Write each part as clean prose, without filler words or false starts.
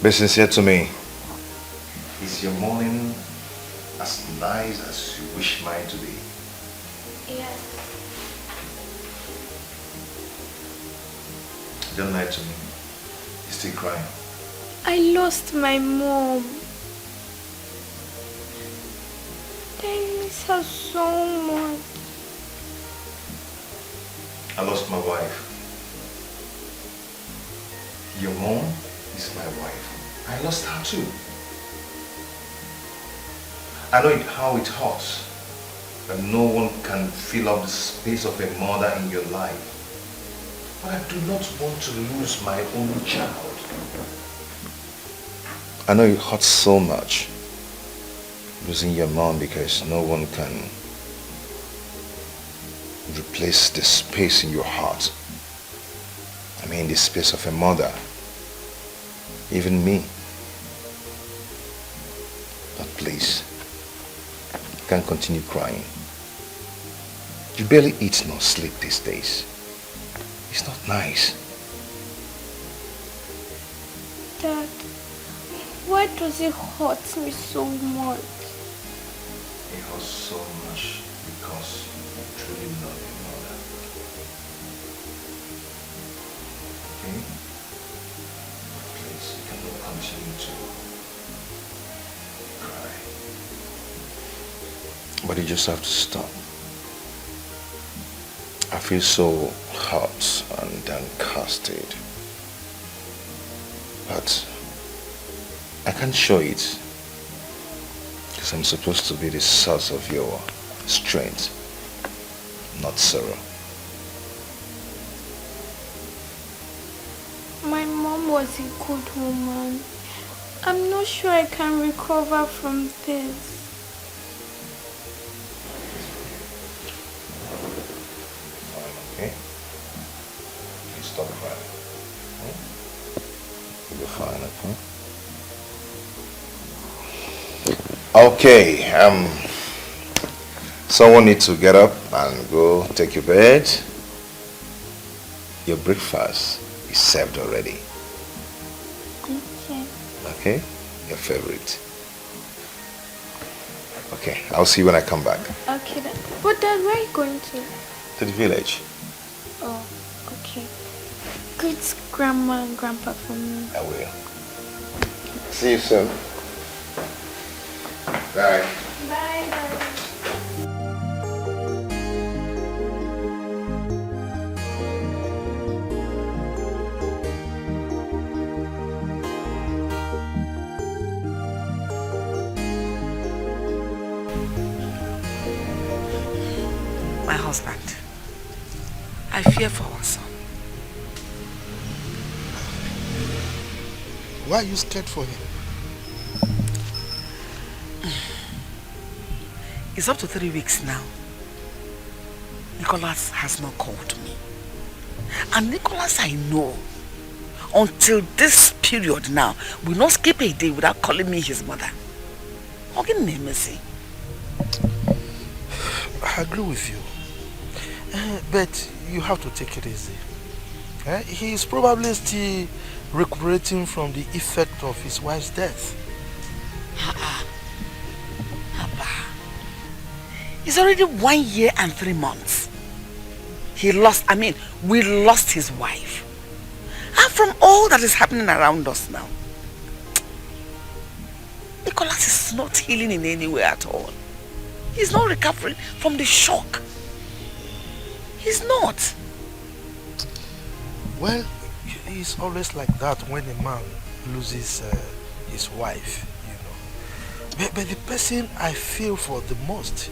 Be sincere to me. Is your morning as nice as you wish mine to be? Yes. Don't lie to me. You're still crying. I lost my mom. I miss her so much. I lost my wife. Your mom is my wife. I lost her too. I know how it hurts that no one can fill up the space of a mother in your life. But I do not want to lose my only child. I know it hurts so much losing your mom because no one can replace the space in your heart. I mean the space of a mother. Even me. But please, you can't continue crying. You barely eat nor sleep these days. It's not nice. Dad, why does it hurt me so much? It hurts so much because you truly love your mother. Okay? Please, you cannot continue to cry. But you just have to stop. I feel so hurt and downcasted. But I can't show it because I'm supposed to be the source of your strength, not sorrow. My mom was a good woman. I'm not sure I can recover from this. Okay? You stop crying. You'll be fine, okay? Okay, someone needs to get up and go take your bed. Your breakfast is served already. Okay. Okay? Your favorite. Okay, I'll see you when I come back. Okay, Dad. But Dad, where are you going to? To the village. Oh, okay. Greet Grandma and Grandpa for me. I will. See you soon. Bye. Bye, Dad. My husband, I fear for our son. Why are you scared for him? It's up to 3 weeks now. Nicholas has not called me. And Nicholas, I know, until this period now, will not skip a day without calling me his mother. How can you mercy? I agree with you. But you have to take it easy. He is probably still recuperating from the effect of his wife's death. It's already 1 year and 3 months. We lost his wife. And from all that is happening around us now, Nicholas is not healing in any way at all. He's not recovering from the shock. He's not. Well, it's always like that when a man loses his wife, you know. But the person I feel for the most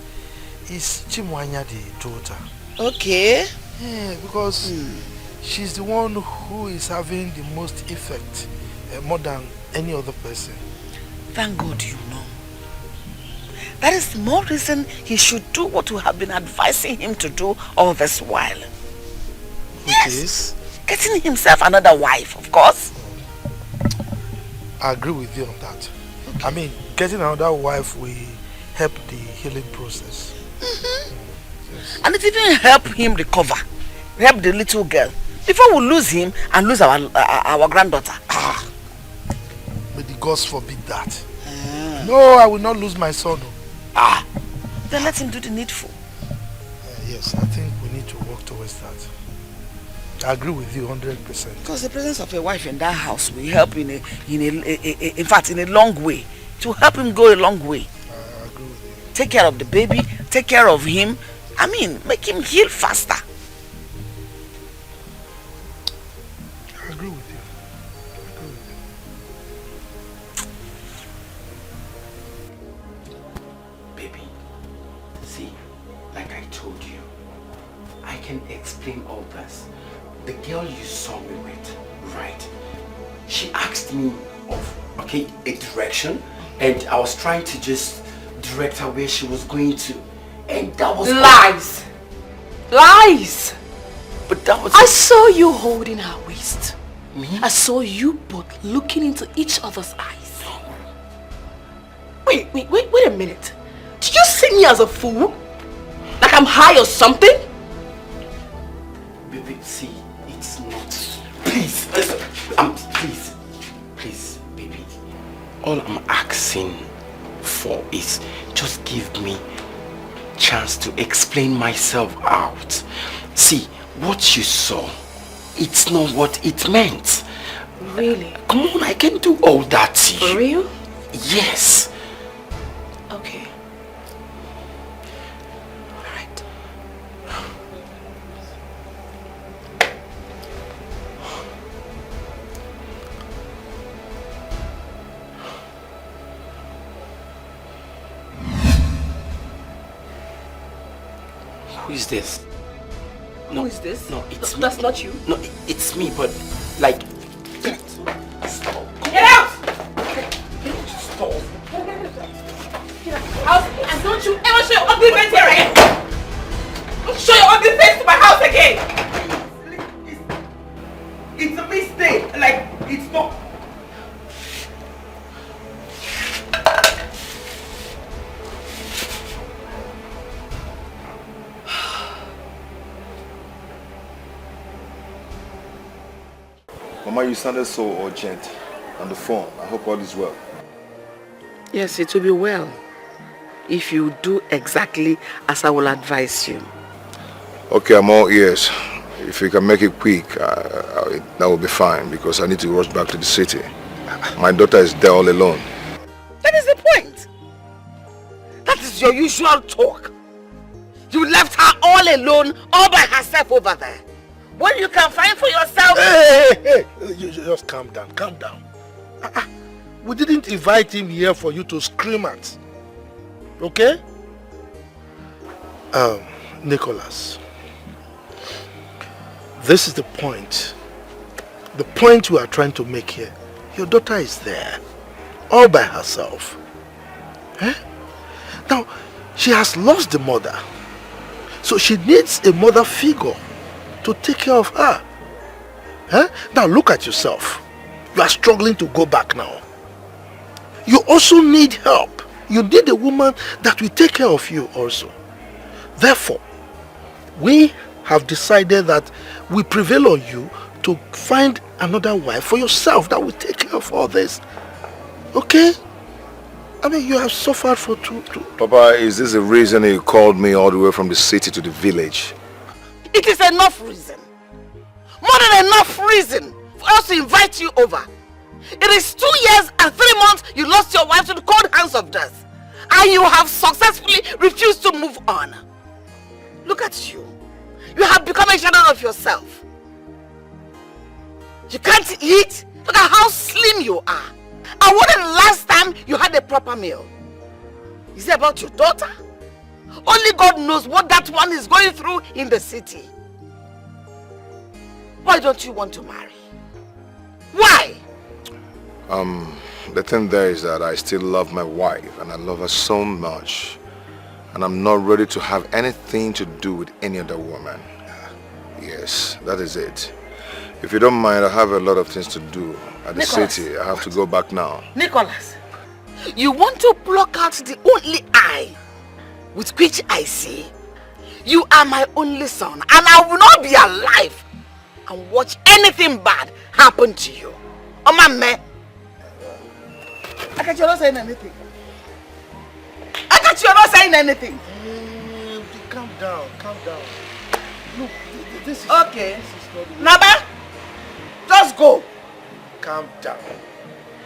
is Chimwanya, the daughter. Okay. Yeah, because she's the one who is having the most effect, more than any other person. Thank God you know. That is more reason he should do what we have been advising him to do all this while. Which is? Getting himself another wife, of course. I agree with you on that. Okay. I mean, getting another wife will help the healing process. Yes. And it even help him recover. Help the little girl. Before we lose him and lose our granddaughter. God forbid that. No, I will not lose my son. Then let him do the needful. Yes, I think we need to work towards that. I agree with you 100%. Because the presence of a wife in that house will help in fact, in a long way. To help him go a long way. I agree with you. Take care of the baby, take care of him. I mean, make him heal faster. I agree with you. Baby, see, like I told you, I can explain all this. The girl you saw me with, right? She asked me of, a direction, and I was trying to just direct her where she was going to. And that was... Lies! Lies! But that was... I saw you holding her waist. Me? I saw you both looking into each other's eyes. Wait a minute. Did you see me as a fool? Like I'm high or something? Baby, see, it's not... Please, please, baby. All I'm asking for is just give me chance to explain myself out. See, what you saw, it's not what it meant. Really? Come on, I can do all that to you. For real? Yes. Okay. Alright. Who is this? Who is this? No, it's me. That's not you. No, it's me, but like... Stop. Get out! Stop. And don't you ever show your ugly face here again! Don't show your ugly face to my house again! It's a mistake. Like, it's not... Mama, you sounded so urgent on the phone. I hope all is well. Yes, it will be well. If you do exactly as I will advise you. Okay, I'm all ears. If you can make it quick, that will be fine because I need to rush back to the city. My daughter is there all alone. That is the point. That is your usual talk. You left her all alone, all by herself over there. What you can find for yourself... Hey! You just calm down, calm down. We didn't invite him here for you to scream at. Okay? Nicholas. This is the point. The point we are trying to make here. Your daughter is there. All by herself. Eh? Now, she has lost the mother. So she needs a mother figure to take care of her. Eh? Now look at yourself. You are struggling to go back now. You also need help. You need a woman that will take care of you also. Therefore, we have decided that we prevail on you to find another wife for yourself that will take care of all this. Okay? I mean, you have suffered for two. Papa, is this the reason you called me all the way from the city to the village? It is enough reason. More than enough reason for us to invite you over. It is 2 years and 3 months you lost your wife to the cold hands of death. And you have successfully refused to move on. Look at you. You have become a shadow of yourself. You can't eat. Look at how slim you are. And when the last time you had a proper meal? Is it about your daughter? Only God knows what that one is going through in the city. Why don't you want to marry? Why? The thing there is that I still love my wife and I love her so much. And I'm not ready to have anything to do with any other woman. Yes, that is it. If you don't mind, I have a lot of things to do at the city. I have to go back now. Nicholas, you want to pluck out the only eye with which I see. You are my only son and I will not be alive and watch anything bad happen to you. Oh, my man. got you not saying anything. I got you not saying anything. Calm down, calm down. Look, this is... Okay. This is not... Naba, just go. Calm down.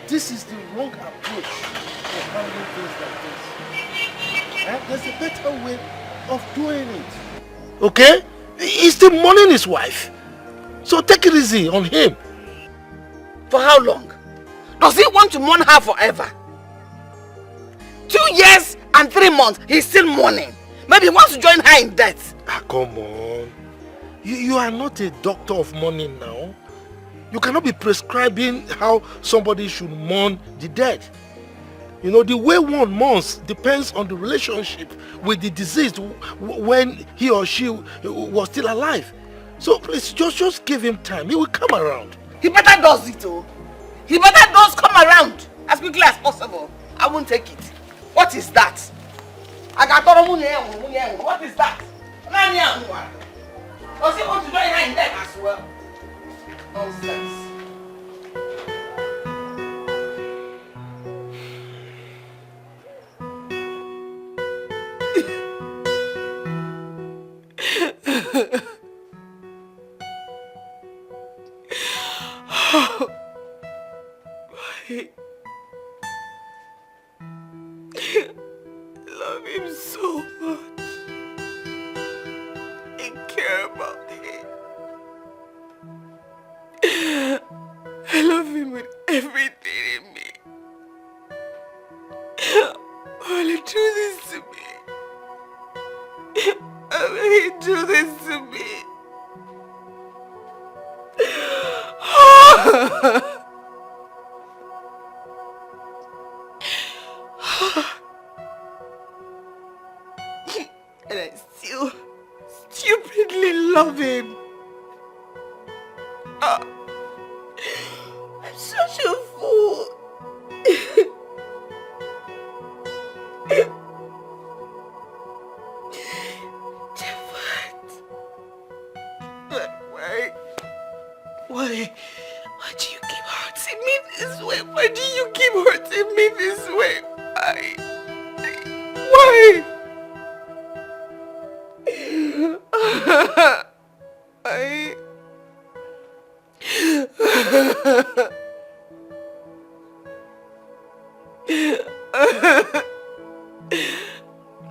This is the wrong approach to handling things like this. There's a better way of doing it. Okay? He's still mourning his wife. So take it easy on him. For how long? Does he want to mourn her forever? 2 years and 3 months, he's still mourning. Maybe he wants to join her in death. Come on. You are not a doctor of mourning now. You cannot be prescribing how somebody should mourn the dead. You know, the way one mourns depends on the relationship with the deceased when he or she was still alive. So please, just give him time. He will come around. He better does it, oh. He better does come around as quickly as possible. I won't take it. What is that? What is that? Does he want to join her in death as well? Nonsense. Love him so much. I care about him. I love him with everything in me. Why will he do this to me? Why will he do this to me? And I still stupidly love him. I'm such a fool. Why do you keep hurting me this way? Why do you keep hurting me this way? Why?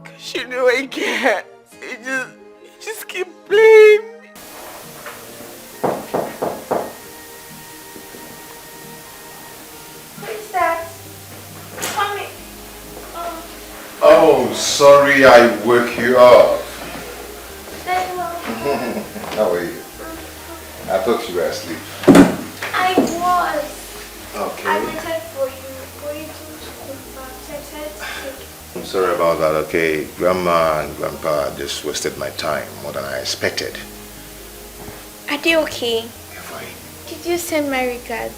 Cause you know I can't. You just keep playing. Who's that? Mommy. Oh, sorry I woke you up. How are you? I thought you were asleep. I was. Okay. I waited for you to come back. I said I'm sorry about that, okay? Grandma and Grandpa just wasted my time more than I expected. Are they okay? They're fine. Did you send my regards?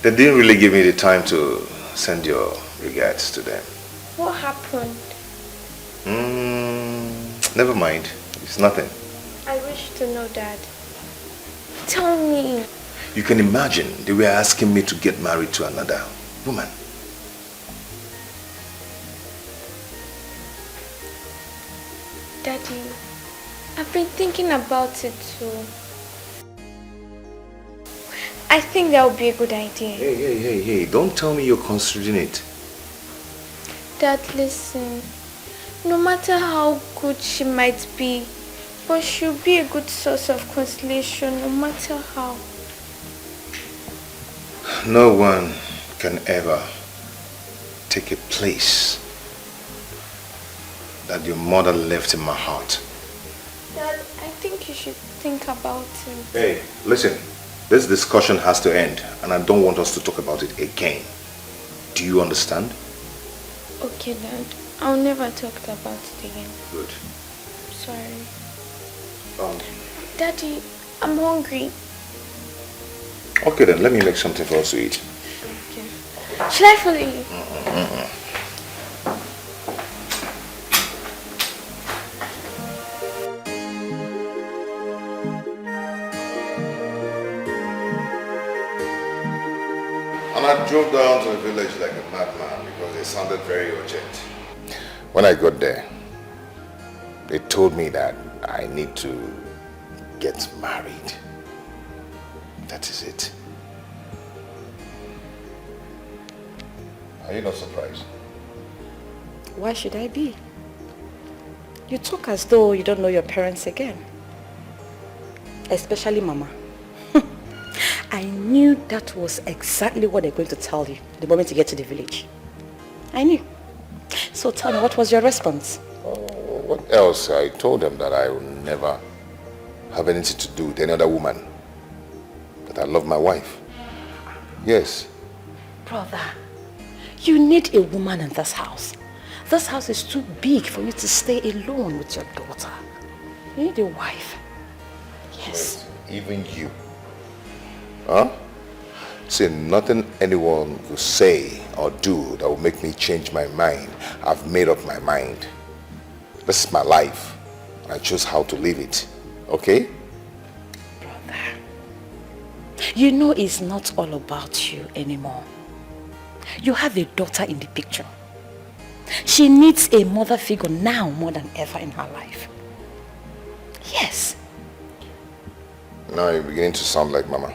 They didn't really give me the time to send your regards to them. What happened? Never mind. It's nothing. I wish to know that. Tell me. You can imagine they were asking me to get married to another woman. Daddy, I've been thinking about it too. I think that would be a good idea. Hey, don't tell me you're considering it. Dad, listen. No matter how good she might be, but she'll be a good source of consolation no matter how. No one can ever take a place that your mother left in my heart. Dad, I think you should think about it. Hey, listen. This discussion has to end, and I don't want us to talk about it again. Do you understand? Okay, Dad. I'll never talk about it again. Good. Sorry. Daddy, I'm hungry. Okay then, let me make something for us to eat. Okay. Shall I follow you? drove down to the village like a madman because it sounded very urgent. When I got there, they told me that I need to get married. That is it. Are you not surprised? Why should I be? You talk as though you don't know your parents again. Especially Mama. I knew that was exactly what they're going to tell you the moment you get to the village. I knew. So tell me, what was your response? Oh, what else? I told them that I will never have anything to do with any other woman. That I love my wife. Yes. Brother, you need a woman in this house. This house is too big for you to stay alone with your daughter. You need a wife. Yes. Wait, even you. Huh? See, nothing anyone will say or do that will make me change my mind. I've made up my mind. This is my life. I choose how to live it. Okay? Brother, you know it's not all about you anymore. You have a daughter in the picture. She needs a mother figure now more than ever in her life. Yes. Now you're beginning to sound like Mama.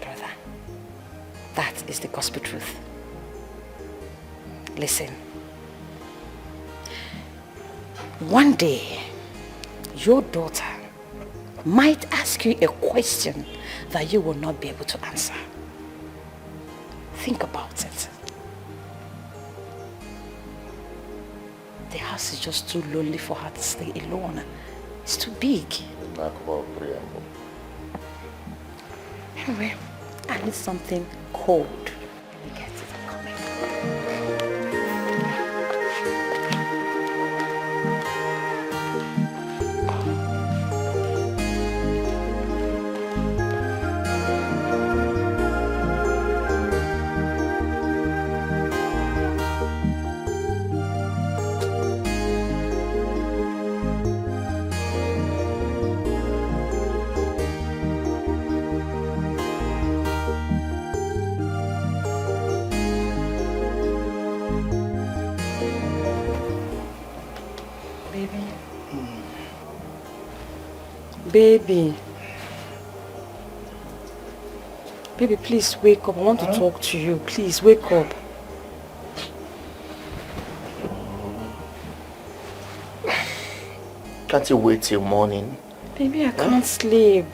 Brother, that is the gospel truth. Listen. One day, your daughter might ask you a question that you will not be able to answer. Think about it. The house is just too lonely for her to stay alone. It's too big. Anyway, I need something cold. Let me get it. I'm coming. Baby. Baby, please wake up. I want to talk to you. Please wake up. Can't you wait till morning? Baby, I can't sleep.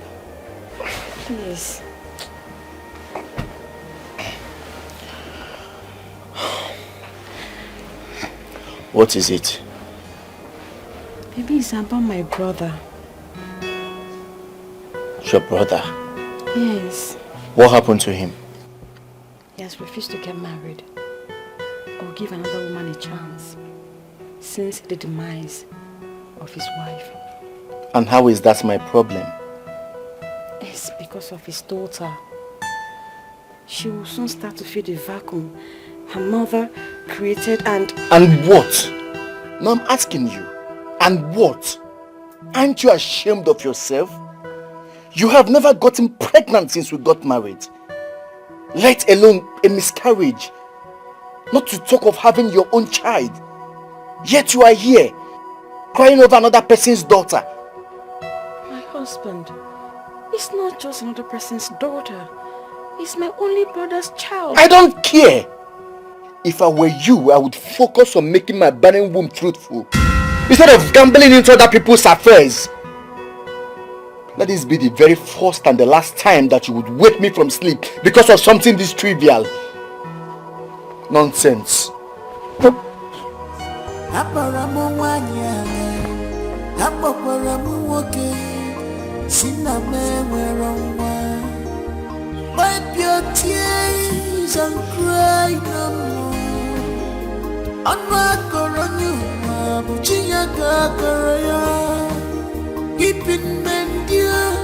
Please. What is it? Baby, it's about my brother. Your brother? Yes. What happened to him? He has refused to get married or give another woman a chance since the demise of his wife. And how is that my problem? It's because of his daughter. She will soon start to feel the vacuum her mother created and... And what? Now I'm asking you. And what? Aren't you ashamed of yourself? You have never gotten pregnant since we got married. Let alone a miscarriage. Not to talk of having your own child. Yet you are here, crying over another person's daughter. My husband, it's not just another person's daughter. It's my only brother's child. I don't care. If I were you, I would focus on making my barren womb fruitful, instead of gambling into other people's affairs. Let this be the very first and the last time that you would wake me from sleep because of something this trivial. Nonsense. Wipe your tears and cry no more. Keeping men dear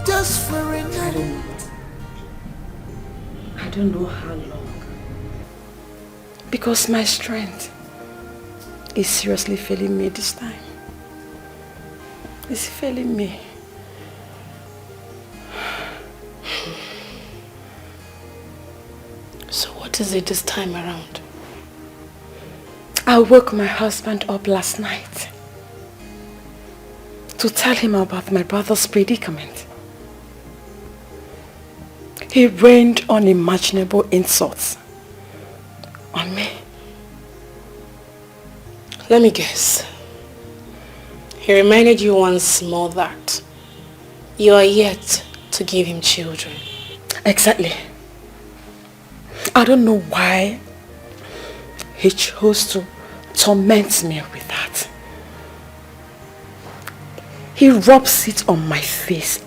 just for a night. I don't know how long. Because my strength is seriously failing me this time. It's failing me. So what is it this time around? I woke my husband up last night to tell him about my brother's predicament. He rained unimaginable insults on me. Let me guess. He reminded you once more that you are yet to give him children. Exactly. I don't know why he chose to torment me with that. He rubs it on my face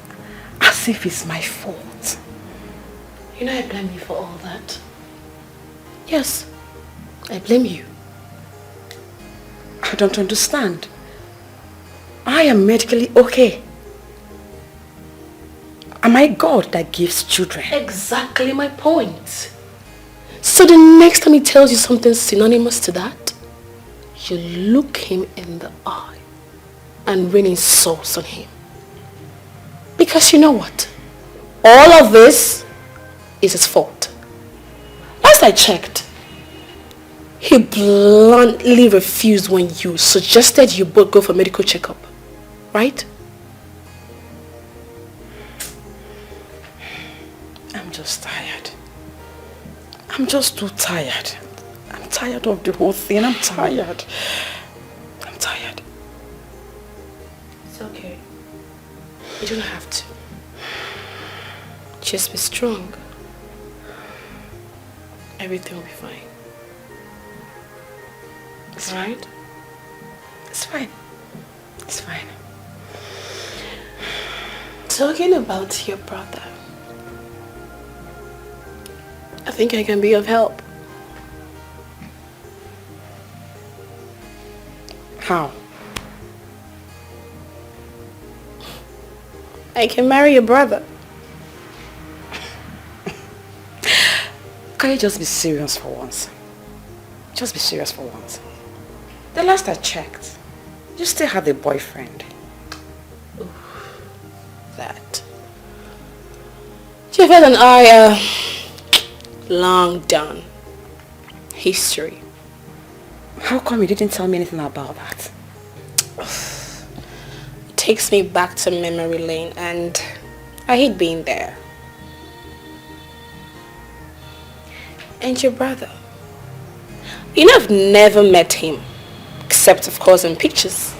as if it's my fault. You know I blame you for all that. Yes, I blame you. I don't understand. I am medically okay. Am I God that gives children? Exactly my point. So the next time he tells you something synonymous to that, you look him in the eye and rain insults on him. Because you know what? All of this is his fault. Last I checked, he bluntly refused when you suggested you both go for medical checkup. Right? I'm just tired. I'm just too tired. I'm tired of the whole thing. I'm tired. I'm tired. It's okay. You don't have to. Just be strong. Everything will be fine. It's right? It's fine. It's fine. Talking about your brother, I think I can be of help. How? I can marry your brother. Can you just be serious for once? Just be serious for once. The last I checked, you still had a boyfriend. That. Jeff and I long done history. How come you didn't tell me anything about that? It takes me back to memory lane and I hate being there. And your brother? You know I've never met him, except of course in pictures.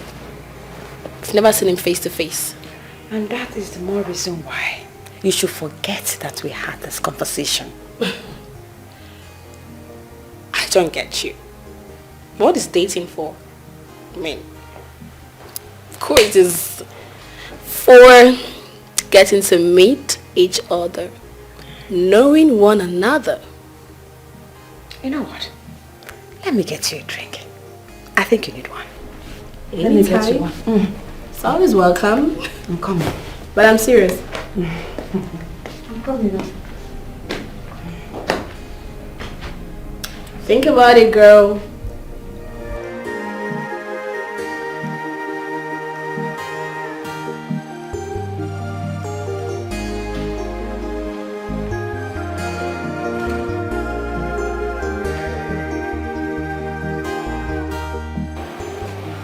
I've never seen him face to face. And that is the more reason why you should forget that we had this conversation. I don't get you. What is dating for? I mean, of course it is for getting to meet each other, knowing one another. You know what? Let me get you a drink. I think you need one. Let me get you one. It's always welcome. I'm coming. But I'm serious. I'm coming. Think about it, girl.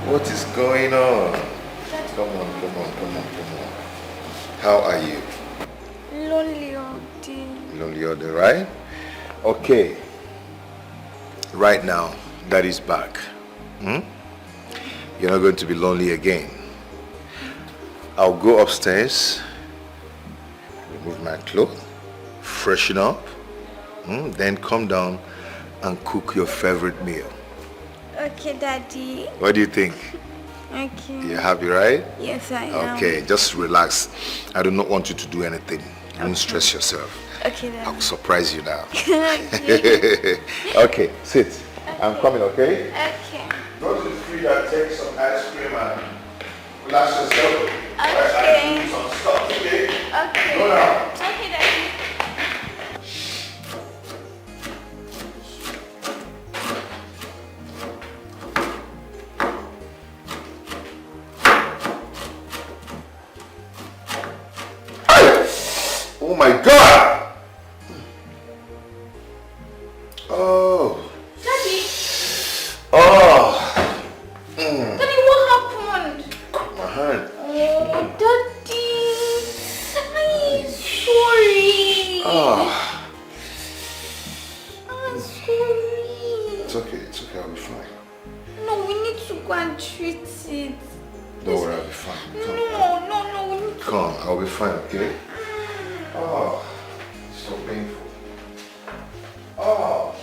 What is going on? Come on. How are you? Lonely all day. Lonely all day, right? Okay. Right now, Daddy's back. You're not going to be lonely again. I'll go upstairs, remove my clothes, freshen up, then come down and cook your favorite meal. Okay, Daddy. What do you think? Okay. You're happy, right? Yes, I am. Okay, just relax. I do not want you to do anything. Don't stress yourself. Okay, Daddy. I'll surprise you now. Okay. Okay, sit. I'm coming, okay? Okay. Go to the freezer, take some ice cream and relax yourself. Okay. I do some stuff, okay? Okay. Go now. Okay, Daddy. Oh my God! Oh. Daddy. Oh. Daddy, what happened? My hand. Oh, Daddy. I'm sorry. Oh. I'm sorry. It's okay, I'll be fine. No, we need to go and treat it. Don't worry, I'll be fine. Come. No, we need to. Come, I'll be fine, okay? Oh, it's so painful. Oh.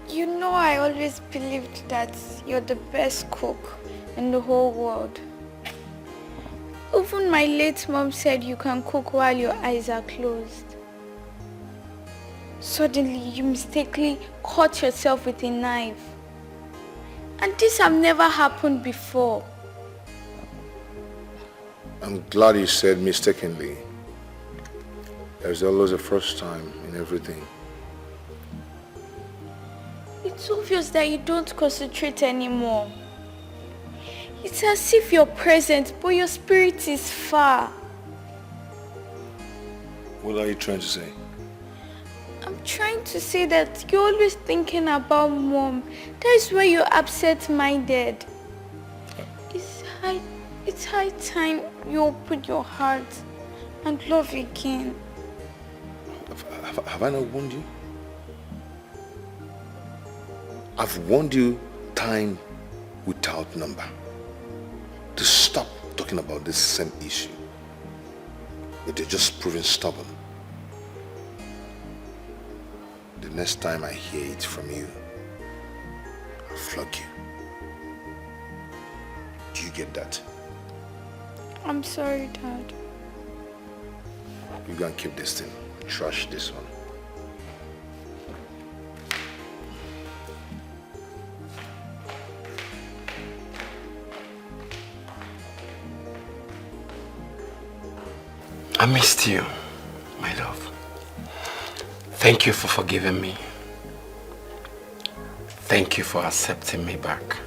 You know, I always believed that you're the best cook in the whole world. Even my late mom said you can cook while your eyes are closed. Suddenly, you mistakenly cut yourself with a knife. And this has never happened before. I'm glad you said mistakenly. There's always a first time in everything. It's obvious that you don't concentrate anymore. It's as if you're present, but your spirit is far. What are you trying to say? I'm trying to say that you're always thinking about mom. That is why you're absent-minded. It's high time you open your heart and love again. Have I not warned you? I've warned you time without number to stop talking about this same issue. But you're just proving stubborn. The next time I hear it from you, I'll flog you. Do you get that? I'm sorry, Dad. You can keep this thing. Trash this one. I missed you, my love. Thank you for forgiving me. Thank you for accepting me back.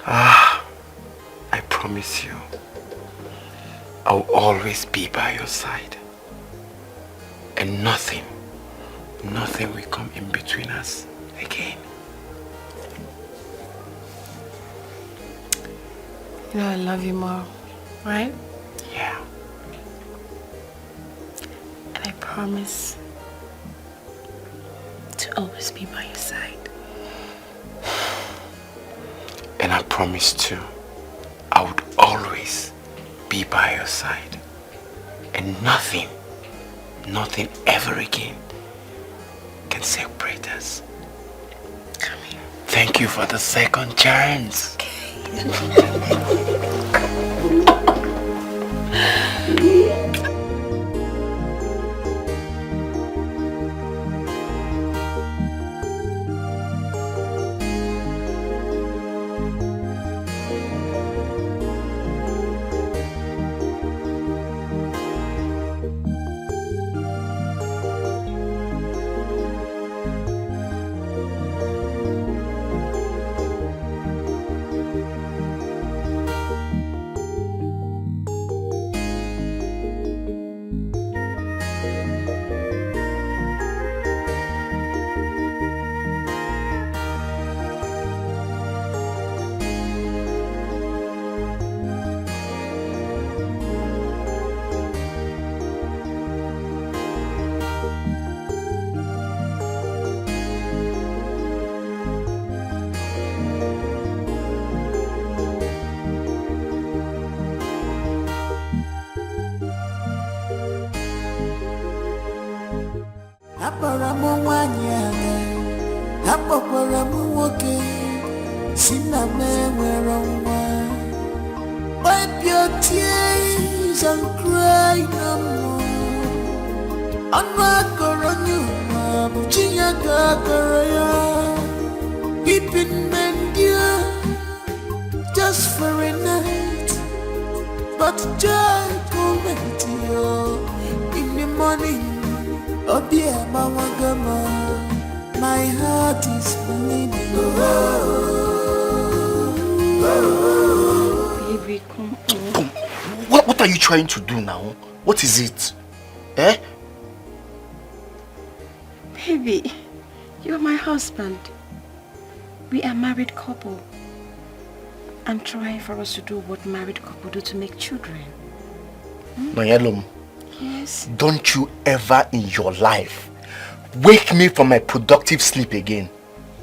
I promise you, I'll always be by your side. And nothing will come in between us again. You know I love you more, right? Yeah. And I promise to always be by your side. And I promise too, I would always be by your side. And nothing ever again can separate us. Come here. Thank you for the second chance. Wipe your tears and cry no more. Anwakaranyu Chinyaka Karaya Keeping Mendia just for a night, but joy coming to you in the morning. Oh dear Mama Gama, my heart is bleeding. Baby, come on. What are you trying to do now? What is it? Eh? Baby, you're my husband. We are a married couple. I'm trying for us to do what married couple do to make children. Nonyelum, Yes? don't you ever in your life wake me from my productive sleep again.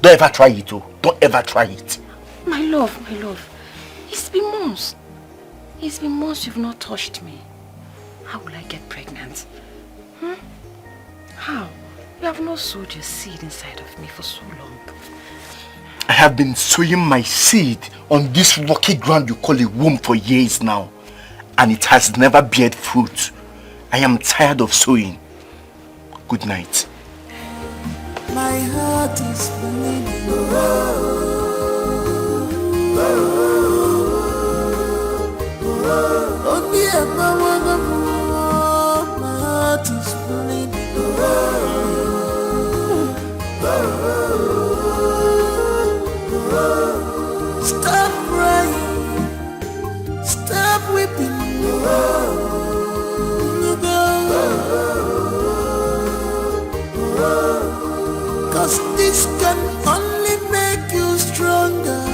Don't ever try it, oh. Don't ever try it. My love. It's been months. It's been months you've not touched me. How will I get pregnant? How? You have not sowed your seed inside of me for so long. I have been sowing my seed on this rocky ground you call a womb for years now. And it has never beared fruit. I am tired of sowing. Good night. My heart is bleeding. Only a man, my heart is bleeding. Stop crying, stop weeping. Cause this can only make you stronger.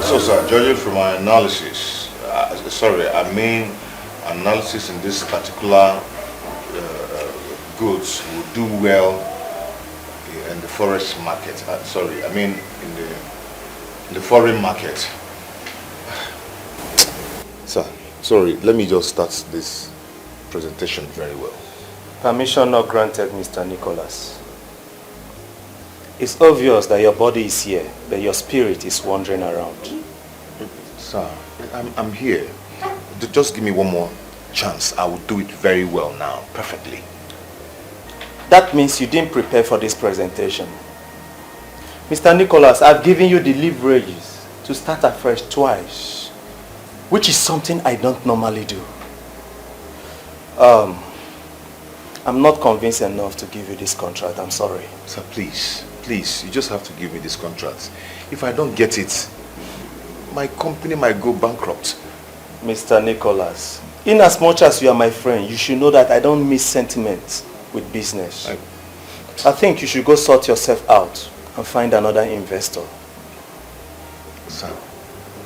So sir, judging from my analysis, analysis in this particular goods will do well in the forest market. In the foreign market. Sir, sorry, let me just start this presentation very well. Permission not granted, Mr. Nicholas. It's obvious that your body is here, but your spirit is wandering around. Sir, I'm here. Just give me one more chance. I will do it very well now, perfectly. That means you didn't prepare for this presentation. Mr. Nicholas, I've given you the leverages to start afresh twice, which is something I don't normally do. I'm not convinced enough to give you this contract. I'm sorry. Sir, please, you just have to give me this contract. If I don't get it, my company might go bankrupt. Mr. Nicholas, in as much as you are my friend, you should know that I don't mix sentiments with business. I think you should go sort yourself out and find another investor. Sir,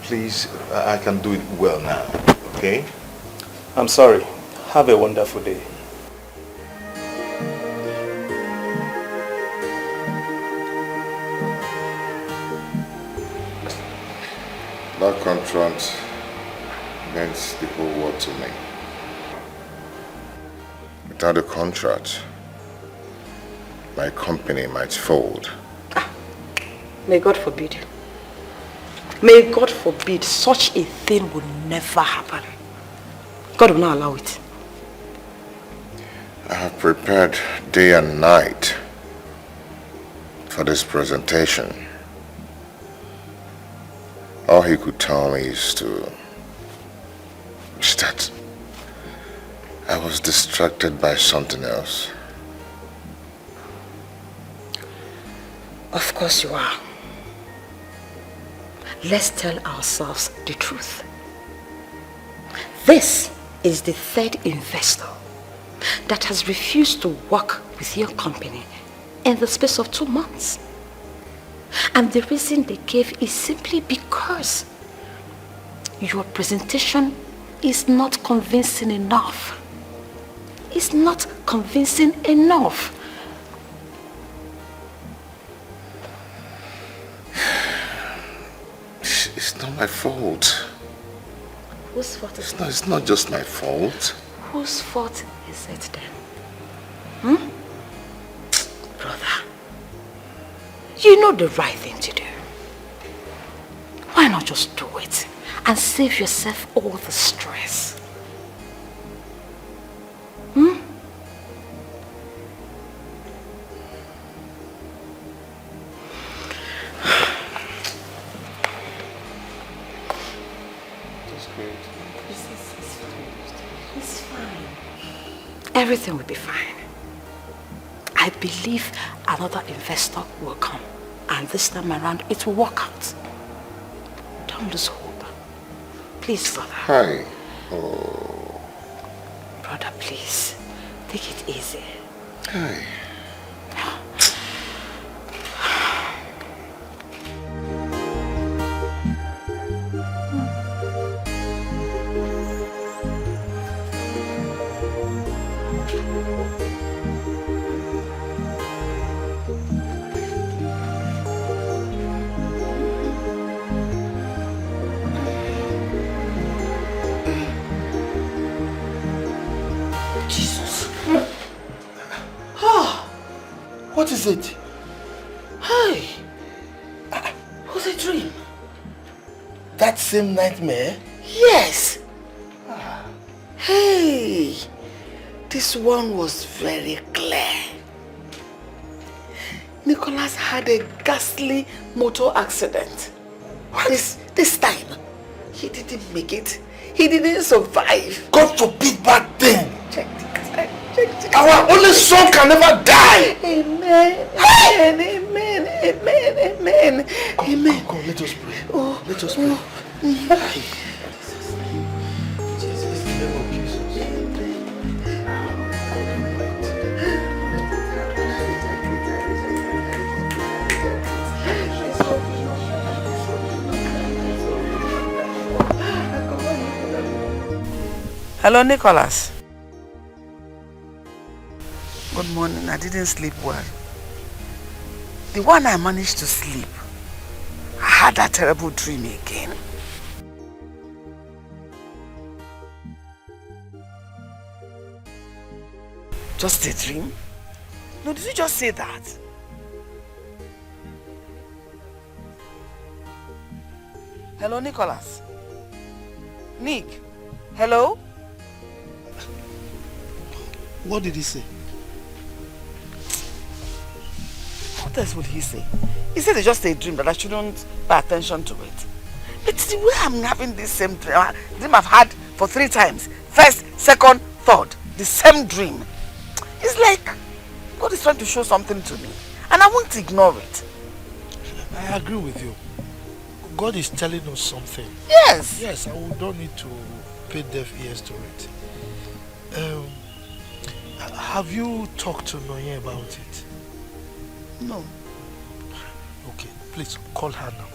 please, I can do it well now, okay? I'm sorry. Have a wonderful day. That contract meant the whole world to me. Without a contract, my company might fold. May God forbid. May God forbid such a thing would never happen. God will not allow it. I have prepared day and night for this presentation. All he could tell me is that I was distracted by something else. Of course you are. Let's tell ourselves the truth. This is the third investor that has refused to work with your company in the space of 2 months. And the reason they gave is simply because your presentation is not convincing enough. It's not convincing enough. It's not my fault. Whose fault is it? It's not just my fault. Whose fault is it then? Brother, you know the right thing to do. Why not just do it and save yourself all the stress? That's great. It's fine. Everything will be fine. I believe another investor will come. And this time around, it will work out. Don't lose hope. Please, brother. Hi. Oh. Brother, please. Take it easy. Hi. What is it? Hey, what's a dream? That same nightmare? Yes. Hey, this one was very clear. Nicholas had a ghastly motor accident. This time, he didn't make it. He didn't survive. God forbid bad thing. Check it. Our only son can never die. Amen. Amen. Amen. Amen. Amen. Come, let us pray. Oh, let us pray. Jesus, in the name of Jesus. Hello, Nicholas. Good morning. I didn't sleep well. The one I managed to sleep, I had that terrible dream again. Just a dream? No, did you just say that? Hello, Nicholas. Nick. Hello? What did he say? What else would he say? He said it's just a dream, that I shouldn't pay attention to it. It's the way I'm having this same dream I've had for 3 times. First, second, third. The same dream. It's like God is trying to show something to me. And I won't ignore it. I agree with you. God is telling us something. Yes. Yes, and we don't need to pay deaf ears to it. Have you talked to Noye about it? No. Okay, please call her now.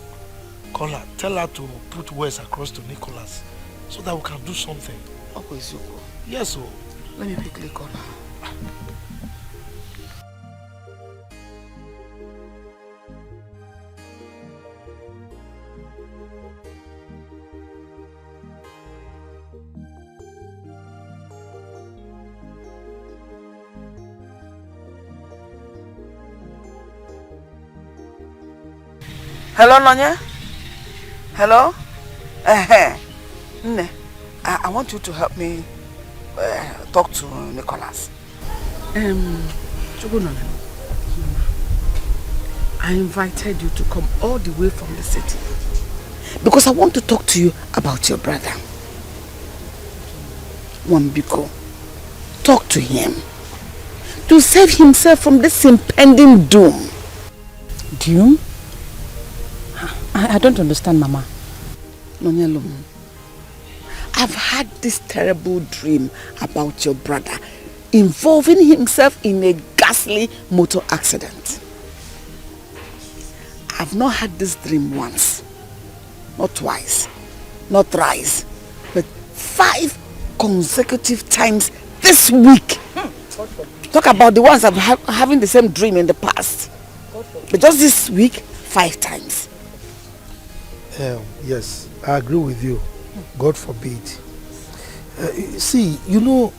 Call her. Tell her to put words across to Nicholas so that we can do something. Okay, Zuko. Yes, oh. Let me quickly call her. Hello, Nonya? Hello? Nne, I want you to help me talk to Nicholas. I invited you to come all the way from the city because I want to talk to you about your brother. Wambiko, talk to him to save himself from this impending doom. Doom? I don't understand, Mama. Nonyelum, I've had this terrible dream about your brother involving himself in a ghastly motor accident. I've not had this dream once, not twice, not thrice, but 5 consecutive times this week. Talk about the ones I've having the same dream in the past. But just this week, 5 times. Yes, I agree with you. God forbid. See, you know,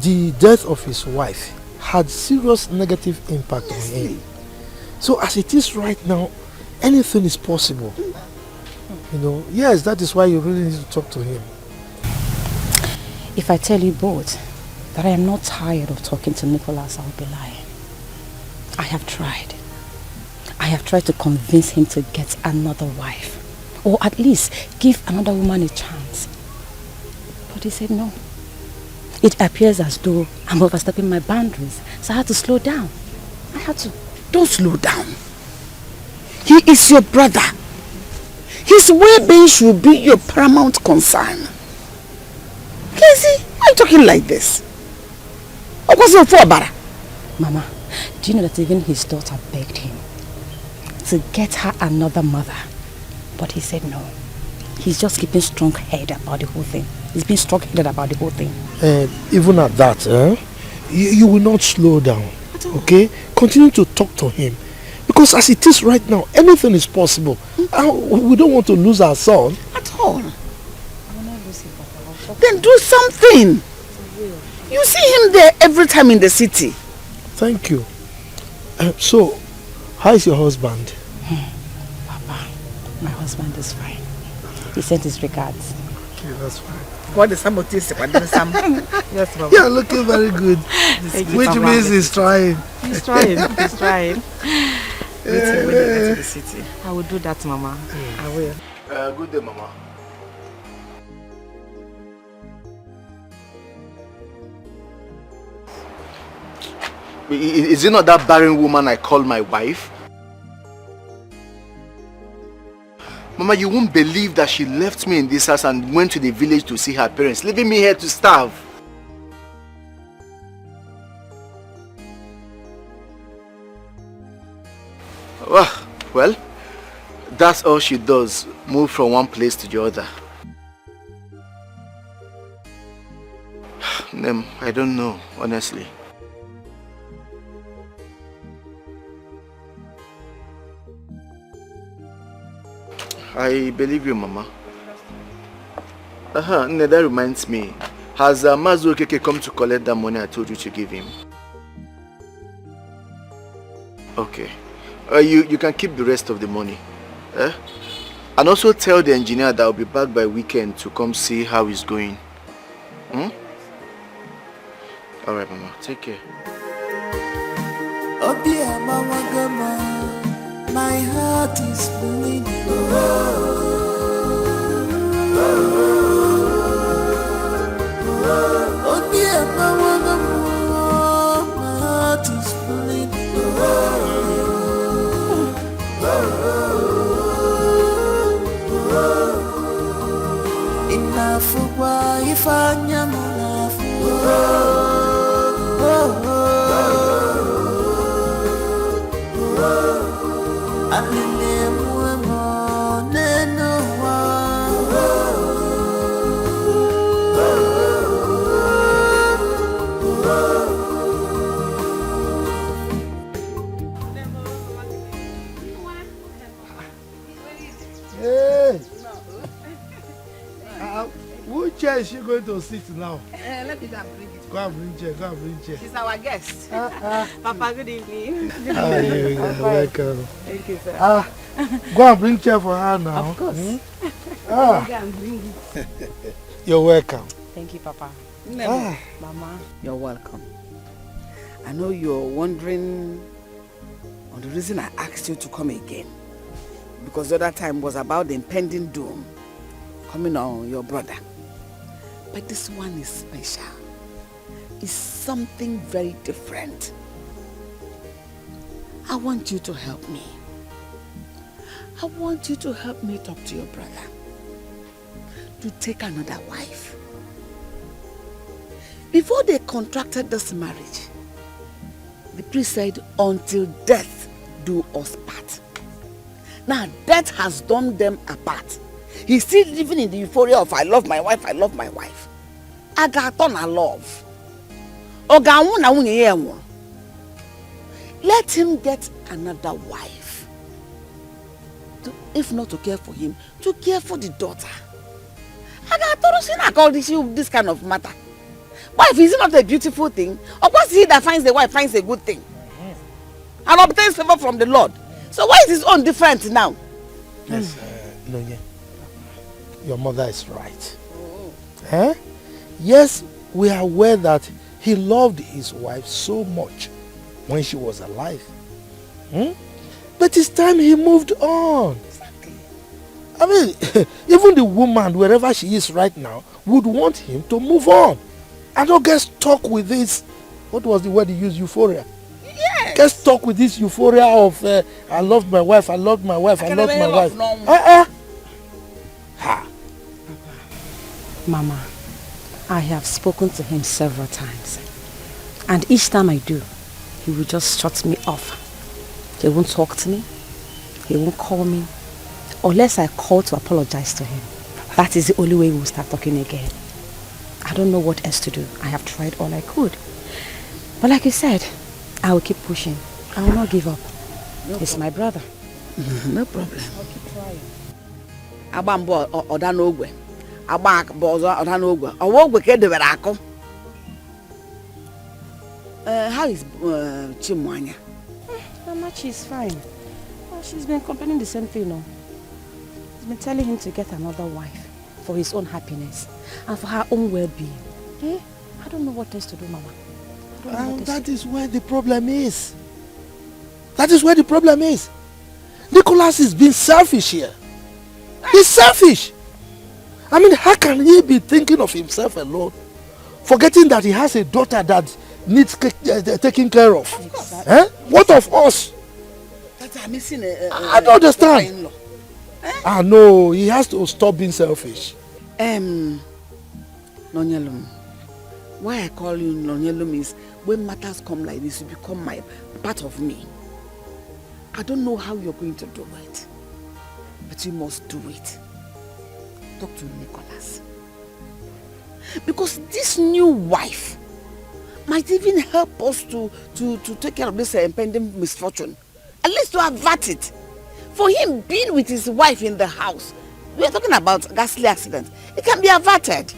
the death of his wife had serious negative impact on him. So as it is right now, anything is possible. You know, yes, that is why you really need to talk to him. If I tell you both that I am not tired of talking to Nicholas, I will be lying. I have tried. I have tried to convince him to get another wife. Or at least give another woman a chance. But he said no. It appears as though I'm overstepping my boundaries, so I had to slow down. I had to. Don't slow down. He is your brother. His well-being should be your paramount concern. Casey, why are you talking like this? Mama, do you know that even his daughter begged him to get her another mother? But he said no. He's just keeping strong head about the whole thing. He's been strong-headed about the whole thing. Even at that, you will not slow down. Okay? Continue to talk to him. Because as it is right now, anything is possible. We don't want to lose our son. At all. Then do something. You see him there every time in the city. Thank you. So, how is your husband? Papa, my husband is fine. He sent his regards. Okay, that's fine. What is somebody? Yes, Mama. You're looking very good. Which means he's trying. He's trying. He's trying. Wait till we get to the city. I will do that, Mama. I will. Good day, Mama. Is it not that barren woman I call my wife? Mama, you won't believe that she left me in this house and went to the village to see her parents, leaving me here to starve. Well, that's all she does, move from one place to the other. I don't know, honestly. I believe you, Mama. That reminds me. Has Mazu Okeke come to collect that money I told you to give him? Okay. You can keep the rest of the money. And also tell the engineer that I'll be back by weekend to come see how he's going. Alright, Mama. Take care. Oh dear, Mama Gama, my heart is bleeding. Oh dear, Mama Gama, my heart is bleeding. Enough of why if I am enough. Which chair is she going to sit now? Let me go and bring it. Go and bring chair, go and bring chair. She's our guest. Papa, good evening. How are you? Welcome. Thank you, sir. Go and bring chair for her now. Of course. Go and bring it. You're welcome. Thank you, Papa. Mama, you're welcome. I know you're wondering on the reason I asked you to come again. Because the other time was about the impending doom coming on your brother. But this one is special. It's something very different. I want you to help me. I want you to help me talk to your brother to take another wife. Before they contracted this marriage, the priest said, until death do us part. Now death has done them apart. He's still living in the euphoria of I love my wife, I love my wife. I got on a love. Let him get another wife. If not to care for him, to care for the daughter. I got call this kind of matter. Wife, is it not a beautiful thing? Of course, he that finds a wife finds a good thing. And obtains favor from the Lord. So why is his own different now? Yes, Nonye, your mother is right. Yes, we are aware that he loved his wife so much when she was alive. But it's time he moved on. Exactly. I mean, even the woman, wherever she is right now, would want him to move on. And not get stuck with this, what was the word he used, euphoria? Yes. Get stuck with this euphoria of, I loved my wife, I loved my wife, I loved my wife. Ha. Mama, I have spoken to him several times. And each time I do, he will just shut me off. He won't talk to me. He won't call me. Unless I call to apologize to him. That is the only way we'll start talking again. I don't know what else to do. I have tried all I could. But like you said, I will keep pushing. I will not give up. He's my brother. No problem. I'll keep trying. Abambo odanogwe. Abak bozo odanogwe. Awogwe ke debere akọ. How is Chimwanya? Mama, she's fine. Well, she's been complaining the same thing, no? She's been telling him to get another wife for his own happiness and for her own well-being. Eh? I don't know what else to do, Mama. And that is where the problem is. That is where the problem is. Nicholas is being selfish here. He's selfish. I mean, how can he be thinking of himself alone, forgetting that he has a daughter that needs taking care of? Exactly. Eh? What of us? I don't understand. No, he has to stop being selfish. Nonyelum. Why I call you Nonyelum is when matters come like this, you become my part of me. I don't know how you're going to do it, but you must do it. Talk to Nicholas. Because this new wife might even help us to take care of this impending misfortune. At least to avert it. For him being with his wife in the house, we are talking about ghastly accident. It can be averted.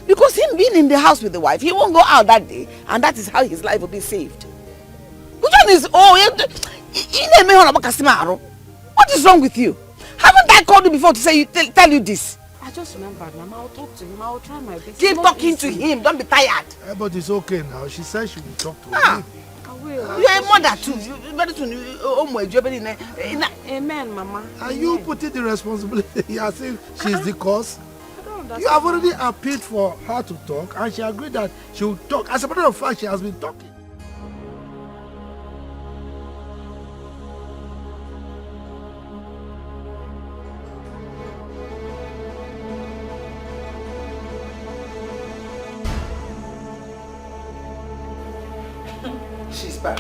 Because him being in the house with the wife, he won't go out that day, and that is how his life will be saved. Which one is, what is wrong with you? Haven't I called you before to say tell you this? I just remembered, Mama. I'll talk to him. I'll try my best. Keep talking to him. Don't be tired. But it's okay now. She said she will talk to him. I will. You're a mother too. Very soon. Amen, Mama. Are you putting the responsibility as if she's the cause? You have already appealed for her to talk, and she agreed that she will talk. As a matter of fact, she has been talking. She's back.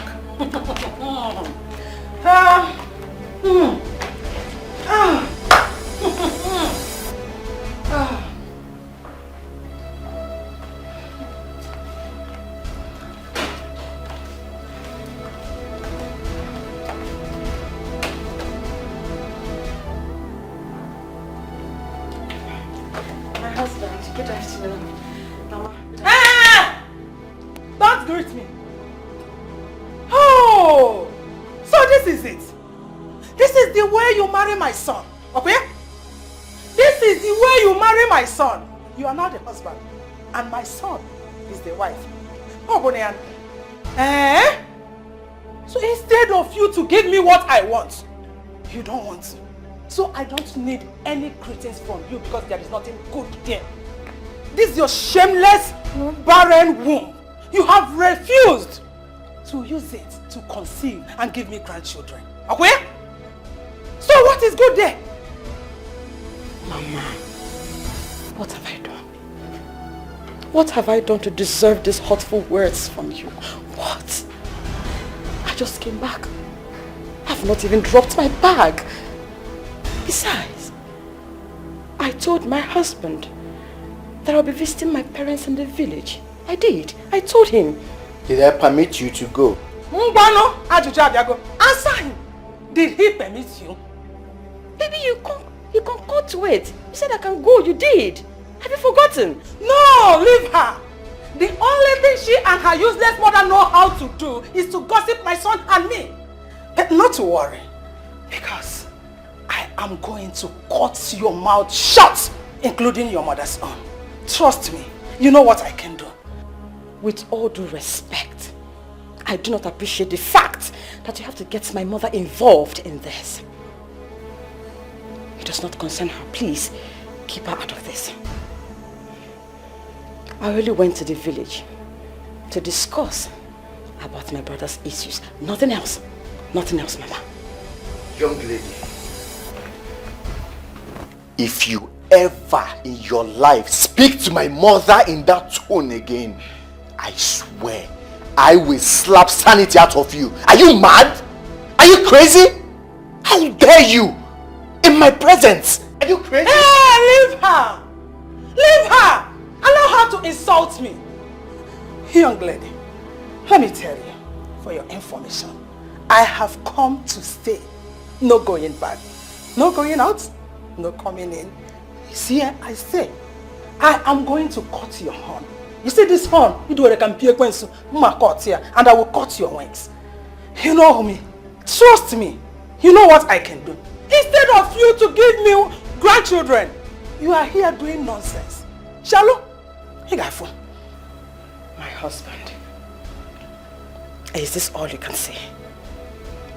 My husband, good afternoon. Mama. Don't greet me. Oh, so this is it. This is the way you marry my son, okay? This is the way you marry my son. You are not the husband, and my son is the wife. Oh, Bonian. So instead of you to give me what I want, you don't want to. So I don't need any greetings from you because there is nothing good there. This is your shameless, barren womb. You have refused to use it to conceive and give me grandchildren. Okay? So what is good there? Mama, what have I done? What have I done to deserve these hurtful words from you? What? I just came back. I've not even dropped my bag. Besides, I told my husband that I'll be visiting my parents in the village. I did. I told him. Did I permit you to go? Answer him. Did he permit you? Baby, you concurred to it. You said I can go. You did. Have you forgotten? No, leave her. The only thing she and her useless mother know how to do is to gossip my son and me. But not to worry, because I am going to cut your mouth shut, including your mother's own. Trust me, you know what I can do. With all due respect, I do not appreciate the fact that you have to get my mother involved in this. It does not concern her. Please, keep her out of this. I really went to the village to discuss about my brother's issues. Nothing else. Nothing else, Mama. Young lady, if you ever in your life speak to my mother in that tone again, I swear I will slap sanity out of you. Are you mad? Are you crazy? How dare you? In my presence? Are you crazy? Hey, leave her! Leave her! Allow her to insult me. Young lady, let me tell you, for your information, I have come to stay. No going back. No going out. No coming in. You see, I say, I am going to cut your horn. You see this horn? You do what I can pay Gwensu. Cut here, and I will cut your wings. You know me. Trust me. You know what I can do. Instead of you to give me grandchildren, you are here doing nonsense. Shalom? My husband. Is this all you can say?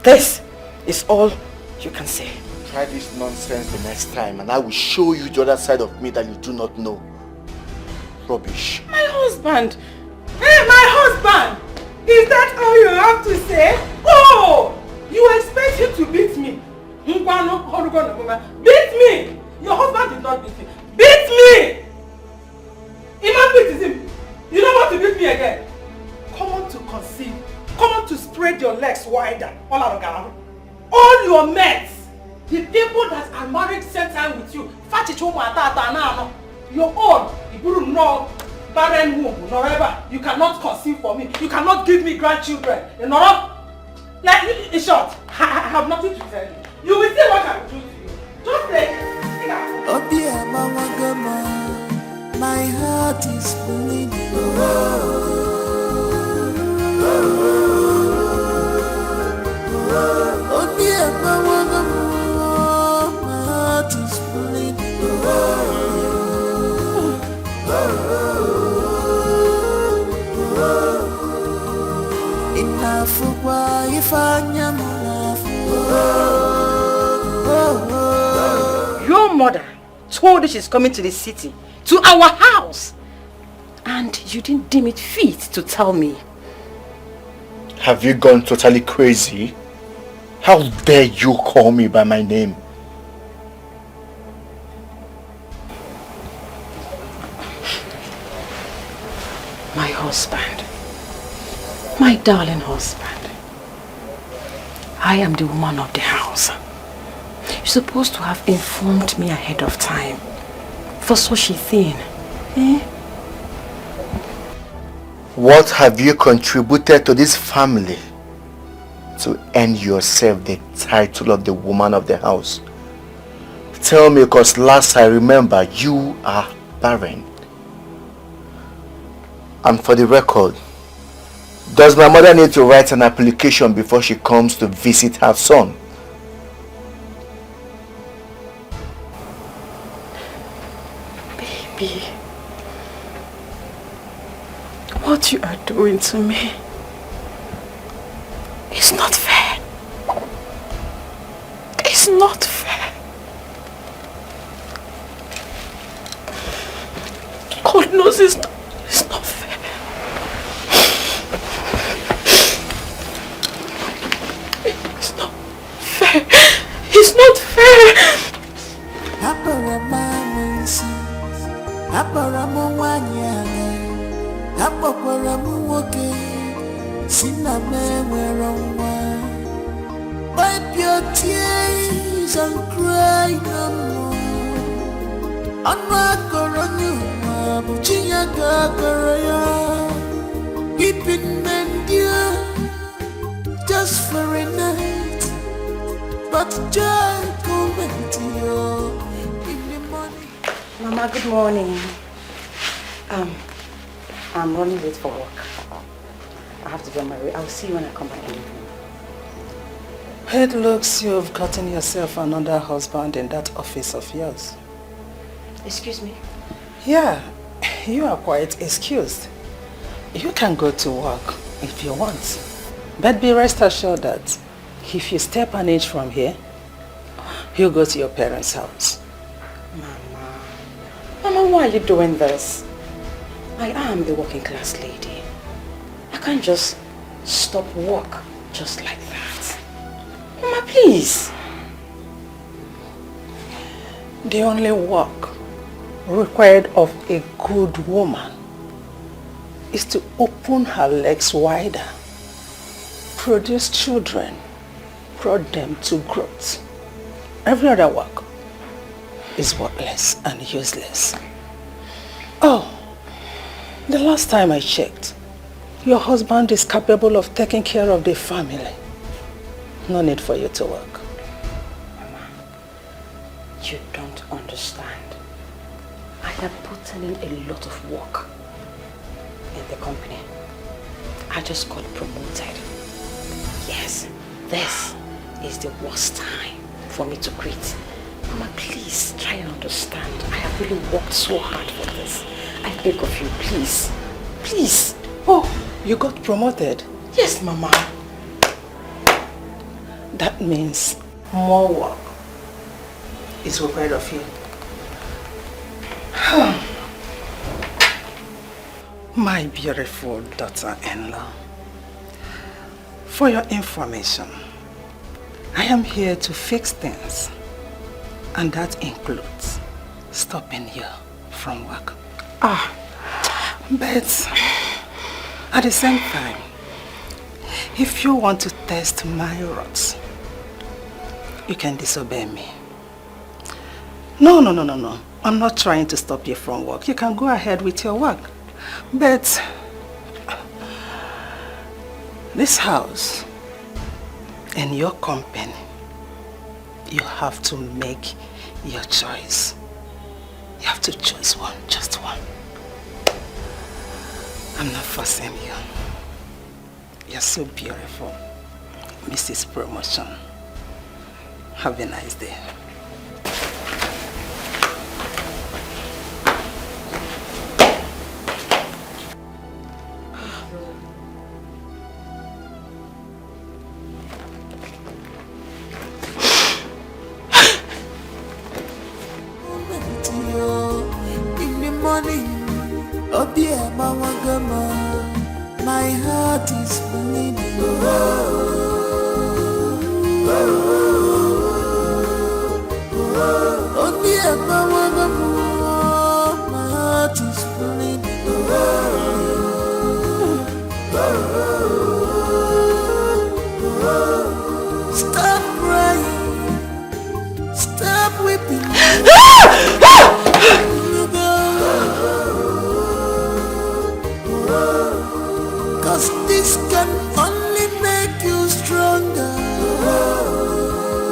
This is all you can say. Try this nonsense the next time and I will show you the other side of me that you do not know. Rubbish. My husband! Hey, my husband! Is that all you have to say? Oh! You expect him to beat me? Beat me! Your husband did not beat me. Beat me! Imam beat him. You don't want to beat me again. Come on to conceive. Come on to spread your legs wider. All your mates, the people that are married same time with you, your own, you know, barren womb, whatever. You cannot conceive for me. You cannot give me grandchildren. You know? Like, in short, I have nothing to tell you. You will see what I will do to you. Just take it. Oh dear, Mama Gama, my heart is bleeding. Oh dear, Mama Gama, my heart is bleeding. Enough for why if I am Your mother told you she's coming to the city, to our house. And you didn't deem it fit to tell me. Have you gone totally crazy? How dare you call me by my name? My husband. My darling husband. I am the woman of the house. You're supposed to have informed me ahead of time for such a thing. Eh? What have you contributed to this family to earn yourself the title of the woman of the house? Tell me, because last I remember you are barren. And for the record, does my mother need to write an application before she comes to visit her son? Baby, what you are doing to me is not fair. It's not fair. God knows it's not fair. It's not fair. It's not fair. Wipe your tears and cry no more. Keeping men dear just for a night, but joy coming to you in the morning. Mama, good morning. I'm running late for work. I have to be on my way. I'll see you when I come back in. It looks you've gotten yourself another husband in that office of yours. Excuse me? Yeah, you are quite excused. You can go to work if you want. But be rest assured that if you step an inch from here, you'll go to your parents' house. Mama, why are you doing this? I am a working class lady. I can't just stop work just like that. Mama, please. The only work required of a good woman is to open her legs wider, produce children, brought them to growth. Every other work is worthless and useless. Oh, the last time I checked, your husband is capable of taking care of the family. No need for you to work. Mama, you don't understand. I have put in a lot of work in the company. I just got promoted. Yes, this is the worst time for me to quit. Mama, please try and understand. I have really worked so hard for this. I beg of you, please. Please. Oh, you got promoted? Yes, Mama. That means more work is required of you. My beautiful daughter-in-law, for your information, I am here to fix things, and that includes stopping you from work. But at the same time, if you want to test my words, you can disobey me. No. I'm not trying to stop you from work. You can go ahead with your work. But this house and your company, you have to make your choice. You have to choose one, just one. I'm not forcing you. You're so beautiful, Mrs. Promotion. Have a nice day. In the morning, oh dear mama gama, my heart is bleeding. Oh dear mama gama, my heart is bleeding. Stop crying, stop weeping. Cause this can only make you stronger,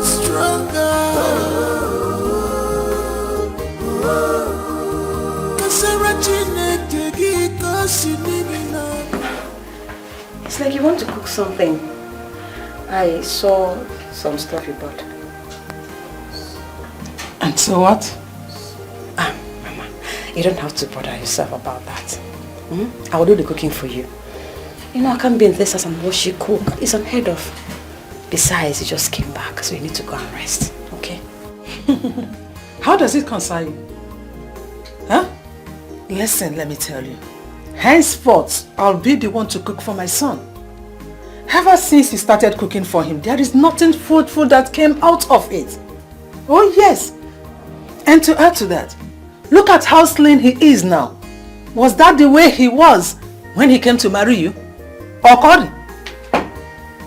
stronger. It's like you want to cook something. I saw some stuff you bought. And so what? Mama, you don't have to bother yourself about that. I will do the cooking for you. You know, I can't be in this house and watch you cook. It's unheard of. Besides, you just came back, so you need to go and rest, okay? How does it concern you? Huh? Listen, let me tell you. Henceforth, I'll be the one to cook for my son. Ever since you started cooking for him, there is nothing fruitful that came out of it. Oh yes. And to add to that, look at how slim he is now. Was that the way he was when he came to marry you? Or Cody?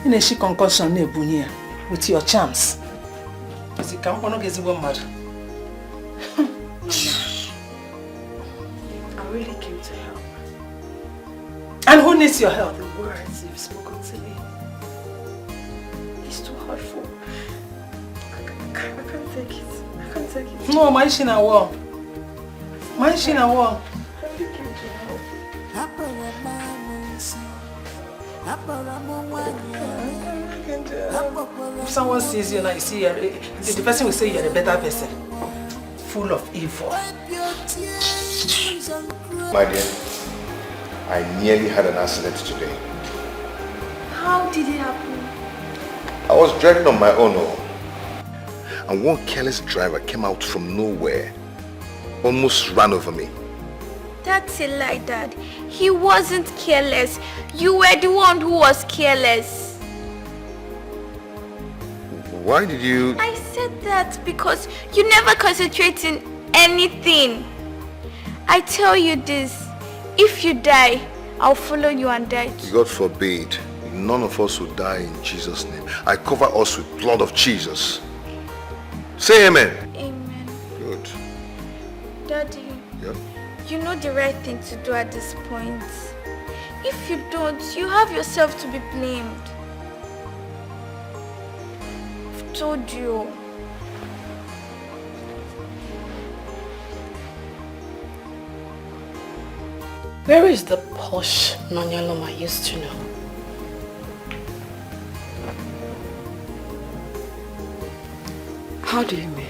In a she concussion with your charms. Because you can't want to get one mad. I really came to help. And who needs your help? The words you've spoken to me. It's too hurtful. I can't take it. I can't take it. No, my shin a wall. My shin a wall. I really came to help. If someone sees you now, you see the person will say you're a better person. Full of evil. My dear, I nearly had an accident today. How did it happen? I was driving on my own, and one careless driver came out from nowhere, almost ran over me. That's a lie, Dad. He wasn't careless. You were the one who was careless. Why did you... I said that because you never concentrate in anything. I tell you this, if you die, I'll follow you and die too. God forbid. None of us will die in Jesus' name. I cover us with blood of Jesus. Say amen. Amen. Good. Daddy, Yeah? you know the right thing to do at this point. If you don't, you have yourself to be blamed. I've told you. Where is the posh Nonyaloma I used to know? How do you mean?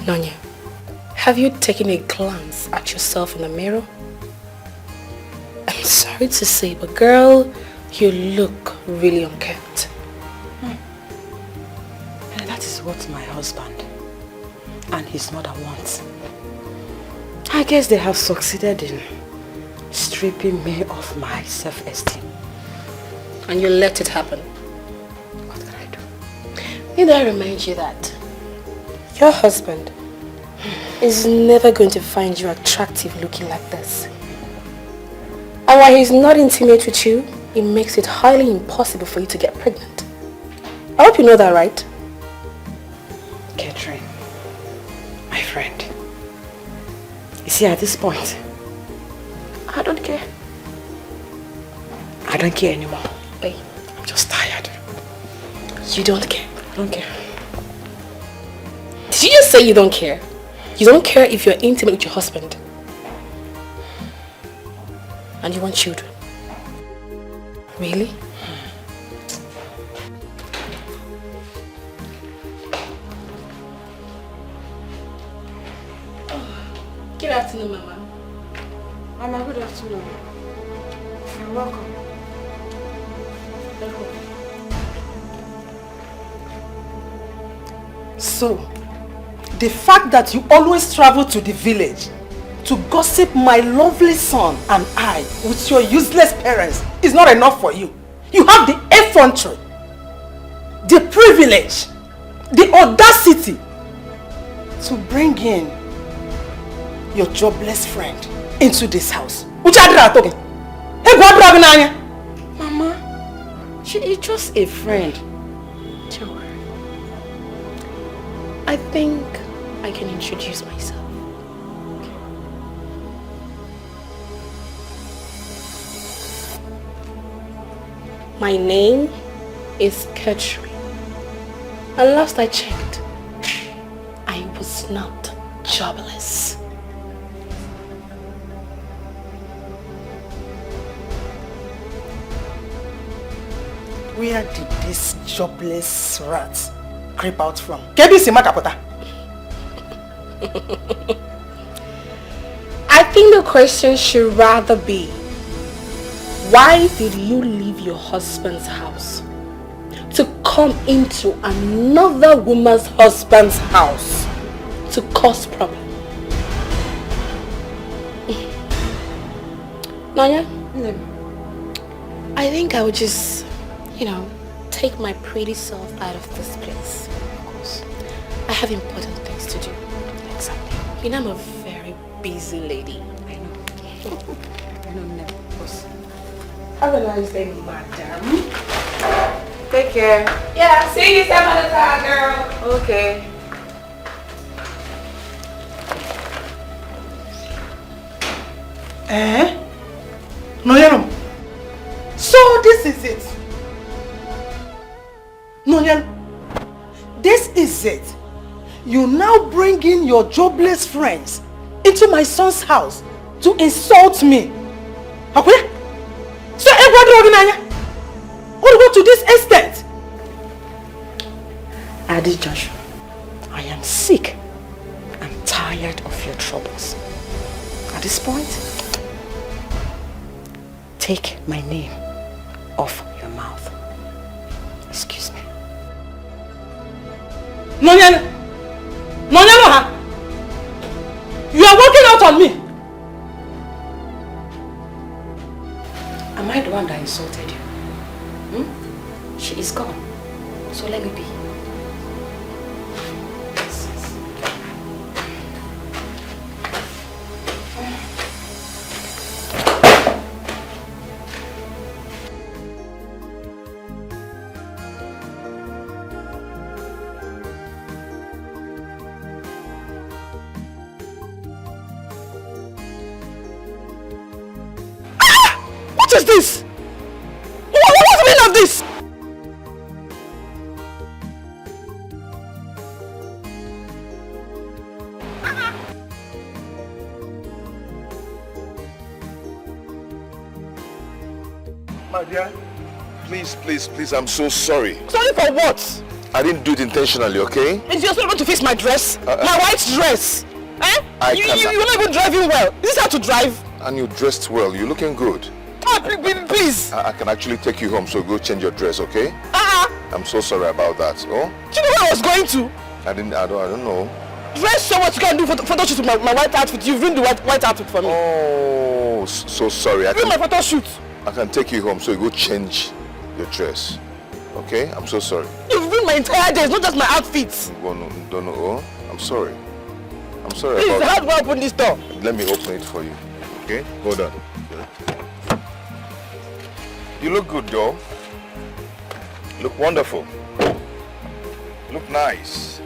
Nonya, have you taken a glance at yourself in the mirror? I'm sorry to say, but girl, you look really unkempt. And that is what my husband and his mother want. I guess they have succeeded in stripping me of my self-esteem. And you let it happen. What can I do? Need I remind you that your husband is never going to find you attractive looking like this. And while he's not intimate with you, it makes it highly impossible for you to get pregnant. I hope you know that, right? Catherine, my friend. You see, at this point, I don't care. I don't care anymore. Wait. I'm just tired. You don't care? I don't care. Did you just say you don't care? You don't care if you're intimate with your husband. And you want children. Really? Good afternoon, Mama. Mama, good afternoon. You're welcome. So, the fact that you always travel to the village to gossip my lovely son and I with your useless parents is not enough for you. You have the effrontery, the privilege, the audacity to bring in your jobless friend into this house. Mama, she is just a friend. Don't worry. I think I can introduce myself. My name is Treachery. And last I checked, I was not jobless. Where did this jobless rat creep out from? I think the question should rather be, why did you leave your husband's house to come into another woman's husband's house to cause problem? Nanya? I think I would just, take my pretty self out of this place. Of course. I have important things to do. Exactly. I'm a very busy lady. I know. I know, of course. Have a nice day, madam. Take care. Yeah, see you some other time, girl. Okay. No, so this is it. No, this is it. You now bring in your jobless friends into my son's house to insult me. Okay? So everybody would go to this extent. Adi Joshua, I am sick and tired of your troubles. At this point, take my name off your mouth. Excuse me. No, you are working out on me. Am I the one that insulted you? She is gone. So let me be. What is this? What's the meaning of this? My dear, please, I'm so sorry. Sorry for what? I didn't do it intentionally, okay? Is you also going to fix my dress? My white dress? Eh? You're not even driving well. Is this how to drive? And you dressed well, you're looking good. Please. I can actually take you home, so go change your dress, okay? I'm so sorry about that. Oh? Do you know where I was going to? I don't know. Dress so much you can do photo shoot with my white outfit. You've ruined the white outfit for me. Oh, so sorry. Ruin my photo shoot. I can take you home, so you go change your dress. Okay? I'm so sorry. You've ruined my entire day, it's not just my outfit. Don't know. Oh? I'm sorry. I'm sorry Please, about how do I open this door? Let me open it for you. Okay? Hold on. You look good, though. Look wonderful. Look nice.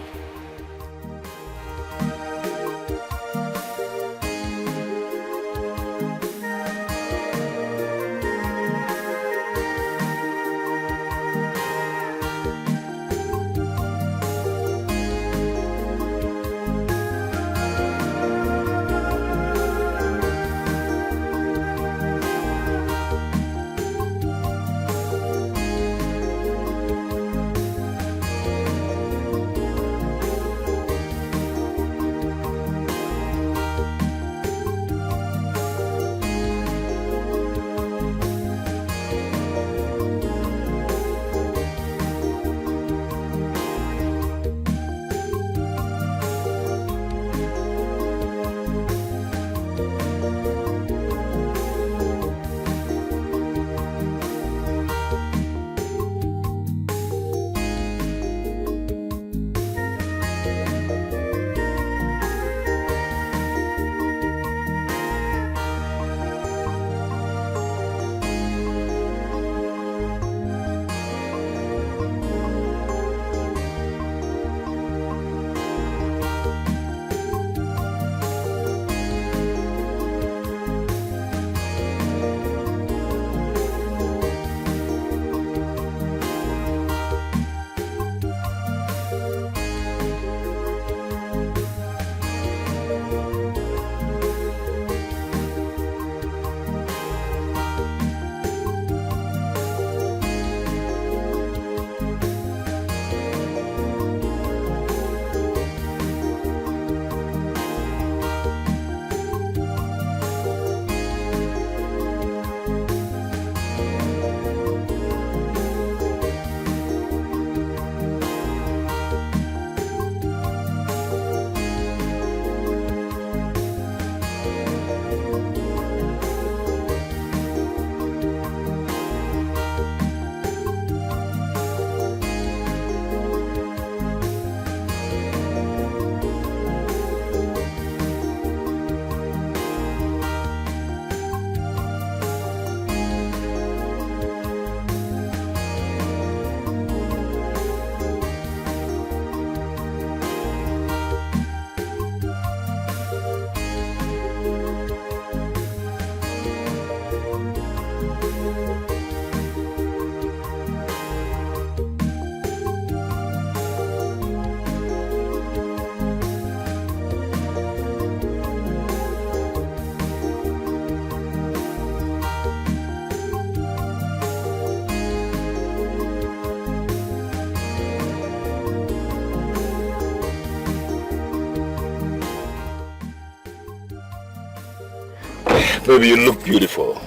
Baby, you look beautiful.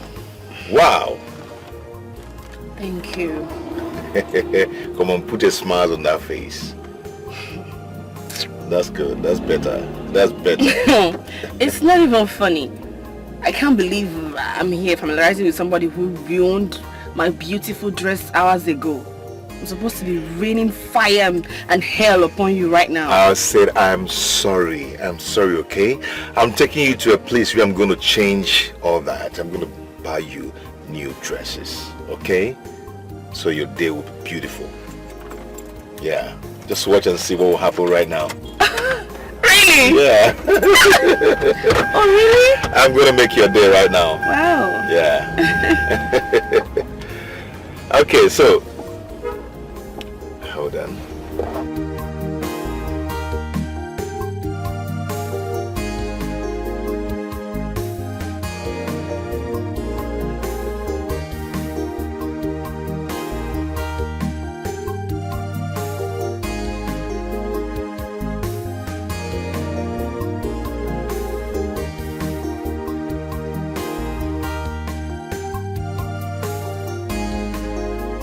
Wow. Thank you. Come on, put a smile on that face. That's good. That's better. That's better. It's not even funny. I can't believe I'm here familiarizing with somebody who ruined my beautiful dress hours ago. I'm supposed to be raining fire and hell upon you right now. I said I'm sorry. I'm sorry, okay? I'm taking you to a place where I'm going to change all that. I'm going to buy you new dresses, okay? So your day will be beautiful. Yeah. Just watch and see what will happen right now. Really? Yeah. Oh, really? I'm going to make your day right now. Wow. Yeah. Okay, so hold on.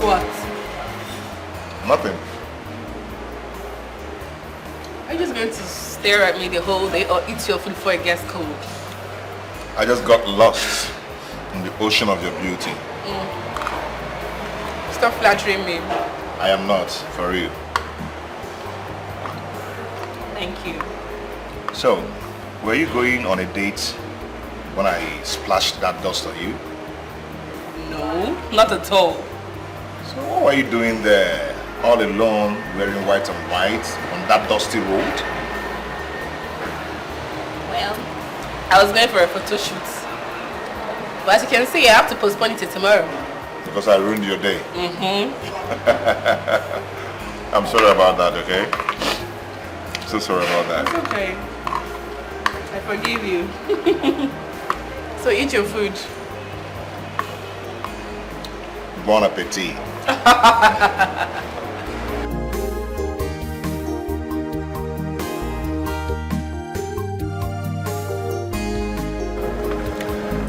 What? Nothing. Are you just going to stare at me the whole day or eat your food before it gets cold? I just got lost in the ocean of your beauty. Stop flattering me. I am not, for real. Thank you. So, were you going on a date when I splashed that dust on you? No, not at all. So what were you doing there, all alone, wearing white and white, on that dusty road? Well, I was going for a photo shoot. But as you can see, I have to postpone it till tomorrow. Because I ruined your day. I'm sorry about that, okay? So sorry about that. It's okay. I forgive you. So eat your food. Bon appetit.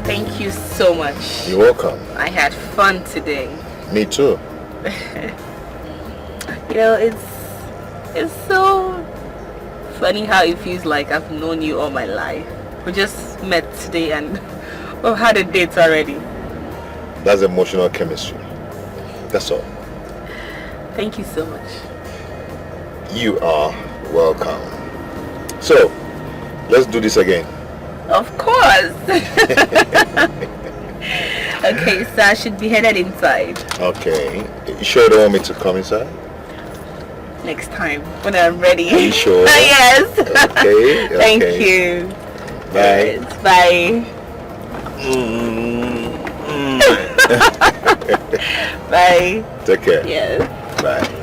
Thank you so much. You're welcome. I had fun today. Me too. You know, it's so funny how it feels like I've known you all my life. We just met today and we've had a date already. That's emotional chemistry. That's all. Thank you so much. You are welcome. So, let's do this again. Of course. Okay, so I should be headed inside. Okay. You sure you don't want me to come inside? Next time, when I'm ready. Are you sure? Yes. Okay. Thank okay. you. Bye. Yes, bye. Bye. Take care. Yes. Bye.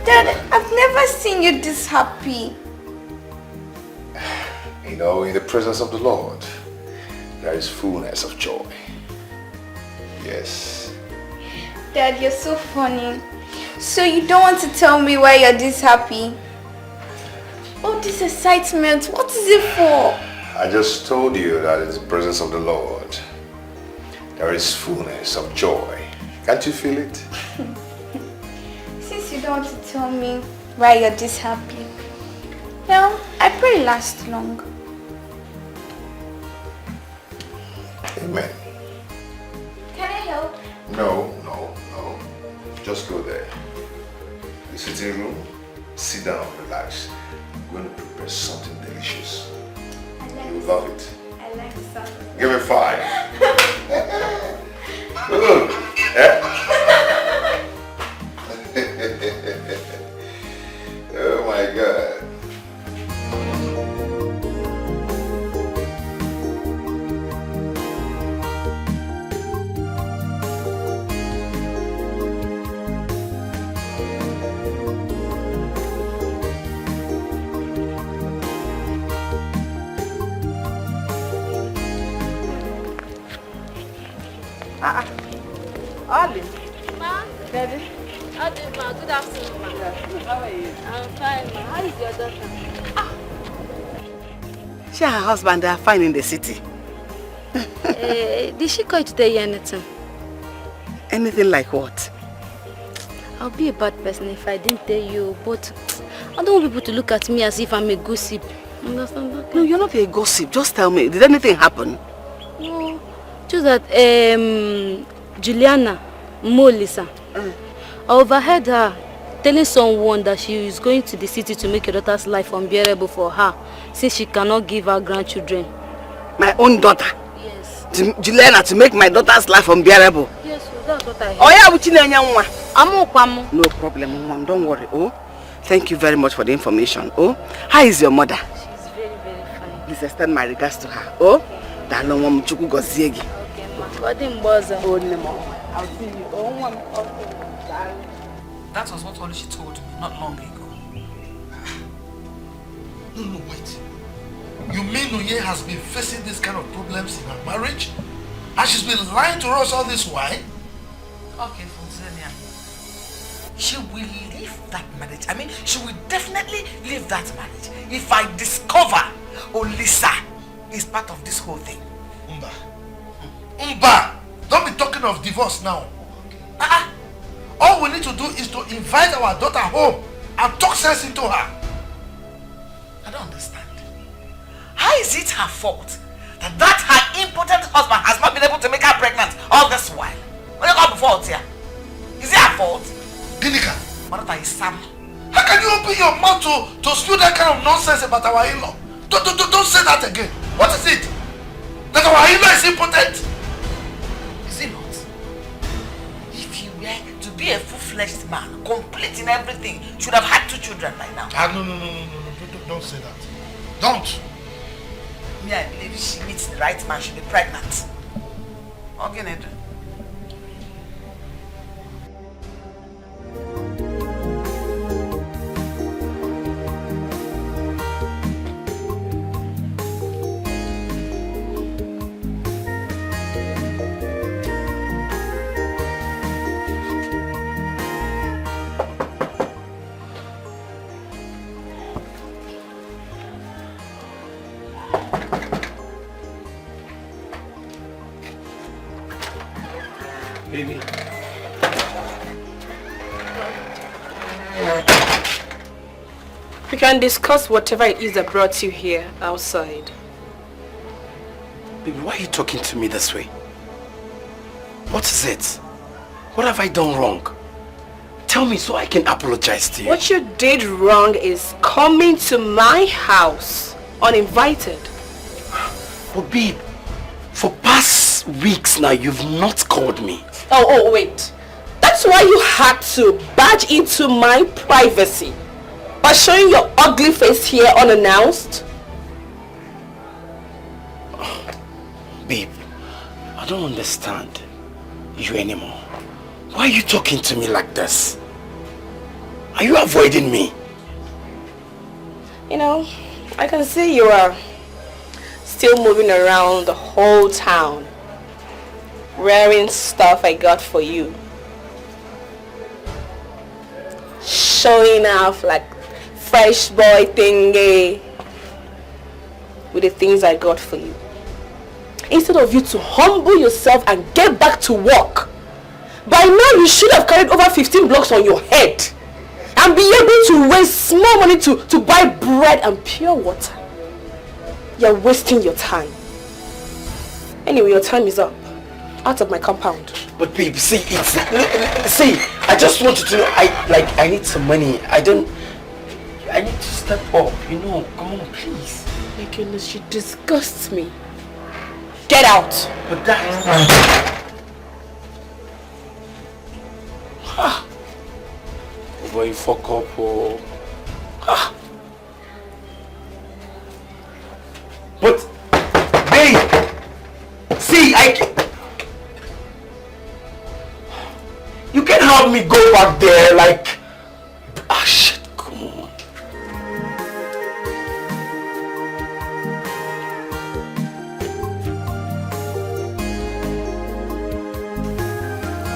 Dad, I've never seen you this happy. You know, in the presence of the Lord, there is fullness of joy. Yes. Dad, you're so funny. So you don't want to tell me why you're this happy? All this excitement, what is it for? I just told you that in the presence of the Lord, there is fullness of joy. Can't you feel it? Since you don't want to tell me why you're this happy, well, I pray it lasts long. Amen. Can I help? No. Just go there. The sitting room, sit down, relax. I'm going to prepare something delicious. You will love it. I like the sound. Give me 5. Oh my God. Ali. Ma? Daddy. Adi, ma. Good afternoon, ma. How are you? I'm fine, ma. How is your daughter? She and her husband are fine in the city. Did she call you to tell you anything? Anything like what? I'll be a bad person if I didn't tell you, but I don't want people to look at me as if I'm a gossip. Understand that? No, you're not a gossip. Just tell me, did anything happen? No. Just that, Juliana, Lisa, I overheard her telling someone that she is going to the city to make your daughter's life unbearable for her, since she cannot give her grandchildren. My own daughter? Yes. Juliana, to make my daughter's life unbearable? Yes, that's what I heard. Oh yeah, No problem, Mom. Don't worry. Oh, thank you very much for the information. Oh, how is your mother? She's very, very fine. Please extend my regards to her. Oh, that no one chuku goziegi. Okay, ma. Oh, no, I'll see you. Oh, that was what Oluchi told me not long ago. No, wait. You mean Oye has been facing this kind of problems in her marriage? And she's been lying to us all this while? Okay, Fonzenia. She will leave that marriage. I mean, she will definitely leave that marriage if I discover Olisa is part of this whole thing. Umba! Don't be talking of divorce now. Okay. All we need to do is to invite our daughter home and talk sense into her. I don't understand. How is it her fault that her impotent husband has not been able to make her pregnant all this while? What do you call fault here? Is it her fault? Ginika, Marital is Sam. how can you open your mouth to spew that kind of nonsense about our in-law? Don't say that again. What is it? That our in-law is impotent? Is it not? If you were to be a full-fledged man, complete in everything, should have had 2 children by now. No, don't say that. Don't. Me, I believe if she meets the right man, she'll be pregnant. Okay, Ned. Baby. We can discuss whatever it is that brought you here outside. Baby, why are you talking to me this way? What is it? What have I done wrong? Tell me so I can apologize to you. What you did wrong is coming to my house uninvited. But babe, for past weeks now, you've not called me. Oh, wait. That's why you had to barge into my privacy by showing your ugly face here unannounced? Babe, I don't understand you anymore. Why are you talking to me like this? Are you avoiding me? You know, I can see you are still moving around the whole town wearing stuff I got for you, showing off like fresh boy thingy with the things I got for you, instead of you to humble yourself and get back to work. By now you should have carried over 15 blocks on your head and be able to raise small money to buy bread and pure water. You're wasting your time. Anyway, your time is up. Out of my compound. But babe, see, I just wanted to know, I need some money. I need to step up, you know. Come on, please. My goodness, you disgust me. Get out. But that... boy fuck up. Oh. Ah. But, babe, see, you can't help me go back there like, ah shit, come on.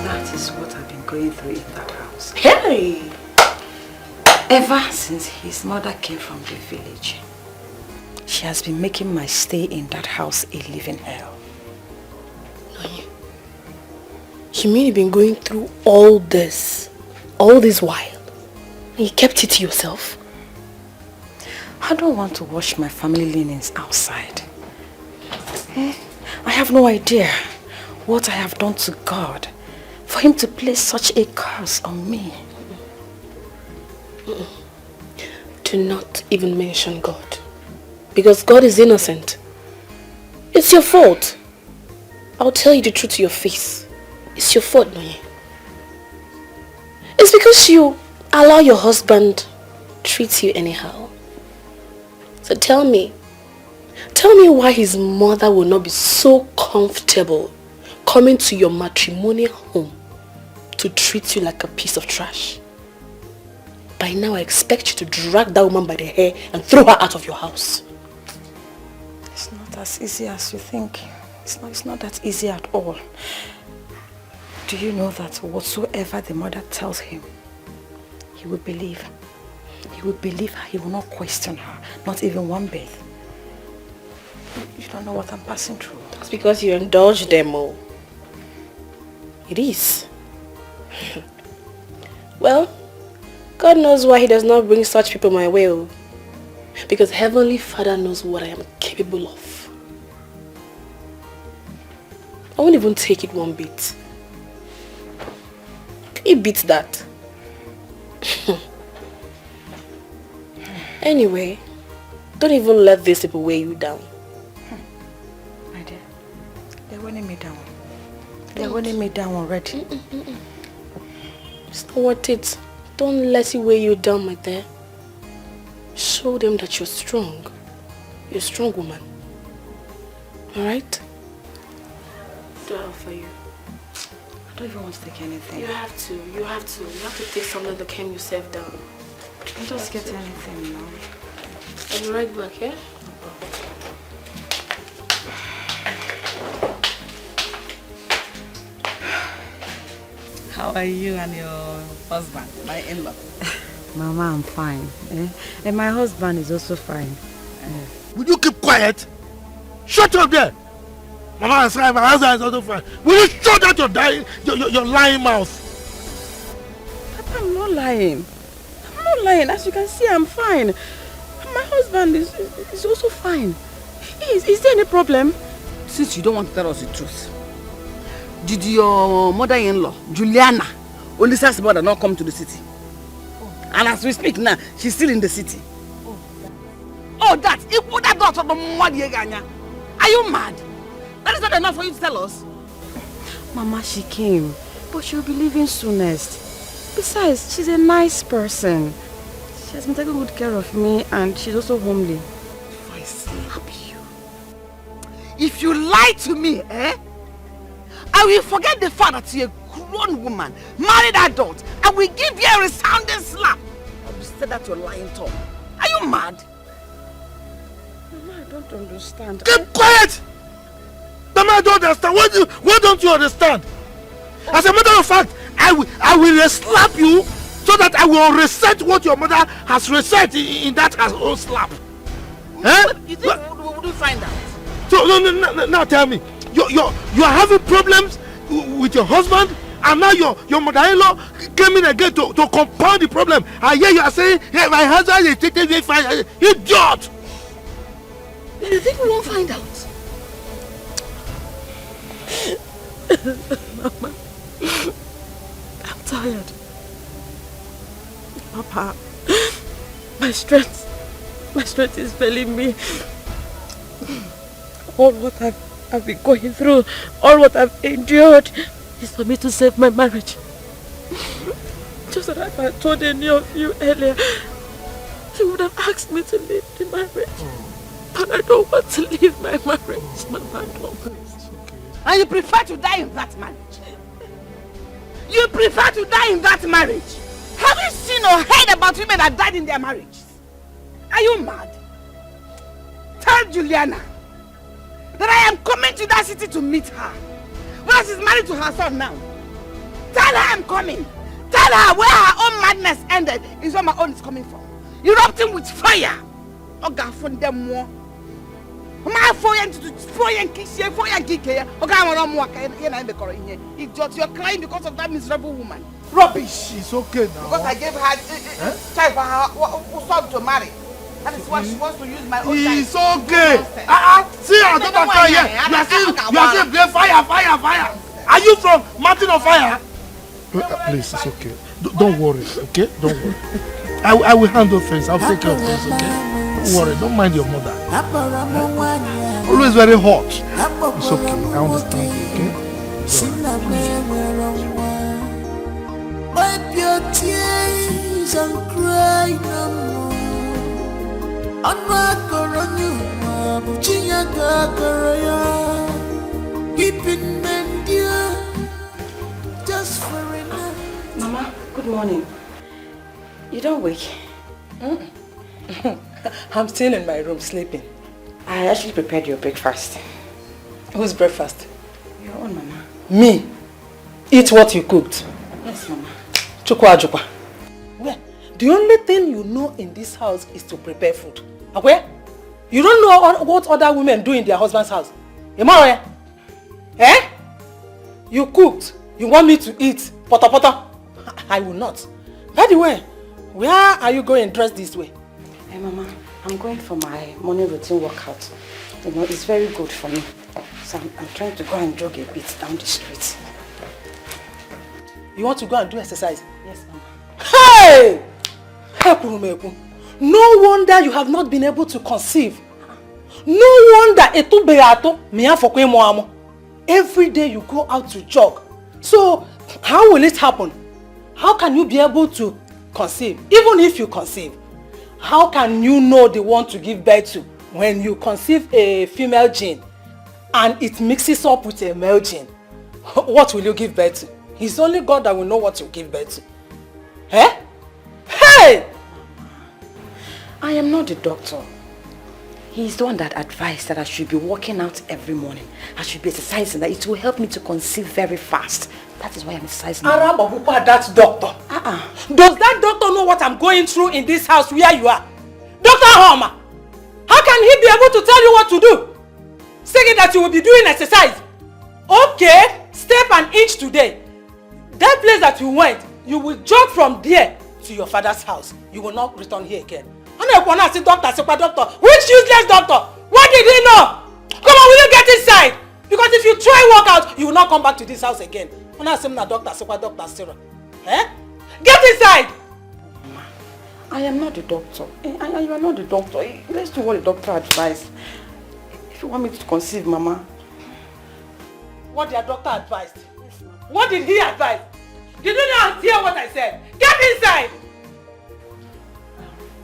That is what I've been going through in that house. Hey! Ever since his mother came from the village, she has been making my stay in that house a living hell. You mean you've been going through all this while? And you kept it to yourself? I don't want to wash my family linens outside. I have no idea what I have done to God for him to place such a curse on me. Do not even mention God. Because God is innocent. It's your fault. I'll tell you the truth to your face. It's your fault, Noye. It's because you allow your husband treat you anyhow. So tell me why his mother will not be so comfortable coming to your matrimonial home to treat you like a piece of trash. By now I expect you to drag that woman by the hair and throw her out of your house. It's not as easy as you think. It's not that easy at all. Do you know that whatsoever the mother tells him, he will believe? He will believe her, he will not question her, not even one bit. You don't know what I'm passing through. That's because you indulge them all. It is. Well, God knows why he does not bring such people my way. Because Heavenly Father knows what I am capable of. I won't even take it one bit. He beats that. Anyway, don't even let these people weigh you down. My dear, they're weighing me down. They're weighing me down already. It's not worth it. Don't let it weigh you down, my dear. Show them that you're strong. You're a strong woman. Alright? Do I offer you? I don't even want to take anything. You have to. You have to take something to calm yourself down. I'll just get anything, you know. I'll be right back, yeah? How are you and your husband, my in-law? Mama, I'm fine. And my husband is also fine. Will you keep quiet? Shut up there! Mama is fine, my husband is also fine. Will you shut out your lying mouth? Papa, I'm not lying. I'm not lying. As you can see, I'm fine. My husband is also fine. Is there any problem? Since you don't want to tell us the truth, did your mother-in-law, Juliana, Olisa's mother, not come to the city? Oh. And as we speak now, she's still in the city. Oh, that! Are you mad? That is not enough for you to tell us. Mama, she came, but she'll be leaving soonest. Besides, she's a nice person. She has been taking good care of me, and she's also homely. If I slap you, if you lie to me, I will forget the fact that you're a grown woman, married adult, and will give you a resounding slap. I will say that you're lying tongue. Are you mad? Mama, I don't understand. Keep quiet! Mama, I don't understand. What don't you understand? As a matter of fact, I will slap you so that I will reset what your mother has reset in that her own slap. You think we find out? So no, now tell me, you are having problems with your husband, and now your mother-in-law came in again to compound the problem. And here you are saying, hey, my husband is taking me fine. Idiot! You think we won't find out? Mama, I'm tired. Papa, my strength is failing me. All what I've been going through, all what I've endured is for me to save my marriage. just that if I told any of you earlier, he would have asked me to leave the marriage. But I don't want to leave my marriage, Mama. I don't. And you prefer to die in that marriage? You prefer to die in that marriage? Have you seen or heard about women that died in their marriages? Are you mad? Tell Juliana that I am coming to that city to meet her. Well, she's married to her son now. Tell her I'm coming. Tell her where her own madness ended is where my own is coming from. Erupting with fire. Oga from them more. My you're crying because of that miserable woman. Rubbish. It's okay now. Because I gave her child for her son to marry. That is why she wants to use my own child. It's okay. See, I don't know here. You are saying fire. Are you from Mountain of Fire? Please, it's okay. Don't worry, okay? Don't worry. I will handle things. I'll take care of things, okay? Don't worry. Don't mind your mother. Always very hot. It's okay. I understand you, okay? Wipe your tears and cry no more. Keeping men dear just for enough. Mama, good morning. You don't wake? I'm still in my room sleeping. I actually prepared your breakfast. Whose breakfast? Your own, Mama. Me? Eat what you cooked? Yes, Mama. Chukwa. Well, the only thing you know in this house is to prepare food. Okay? You don't know what other women do in their husband's house. Am I right? Eh? You cooked. You want me to eat? Pota. I will not. By the way, where are you going dressed this way? Hey, Mama, I'm going for my morning routine workout. You know, it's very good for me. So I'm trying to go and jog a bit down the street. You want to go and do exercise? Yes, Mama. Hey! No wonder you have not been able to conceive. No wonder every day you go out to jog. So, how will it happen? How can you be able to conceive? Even if you conceive, how can you know the one to give birth to when you conceive a female gene and it mixes up with a male gene? What will you give birth to? It's only God that will know what you give birth to. Eh? Hey! I am not the doctor. He's the one that advised that I should be working out every morning. I should be exercising, that it will help me to conceive very fast. That is why I'm exercising. That doctor. Does that doctor know what I'm going through in this house where you are? Dr. Homer, how can he be able to tell you what to do? Saying that you will be doing exercise. Okay, step an inch today. That place that you went, you will jog from there to your father's house. You will not return here again. Doctor. Which useless doctor? What did he know? Come on, will you get inside? Because if you try work out, you will not come back to this house again. Doctor. Eh? Get inside! Mama, I am not the doctor. You are not the doctor. Let's do what the doctor advised. If you want me to conceive, Mama. What the doctor advised? Yes, what did he advise? Did you not hear what I said? Get inside!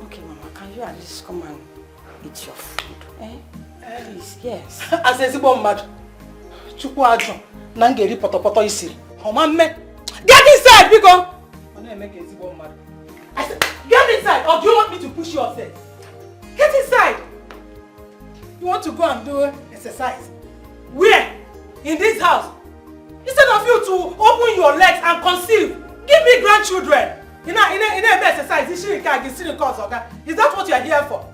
Okay, Mama, can you at least come and eat your food? Eh? Please, yes. As a zibo mad. Chukwu ajo. Nangeri poto isi. Get inside, Biko! I said, get inside, or do you want me to push you upstairs? Get inside! You want to go and do exercise? Where? In this house? Instead of you to open your legs and conceive, give me grandchildren. In a exercise, is that what you are here for?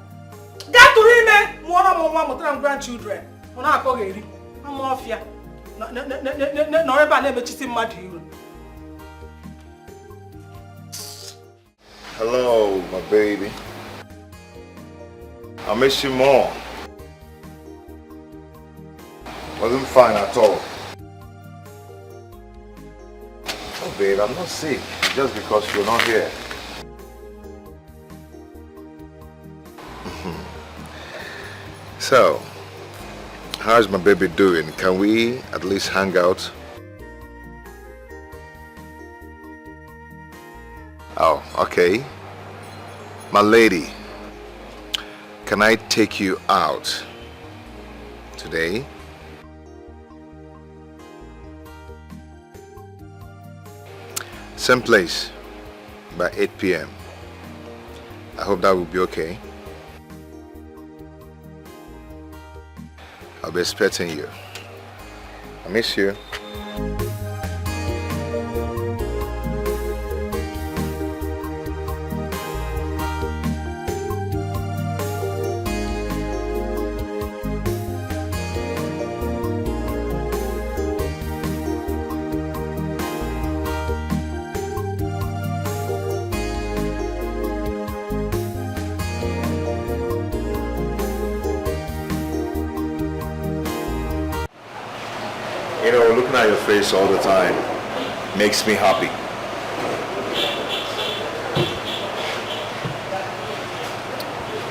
Get to him, grandchildren. I'm off here. Hello, my baby. I miss you more. Wasn't fine at all. Oh, babe, I'm not sick. Just because you're not here. So, how's my baby doing? Can we at least hang out? Oh, okay. My lady, can I take you out today? Same place by 8 p.m. I hope that will be okay. I'll be expecting you. I miss you. You know, looking at your face all the time makes me happy.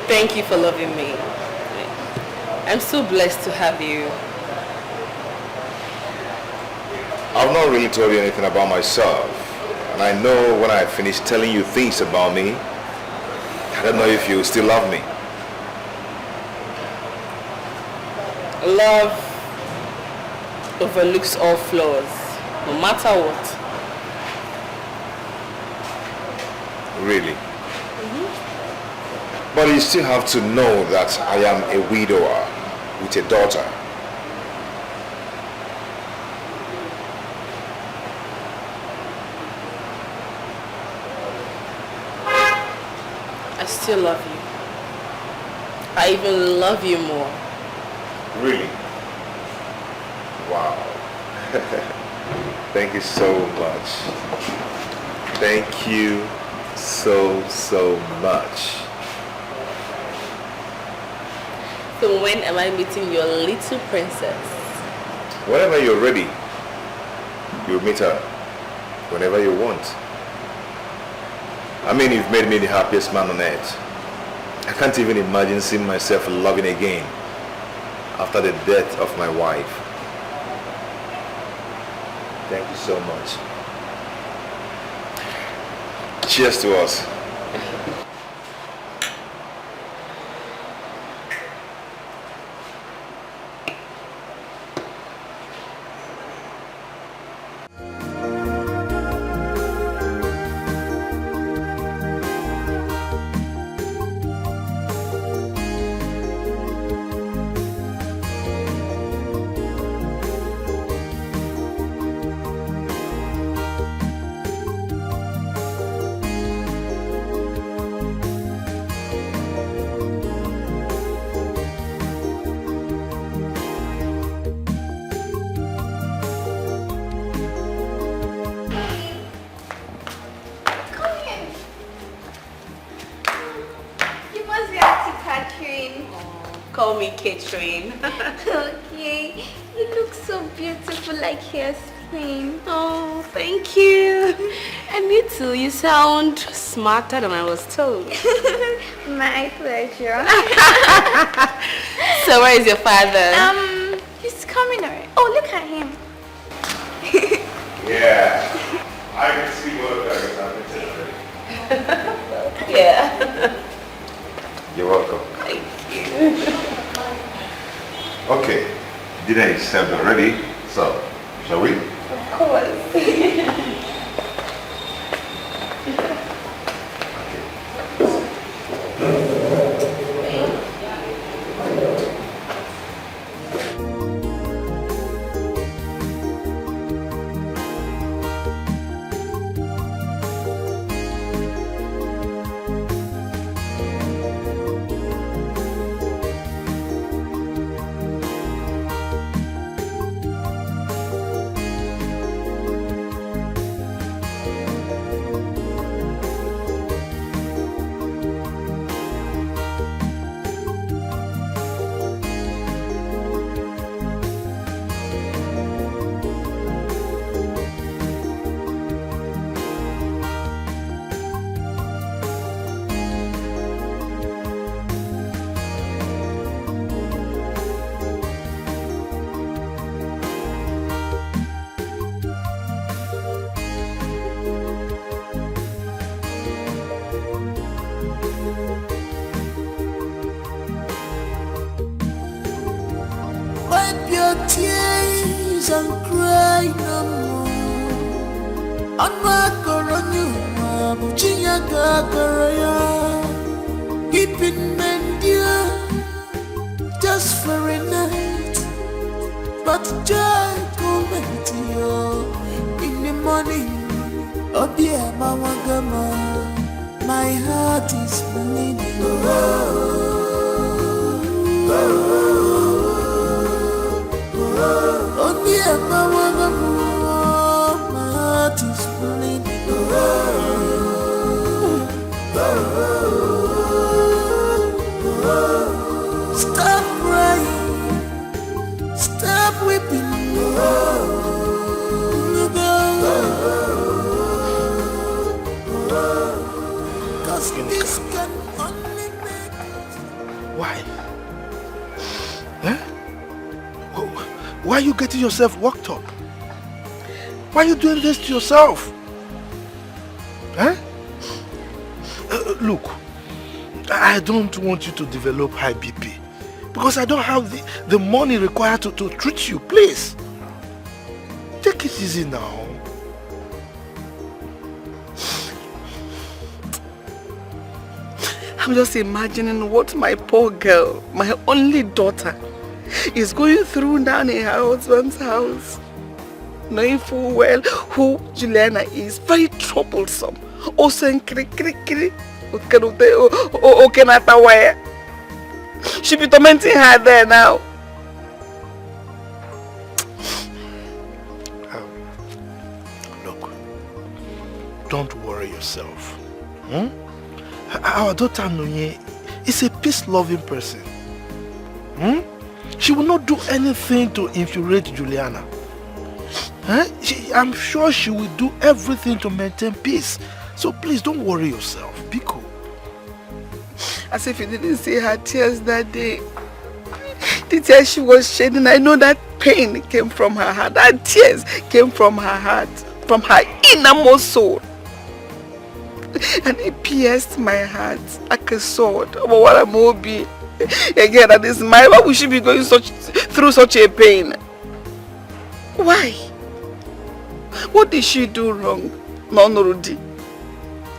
Thank you for loving me. I'm so blessed to have you. I've not really told you anything about myself. And I know when I finish telling you things about me, I don't know if you still love me. Love overlooks all flaws, no matter what. Really? But you still have to know that I am a widower with a daughter. I still love you. I even love you more. Really? Wow. Thank you so much. Thank you so much. So when am I meeting your little princess? Whenever you're ready, you'll meet her. Whenever you want. I mean, you've made me the happiest man on earth. I can't even imagine seeing myself loving again after the death of my wife. Thank you so much. Cheers to us. Call me Catherine. Okay, you look so beautiful like hairspring. Oh, thank you. And you too, you sound smarter than I was told. My pleasure. So where is your father? He's coming already. Oh, look at him. Yeah, I can see what you're already. Yeah. You're welcome. Thank you. Okay, dinner is served already, so shall we? Of course. tears and cry no more. On my corona, Virginia Gagaraya, keeping men dear just for a night, but joy coming to you in the morning. Oh dear, Mama Gama, my heart is bleeding. Oh dear, Mama Gama, my heart is bleeding. Stop crying, stop weeping. Cause this can only make. Why? Huh? Why are you getting yourself worked up? Why are you doing this to yourself? Huh? Look, I don't want you to develop high BP because I don't have the money required to treat you. Please, take it easy now. I'm just imagining what my poor girl, my only daughter, is going through down in her husband's house. Knowing full well who Juliana is, very troublesome. She'll be tormenting her there now. Look, don't worry yourself. Our daughter Nonye is a peace-loving person. She will not do anything to infuriate Juliana. I'm sure she will do everything to maintain peace. So please don't worry yourself. Be cool. As if you didn't see her tears that day. The tears she was shedding, I know that pain came from her heart. That tears came from her heart, from her innermost soul. And it pierced my heart like a sword. But what I'm hoping again at this mind, why would she be going through such a pain? Why? What did she do wrong? Nonorudi?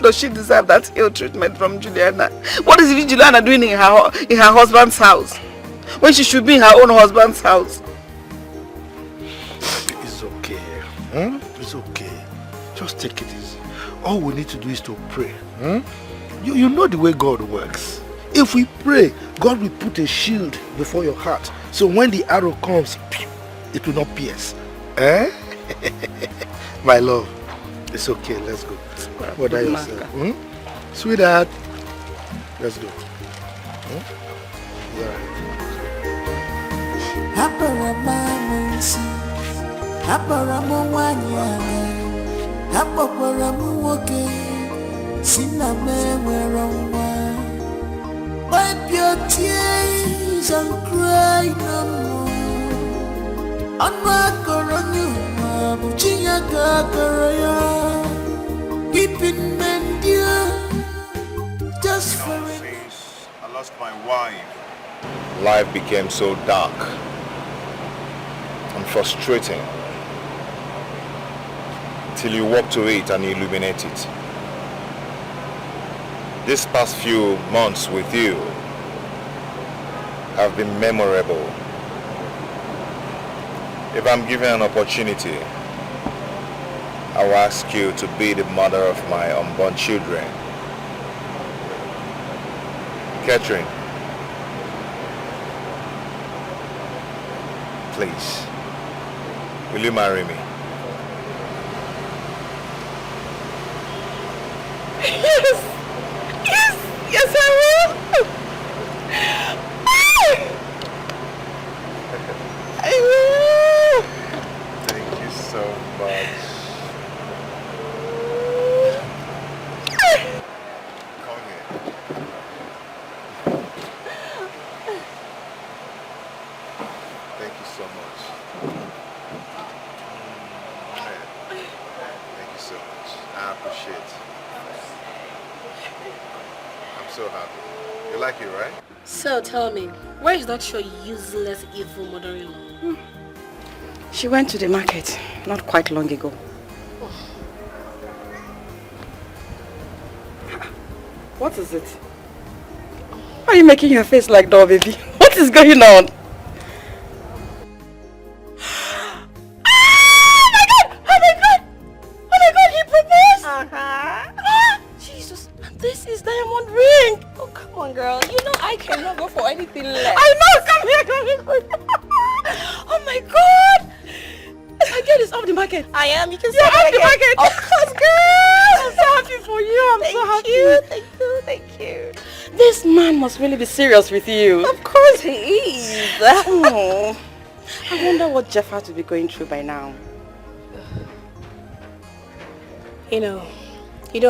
Does she deserve that ill treatment from Juliana? What is Juliana doing in her husband's house when she should be in her own husband's house? It's okay. It's okay. Just take it easy. All we need to do is to pray. You know the way God works. If we pray, God will put a shield before your heart. So when the arrow comes, it will not pierce. My love, it's okay. Let's go. Bother yourself. Sweetheart, let's go. Wipe your tears and cry no more. On my corona, Virginia Gagaraya, keeping men dear just for it. I lost my wife. Life became so dark and frustrating till you walk to it and illuminate it. These past few months with you have been memorable. If I'm given an opportunity, I will ask you to be the mother of my unborn children. Catherine, please, will you marry me? Yes! Yes! Yes, I will! I will! Thank you so much. Come here. Thank you so much. Thank you so much. I appreciate it. I'm so happy. You like it, right? So tell me, where is that your useless evil mother-in-law? She went to the market not quite long ago. What is it? Why are you making your face like that, baby? What is going on? Jesus, this is diamond ring. Oh, come on, girl. You know I cannot go for anything less. I know, come here. Oh my God. My girl is off the market. I am. You can You're off the market. Of course, girl. I'm so happy for you. I'm so happy. Thank you. This man must really be serious with you. Of course he is. Oh, I wonder what Jeff had to be going through by now. You know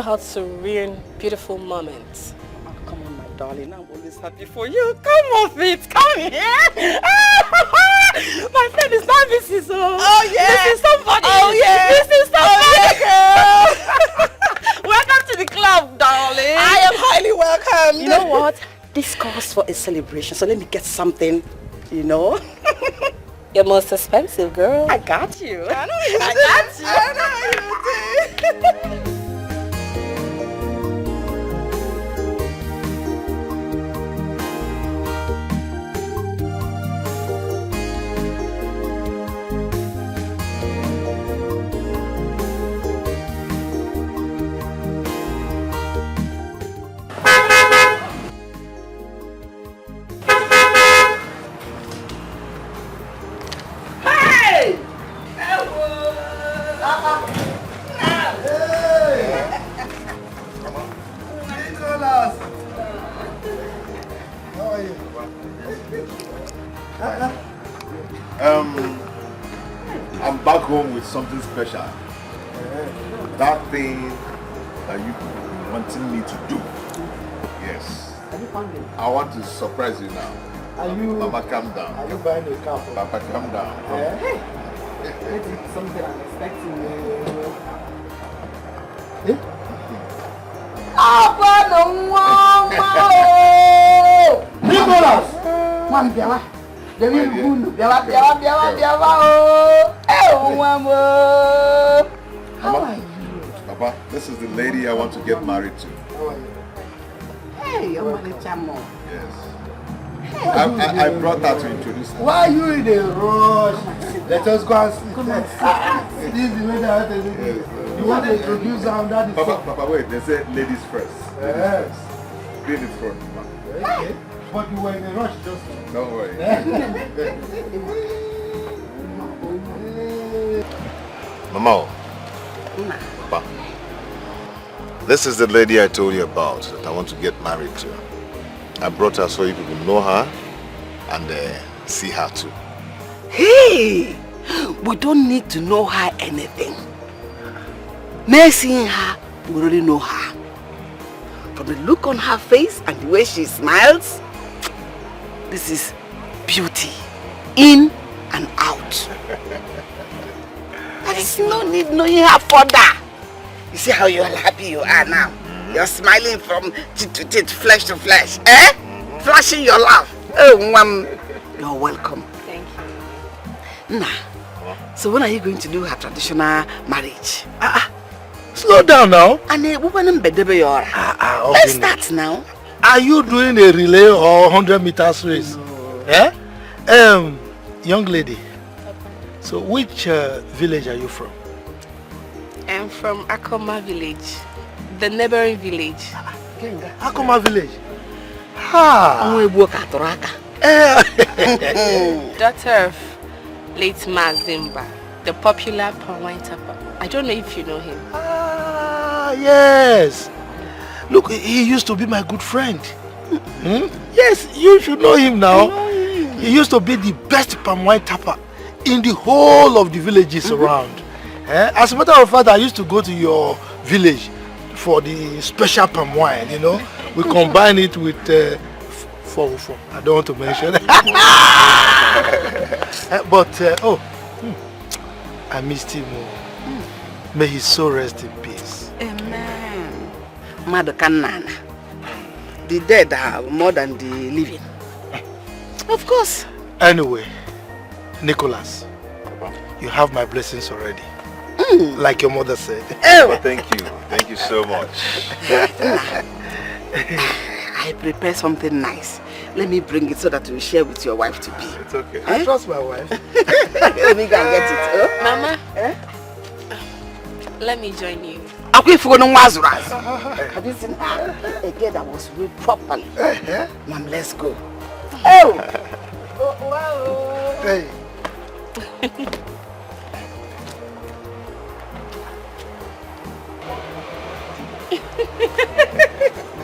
how to ruin beautiful moments. Oh, come on, my darling. I'm always happy for you. Come off it. Come here. My friend is not Mrs. Oh, yeah. This is somebody. Oh, yeah. This is somebody. Oh, yeah, girl. Welcome to the club, darling. I am highly welcome. You know what? This calls for a celebration. So let me get something, you know. You're most expensive, girl. I got you. I know you I did. got you. I know you did. I'm back home with something special. That thing that you wanting me to do. Yes. Have you found it? I want to surprise you now. Are you? Mama, calm down. Are you buying a car for? Papa, calm down. Hey, it's something I'm expecting. Nicholas! Man, Biawa. How are you? Papa, this is the lady I want to get married to. How are you? Hey, you're my chamo. Yes. I brought her to introduce her. Why are you in a rush? Let us go and see. This is the way that I do it. You want to introduce her on that? Papa, wait. They said ladies first. Ladies first. Be in front, Mama. Okay. But you were in a rush just now. Don't worry. Mama. Papa. This is the lady I told you about that I want to get married to. I brought her so you people know her and see her too. Hey! We don't need to know her anything. Mere seeing her, we already know her. From the look on her face and the way she smiles, this is beauty. In and out. There is no need knowing her further. You see how you're happy you are now? You're smiling from teeth to teeth, flesh to flesh. Eh? Flashing your laugh. Oh, you're welcome. Thank you. Nah. So when are you going to do her traditional marriage? Slow down now. And let's start now. Are you doing a relay or 100 meters race? No. Yeah? Young lady. So which village are you from? I'm from Akoma village, the neighboring village. Akoma village? Daughter of late Mazimba, the popular Parental. I don't know if you know him. Yes. Look, he used to be my good friend. Yes, you should know him now. He used to be the best palm wine tapper in the whole of the villages around. As a matter of fact, I used to go to your village for the special palm wine, you know. We combine it with 404. I don't want to mention it. But, I missed him. May his soul rest in peace. Amen. Madakanana. The dead are more than the living. Of course. Anyway, Nicholas, You have my blessings already. Like your mother said. Oh, thank you. Thank you so much. I prepare something nice. Let me bring it so that you share with your wife to be. It's okay. I trust my wife. Let me go and get it. Huh? Mama, let me join you. Have you seen her? A girl that was read properly. Mom, let's go. Oh! Wow! Hey.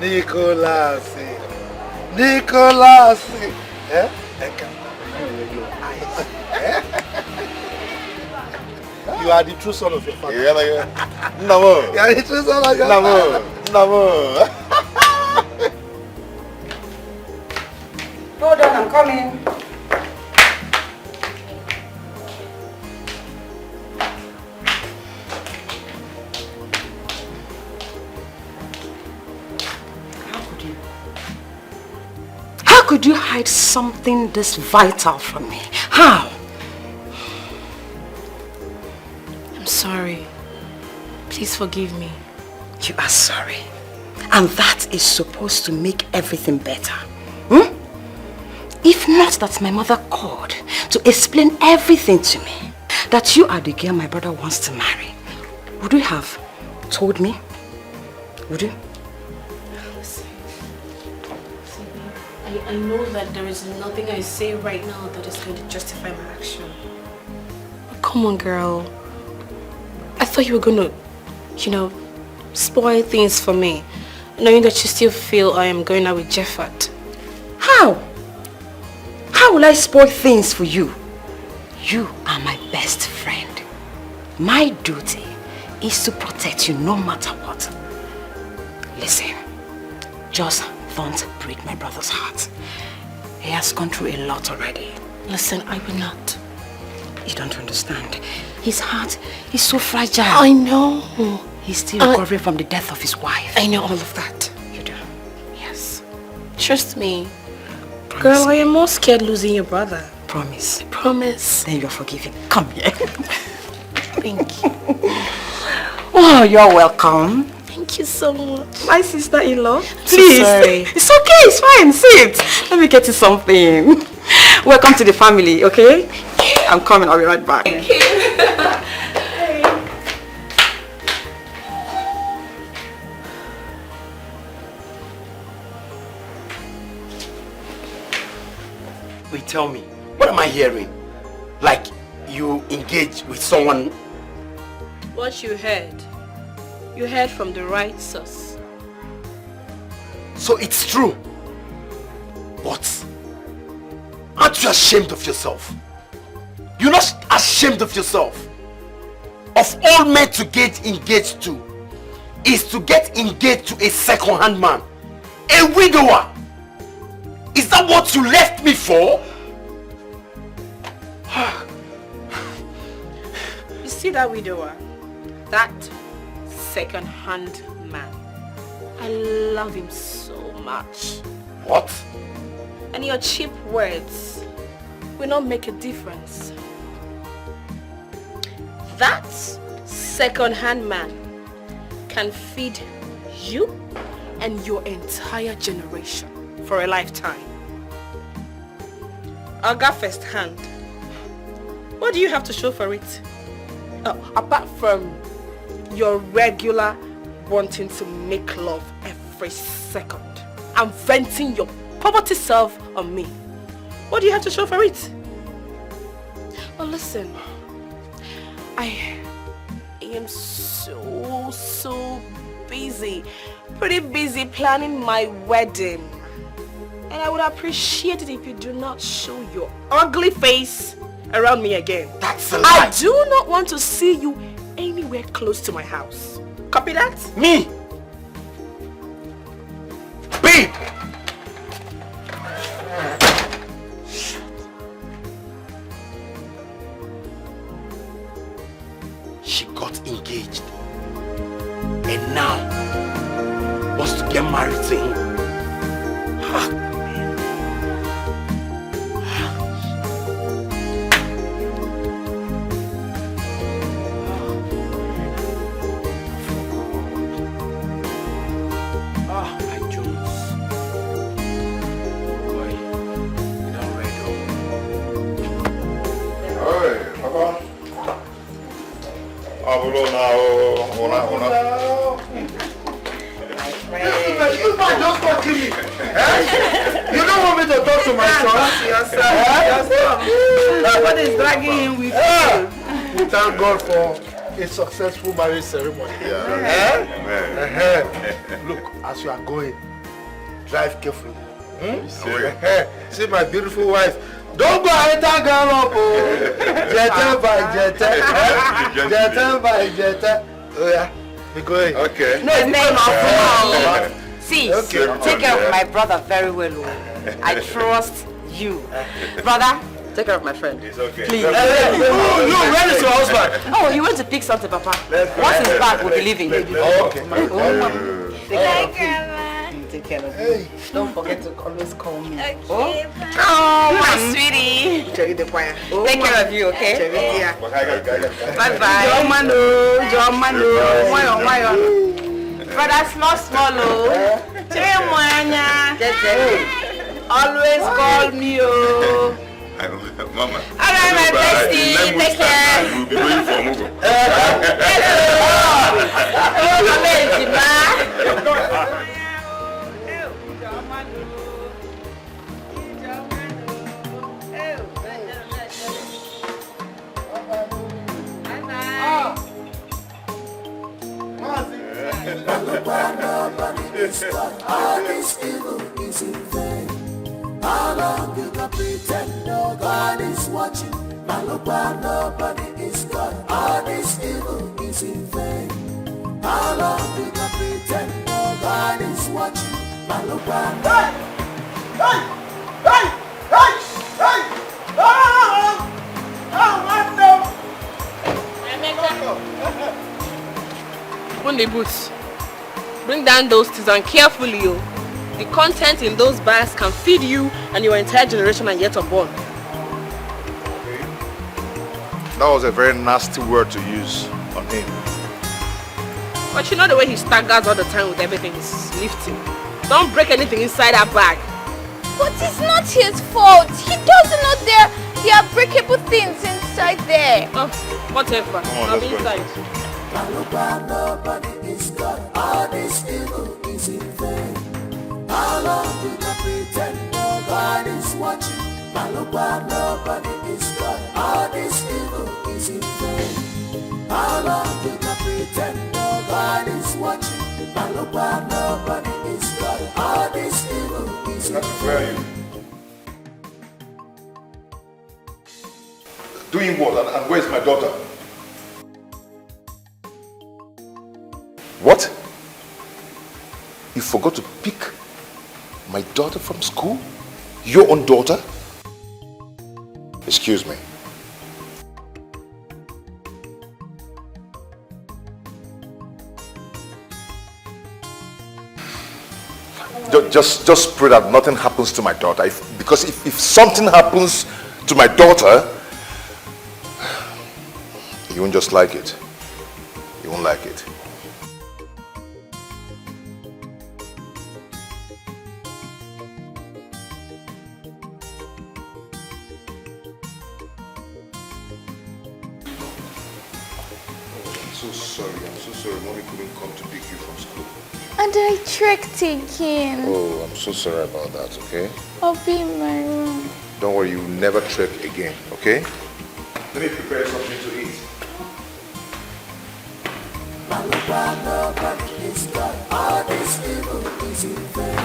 Nicolas. Eh? You are the true son of your father. Yeah. No. You are the true son of your father. No. Hold on, I'm coming. How could you hide something this vital from me? How? I'm sorry. Please forgive me. You are sorry. And that is supposed to make everything better. If not that my mother called to explain everything to me, that you are the girl my brother wants to marry, would you have told me? Would you? I know that there is nothing I say right now that is going to justify my action. But come on, girl. I thought you were going to, spoil things for me, knowing that you still feel I am going out with Jeffat. How? How will I spoil things for you? You are my best friend. My duty is to protect you no matter what. Listen, just don't break my brother's heart. He has gone through a lot already. Listen, I will not. You don't understand. His heart is so fragile. I know. He's still recovering from the death of his wife. I know all of that. You do? Yes. Trust me. Promise. Girl, I am more scared losing your brother. Promise. I promise. Then you're forgiven. Come here. Thank you. Oh, you're welcome. Thank you so much. My sister-in-law. Please. So sorry. It's okay, it's fine. Sit. Let me get you something. Welcome to the family, okay? I'm coming, I'll be right back. Thank you. Wait, tell me, what am I hearing? Like you engage with someone? What you heard from the right source. So it's true. What? Aren't you ashamed of yourself? You're not ashamed of yourself? Of all men to get engaged to is to get engaged to a second-hand man, a widower. Is that what you left me for? You see that widower? That second-hand man. I love him so much. What? And your cheap words will not make a difference. That second-hand man can feed you and your entire generation for a lifetime. I'll go first hand. What do you have to show for it? Apart from your regular wanting to make love every second and venting your poverty self on me. What do you have to show for it? Well, listen, I am so busy, pretty busy planning my wedding. And I would appreciate it if you do not show your ugly face around me again. That's a lie. I do not want to see you anywhere close to my house. Copy that? Me? Babe! She got engaged and now wants to get married to him. You man just talking me. You don't want me to talk to my son? Your son. Nobody is dragging him with you. We thank God for a successful marriage ceremony. Look, as you are going, drive carefully. See my beautiful wife. Don't go enter girl up. Jetta by jetta. Jetta by jetta. Oh yeah. We're going. Okay. No, see, take care of my brother very well. I trust you. Brother, take care of my friend. It's okay. Please. Where is your husband? Oh, he went to pick something, Papa. Once he's back, we'll be leaving. Oh, okay. Bye, Grandma. Take care of me. Don't forget to always call me. Okay. Oh, my sweetie. Cherry the choir. Take care of you, okay? Cherry, yeah. Bye-bye. Jomano. Brother, small, always call me, oh. Mama. Alright, my bestie. Take care. We'll be going for Mugo. All this evil is in vain. How long you can pretend no God is watching? Malukwa, nobody is God. All this evil is in vain. How long you can pretend no God is watching? Malukwa, Open the boots. Bring down those teas and carefully, yo. The content in those bags can feed you and your entire generation and yet unborn. That was a very nasty word to use on him. But you know the way he staggers all the time with everything he's lifting. Don't break anything inside that bag. But it's not his fault. He doesn't know there are breakable things inside there. Oh, whatever. I'm inside. nobody is God. All this evil is in vain. How long you can pretend no God is watching? Nobody is God. All this evil is in vain. How long you can pretend no God is watching? Nobody is God. All this evil is in vain. Doing what? And where's my daughter? What? You forgot to pick my daughter from school? Your own daughter? Excuse me. Just pray that nothing happens to my daughter. Because if something happens to my daughter, you won't just like it. You won't like it. I'm so sorry. Mommy couldn't come to pick you from school. And I tricked again. Oh, I'm so sorry about that, okay? I'll be in my room. Don't worry, you will never trek again, okay? Let me prepare something to eat. Nobody is God. All this evil is in vain.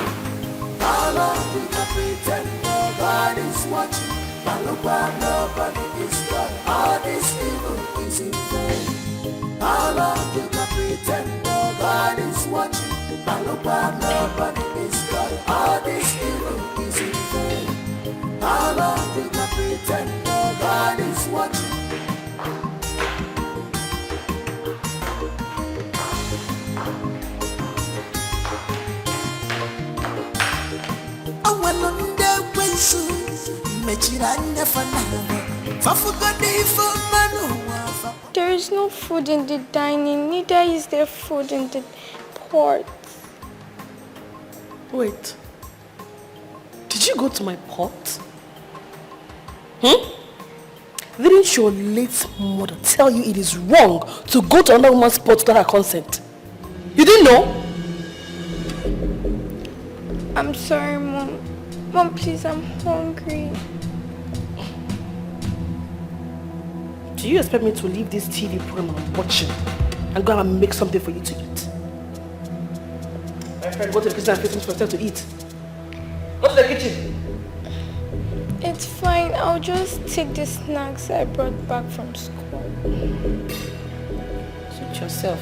How long we can pretend nobody is watching? Nobody is God. All this evil is in vain. How long you can pretend nobody is watching? Nobody is God. All this evil is in vain. How long you can pretend nobody is watching? There is no food in the dining, neither is there food in the pot. Wait. Did you go to my pot? Didn't your late mother tell you it is wrong to go to another woman's spot without her consent? You didn't know? I'm sorry, Mom. Mom, please, I'm hungry. Do you expect me to leave this TV program I'm watching and go and make something for you to eat? My friend, go to the kitchen and fix things for yourself to eat. Go to the kitchen. It's fine. I'll just take the snacks I brought back from school. Suit yourself.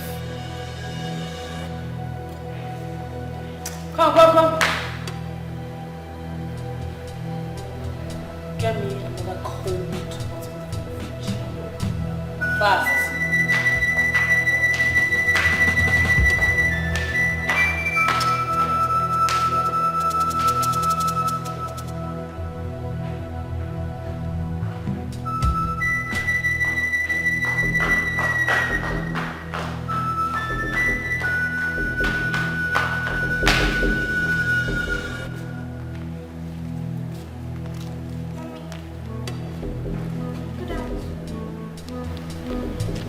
Come. Get me another cold water. Fast.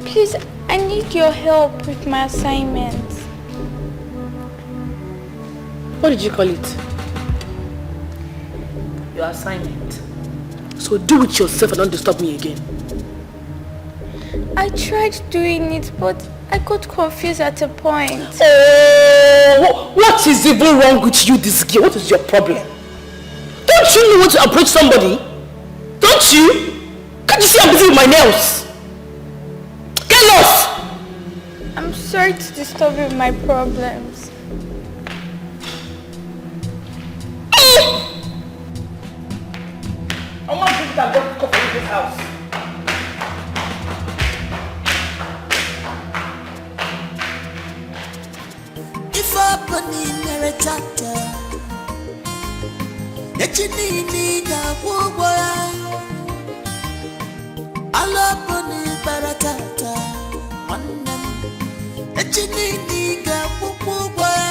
Please, I need your help with my assignments. What did you call it? Your assignment. So do it yourself and don't disturb me again. I tried doing it, but I got confused at a point. Oh, what is even wrong with you, this girl? What is your problem? Don't you know when to approach somebody? Don't you? Can't you see I'm busy with my nails? Get lost! I'm sorry to disturb you with my problems. I want to drink that got coffee in this house. If Apani Meritata, Echinini Gabuboya, Alapani Baratata, Manam, Echinini Gabuboya.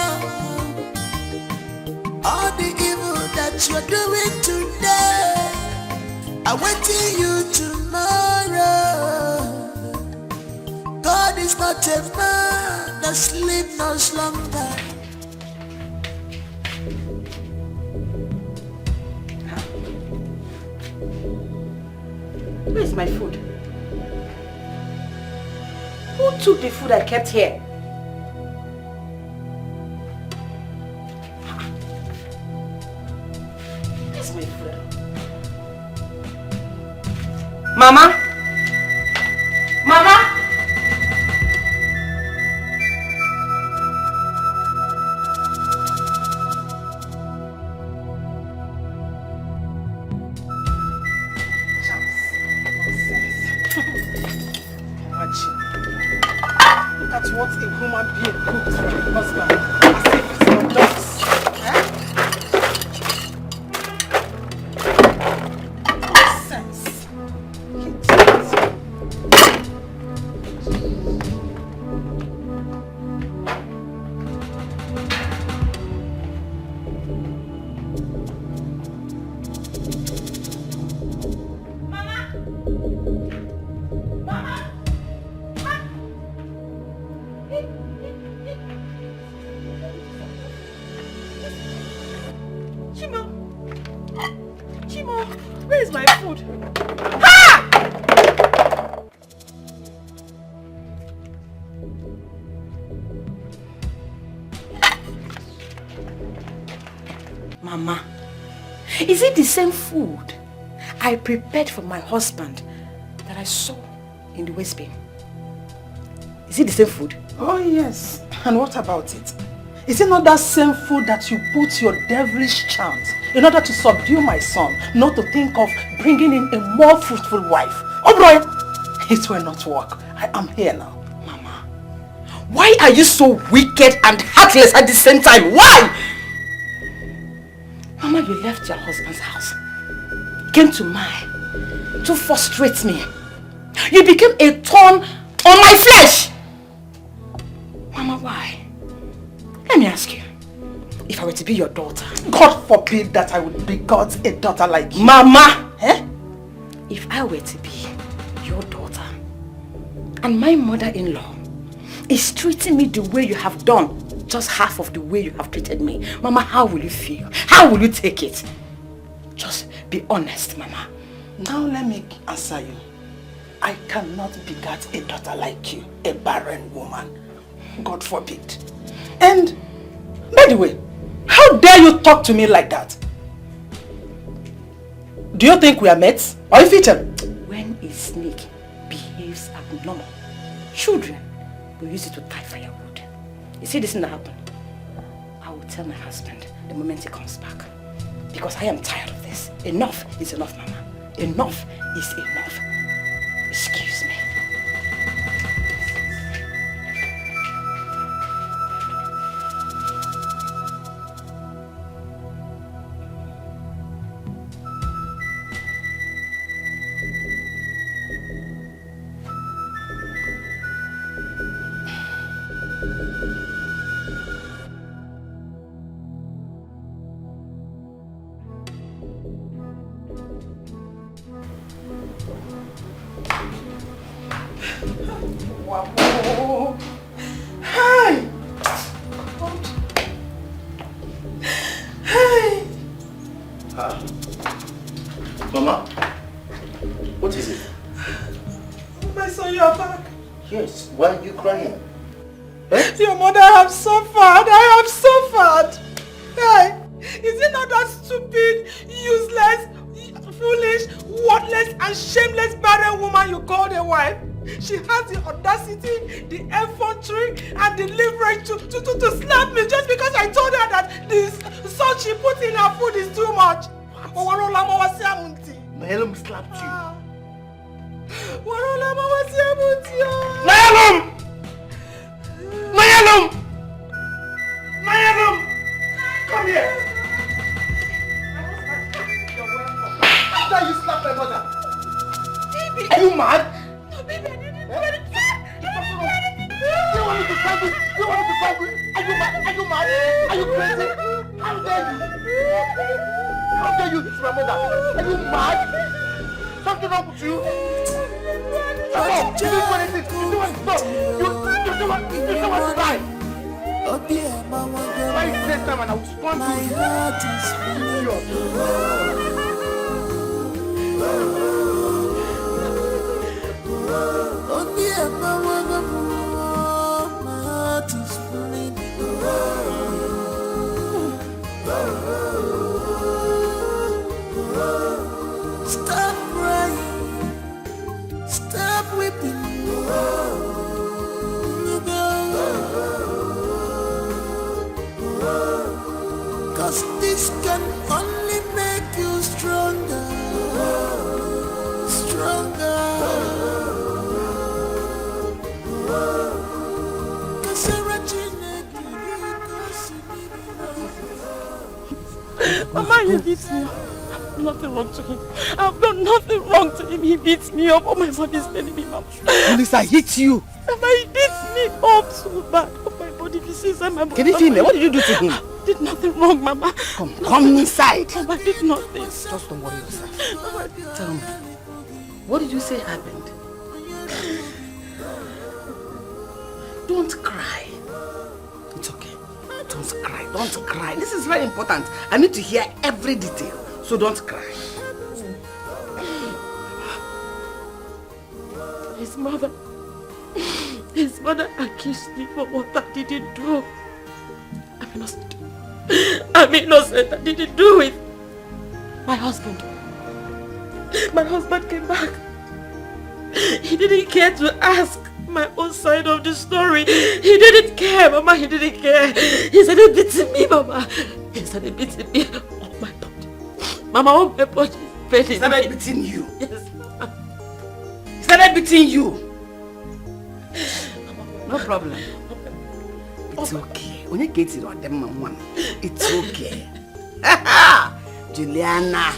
All the evil that you're doing today, I wait till you tomorrow. God is not a man that sleep no slumber. Where's my food? Who took the food I kept here? Where's my food? Mama? Mama? Look at what a human being cooks for a husband. As if it's your dogs. Nonsense. Chimo, where is my food? Mama, is it the same food I prepared for my husband that I saw in the waste bin? Is it the same food? Oh yes. And what about it? Is it not that same food that you put your devilish charms in order to subdue my son, not to think of bringing in a more fruitful wife? Oh boy, it will not work. I am here now. Mama, why are you so wicked and heartless at the same time? Why? Mama, you left your husband's house, came to mine to frustrate me. You became a thorn on my flesh. Mama, why? Let me ask you, if I were to be your daughter, God forbid that I would begot a daughter like you. Mama, if I were to be your daughter and my mother-in-law is treating me the way you have done, just half of the way you have treated me, Mama, how will you feel? How will you take it? Just be honest, Mama. Now let me answer you. I cannot beget a daughter like you, a barren woman. God forbid. And, by the way, how dare you talk to me like that? Do you think we are mates? Or you feature? When a snake behaves abnormal, children will use it to tie firewood. You see this thing that happened? I will tell my husband the moment he comes back. Because I am tired of this. Enough is enough, Mama. Enough is enough. Excuse me. Mama, what is it? My son, you are back. Yes, why are you crying? Your mother have suffered. I have suffered. Hey, is it not that stupid, useless, foolish, worthless, and shameless barren woman you called a wife? She has the audacity, the effrontery, and the leverage to slap me just because I told her that the salt she put in her food is too much. Nayelum slapped you. Nayelum! Nayelum! Nayelum! Come here! After you slapped my mother. Baby. Are you mad? No, baby, I didn't do anything. You want me to strangle? You want me to strangle? Are you mad? Are you mad? Are you crazy? How dare you? How dare you hit my mother? Are you mad? Something wrong with you? No, you didn't do anything. You don't want to stop. You don't want to die. Why is this time and I will spawn to you? My heart is bleeding. Stop crying. Stop weeping. Cause this can only make you stronger. Stronger. Mama, you beat me up. I've done nothing wrong to him. I've done nothing wrong to him. He beats me up. Oh, my body is telling me, Mama. Lisa hit you. Mama, he beats me up so bad. Oh, my body, this is my body. Can you feel me? What did you do to him? I did nothing wrong, Mama. Come inside. Mama, I did nothing. Just don't worry yourself. Mama, tell me, what did you say happened? Don't cry. It's okay. Don't cry. Don't cry. This is very important. I need to hear every detail. So don't cry. His mother accused me for what I didn't do. I'm innocent. I'm innocent. I didn't do it. My husband came back. He didn't care to ask my own side of the story. He didn't care, Mama. He didn't care. He started beating me, Mama. He started beating me on my body. Mama, on my body is paining. He started beating you? Yes, Mama. He started beating you? No problem. It's okay. When you get it on them one, it's okay. Juliana,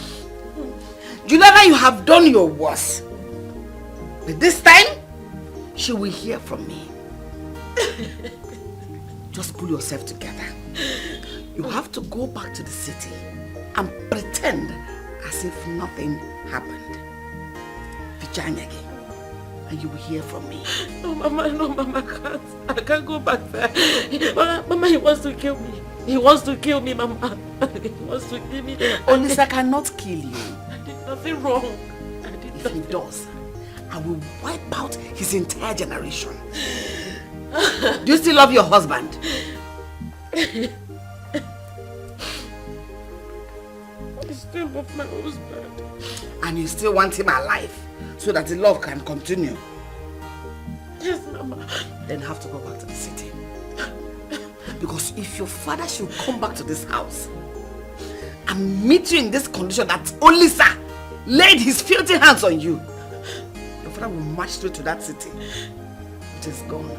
you have done your worst. But this time, she will hear from me. Just pull yourself together. You have to go back to the city and pretend as if nothing happened. Vijayanyagi. and you will hear from me. No, Mama, I can't go back there. Mama, he wants to kill me. He wants to kill me, Mama. He wants to kill me. Olisa cannot kill you. I did nothing wrong. If he does, I will wipe out his entire generation. Do you still love your husband? I still love my husband. And you still want him alive so that the love can continue? Yes, Mama. Then you have to go back to the city. Because if your father should come back to this house and meet you in this condition that Olisa laid his filthy hands on you, your father will march straight to that city with his gun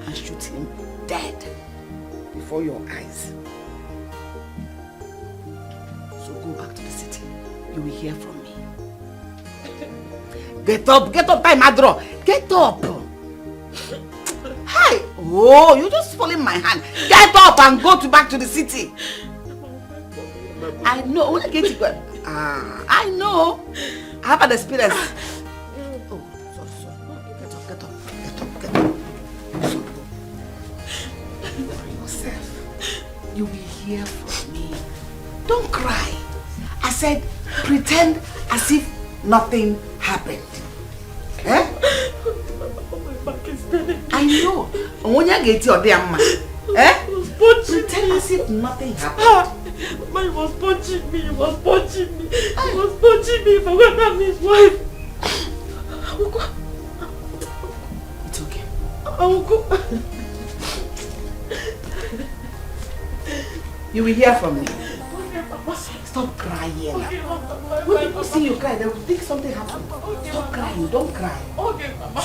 and shoot him dead before your eyes. So go back to the city. You will hear from me. Get up, time, Adro. Get up. Hi. Oh, you're just falling my hand. Get up and go back to the city. I know. I know. I have an experience. Oh, sorry. Get up. For yourself. You will hear from me. Don't cry. I said pretend as if nothing happened. Eh? I know. When you get your damn man, pretend as if nothing happened. Mama, he was punching me. He was punching me if I went at his wife. I will go. It's okay. I will go. You will hear from me. Okay, Mama. Stop crying. Okay, Mama. When people see you cry, they will think something happened. Stop crying. Don't cry. Okay, Mama.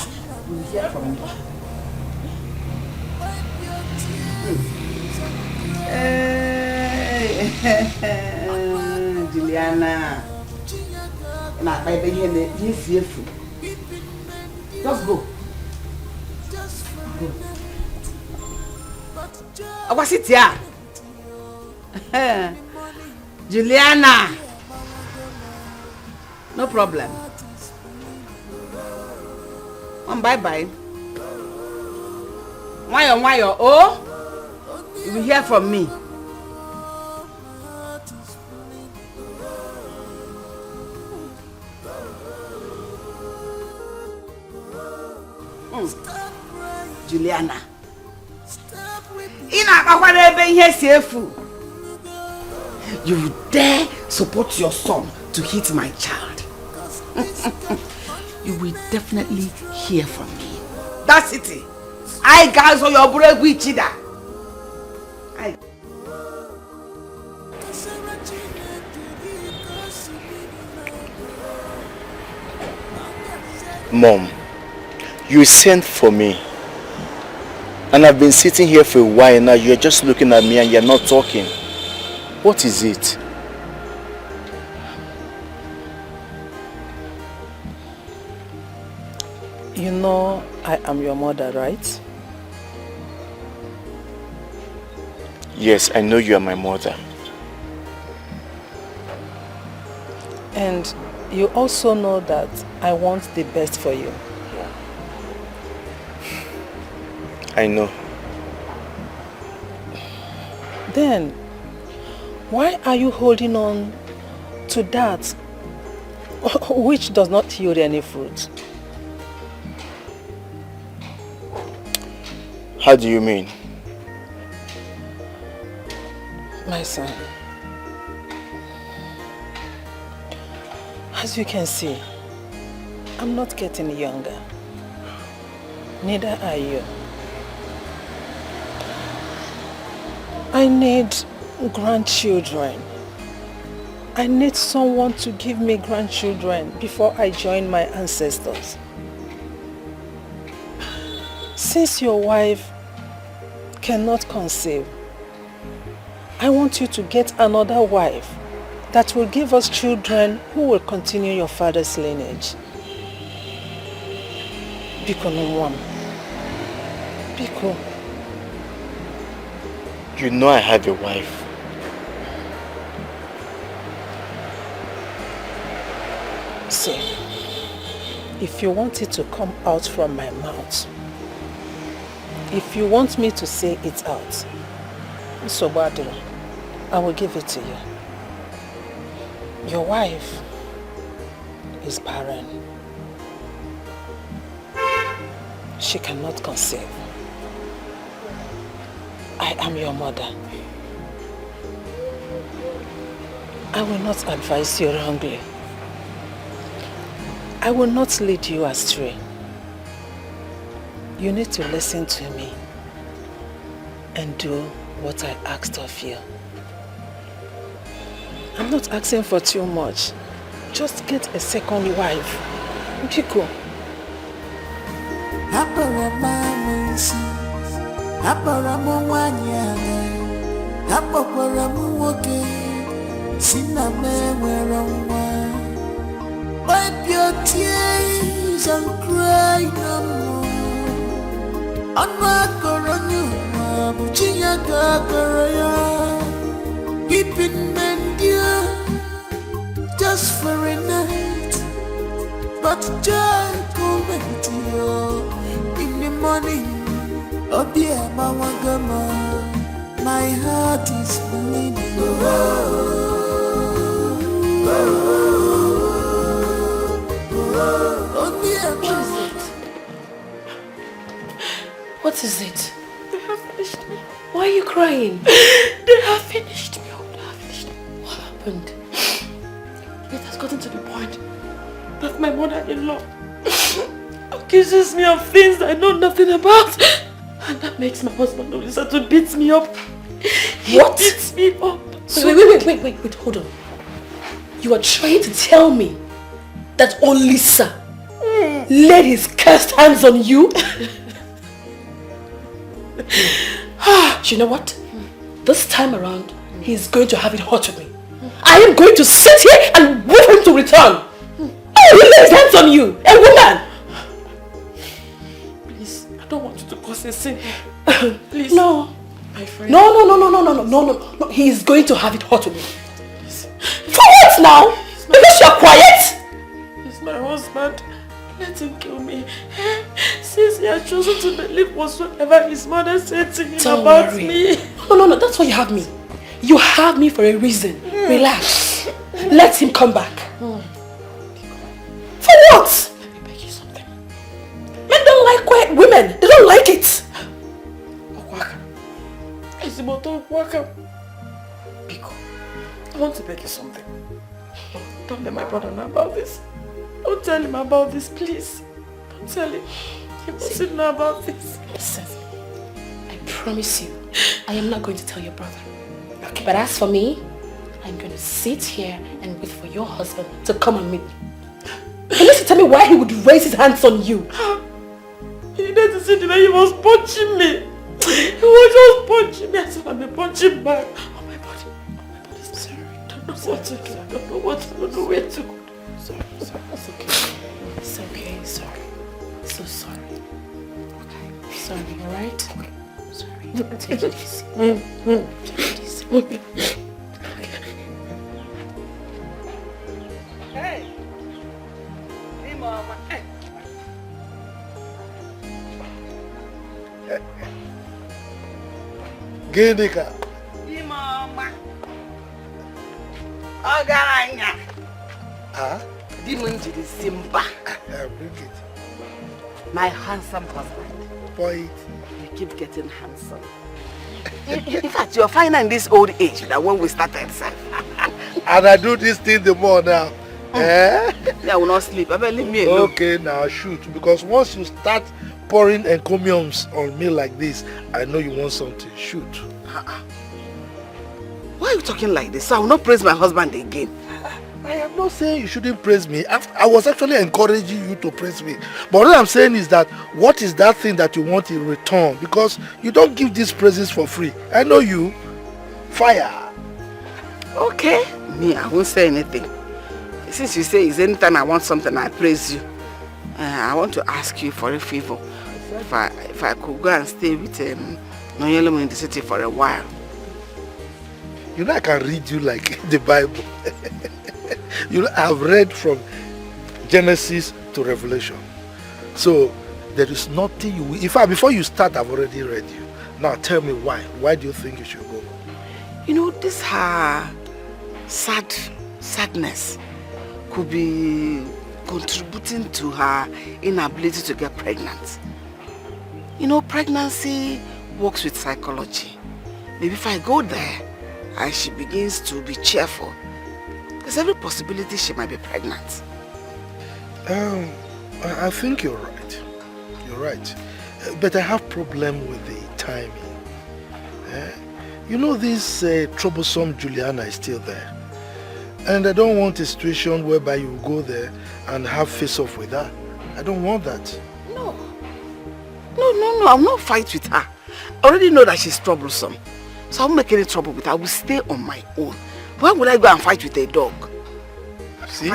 You will hear from me. Juliana. Nah, baby, he's fearful. Just go. I was it here. Juliana. No problem. Bye-bye. Why? Oh? You will hear from me. Juliana. You dare support your son to hit my child. You will definitely hear from me. That's it. I guys on your brave with you. Mom, you sent for me. And I've been sitting here for a while now. You're just looking at me and you're not talking. What is it? You know I am your mother, right? Yes, I know you are my mother. And you also know that I want the best for you. I know. Then, why are you holding on to that which does not yield any fruit? How do you mean? My son, as you can see, I'm not getting younger. Neither are you. I need grandchildren. I need someone to give me grandchildren before I join my ancestors. Since your wife cannot conceive, I want you to get another wife that will give us children who will continue your father's lineage. Biko no one. Biko. You know I have a wife. See, If you want it to come out from my mouth, if you want me to say it out, Sobadro, I will give it to you. Your wife is barren. She cannot conceive. I am your mother. I will not advise you wrongly. I will not lead you astray. You need to listen to me and do what I asked of you. I'm not asking for too much. Just get a second wife. Chico. Wipe your tears and cry no more. Keeping men dear just for a night, but joy coming to you in the morning. Oh dear, my heart is bleeding. What is it? They have finished me. Why are you crying? They have finished me. Oh, they have finished me. What happened? It has gotten to the point that my mother-in-law accuses me of things I know nothing about. And that makes my husband Olisa to beat me up. What? He beats me up. So wait, hold on. You are trying to tell me that Olisa laid his cursed hands on you? You know what? This time around, he's going to have it hot with me. I am going to sit here and wait for him to return. Oh, he laid his hands on you, a woman! Please, I don't want you to cause a sin. Please. No. My friend. No. He is going to have it hot with me. For what now? Because you are quiet? He's my husband. Let him kill me. Since he has chosen to believe whatsoever his mother said to him about me. No, that's why you have me. You have me for a reason. Relax. Let him come back. For what? Let me beg you something. Men don't like quiet women. They don't like it. Biko, I want to beg you something. Don't let my brother know about this. Don't tell him about this, please. Don't tell him. He mustn't know about this. Listen, I promise you, I am not going to tell your brother. Okay. But as for me, I'm going to sit here and wait for your husband to come and meet me. He needs to tell me why he would raise his hands on you. He needed to see the way he was punching me. He was just punching me as if I'm punching back. Oh my body. Sorry. I don't know what to do. I don't know what to do. I don't know where to go. Sorry. It's okay. It's okay. Sorry. So sorry. Okay. Sorry, alright? Okay. Sorry. Take it easy. Take it easy. Okay. Hey! Hey, Mama. Hey. Gidika. Hey, Mama. Ogaranya. Ah? Demon to the Simba. Bring it. My handsome husband. Boy, you keep getting handsome. In fact, you're finer in this old age than when we started, sir. And I do this thing the more now. Eh? I will not sleep. I better leave me alone. Okay, now shoot. Because once you start pouring encomiums on me like this, I know you want something. Shoot. Why are you talking like this? I will not praise my husband again. I am not saying you shouldn't praise me. I was actually encouraging you to praise me. But what I'm saying is that, what is that thing that you want in return? Because you don't give these praises for free. I know you. Fire. Okay. Me, I won't say anything. Since you say it's anytime I want something, I praise you. I want to ask you for a favor. If I could go and stay with Nollywood in the city for a while. You know I can read you like the Bible. You know, I've read from Genesis to revelation. So there is nothing you will... In fact, before you start, I've already read you. Now tell me why. Why do you think you should go? You know, this her sadness could be contributing to her inability to get pregnant. You know, pregnancy works with psychology. Maybe if I go there and she begins to be cheerful, there's every possibility she might be pregnant. I think you're right. You're right. But I have problem with the timing. You know, this troublesome Juliana is still there. And I don't want a situation whereby you go there and have face-off with her. I don't want that. No, I'll not fight with her. I already know that she's troublesome. So I won't make any trouble with her. I will stay on my own. Why would I go and fight with a dog? See?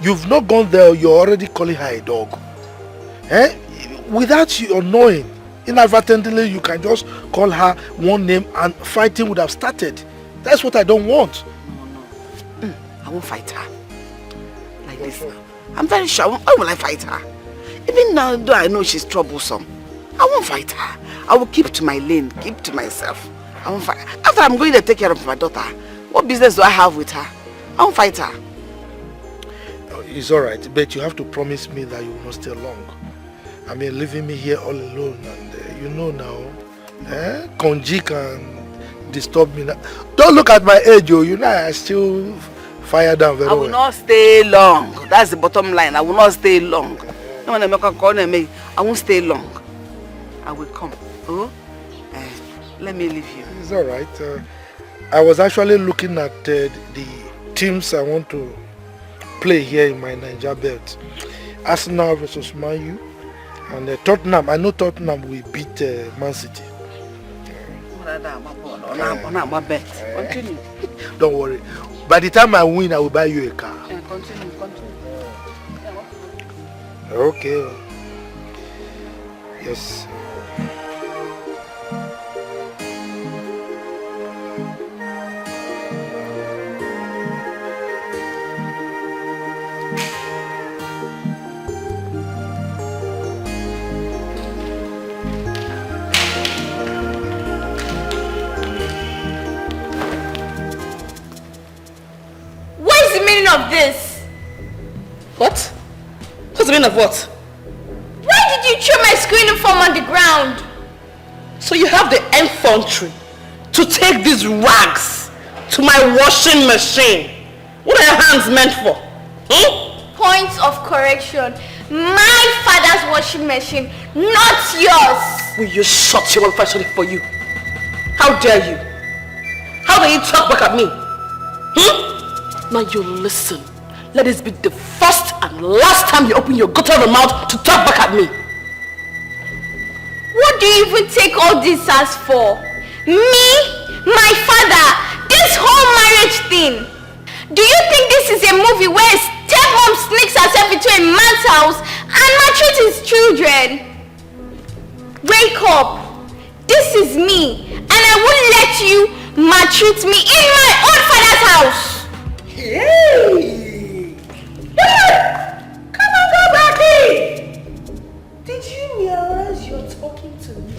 You've not gone there, you're already calling her a dog. Without you knowing, inadvertently you can just call her one name and fighting would have started. That's what I don't want. No. I won't fight her. Like this now. I'm very sure. Why will I fight her? Even now, though I know she's troublesome, I won't fight her. I will keep to my lane, keep to myself. I won't fight. After I'm going to take care of my daughter, what business do I have with her? I won't fight her. It's alright, but you have to promise me that you will not stay long. I mean, leaving me here all alone, and you know now, Konji can disturb me now. Don't look at my age, you know I still fire down very well. I will not stay long. That's the bottom line. I will not stay long. No one make a call me. I won't stay long. I will come. Oh, let me leave you. It's alright. I was actually looking at the teams I want to play here in my Niger belt. Arsenal versus Man U. And Tottenham, I know Tottenham will beat Man City. Continue. Don't worry. By the time I win, I will buy you a car. Continue. Okay. Yes. Of this. What? What's the meaning of what? Why did you throw my school uniform on the ground? So you have the infantry to take these rags to my washing machine. What are your hands meant for? Points of correction. My father's washing machine, not yours. Will you shut your mouth if I shut it for you? How dare you? How dare you talk back at me? Now you listen. Let this be the first and last time you open your gutter of a mouth to talk back at me. What do you even take all this as for? Me? My father? This whole marriage thing? Do you think this is a movie where a stepmom sneaks herself into a man's house and maltreats his children? Wake up. This is me, and I won't let you maltreat me in my own father's house. Hey! Come on, go back in! Did you realize you're talking to me?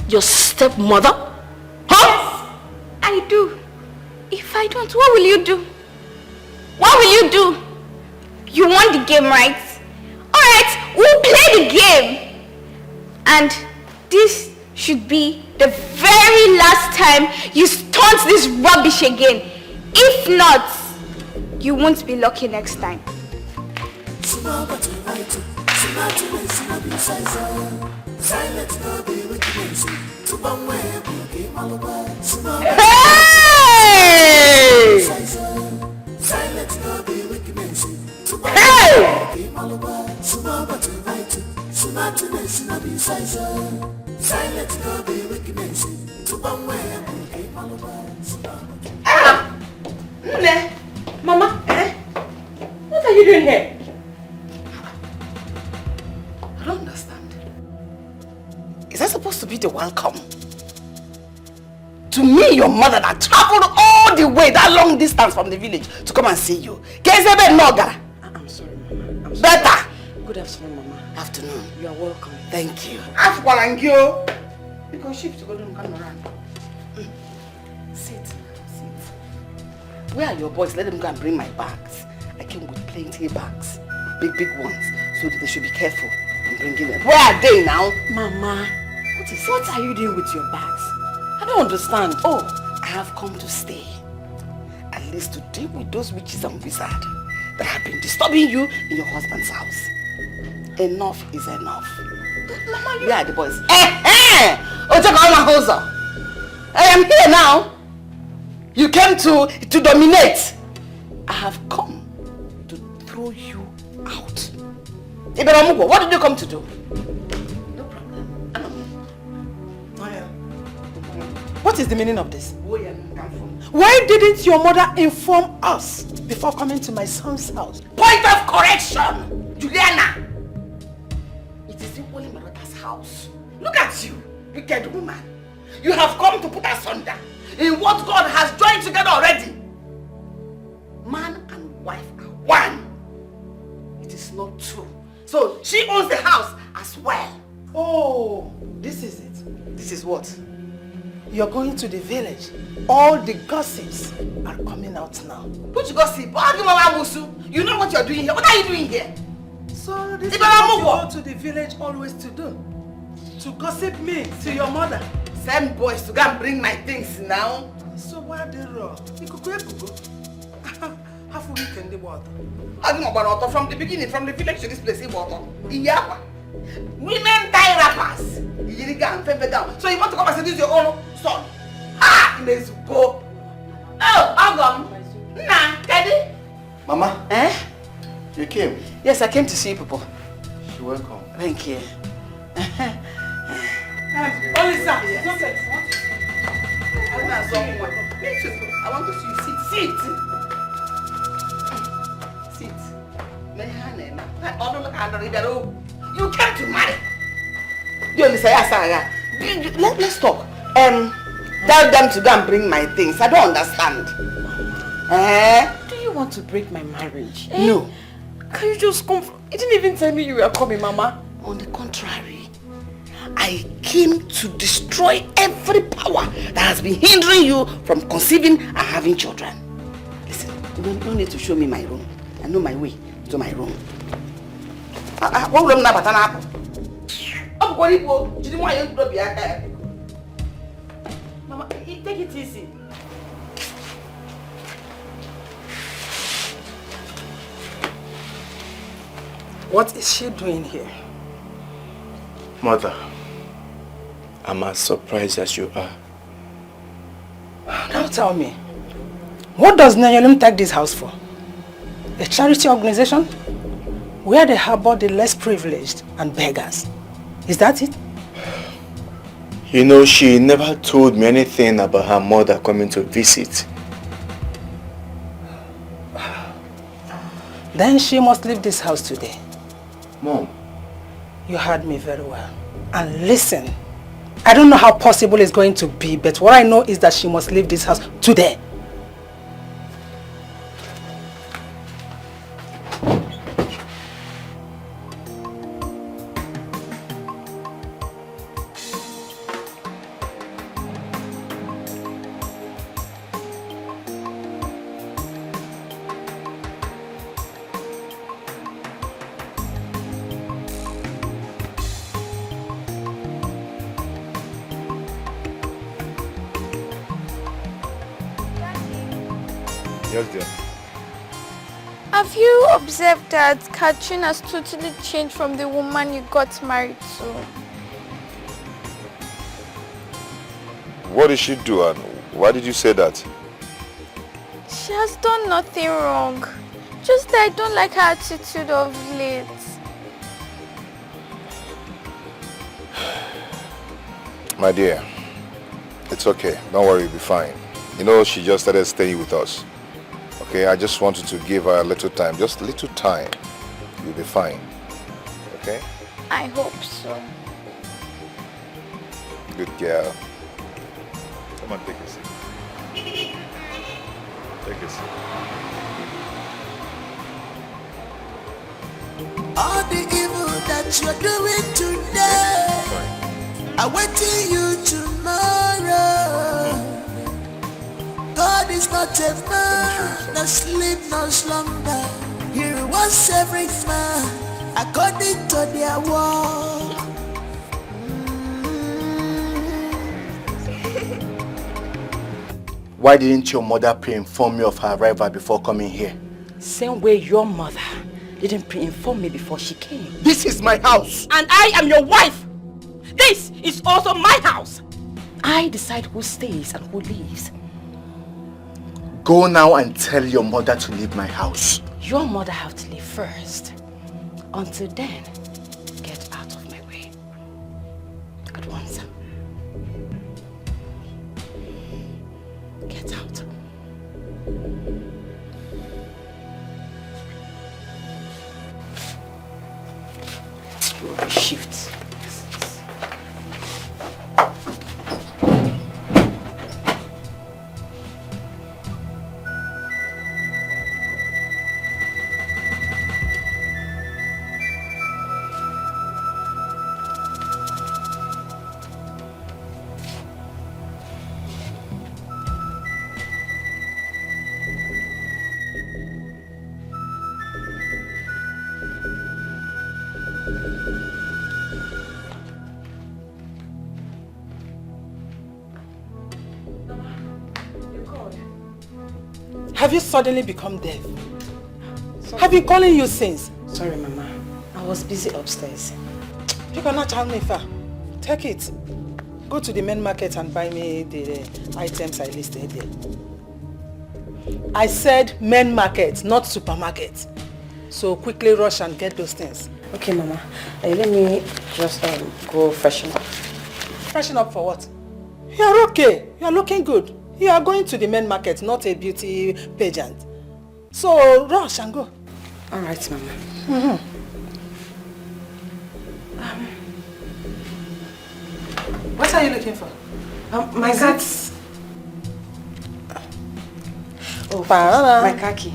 Your stepmother? Huh? Yes, I do. If I don't, what will you do? What will you do? You want the game, right? Alright, we'll play the game. And this should be the very last time you stunt this rubbish again. If not, you won't be lucky next time. Hey! Hey! Mama, what are you doing here? I don't understand. Is that supposed to be the welcome? To me, your mother that traveled all the way, that long distance from the village to come and see you. I'm sorry, Mama. Better! Good afternoon, Mama. Afternoon. You are welcome. Thank you. Afternoon. Because shift to go to come around. Sit. Where are your boys? Let them go and bring my bags. I came with plenty of bags. Big ones. So they should be careful in bringing them. Where are they now? Mama, what are you doing with your bags? I don't understand. Oh, I have come to stay. At least to deal with those witches and wizards that have been disturbing you in your husband's house. Enough is enough. Mama, where are the boys? I am here now. You came to dominate. I have come to throw you out. Iberamugo, what did you come to do? No problem. What is the meaning of this? Why didn't your mother inform us before coming to my son's house? Point of correction, Juliana. It is simply Marita's house. Look at you, wicked woman. You have come to put us under in what God has joined together already. Man and wife are one. It is not true. So she owns the house as well. Oh, this is it. This is what? You're going to the village. All the gossips are coming out now. Which gossip? You know what you're doing here. What are you doing here? So this is what you go to the village always to do. To gossip me to your mother. Send boys to go and bring my things now. So why the wrong? Half a week in the water. I don't know about from the beginning, from the village to this place in water. Women tie wrappers. So you want to come and seduce your own son? Ah, you may go. Oh, Agam. Nah, Daddy. Mama. Eh? You came? Yes, I came to see people. You're welcome. Thank you. Olisa, yes. I want to see you sit. You came to marry. Let's talk. Tell them to go and bring my things. I don't understand. Do you want to break my marriage? No. Can you just come? You didn't even tell me you were coming, Mama. On the contrary. I came to destroy every power that has been hindering you from conceiving and having children. Listen, you don't need to show me my room. I know my way to my room. What room na batana? Mama, take it easy. What is she doing here? Mother, I'm as surprised as you are. Now tell me, what does Nollywood take this house for? A charity organization? Where they harbor the less privileged and beggars. Is that it? You know, she never told me anything about her mother coming to visit. Then she must leave this house today. Mom. You heard me very well. And listen, I don't know how possible it's going to be, but what I know is that she must leave this house today. Yes, dear. Have you observed that Catherine has totally changed from the woman you got married to? What did she do and why did you say that? She has done nothing wrong. Just that I don't like her attitude of late. My dear, it's okay. Don't worry, you'll be fine. You know, she just started staying with us. Okay, I just wanted to give her a little time. Just a little time. You'll be fine. Okay? I hope so. Good girl. Come on, take a seat. Take a seat. All the evil that you're doing today, awaiting you tomorrow. God is not a man that sleep no slumber. He rewards every man according to their work. Why didn't your mother pre-inform me of her arrival before coming here? Same way your mother didn't pre-inform me before she came. This is my house! And I am your wife! This is also my house! I decide who stays and who leaves. Go now and tell your mother to leave my house. Your mother have to leave first. Until then, get out of my way. At once. Get out. Shift. Have you suddenly become deaf? Have been calling you since? Sorry, Mama. I was busy upstairs. You cannot tell me far. Take it. Go to the main market and buy me the items I listed there. I said main market, not supermarket. So quickly rush and get those things. Okay, Mama. Let me just go freshen up. Freshen up for what? You are okay. You are looking good. You are going to the main market, not a beauty pageant. So rush and go. All right, Mama. What are you looking for? My cats. Oh, my khaki.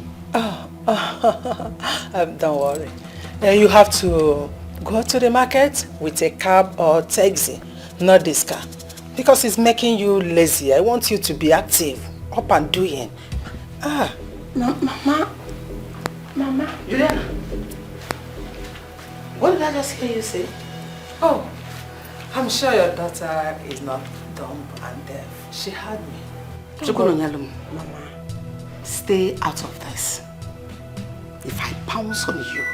Don't worry. You have to go to the market with a cab or taxi, not this car. Because it's making you lazy. I want you to be active, up and doing. Mama. Juliana. What did I just hear you say? Oh, I'm sure your daughter is not dumb and deaf. She heard me. Mama, stay out of this. If I pounce on you,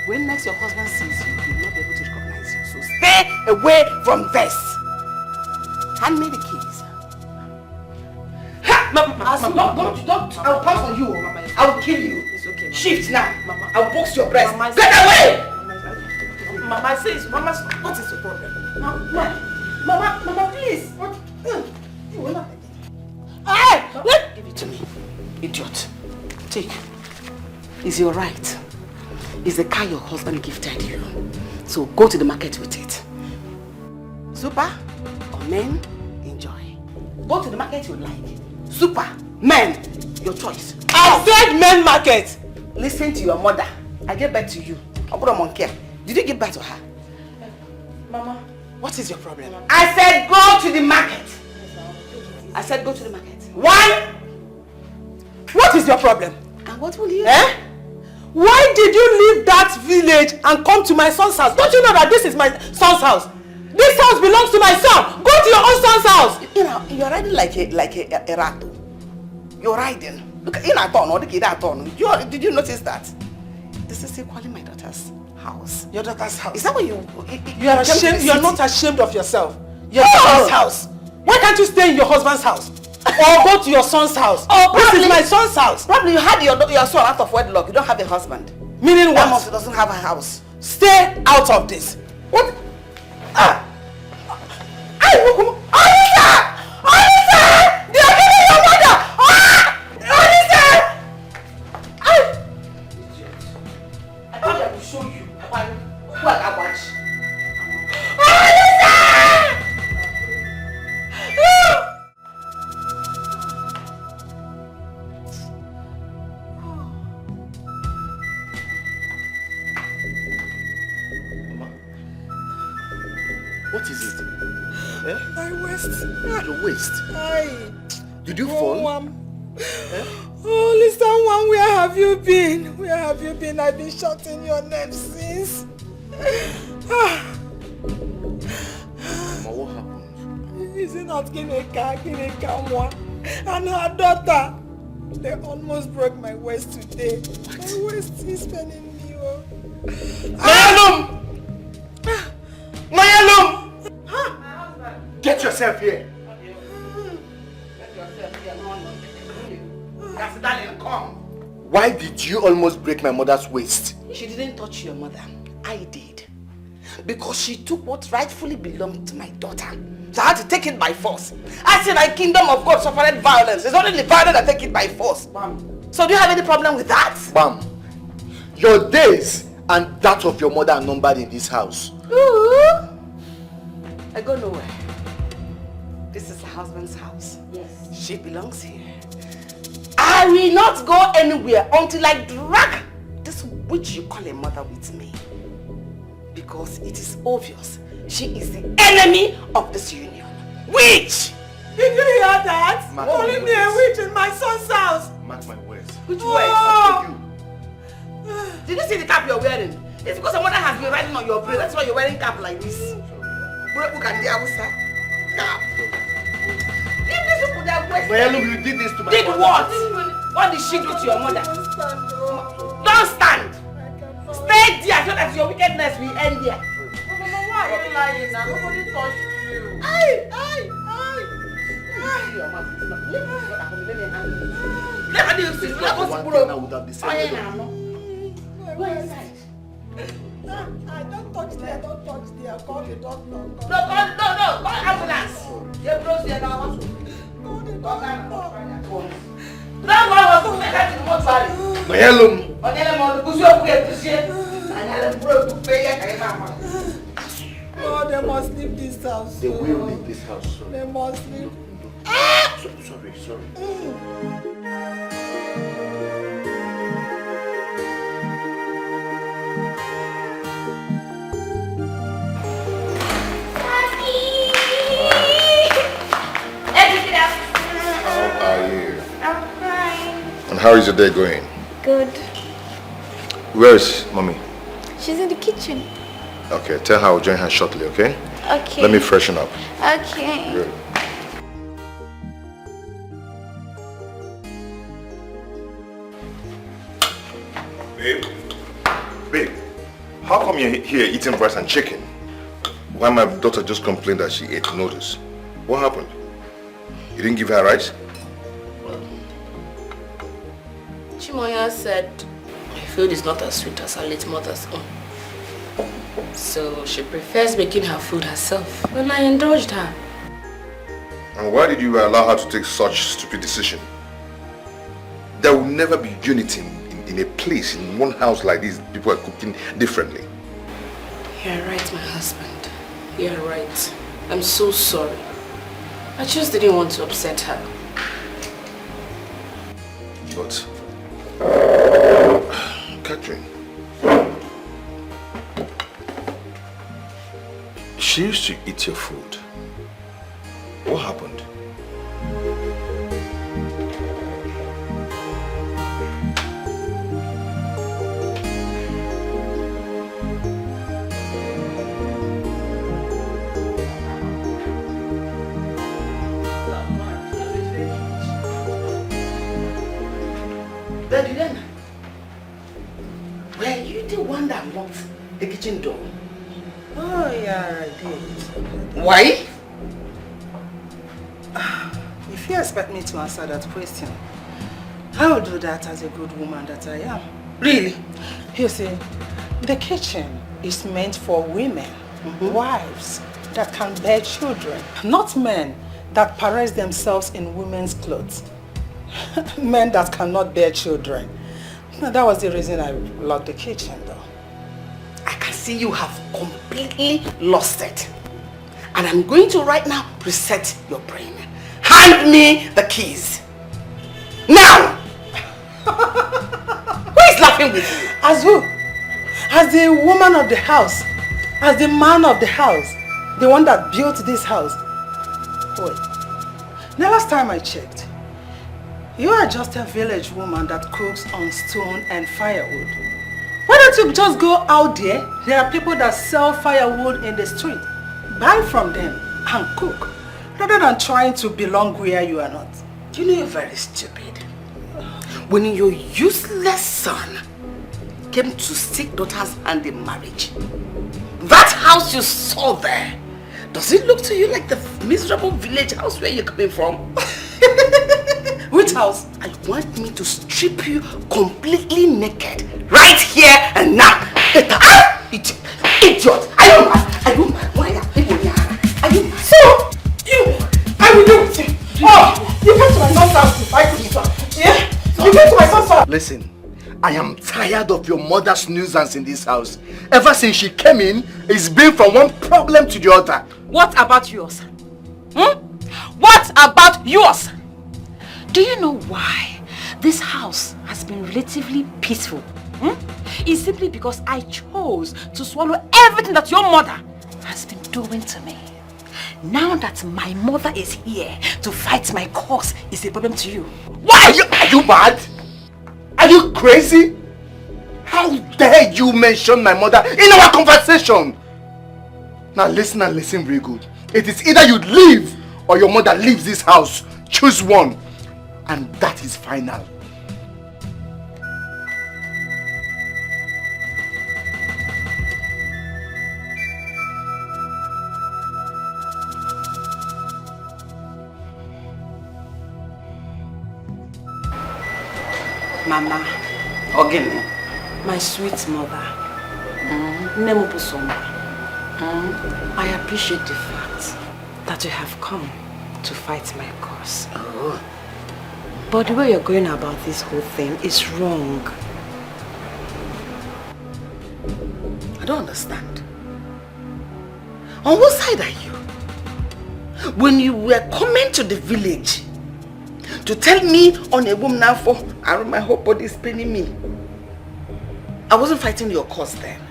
when next your husband sees you, he will not be able to recognize you. So stay away from this. Hand me the keys. Don't. I'll pounce on you, Mama. I'll kill you. It's okay, Mama. Shift now. Mama. I'll box your breast. Mama, Get away! Mama says, Mama, what is the problem? Mama, please. What? Give it to me, idiot. Take. It's your right. It's the car your husband gifted you. So go to the market with it. Super or men, enjoy. Go to the market you like. Super, men, your choice. I said men market. Listen to your mother. I get back to you. I'll put a monkey. Did you give back to her? Mama, what is your problem? I said go to the market. I said go to the market. One. What is your problem? And what will you do? Why did you leave that village and come to my son's house? Don't you know that this is my son's house? This house belongs to my son. Go to your own son's house. You know, you're riding like a rat. You're riding. Look, in a turn or the kid at turn. Did you notice that? This is equally my daughter's house. Your daughter's house. Is that what you are ashamed? You're not ashamed of yourself. Your daughter's house. Why can't you stay in your husband's house? Or go to your son's house? Oh, this is my son's house. Probably you had your son out of wedlock. You don't have a husband. Meaning what? That doesn't have a house. Stay out of this. What? They are killing your mother! I thought I would show you what I watch. What is it? My waist. Your waist? Aye. Did you fall? Oh, listen, one, where have you been? Where have you been? I've been shouting your name since. Mama, what happened? Is it not Gineka one and her daughter? They almost broke my waist today. What? My waist is paining me. Mayalum! Mayalum! Get yourself here. Why did you almost break my mother's waist? She didn't touch your mother. I did. Because she took what rightfully belonged to my daughter. So I had to take it by force. I said the kingdom of God suffered violence. It's only the violent that take it by force. Bam. So do you have any problem with that? Bam. Your days and that of your mother are numbered in this house. Ooh. I go nowhere. This is her husband's house. Yes. She belongs here. I will not go anywhere until I drag this witch you call a mother with me. Because it is obvious she is the enemy of this union. Witch! Did you hear that? Calling me a witch in my son's house. Mark my words. Which words? Did you see the cap you're wearing? It's because someone has been riding on your brain. That's why you're wearing cap like this. Look at the outside. Cap. Leave these people that waste. Well, you did this to my mother. Did what? What did she do to your mother? Don't stand. Stay there so that your wickedness will end there. Why are you lying now? Nobody touched you. Aye. Let me see. Let us go inside. I don't touch there. Call the doctor. No. Call ambulance. You close here now. Call the doctor. That one was to make her to the mortuary. No, they must leave this house. They will leave this house. Sorry. They must leave. Sorry. How are you? I'm fine. And how is your day going? Good. Where is mommy? She's in the kitchen. Okay, tell her I'll join her shortly, okay? Okay. Let me freshen up. Okay. Good. Babe, how come you're here eating rice and chicken? Why my daughter just complained that she ate noodles? What happened? You didn't give her rice? Chimoya said my food is not as sweet as her late mother's own. So she prefers making her food herself. And I indulged her. And why did you allow her to take such stupid decision? There will never be unity in a place, in one house like this. People are cooking differently. You're right, my husband. You're right. I'm so sorry. I just didn't want to upset her. But, Catherine, she used to eat your food. What happened? Then, were you the one that locked the kitchen door? Oh, yeah, I did. Why? If you expect me to answer that question, I will do that as a good woman that I am. Really? You see, the kitchen is meant for women, wives that can bear children, not men that parade themselves in women's clothes. Men that cannot bear children. That was the reason I locked the kitchen, though. I can see you have completely lost it. And I'm going to right now reset your brain. Hand me the keys. Now! Who is laughing with you? As who? As the woman of the house. As the man of the house. The one that built this house. Wait. The last time I checked, you are just a village woman that cooks on stone and firewood. Why don't you just go out there? There are people that sell firewood in the street. Buy from them and cook, rather than trying to belong where you are not. You know you're very stupid. When your useless son came to seek daughter's hand in marriage, that house you saw there, does it look to you like the miserable village house where you're coming from? Which house? I want me to strip you completely naked right here and now. Idiot! Are you mad? Are you mad? Why are people here? Are you mad? So, I will do it. Oh, you came to my son's house to fight with me. Yeah? You came to my son's house. Listen, I am tired of your mother's nuisance in this house. Ever since she came in, it's been from one problem to the other. What about yours? What about yours? Do you know why this house has been relatively peaceful? It's simply because I chose to swallow everything that your mother has been doing to me. Now that my mother is here to fight my cause is a problem to you. Why? Are you mad? Are you crazy? How dare you mention my mother in our conversation? Now listen and listen very good. It is either you leave or your mother leaves this house. Choose one. And that is final. Mama, again. My sweet mother, I appreciate the fact that you have come to fight my cause. Oh. But the way you're going about this whole thing is wrong. I don't understand. On what side are you? When you were coming to the village to tell me on a woman now for my whole body is paining me, I wasn't fighting your cause then.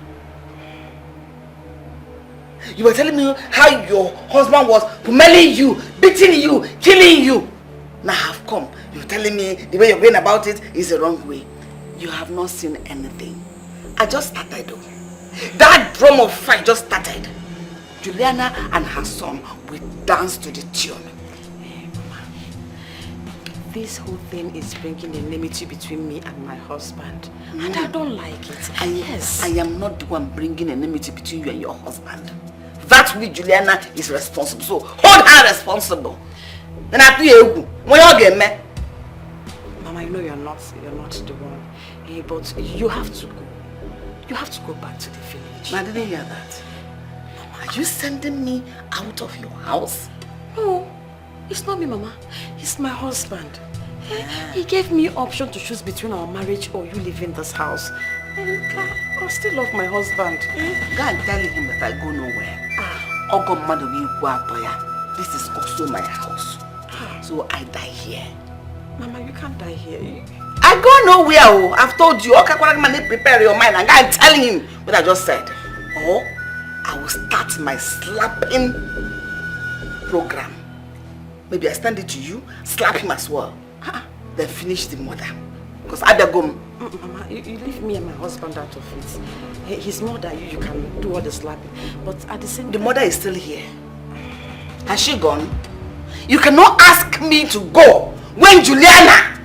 You were telling me how your husband was pummeling you, beating you, killing you. Now I've come. You're telling me the way you're going about it is the wrong way. You have not seen anything. I just started though. That drum of fight just started. Juliana and her son will dance to the tune. Hey, Mama. This whole thing is bringing enmity between me and my husband. And I don't like it. Yes. I am not the one bringing enmity between you and your husband. That way Juliana is responsible. So hold her responsible. Then I do when you get me. Mama, I know you're not the one. But you have to go. You have to go back to the village. I didn't hear that. Mama, are you sending me out of your house? No, it's not me, Mama. It's my husband. He gave me option to choose between our marriage or you leaving this house. And I still love my husband. Go and tell him that I go nowhere. This is also my house. So I die here. Mama, you can't die here. I go nowhere. I've told you. Okay, prepare your mind and go and tell him what I just said. Or I will start my slapping program. Maybe I stand it to you, slap him as well. Then finish the mother. Because I better go. Mama, you leave me and my husband out of it. He's more than you can do all the slapping. But at the same time... The mother is still here. Has she gone? You cannot ask me to go when Juliana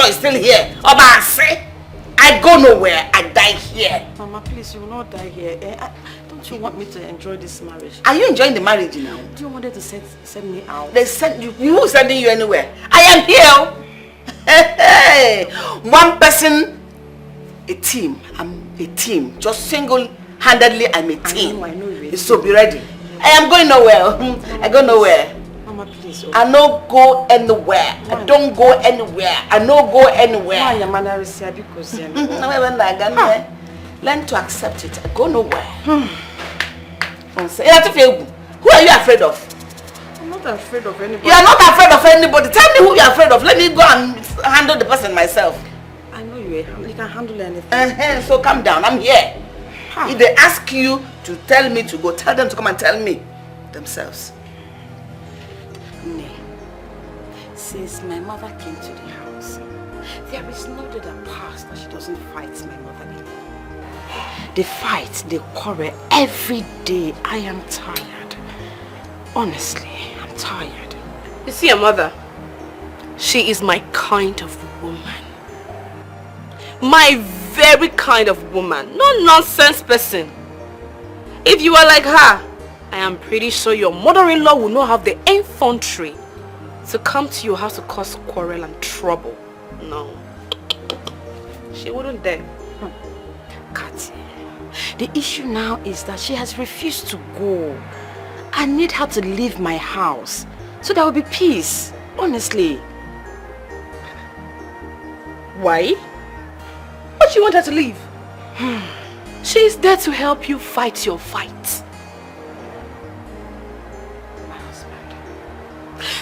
is still here. I go nowhere. I die here. Mama, please, you will not die here. Don't you want me to enjoy this marriage? Are you enjoying the marriage now? Do you want them to send me out? They send you. Who is sending you anywhere? I am here. Hey, one person, a team. I'm a team. Just single-handedly, I'm a team. I know you. So be ready. I am going nowhere. I go nowhere. Mama, please. I no go anywhere. Why? I don't go anywhere. I no go anywhere. Why your manner is here because learn to accept it. I go nowhere. Who are you afraid of? I'm not afraid of anybody. You are not afraid of anybody. Tell me who you are afraid of. Let me go and handle the person myself. I know you can handle anything. So calm down. I'm here. If they ask you to tell me to go. Tell them to come and tell me themselves. Nay, since my mother came to the house, there is no day that passed that she doesn't fight my mother-in-law. They fight, they quarrel every day. I am tired. Honestly, I'm tired. You see your mother? She is my kind of woman. My very kind of woman. No nonsense person. If you are like her, I am pretty sure your mother-in-law will not have the infantry to come to your house to cause quarrel and trouble. No. She wouldn't dare. Katie, the issue now is that she has refused to go. I need her to leave my house so there will be peace. Honestly. Why? What do you want her to leave? She is there to help you fight your fight.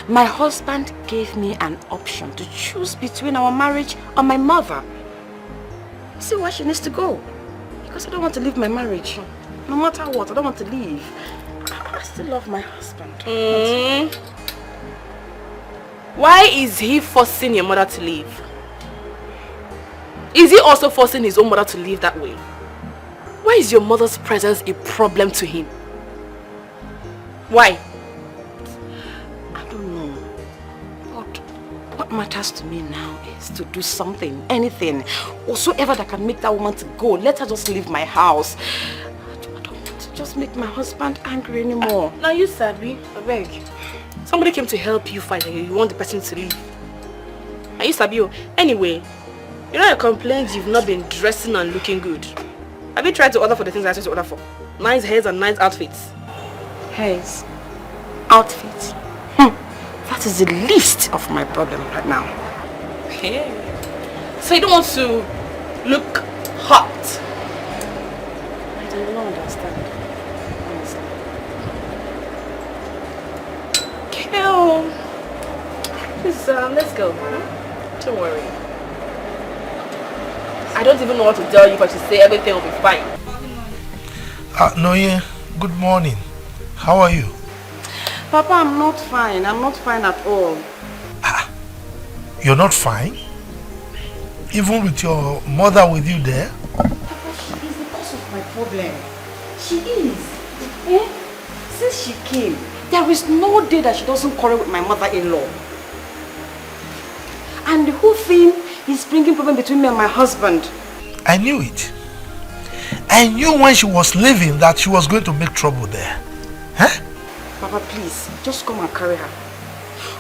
My husband gave me an option to choose between our marriage or my mother. See why she needs to go. Because I don't want to leave my marriage. No matter what, I don't want to leave. I still love my husband. Why is he forcing your mother to leave? Is he also forcing his own mother to leave that way? Why is your mother's presence a problem to him? Why? I don't know. But what matters to me now is to do something, anything, whatsoever that can make that woman to go. Let her just leave my house. I don't want to just make my husband angry anymore. Now you Sabi, I beg. Somebody came to help you fight and you want the person to leave. Now you Sabi, anyway, you know your complaints you've not been dressing and looking good. Have you tried to order for the things I asked you to order for? Nice hairs and nice outfits. Hairs? Outfits? That is the least of my problem right now. Okay. So you don't want to look hot? I do not understand. Honestly. Okay. Please, let's go. Don't worry. I don't even know what to tell you, but you say everything will be fine. Noye, good morning. How are you? Papa, I'm not fine. I'm not fine at all. You're not fine? Even with your mother with you there? Papa, she is the cause of my problem. She is. Since she came, there is no day that she doesn't quarrel with my mother-in-law. And the whole thing is bringing problem between me and my husband. I knew it. I knew when she was leaving that she was going to make trouble there. Huh? Papa, please, just come and carry her.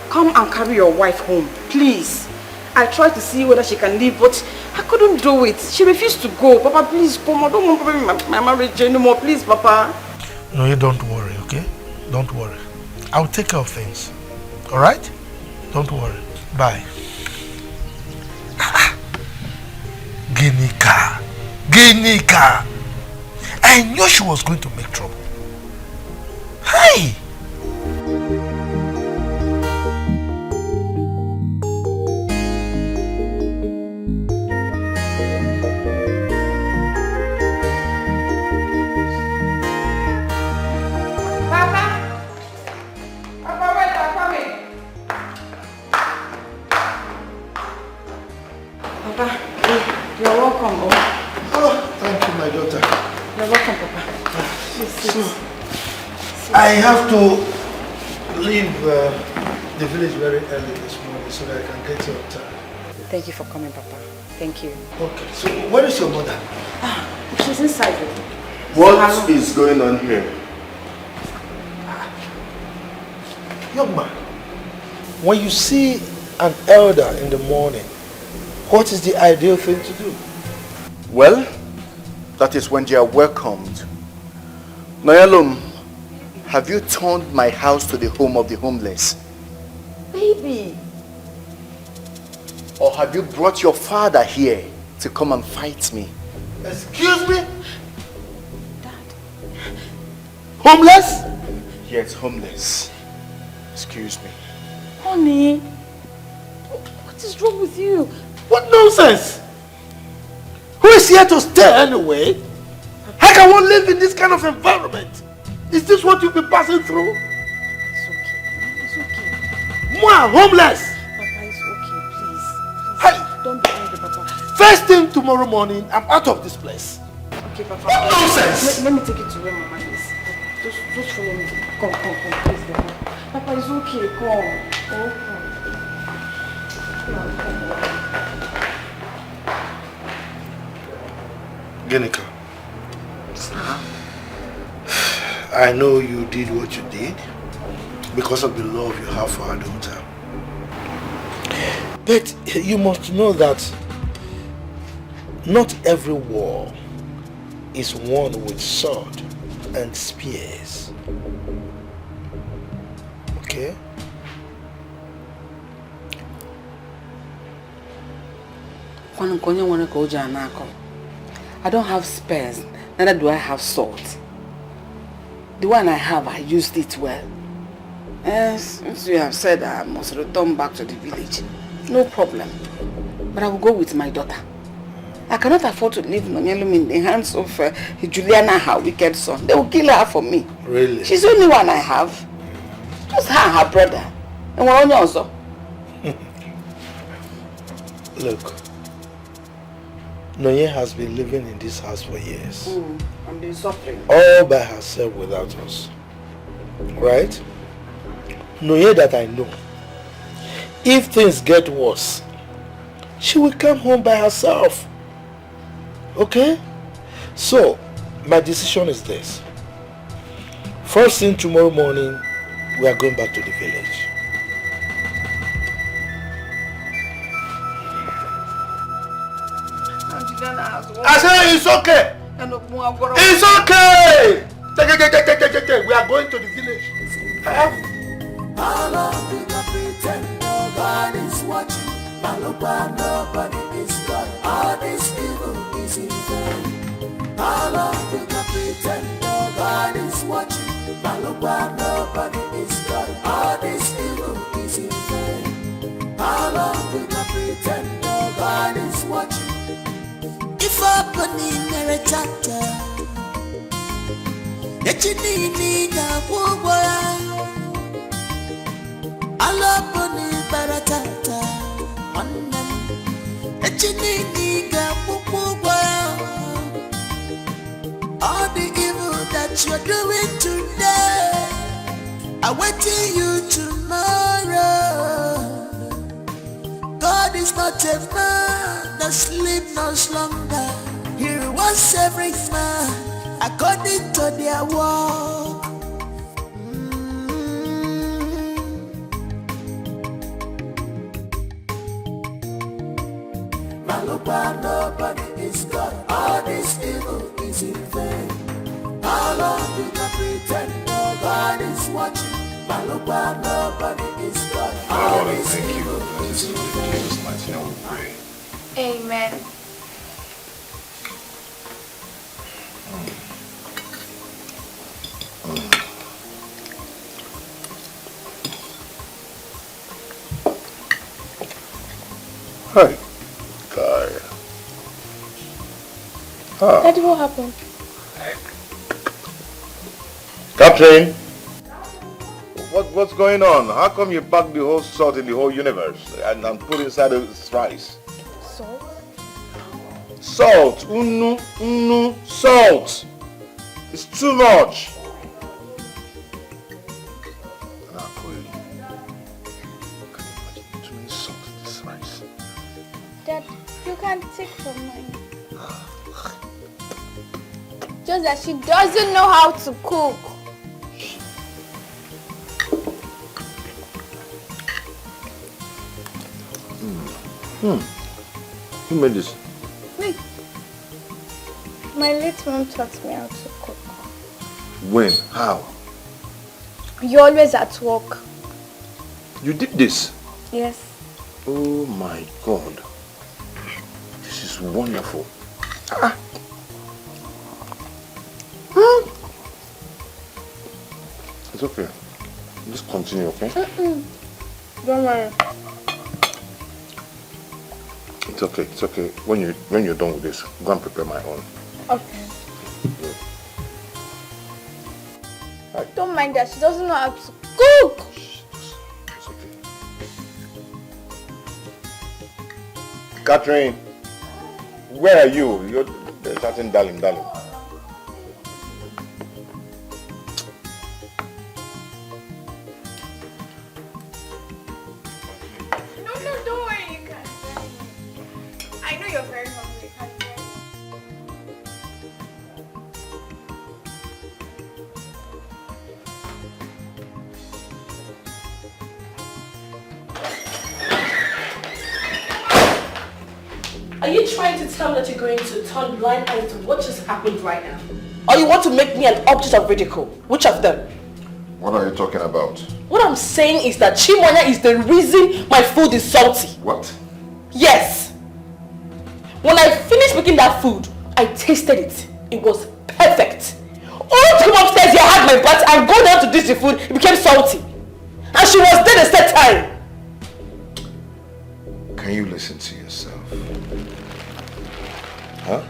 Come and carry your wife home, please. I tried to see whether she can leave, but I couldn't do it. She refused to go. Papa, please come. I don't want problem in my marriage anymore. Please, Papa. No, you don't worry, okay? Don't worry. I'll take care of things. Alright? Don't worry. Bye. Ginika. Ginika. I knew she was going to make trouble. Hi! I have to leave the village very early this morning so that I can get here on time. Thank you for coming, Papa. Thank you. Okay, so where is your mother? She's inside. What is going on here? Young man, when you see an elder in the morning, what is the ideal thing to do? Well, that is when they are welcomed. Noyalum, have you turned my house to the home of the homeless? Baby. Or have you brought your father here to come and fight me? Excuse me? Dad. Homeless? Yes, homeless. Excuse me. Honey, what is wrong with you? What nonsense? Who is here to stay anyway? How Like I won't live in this kind of environment. Is this what you've been passing through? It's okay. It's okay. Moi, homeless. Papa, it's okay, please. Hey. Don't be angry, Papa. First thing tomorrow morning, I'm out of this place. Okay, Papa. What nonsense! Let me take you to where Mama is. Just follow me. Come, please, Papa. Papa, it's okay. Come. Oh, come. Genika, I know you did what you did because of the love you have for our daughter. But you must know that not every war is won with sword and spears. Okay? I don't have spears, neither do I have swords. The one I have, I used it well. Since you have said I must return back to the village, no problem. But I will go with my daughter. I cannot afford to leave Nonyelum in the hands of Juliana, her wicked son. They will kill her for me. Really? She's the only one I have. Just her and her brother. And we're only also. Look. Noye has been living in this house for years. And been suffering. All by herself without us. Right? Noye that I know. If things get worse, she will come home by herself. Okay? So, my decision is this. First thing tomorrow morning, we are going back to the village. I said it's okay. It's okay. We are going to the village. How long we can pretend nobody's watching? Nobody is God. All this evil is in vain. How long we can pretend nobody's watching? Nobody is God. All this evil is in vain. How long we can pretend nobody's watching? If opening a chapter, it's in the world. I'll open it para tata. It's in the world. All the evil that you're doing today, I'm waiting you tomorrow. God is not a man that sleep no slumber. He rewards every man according to their work. Nobody is God. All this evil is in vain. How long we can pretend nobody's watching? Nobody is God. All this evil is in vain. Jesus' mighty name we pray. Amen. Hi, guy. Daddy, what happened? Captain! What's going on? How come you packed the whole salt in the whole universe and put inside this rice? Salt? Salt! Salt! It's too much! Dad, you can't take from mine. Just that she doesn't know how to cook. Who made this? Me. My late mom taught me how to cook. When? How? You're always at work. You did this? Yes. Oh my God. This is wonderful. It's okay. Just continue, okay? Don't worry. It's okay. When you're done with this, go and prepare my own. Okay. Yeah. don't mind that. She doesn't know how to cook. It's okay. Catherine, where are you? You're starting darling. No, don't worry, you can. I know you're very hungry. Are you trying to tell me that you're going to turn blind eyes to what just happened right now? Or you want to make me an object of ridicule? Which of them? What are you talking about? What I'm saying is that Chimonya is the reason my food is salty. What? Yes. When I finished making that food, I tasted it. It was perfect. Only to come upstairs here, had my bath and go down to dish the food, it became salty. And she was dead a set time. Can you listen to yourself? Huh?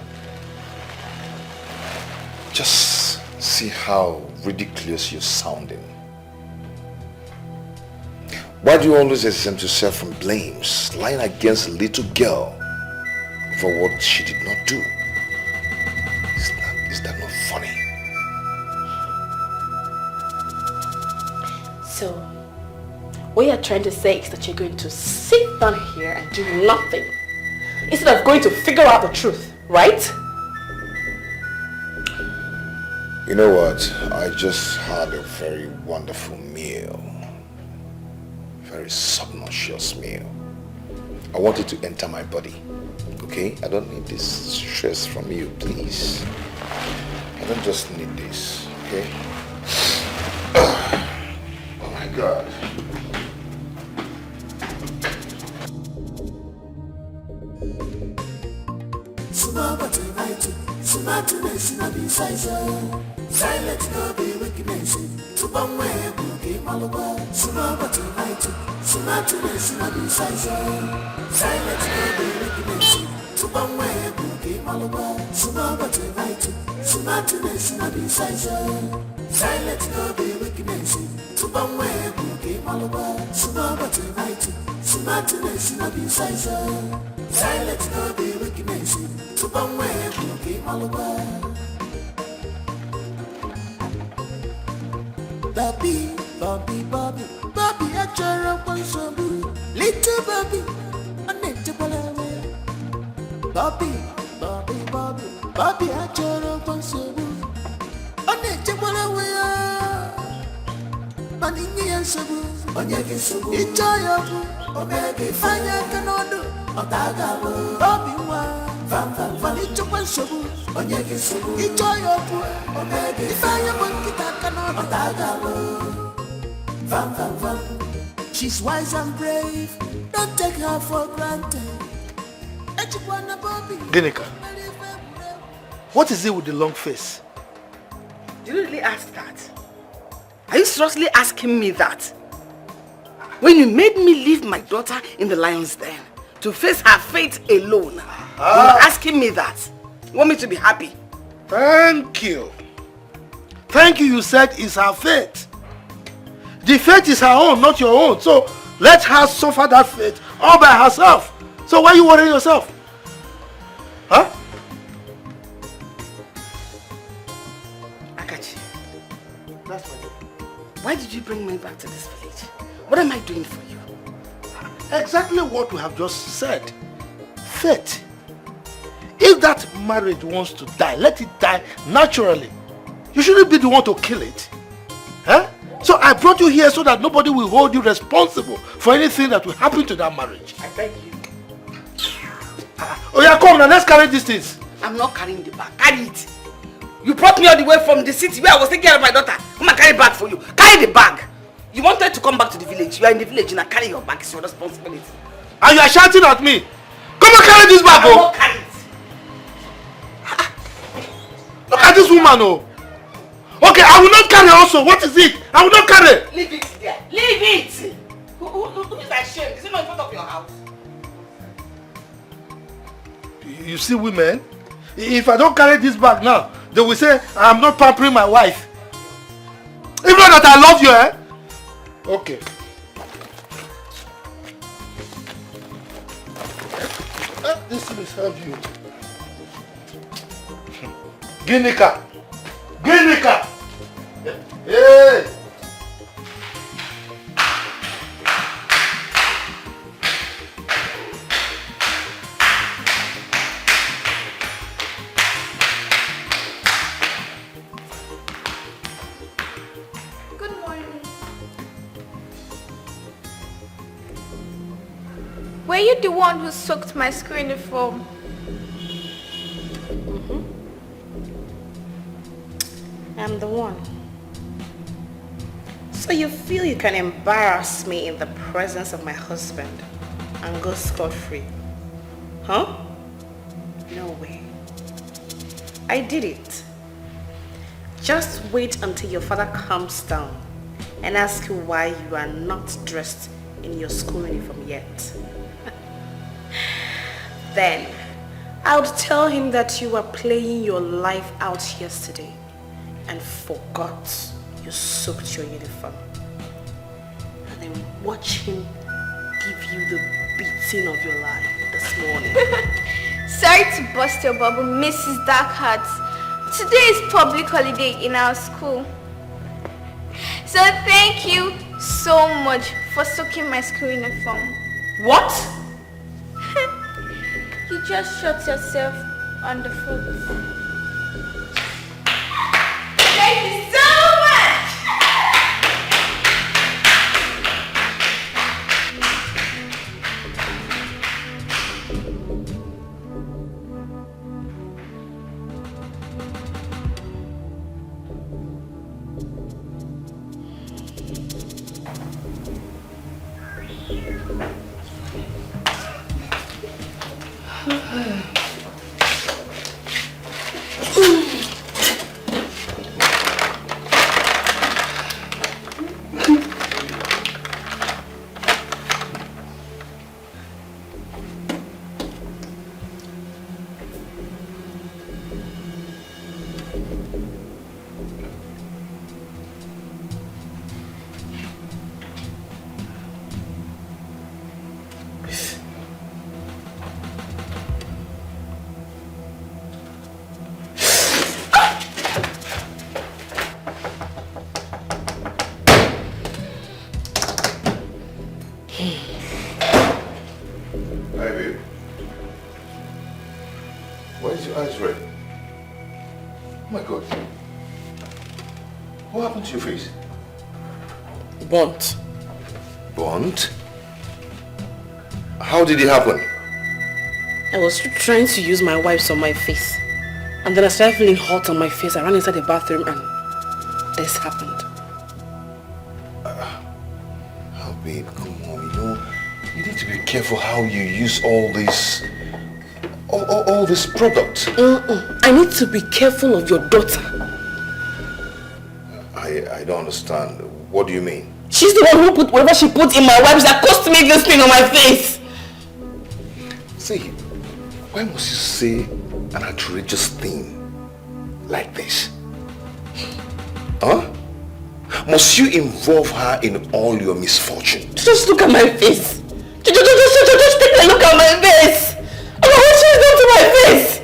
Just see how ridiculous you're sounding. Why do you always exempt yourself from blames, lying against a little girl for what she did not do? Is that not funny? So, what you're trying to say is that you're going to sit down here and do nothing instead of going to figure out the truth, right? You know what? I just had a very wonderful meal. Very subconscious meal. I want it to enter my body. Okay? I don't need this stress from you, please. I don't just need this. Okay? Oh my God. Silence no be weakness. To one way, boogie malwa. Sumaba tonight. Sumatuless no be size. Silence no be weakness. To one way, boogie malwa. Sumaba tonight. Sumatuless no be size. Silence no be weakness. To one way, boogie malwa. Sumaba tonight. Sumatuless no be size. Silence no be weakness. To one way, boogie malwa. Bobby, I try up on some little Bobby, I need to believe. Bobby, I try up on some, I need to believe. Money and Sabu, it's all Omega, Fire cannot do, Otaga, Bobby, Van to one Sabu, it's all Omega, if I am one she's wise and brave. Don't take her for granted. Ginika, what is it with the long face? Did you really ask that? Are you seriously asking me that? When you made me leave my daughter in the lion's den to face her fate alone, you were asking me that? You want me to be happy? Thank you. Thank you, you said it's her fate. The fate is her own, not your own. So let her suffer that fate all by herself. So why are you worrying yourself? Huh? Akachi, that's my daughter. Why did you bring me back to this village? What am I doing for you? Exactly what we have just said. Fate. If that marriage wants to die, let it die naturally. You shouldn't be the one to kill it. Huh? So I brought you here so that nobody will hold you responsible for anything that will happen to that marriage. I beg you. Oh yeah, come now, let's carry these things. I'm not carrying the bag. Carry it. You brought me all the way from the city where I was taking care of my daughter. Come and carry the bag for you. Carry the bag. You wanted to come back to the village. You are in the village and I carry your bag. It's your responsibility. And you are shouting at me. Come and carry this bag, I will oh. not carry it. Look at this woman, oh. Okay, I will not carry also. What is it? I will not carry. Leave it there. Leave it. Who is ashamed? Is it not in front of your house? You see women? If I don't carry this bag now, they will say I'm not pampering my wife. If not know that I love you, eh? Okay. This thing is help you. Ginika! Ginika! Hey! Were you the one who soaked my school uniform? I'm the one. So you feel you can embarrass me in the presence of my husband and go scot-free? Huh? No way. I did it. Just wait until your father comes down and asks you why you are not dressed in your school uniform yet. Then I would tell him that you were playing your life out yesterday and forgot you soaked your uniform. And then watch him give you the beating of your life this morning. Sorry to bust your bubble, Mrs. Darkheart. Today is public holiday in our school. So thank you so much for soaking my school uniform. What? You just shot yourself on the foot. Thank you so much! Your face? Burnt. Burnt? How did it happen? I was trying to use my wipes on my face. And then I started feeling hot on my face. I ran inside the bathroom and this happened. Oh babe, come on, you know, you need to be careful how you use all this product. I need to be careful of your daughter. I don't understand. What do you mean? She's the one who put whatever she put in my wipes that cost me this thing on my face. See, why must you say an outrageous thing like this? Huh? Must you involve her in all your misfortune? Just look at my face. Just take a look at my face. I know what she's done to my face.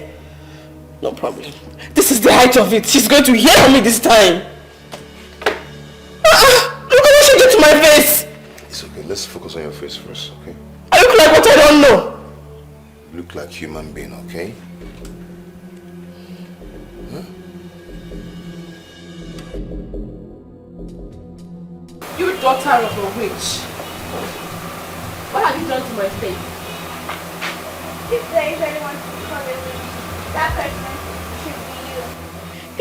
No problem. This is the height of it. She's going to hear from me this time. Look at what she did to my face. It's okay. Let's focus on your face first, okay? I look like what I don't know. You look like a human being, okay? Huh? You daughter of a witch. What have you done to my face? If there is anyone to call it, that person should be you.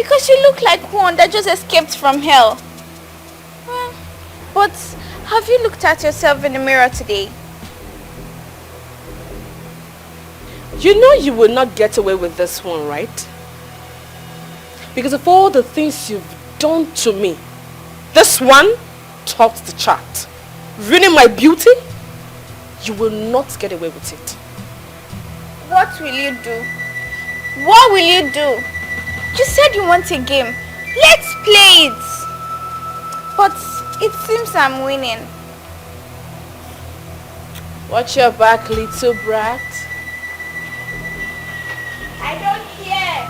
Because you look like one that just escaped from hell. But have you looked at yourself in the mirror today? You know you will not get away with this one, right? Because of all the things you've done to me, this one tops the chart. Ruining my beauty, you will not get away with it. What will you do? What will you do? You said you want a game. Let's play it. But it seems I'm winning. Watch your back, little brat. I don't care.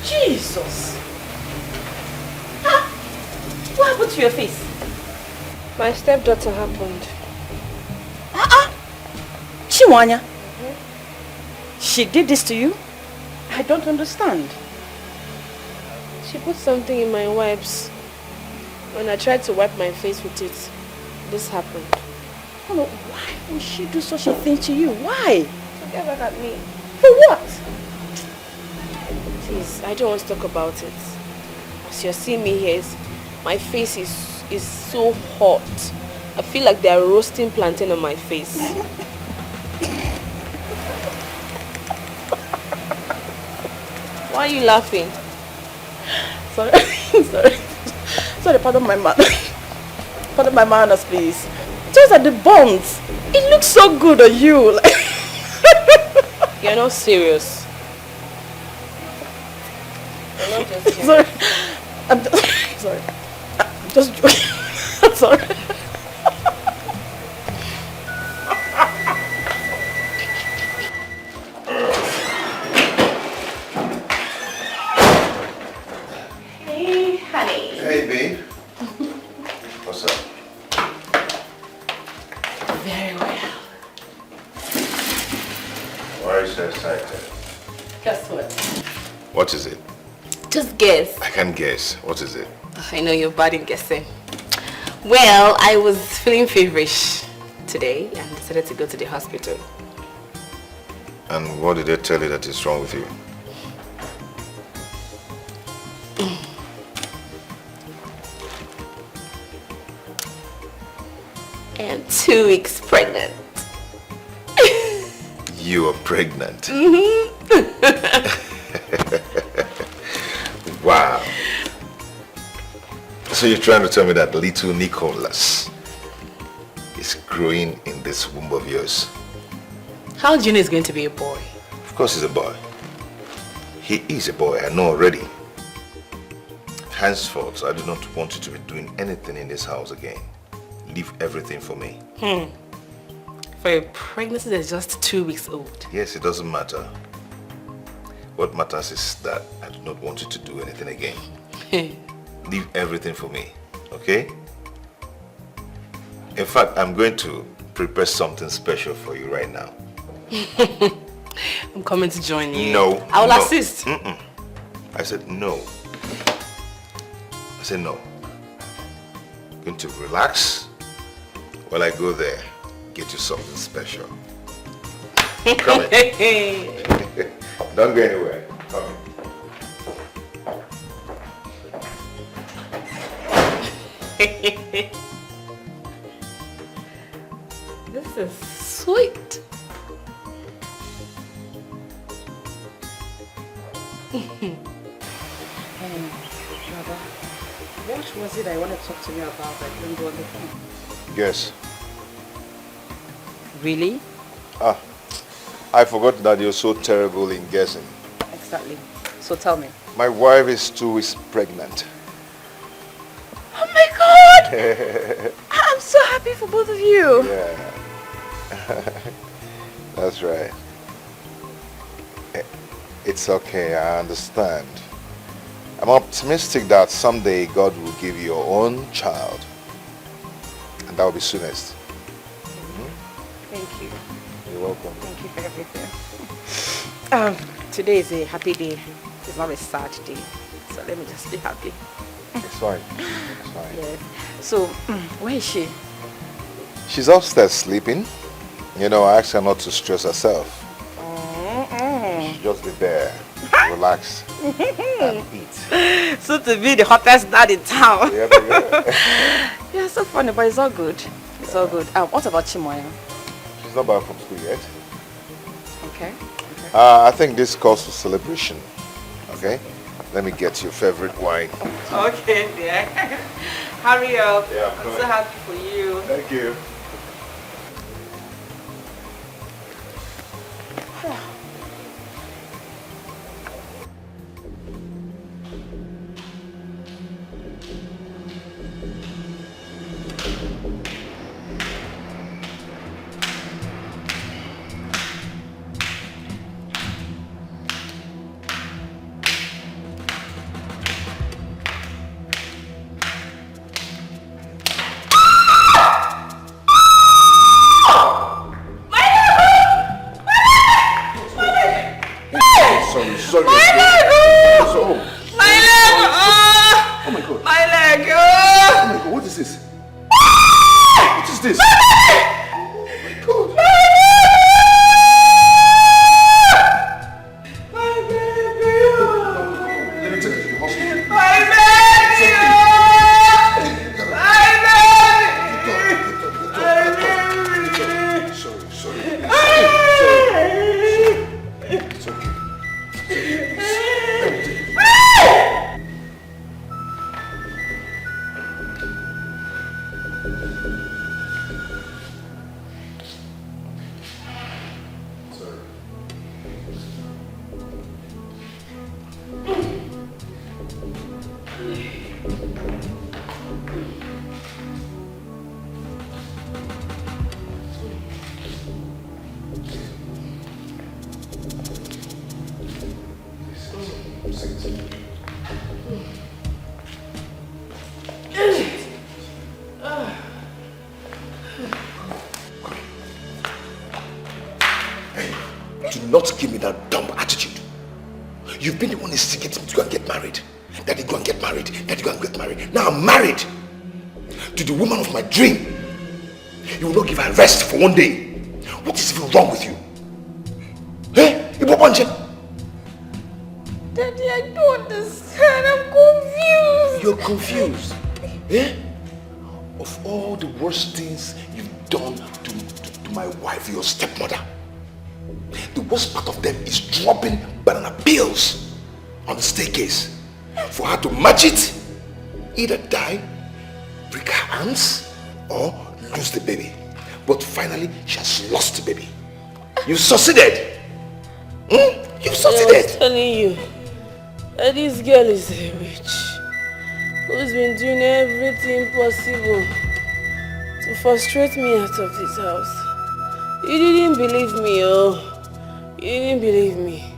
Jesus! Huh? What happened to your face? My stepdaughter happened. Chimwanya? She did this to you? I don't understand. She put something in my wipes. When I tried to wipe my face with it, this happened. Oh, no, why would she do such a thing to you? Why? So get back at me. For what? Please, I don't want to talk about it. As you're seeing me here, my face is so hot. I feel like they are roasting plantain on my face. Why are you laughing? Sorry, sorry, pardon my manners. Pardon my manners, please. Just at the bones. It looks so good on you. You're not serious. You're not just serious. Sorry. I'm just, sorry. I'm just joking. I'm sorry. Hey, honey. Hey, babe. What's up? Very well. Why are you so excited? Guess what? What is it? Just guess. I can't guess. What is it? I know you're bad in guessing. Well, I was feeling feverish today and decided to go to the hospital. And what did they tell you that is wrong with you? I am 2 weeks pregnant. You are pregnant. Wow. So you're trying to tell me that little Nicholas is growing in this womb of yours? How do you know it's going to be a boy? Of course he's a boy. He is a boy, I know already. Henceforth, I do not want you to be doing anything in this house again. Leave everything for me. For a pregnancy that's just 2 weeks old. Yes, it doesn't matter. What matters is that I do not want you to do anything again. Leave everything for me, okay? In fact, I'm going to prepare something special for you right now. I'm coming to join you. No. I will no. assist. I said no. I said no. I'm going to relax while I go there, get you something special. Come in. Don't go anywhere. Come in. This is sweet. Brother, what was it I wanted to talk to you about that couldn't do on the phone? Guess. Really? I forgot that you're so terrible in guessing. Exactly. So tell me. My wife is 2 weeks pregnant. Oh my God! I'm so happy for both of you. Yeah. That's right. It's okay, I understand. I'm optimistic that someday God will give you your own child. And that will be soonest. Thank you. You're welcome. Thank you for everything. Today is a happy day. It's not a sad day. So let me just be happy. It's fine. It's fine. Yes. So, where is she? She's upstairs sleeping. You know, I asked her not to stress herself. She'll just be there, relax, and eat. So to be the hottest dad in town. Yeah. Yeah, so funny, but it's all good. It's all good. What about Chimoya? She's not back from school yet. Okay. I think this calls for celebration. Okay? Let me get your favorite wine. Okay, dear. Hurry up. Yeah, I'm so happy for you. Thank you. Sorry. My leg! Oh. My leg! Oh my God. My leg! Oh my God, what is this? What is this? Do not give me that dumb attitude. You've been the one instigating me to go and get married. Daddy, go and get married. Daddy, go and get married. Now I'm married to the woman of my dream. You will not give her rest for one day. What is even wrong with you? Eh? Daddy, I don't understand. I'm confused. You're confused. Eh? Of all the worst things you've done to my wife, your stepmother, the worst part of them is dropping banana peels on the staircase for her to match it, either die, break her hands, or lose the baby. But finally, she has lost the baby. You succeeded. You succeeded. I was telling you that this girl is a witch who's been doing everything possible to frustrate me out of this house. You didn't believe me, oh. You didn't believe me.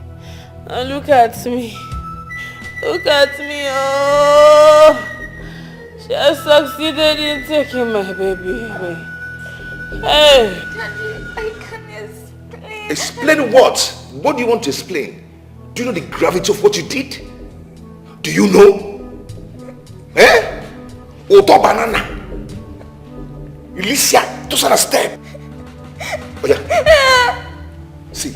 And look at me. Look at me, oh. She has succeeded in taking my baby away. Hey. Daddy, I can explain. Explain what? What do you want to explain? Do you know the gravity of what you did? Do you know? Eh? Oto banana. Alicia, those are the steps. Oh yeah. See,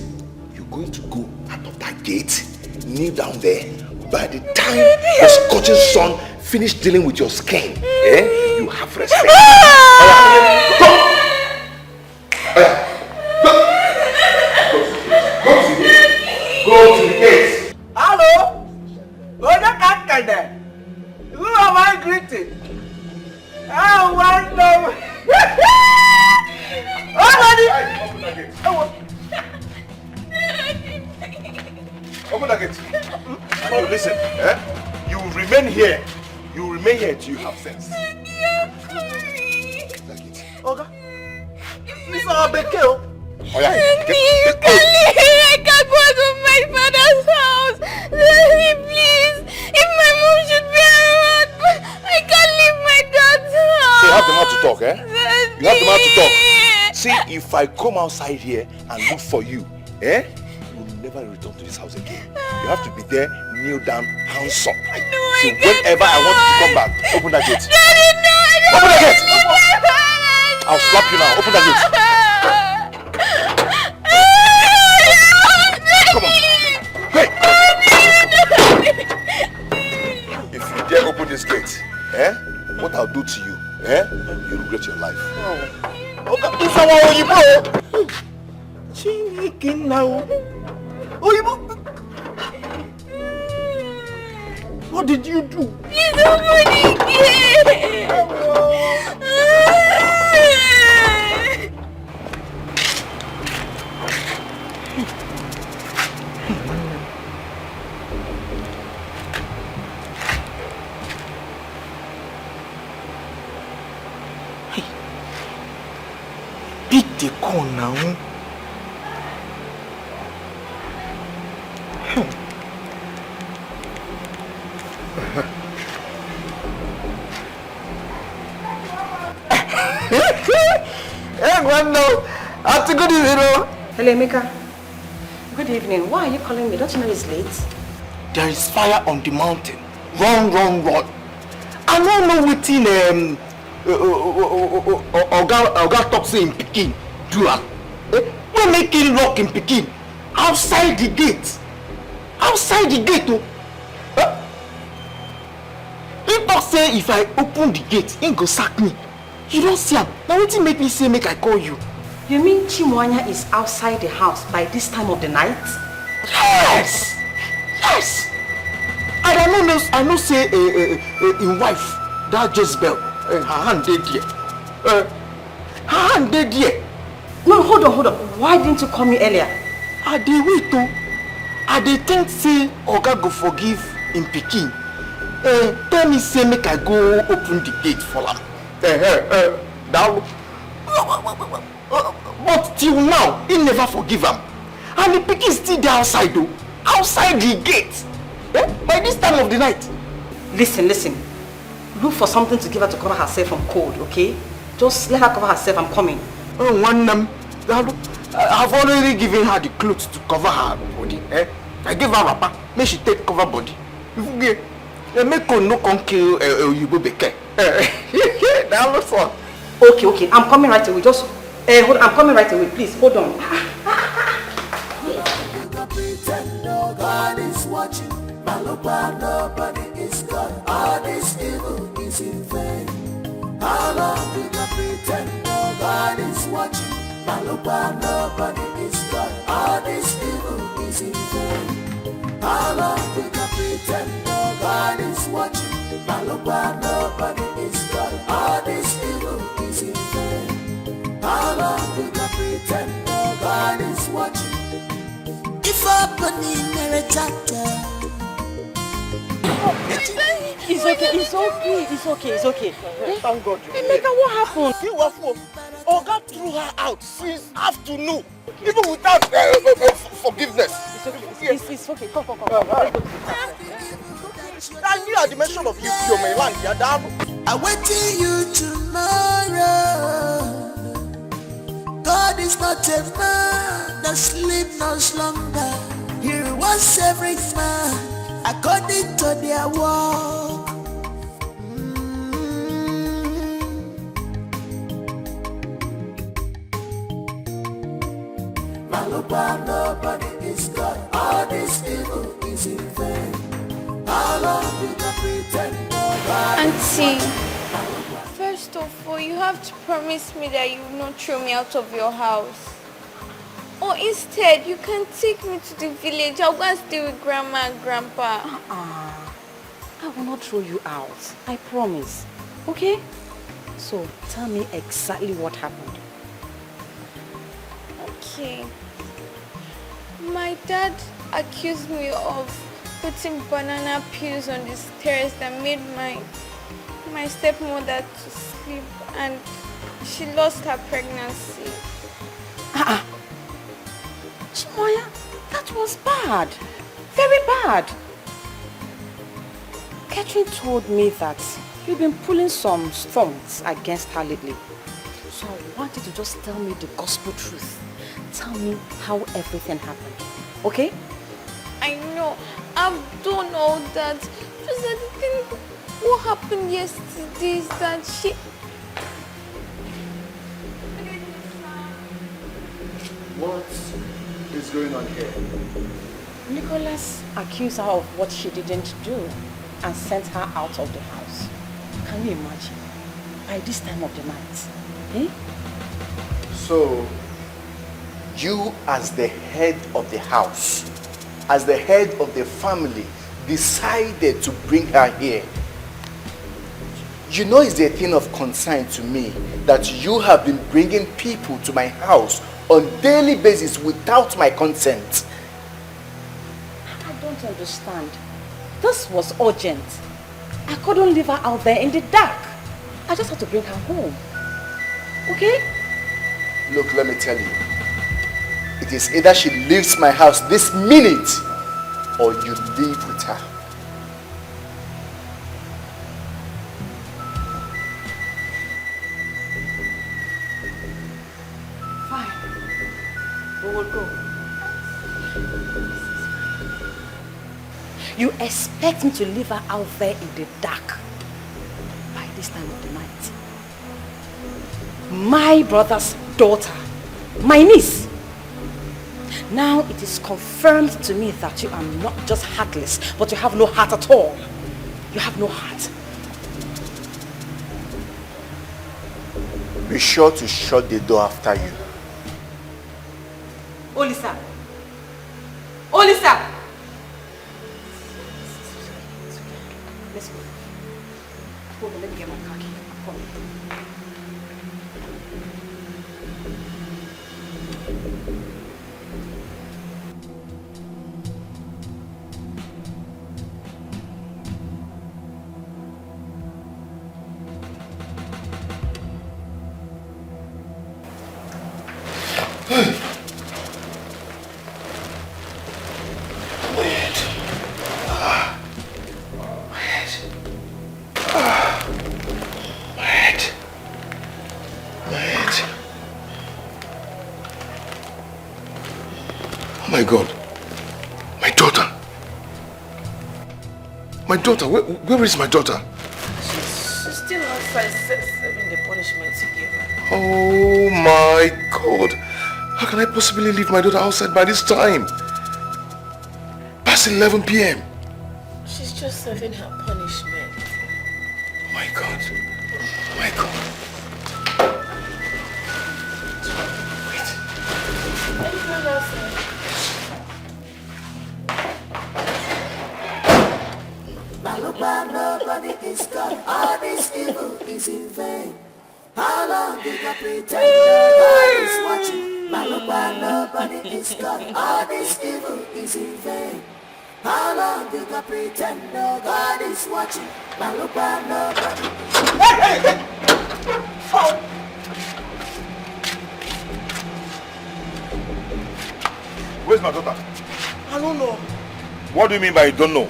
you're going to go out of that gate, kneel down there. By the time the scorching sun finish dealing with your skin, you have respect. Go! Go to the gate. Hello? Who am I greeting? I want them. Open the gate. Open the gate. Oh, listen, you will remain here. You will remain here until you have sense. Okay. This is our Betrayal. Oh yeah. You can't leave. I can't go to my father's house. Daddy, please. If my mom should be around, I can't leave my dad's house. So you have the mouth to talk, eh? Daddy. You have the mouth to talk. See, if I come outside here and look for you, you will never return to this house again. You have to be there, kneel down, hands up. So whenever I want you to come back, open that gate. Daddy, no, open the gate. I'll slap you now. Open that gate. Come on. Hey. If you dare open this gate, what I'll do to you, you regret your life. Okay, it's our Oyibo. Chineke now. Oyibo. What did you do? Please open the gate. Pick the cone now. Hey, Gwendo. After good evening. Hello, Emeka. Good evening. Why are you calling me? Don't you know it's late? There is fire on the mountain. Run, run, run. I don't know what in Oga Toxin in Pekin do. We make him lock in Pekin. Outside the gate. Outside the gate. He talk say if I open the gate, he go sack me. You don't see him. Now what he make me say make I call you? You mean Chimwanya is outside the house by this time of the night? Yes! Yes! And I know say in wife, that Jezebel, her hand dead here. Her hand dead here. No, hold on. Why didn't you call me earlier? I dey wait too. I dey think say Oga go forgive in Pekin. Tell me say make I go open the gate for him. But till now, he never forgive him. And the Pekin still there outside though. Outside the gate. By this time of the night. Listen. Look for something to give her to cover herself from cold, okay? Just let her cover herself. I'm coming. I've already given her the clothes to cover her body. I gave her wrapper. Make she take cover body. Make her no come kill you go beke. That looks fun. Okay. I'm coming right away. Just hold on. I'm coming right away. Please hold on. God is watching. Nobody is God. All this evil is in vain. How long we can pretend? God is watching. Nobody is God. All this evil is in vain. How long we can pretend? God is watching. Nobody is God. All this evil is in vain. How long we can pretend? God is watching. If opening Marital. It's okay. Thank God. Emeka, what happened? You were fool. Oga threw her out since afternoon. Even without forgiveness. It's okay. Come. Let's go to the house. I knew at the mention of you, you're my land. You're down. I wait till you tomorrow. God is not a man that sleep no slumber. He rewards every man according to their work. Nobody is God. All this evil is in vain. How long will you pretend? Auntie, first of all, you have to promise me that you will not throw me out of your house. Or instead, you can take me to the village. I'll go and stay with Grandma and Grandpa. I will not throw you out. I promise. Okay? So, tell me exactly what happened. Okay. My dad accused me of putting banana peels on the stairs that made my stepmother to sleep, and she lost her pregnancy. Chimoya, that was bad. Very bad. Catherine told me that you've been pulling some stunts against her lately. So I want you to just tell me the gospel truth. Tell me how everything happened. Okay? I know. I've done all that. Just that the thing, what happened yesterday is that she... What is going on here? Nicholas accused her of what she didn't do and sent her out of the house. Can you imagine? By this time of the night. Eh? So, you as the head of the house, as the head of the family, decided to bring her here. You know it's a thing of concern to me that you have been bringing people to my house on a daily basis without my consent. I don't understand. This was urgent. I couldn't leave her out there in the dark. I just had to bring her home. Okay? Look, let me tell you. It is either she leaves my house this minute or you live with her. Fine. We will go. You expect me to leave her out there in the dark by this time of the night? My brother's daughter, my niece. Now it is confirmed to me that you are not just heartless, but you have no heart at all. You have no heart. Be sure to shut the door after you. Olisa! Olisa! Let's go. Hold on, let me get my car key. I'm coming. My God, my daughter. My daughter, where is my daughter? She's still outside serving the punishment you gave her. Oh my God. How can I possibly leave my daughter outside by this time? Past 11 p.m. She's just serving her punishment. Oh my God. Oh my God. Are you going outside? Nobody is God. All this evil is in vain. How long did I pretend God is watching? Nobody is God. All this evil is in vain. How long did I pretend God is watching? Nobody. Hey! Oh. Where's my daughter? I don't know. What do you mean by you don't know?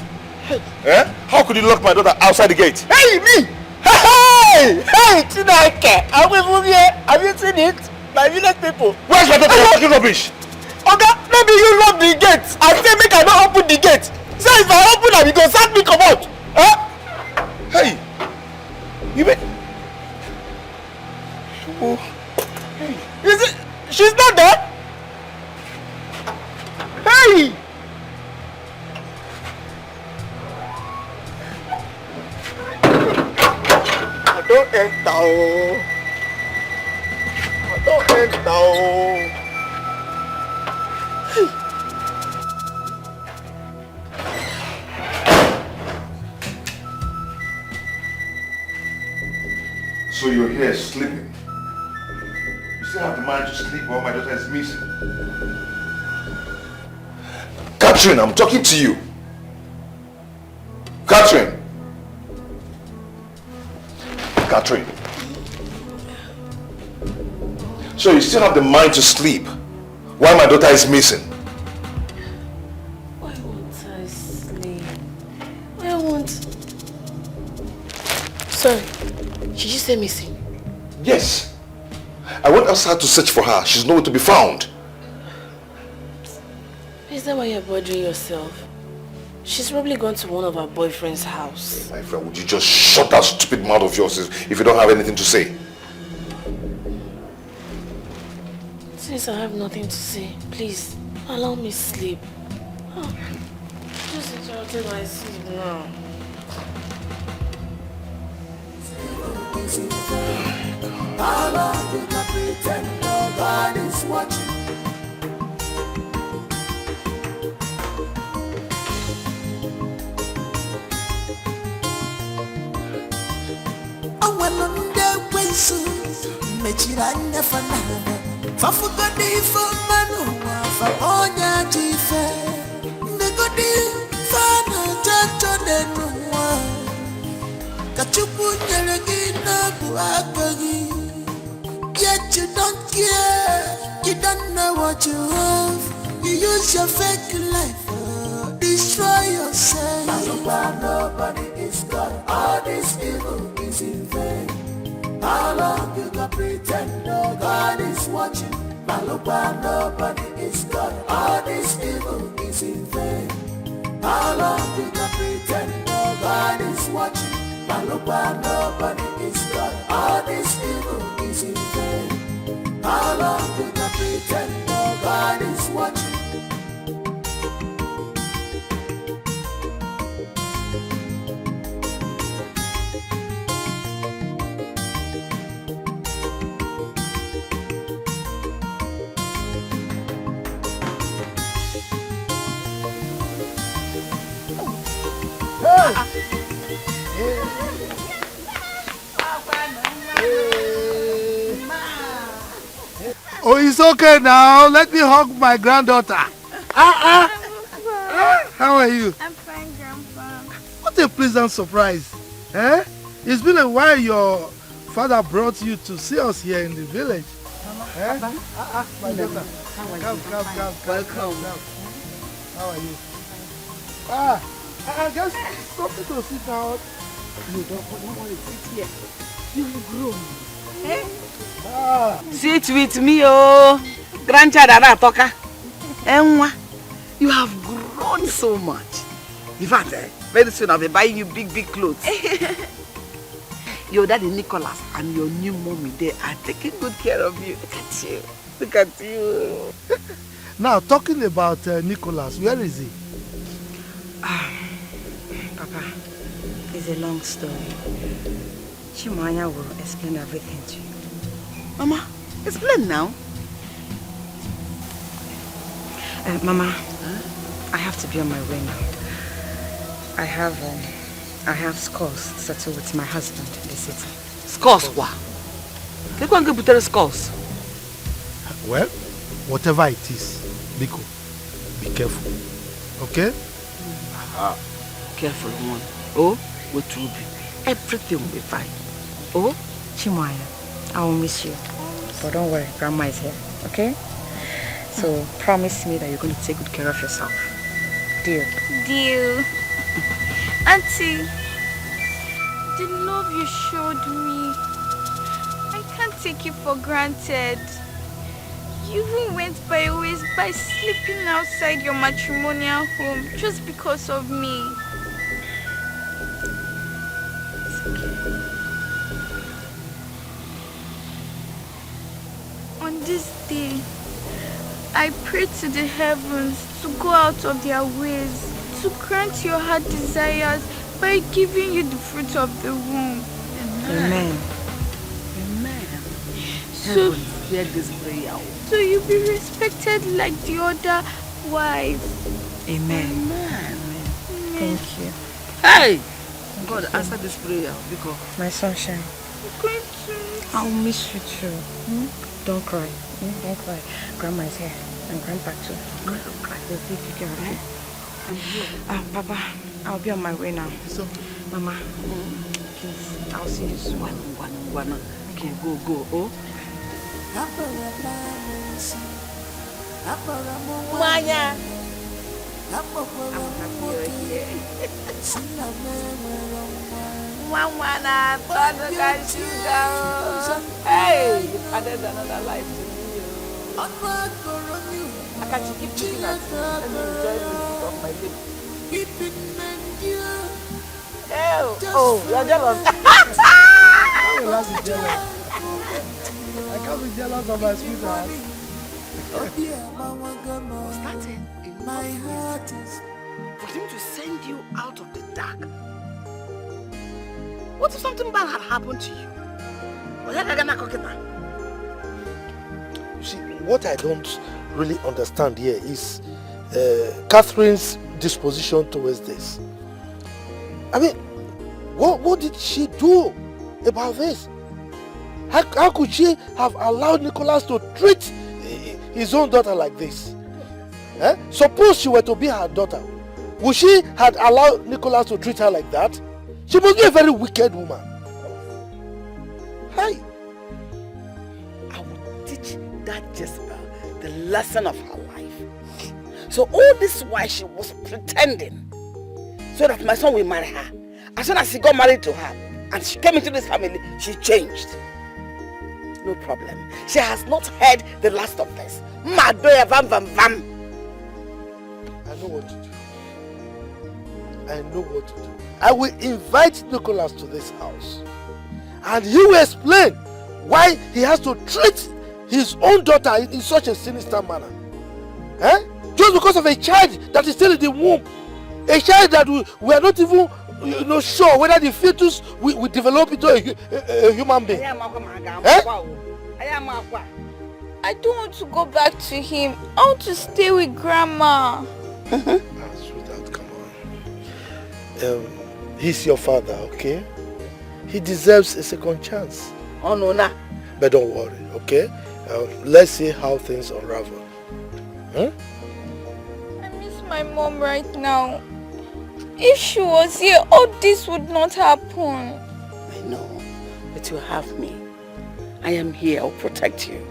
Eh? How could you lock my daughter outside the gate? Hey, me! Hey! Hey, Chineke! Are we moving here? Have you seen it? My village people. Where's my daughter? You're talking rubbish. Okay, maybe you lock the gate. I say make I not open the gate. So if I open it, you go sack me come out. Huh? Hey! You mean... Oh. Hey. Is it? She's not there? Hey! Don't enter. Don't enter. So you're here sleeping. You still have the mind to sleep while my daughter is missing. Catherine, I'm talking to you. Catherine. Catherine. So you still have the mind to sleep while my daughter is missing? Why won't I sleep? Why won't... Sorry, did you say missing? Yes. I went outside to search for her. She's nowhere to be found. Is that why you're bothering yourself? She's probably gone to one of her boyfriend's house. My friend, would you just shut that stupid mouth of yours if you don't have anything to say? Since I have nothing to say, please, allow me sleep. Oh, just interrupted my sleep now. How long did I pretend God is watching? wanonde wensu mechiranya fanana fafugodi famanu faponya jife negodi fana chacho denwa kachupu nyeregina buagagi yet you don't care, you don't know what you have, you use your fake life, destroy yourself. Nobody is God, all this evil is in vain. How long you gonna pretend no God is watching? Nobody is God, all this evil is in vain. How long you gonna pretend no God is watching? Nobody is God, all this evil is in vain. How long you gonna pretend no God is watching? Oh, it's okay now. Let me hug my granddaughter. How are you? I'm fine, Grandpa. What a pleasant surprise. Eh? It's been a while your father brought you to see us here in the village. Eh? My daughter. Come. Welcome. How are you? I guess something to sit down. No, don't worry, sit here. You've grown. Eh? Sit with me, oh. Grandchild Aratoka. Enwa, you have grown so much. In fact, very soon I'll be buying you big clothes. Your daddy Nicholas and your new mommy, they are taking good care of you. Look at you. Now, talking about Nicholas, where is he? Papa, it's a long story. Chimanya will explain everything to you. Mama, explain now. Mama, I have to be on my way now. I have scores to settle with my husband in the city. Scores what? They can't get better scores. Well, whatever it is, Biko, be careful. Okay? Careful, one. Oh, what will be? Everything will be fine. Oh, Chimaya, I will miss you. But don't worry, Grandma is here, okay? So promise me that you're going to take good care of yourself. Deal. Deal. Auntie, the love you showed me, I can't take it for granted. You even went by ways by sleeping outside your matrimonial home just because of me. It's okay. On this day, I pray to the heavens to go out of their ways, to grant your heart desires by giving you the fruit of the womb. Amen. Amen. So, hear this prayer. So you be respected like the other wives. Amen. Amen. Thank you. Hey! God, answer this prayer because my sunshine. I'm going to... I'll miss you too. Don't cry. Don't cry. Grandma is here. And Grandpa too. Don't cry. They'll take care of you. Papa, I'll be on my way now. So, Mama, please, I'll see you soon. One. Okay, go. Oh? Manya. I'm happy you're here. Mwana, Father, can you go? Hey, you added another life to me. I can keep looking at you and enjoy the fruit of my lips. Oh, you're jealous. I can't be jealous of my sweetheart. Was that enough for him to send you out of the dark? What if something bad had happened to you? You see, what I don't really understand here is Catherine's disposition towards this. I mean, what did she do about this? How could she have allowed Nicholas to treat his own daughter like this? Eh? Suppose she were to be her daughter, would she have allowed Nicholas to treat her like that? She must be a very wicked woman. Hey. I will teach that Jezebel the lesson of her life. So all this while she was pretending so that my son will marry her. As soon as he got married to her and she came into this family, she changed. No problem. She has not heard the last of this. Madoya vam vam vam. I know what to do. I know what to do. I will invite Nicholas to this house. And he will explain why he has to treat his own daughter in such a sinister manner. Eh? Just because of a child that is still in the womb. A child that we are not even sure whether the fetus will develop into a human being. Eh? I don't want to go back to him. I want to stay with Grandma. Sweetheart, come on. He's your father, okay? He deserves a second chance. Oh, no, nah. But don't worry, okay? Let's see how things unravel. Huh? I miss my mom right now. If she was here, all this would not happen. I know, but you have me. I am here. I'll protect you.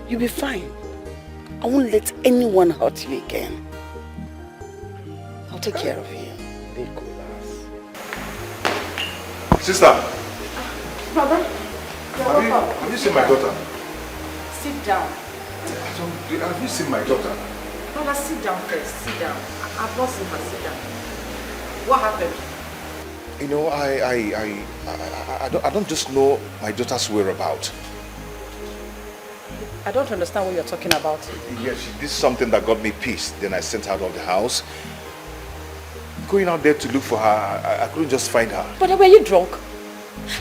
You'll be fine. I won't let anyone hurt you again. I'll take care of you. Nicholas. Sister. Brother, Have you seen my daughter? sit down. Have you seen my daughter? Brother, sit down first. Sit down. I've not seen her. Sit down. What happened? You know, I don't just know my daughter's whereabouts. I don't understand what you're talking about. Yes, she did something that got me pissed. Then I sent her out of the house. Going out there to look for her, I couldn't just find her. But were you drunk?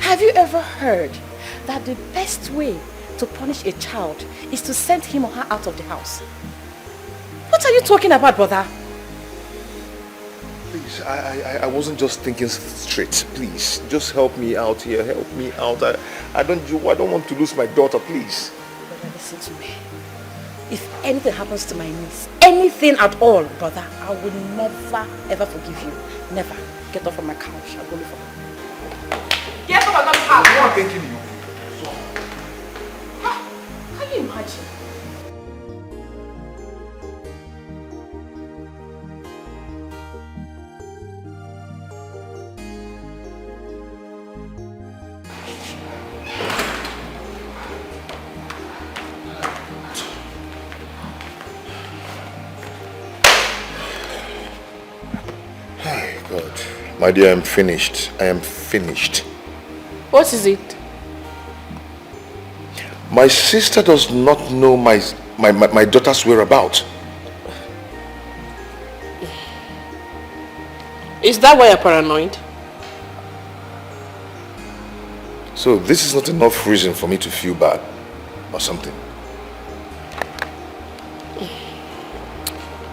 Have you ever heard that the best way to punish a child is to send him or her out of the house? What are you talking about, brother? Please, I wasn't just thinking straight. Please, just help me out here. Help me out. I don't want to lose my daughter, please. Brother, listen to me. If anything happens to my niece, anything at all, brother, I will never ever forgive you. Never. Get off from my couch. I'll go look for her. Get off my couch! I'm not thanking you. Can you imagine? God. My dear, I'm finished. I am finished. What is it? My sister does not know my daughter's whereabouts. Is that why you're paranoid? So this is not enough reason for me to feel bad or something.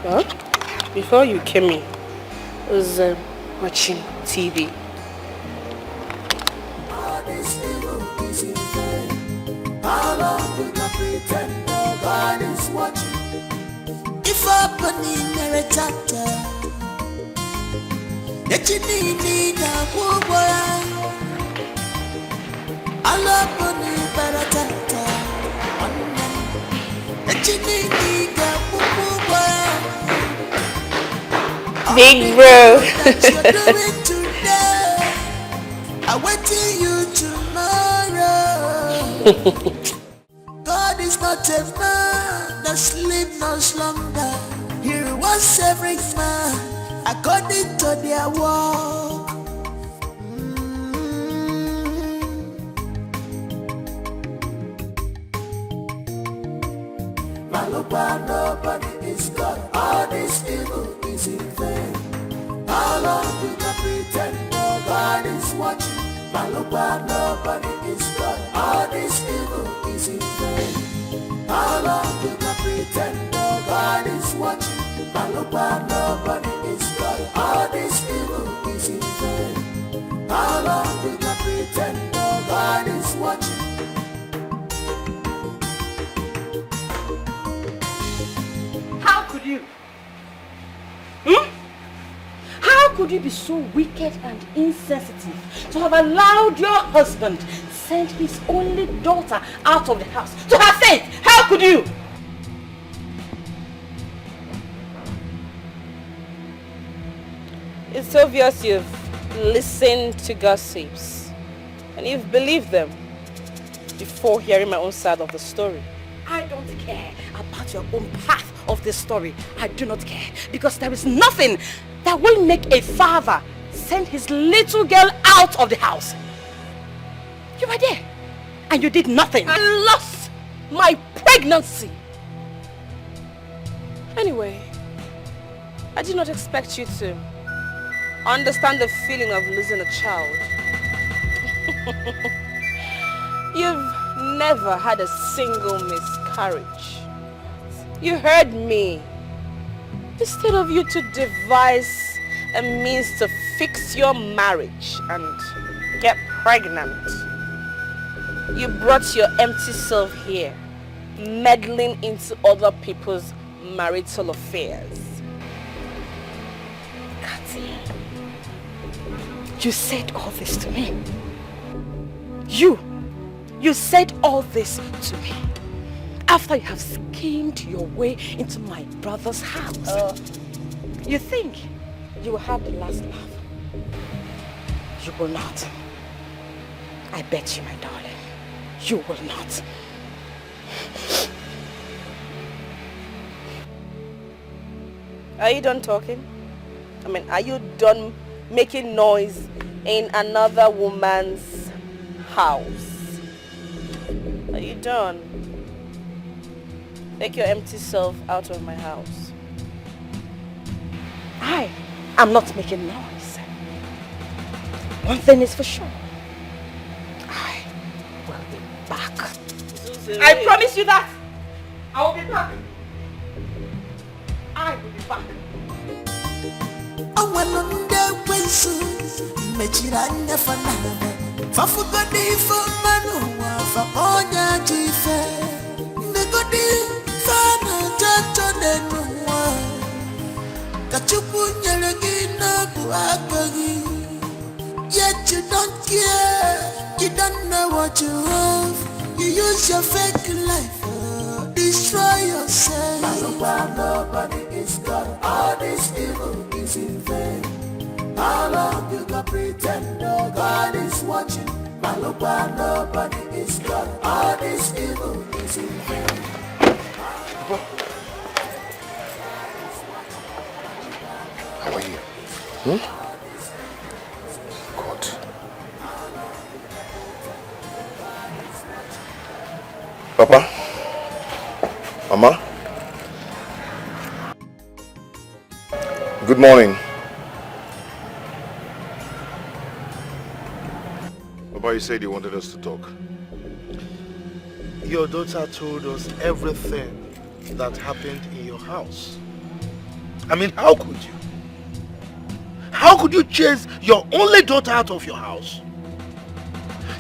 Well, before you came in, I was watching TV. How long will I pretend God is watching? If I put in a chapter, yet you need a woman. I love money, but I can't. Yet you need a woman. Big bro. I wait till you tomorrow. God is not a man that sleep no slumber. He rewards every man according to their work. Maloba, nobody is God. All this evil is in vain. How long will I pretend God is watching? Maloba, nobody is God. All this evil is in vain. How long will I pretend God is watching? Maloba, nobody is God. All this evil is in vain. How long will I pretend God you? How could you be so wicked and insensitive to have allowed your husband send his only daughter out of the house to her fate? How could you? It's obvious you've listened to gossips and you've believed them before hearing my own side of the story. I don't care about your own part of this story. I do not care, because there is nothing that will make a father send his little girl out of the house. You were there and you did nothing. I lost my pregnancy. Anyway, I did not expect you to understand the feeling of losing a child. You've never had a single miscarriage. You heard me. Instead of you to devise a means to fix your marriage and get pregnant, you brought your empty self here, meddling into other people's marital affairs. Kati, you said all this to me. You said all this to me after you have schemed your way into my brother's house. You think you will have the last laugh? You will not. I bet you, my darling. You will not. Are you done talking? I mean, are you done making noise in another woman's house? Are you done? Take your empty self out of my house. I am not making noise. One thing is for sure. I will be back. I promise you that. I will be back. I will be back. Yet you don't care, you don't know what you have. You use your fake life to destroy yourself. Nobody is God, all this evil is in vain. How long you can pretend no God is watching? Nobody is God, all this evil is in vain. How are you? God. Papa? Mama? Good morning. Papa, you said you wanted us to talk. Your daughter told us everything that happened in your house. I mean, how could you? How could you chase your only daughter out of your house?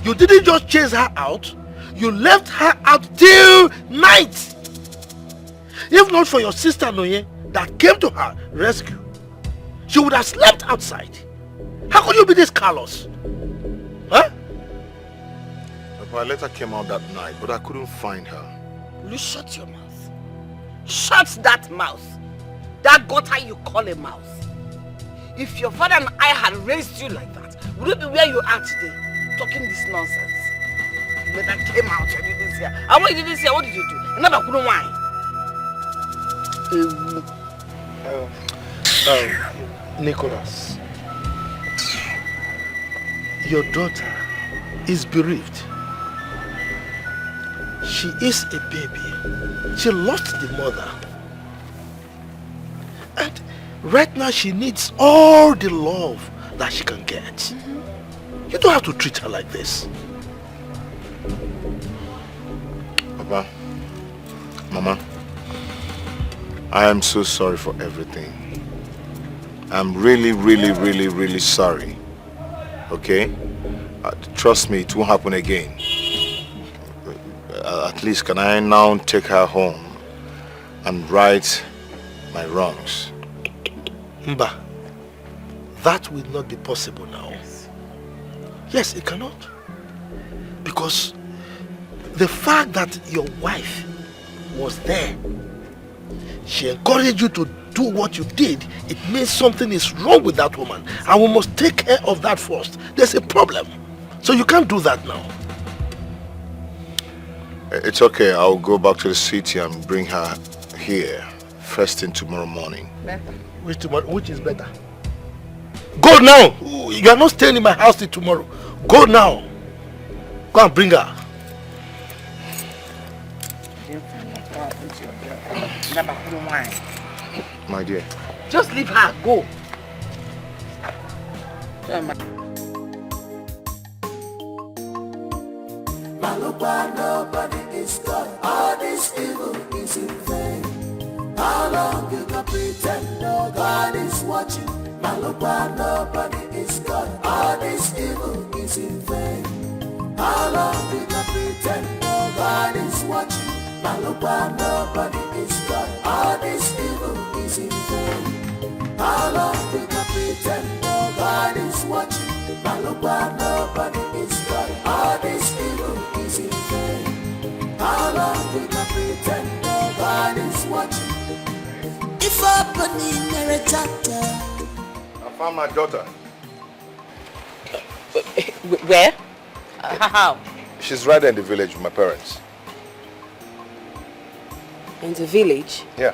You didn't just chase her out, you left her out till night. If not for your sister Noye that came to her rescue, she would have slept outside. How could you be this callous? Huh? Papa, a letter came out that night, but I couldn't find her. You shut your mouth. Shut that mouth. That gutter you call a mouth. If your father and I had raised you like that, would you be where you are today, talking this nonsense? The letter came out and you didn't see her. And when you didn't see her, what did you do? Another couldn't whine. Nicholas, your daughter is bereaved. She is a baby. She lost the mother. And right now she needs all the love that she can get. You don't have to treat her like this. Papa, Mama, I am so sorry for everything. I'm really sorry. Okay? Trust me, it won't happen again. At least can I now take her home and write my wrongs. Mba, that will not be possible now. Yes, it cannot. Because the fact that your wife was there, she encouraged you to do what you did, it means something is wrong with that woman. And we must take care of that first. There's a problem. So you can't do that now. It's okay. I'll go back to the city and bring her here first thing tomorrow morning. Better. Which is better? Go now! You are not staying in my house till tomorrow. Go now. Go and bring her. My dear. Just leave her. Go. Malukwa, nobody is God. All this evil is in vain. How long you can pretend no God is watching? Malukwa, nobody is God. All this evil is in vain. How long you can pretend no God is watching? Malukwa, nobody is God. All this evil is in vain. How long you can pretend no God is watching? Malukwa, nobody is God. All this evil is in vain. How long you can pretend no God is watching? If opening a chapter. I found my daughter. Where? How? She's right there in the village with my parents. In the village? Yeah.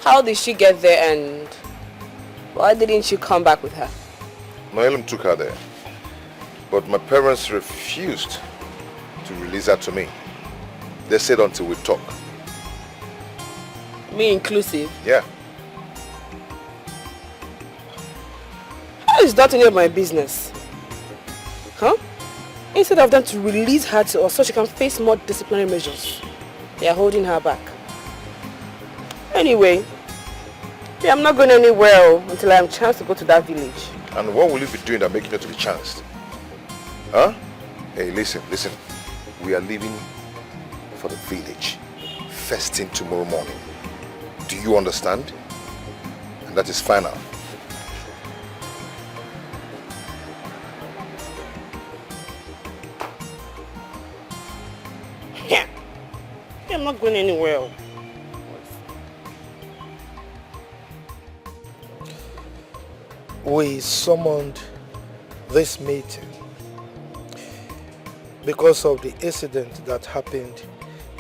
How did she get there and why didn't you come back with her? Noelim took her there. But my parents refused to release her to me. They said until we talk. Me inclusive? Yeah. How is that any of my business? Huh? Instead of them to release her to us so she can face more disciplinary measures, they are holding her back. Anyway, I'm not going anywhere until I have a chance to go to that village. And what will you be doing that making you to be chanced? Huh? Hey, listen. We are leaving for the village first thing tomorrow morning. Do you understand? And that is final. Yeah. I'm not going anywhere. We summoned this meeting because of the incident that happened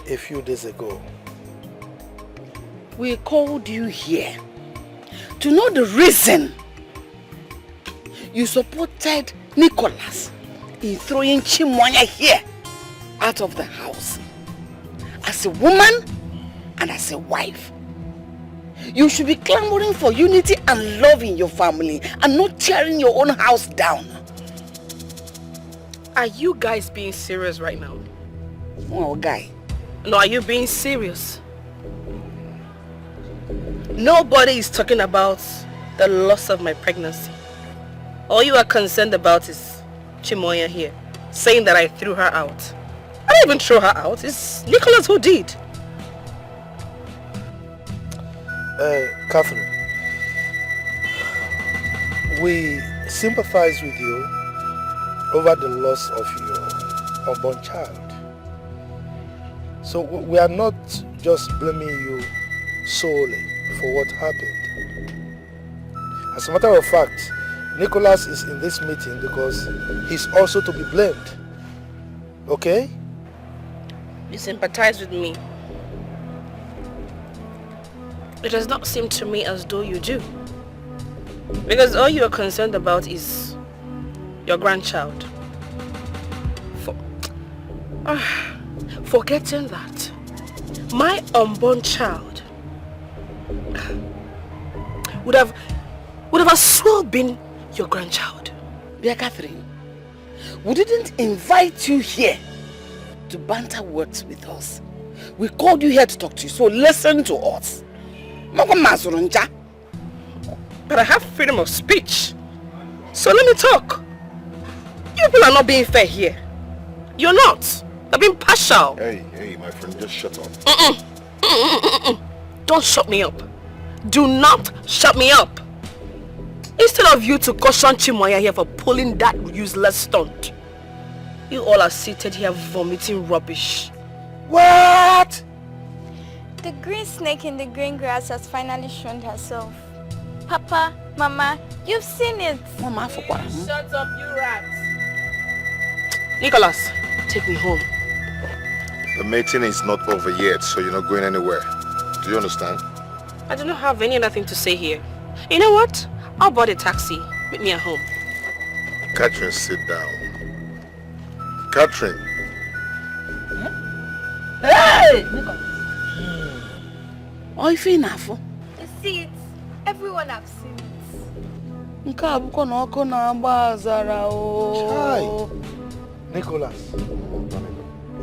a few days ago. We called you here to know the reason you supported Nicholas in throwing Chimwanya here out of the house. As a woman and as a wife. You should be clamoring for unity and love in your family and not tearing your own house down. Are you guys being serious right now? Oh, guy. No, are you being serious? Nobody is talking about the loss of my pregnancy. All you are concerned about is Chimoya here, saying that I threw her out. I didn't even throw her out. It's Nicholas who did. Catherine, we sympathize with you over the loss of your unborn child. So we are not just blaming you solely for what happened. As a matter of fact, Nicholas is in this meeting because he's also to be blamed. Okay? You sympathize with me. It does not seem to me as though you do. Because all you are concerned about is your grandchild. Forgetting that my unborn child would have as well been your grandchild. Dear Catherine, we didn't invite you here to banter words with us. We called you here to talk to you, so listen to us. But I have freedom of speech. So let me talk. You people are not being fair here. You're not. You're being partial. Hey, my friend, just shut up. Don't shut me up. Do not shut me up. Instead of you to caution Chimoya here for pulling that useless stunt, you all are seated here vomiting rubbish. What? The green snake in the green grass has finally shown herself. Papa, Mama, you've seen it. Mama, for what? Shut up, you rats. Nicholas, take me home. The meeting is not over yet, so you're not going anywhere. Do you understand? I do not have any other thing to say here. You know what? I'll board a taxi. Meet me at home. Catherine, sit down. Catherine. Hey! Oh, if you enough. You see it. Everyone have seen it. Chai. Nicholas,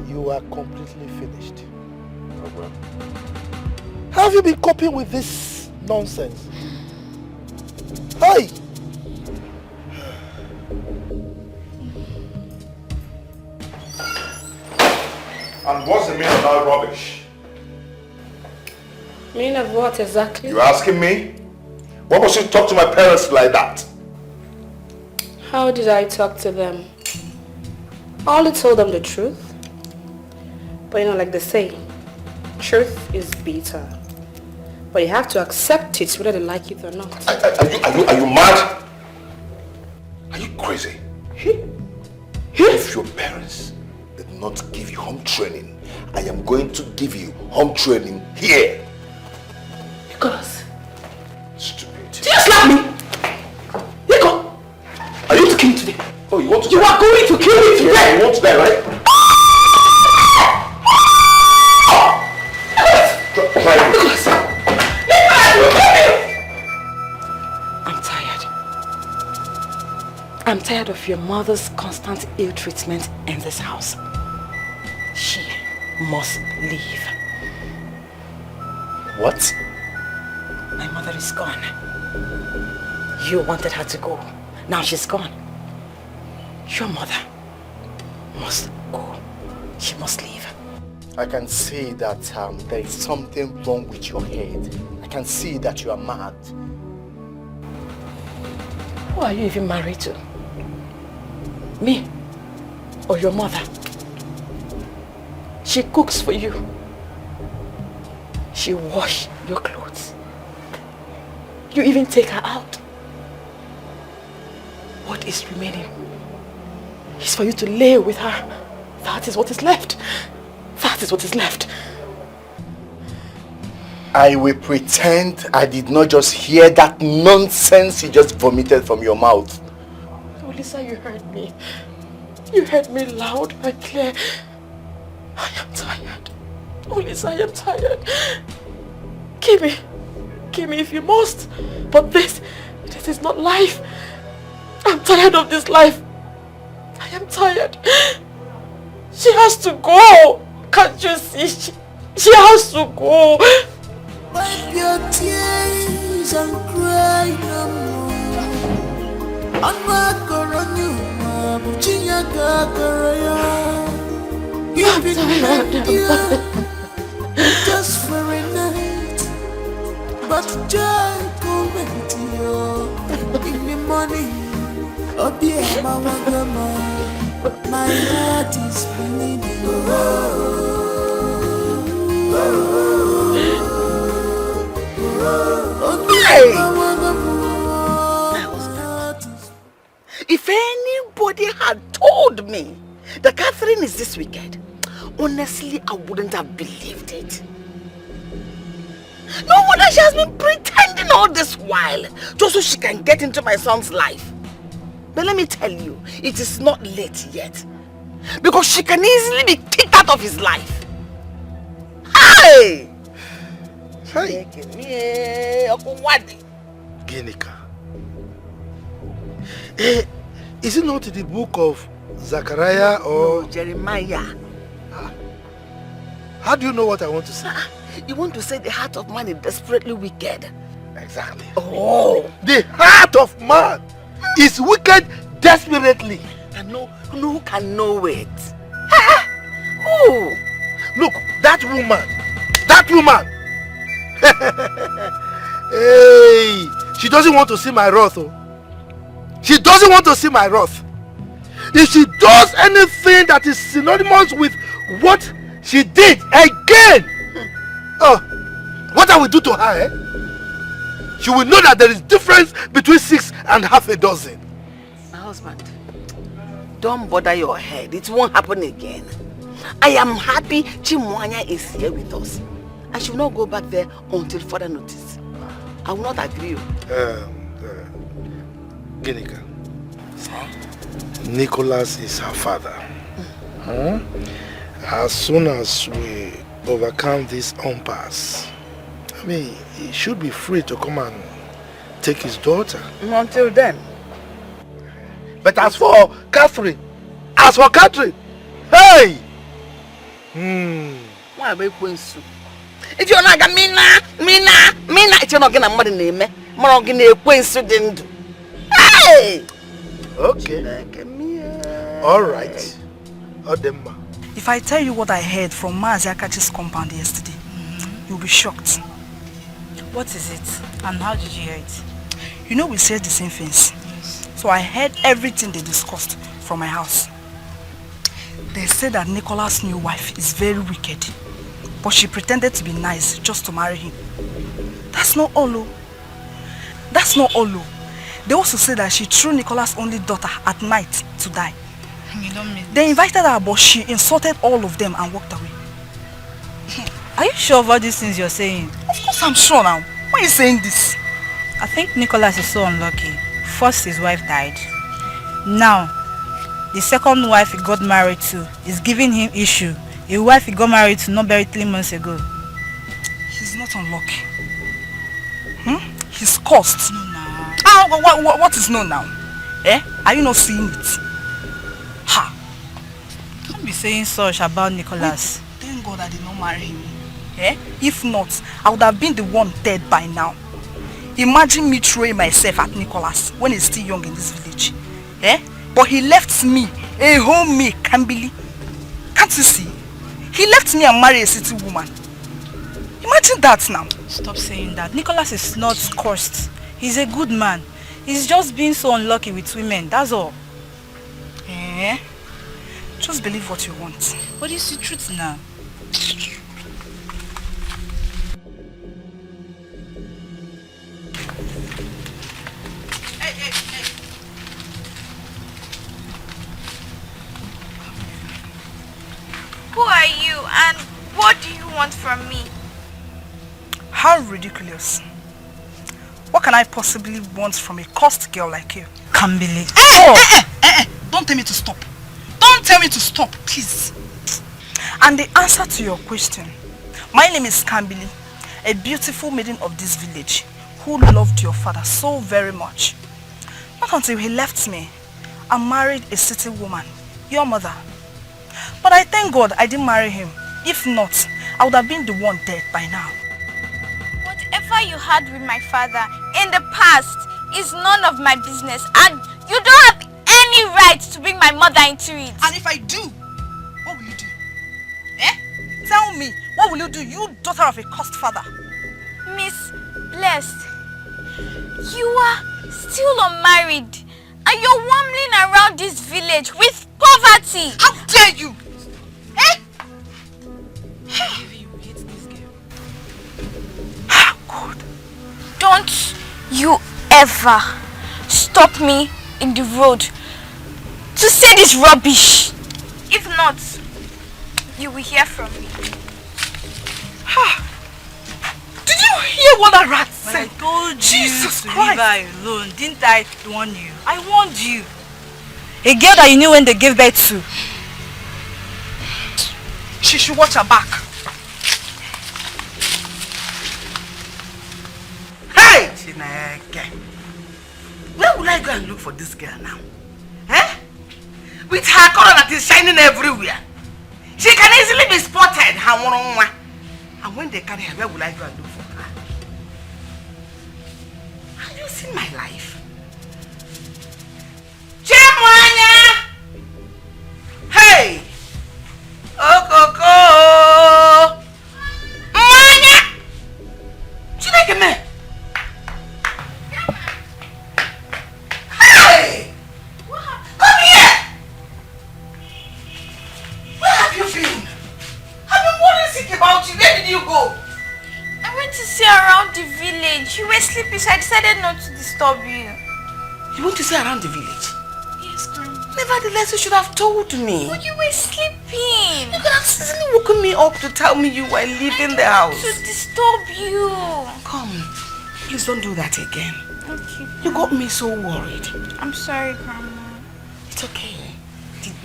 you are completely finished. Have you been coping with this nonsense? Hey! And what's the meaning of that rubbish? Meaning of what exactly? You asking me? What was you talk to my parents like that? How did I talk to them? I only told them the truth. But you know, like they say, truth is bitter. But you have to accept it whether they like it or not. Are you mad? Are you crazy? If your parents did not give you home training, I am going to give you home training here. Nicholas. Stupid. Did you slap me? Nico! Are you to kill me today? Oh, you want to You die? are going to kill me today! Yeah, you want to die, right? Nicholas! I'm tired of your mother's constant ill treatment in this house. She must leave. What? My mother is gone. You wanted her to go. Now she's gone. Your mother must go. She must leave. I can see that there is something wrong with your head. I can see that you are mad. Who are you even married to? Me? Or your mother? She cooks for you. She washes your clothes. You even take her out. What is remaining is for you to lay with her. That is what is left. That is what is left. I will pretend I did not just hear that nonsense you just vomited from your mouth. Oh, Lisa, you heard me. You heard me loud and clear. I am tired. Oh, Lisa, I am tired. Kill me if you must. But this is not life. I'm tired of this life. I am tired. She has to go. Can't you see? She has to go. Wipe your tears and cry no more. You've been here just for a night, but joy coming to you in the morning. Oh dear, mama, my heart is bleeding. If anybody had told me that Catherine is this wicked, honestly, I wouldn't have believed it. No wonder she has been pretending all this while, just so she can get into my son's life. But let me tell you, it is not late yet. Because she can easily be kicked out of his life. Hey! Ginika. Is it not the book of Zechariah or Jeremiah? How do you know what I want to say? You want to say the heart of man is desperately wicked? Exactly. Oh! The heart of man is wicked desperately. And who can know it? Who? Look, that woman. Hey, she doesn't want to see my wrath. Oh. She doesn't want to see my wrath. If she does anything that is synonymous with what she did again, what I will do to her, eh? She will know that there is difference between 6 and half a dozen. My husband, don't bother your head. It won't happen again. I am happy Chimwanya is here with us. I should not go back there until further notice. I will not agree. Ginika, Nicholas is her father. As soon as we overcome this impasse, I mean, he should be free to come and take his daughter. Until then. But as for Catherine, hey! Why are we going so? If you're not Mina, it's not gonna mother name, Morgan, coincident. Hey! Okay. All right. Odemma. If I tell you what I heard from Maziakachi's compound yesterday, you'll be shocked. What is it? And how did you hear it? You know we said the same things. Yes. So I heard everything they discussed from my house. They said that Nicholas' new wife is very wicked. But she pretended to be nice just to marry him. That's not all. That's not all. They also said that she threw Nicholas' only daughter at night to die. You don't mean They invited her, but she insulted all of them and walked away. Are you sure of all these things you're saying? Of course I'm sure now. Why are you saying this? I think Nicholas is so unlucky. First, his wife died. Now, the second wife he got married to is giving him issue. A wife he got married to not buried 3 months ago. He's not unlucky. He's cursed. No, now. What is known now? Eh? Are you not seeing it? Ha! Don't be saying such about Nicholas. Thank God I did not marry him. Eh? If not, I would have been the one dead by now. Imagine me throwing myself at Nicholas when he's still young in this village. Eh? But he left me, a homemade Kambili. Can't you see? He left me and married a city woman. Imagine that now. Stop saying that. Nicholas is not cursed. He's a good man. He's just being so unlucky with women, that's all. Eh? Just believe what you want. What is the truth now? Who are you and what do you want from me? How ridiculous. What can I possibly want from a cursed girl like you? Can't believe. Don't tell me to stop. Don't tell me to stop, please. And the answer to your question, my name is Kambili, a beautiful maiden of this village who loved your father so very much. Not until he left me and married a city woman, your mother. But I thank God I didn't marry him. If not, I would have been the one dead by now. Whatever you had with my father in the past is none of my business, and you don't have any right to bring my mother into it. And if I do, what will you do? Eh? Tell me, what will you do, you daughter of a cursed father? Miss Blessed, you are still unmarried and you're wandering around this village with poverty. How dare you? Eh? God. Don't you ever stop me in the road to say this rubbish. If not, you will hear from me. Did you hear what that rat said? I told you Jesus to Christ. leave her alone. Didn't I warn you? I warned you. A girl that you knew when they gave birth to. She should watch her back. Hey! Chineke. Where will I go and look for this girl now? Eh? With her color that is shining everywhere. She can easily be spotted. And when they carry her, where will I go and look for her? Have you seen my life? Chimwanya! Hey! Okoko! Mwanya! Chineke me! to see around the village. You were sleeping, so I decided not to disturb you. You want to see around the village? Yes, Grandma. Nevertheless, you should have told me. But you were sleeping. You could have easily woken me up to tell me you were leaving the house. To disturb you. Come, please don't do that again. Okay. You got me so worried. I'm sorry, Grandma. It's okay.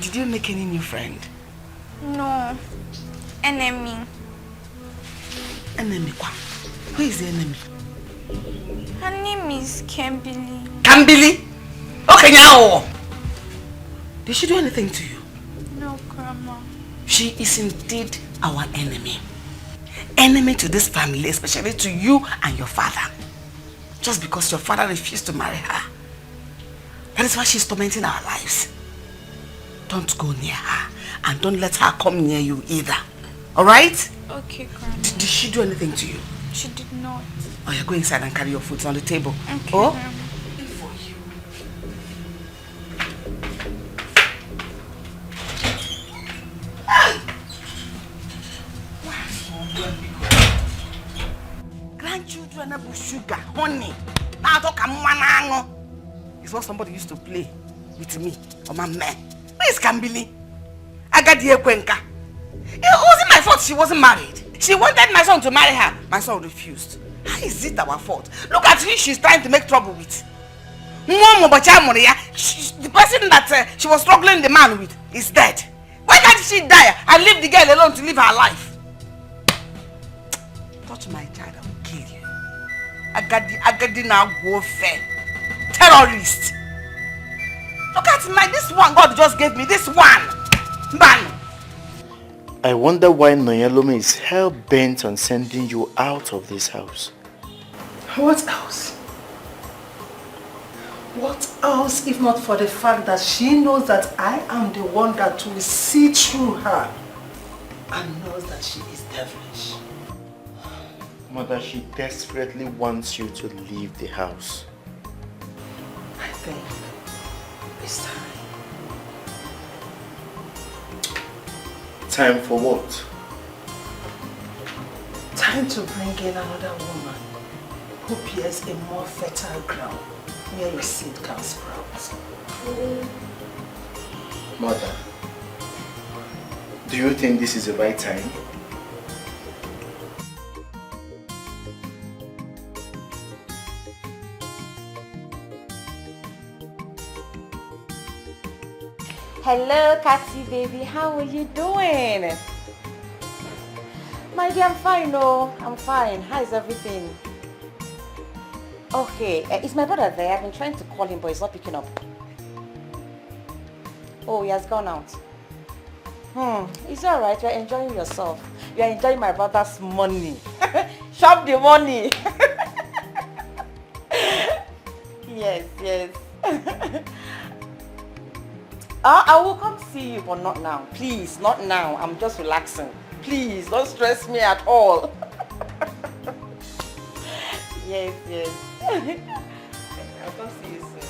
Did you make any new friend? No. Enemy. Enemy? Who is the enemy? Her name is Kimberly. Kimberly? Okay, now. Did she do anything to you? No, Grandma. She is indeed our enemy. Enemy to this family, especially to you and your father. Just because your father refused to marry her. That is why she's tormenting our lives. Don't go near her. And don't let her come near you either. Alright? Okay, Grandma. Did she do anything to you? She did not. Oh, yeah, go inside and carry your food on the table. Okay, oh? Grandma. For you. Grandchildren have sugar, honey. Now talk a it's what somebody used to play with me or my man. Where is Kambili? I got the Ekwenka. It wasn't my fault she wasn't married. She wanted my son to marry her. My son refused. How is it our fault? Look at who she's trying to make trouble with. The person that she was struggling the man with is dead. Why can't she die and leave the girl alone to live her life? Touch my child, I will kill you. Agadi now warfare. Terrorist. Look at this one God just gave me. This one. Man. I wonder why Noyalome is hell-bent on sending you out of this house. What else? What else if not for the fact that she knows that I am the one that will see through her and knows that she is devilish. Mother, she desperately wants you to leave the house. I think it's time. Time for what? Time to bring in another woman who bears a more fertile ground where your seed can sprout. Mother, do you think this is the right time? Hello, Cathy baby. How are you doing? My dear, I'm fine, no. I'm fine. How is everything? Okay, is my brother there? I've been trying to call him, but he's not picking up. Oh, he has gone out. It's alright. You're enjoying yourself. You're enjoying my brother's money. Shop the money. Yes, yes. I will come see you, but not now. Please, not now. I'm just relaxing. Please, don't stress me at all. Yes, yes. I'll come see you soon.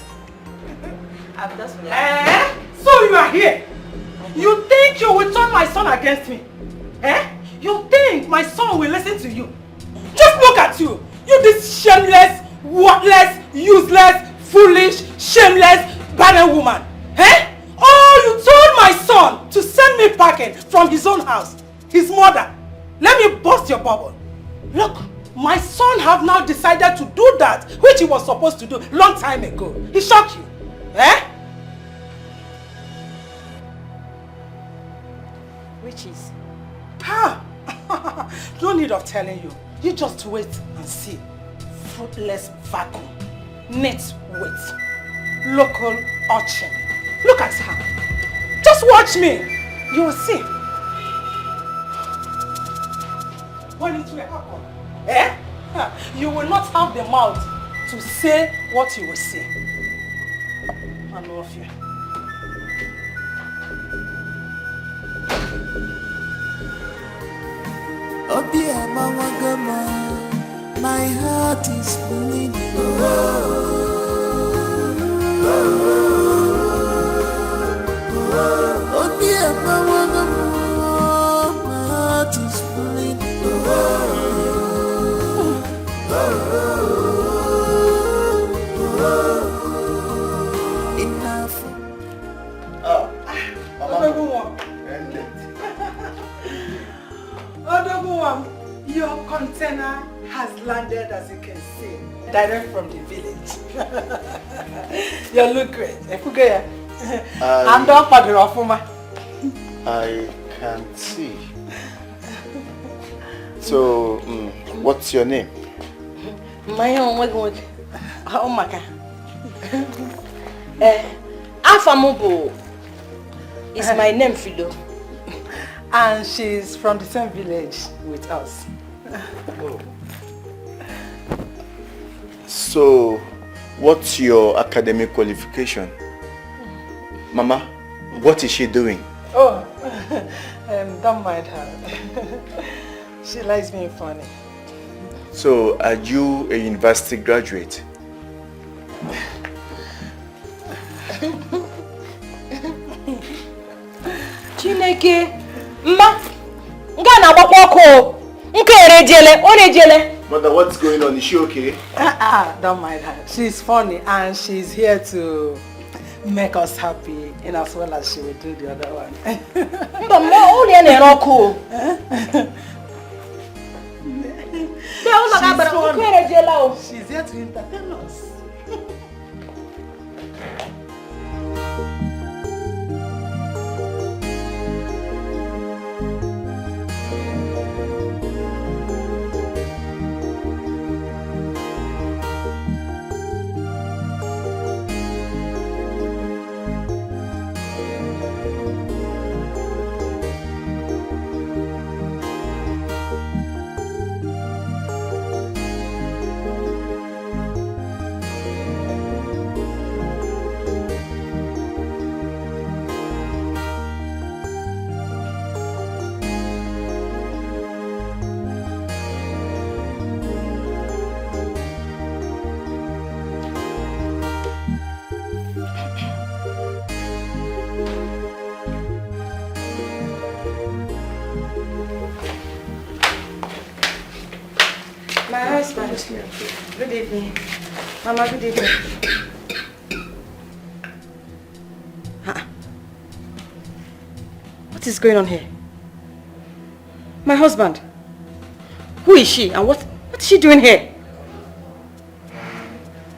I'm just relaxing. So you are here? You think you will turn my son against me? You think my son will listen to you? Just look at you. You this shameless, worthless, useless, foolish, shameless, barren woman. Oh, you told my son to send me packing from his own house. His mother. Let me burst your bubble. Look, my son have now decided to do that which he was supposed to do long time ago. He shocked you. Which is? No need of telling you. You just wait and see. Fruitless vacuum. Net weight. Local urchin. Look at her. Just watch me. You will see. When it will happen, you will not have the mouth to say what you will say. I love you. My heart is bleeding. Oh dear, my heart is bleeding. Ikenna has landed, as you can see, direct from the village. You look great. I can't see. So, what's your name? My own work. Oh my God. Afamubo is my name, Fido. And she's from the same village with us. Oh. So, what's your academic qualification? Mama, what is she doing? Oh, don't mind her. She likes being funny. So, are you a university graduate? Chineke, ma, ngana bakoko, orejele. Mother, what's going on? Is she okay? Don't mind her. She's funny and she's here to make us happy in as well as she will do the other one. She's here to entertain us. My husband. Good evening. Mama, good evening. What is going on here? My husband. Who is she and what is she doing here?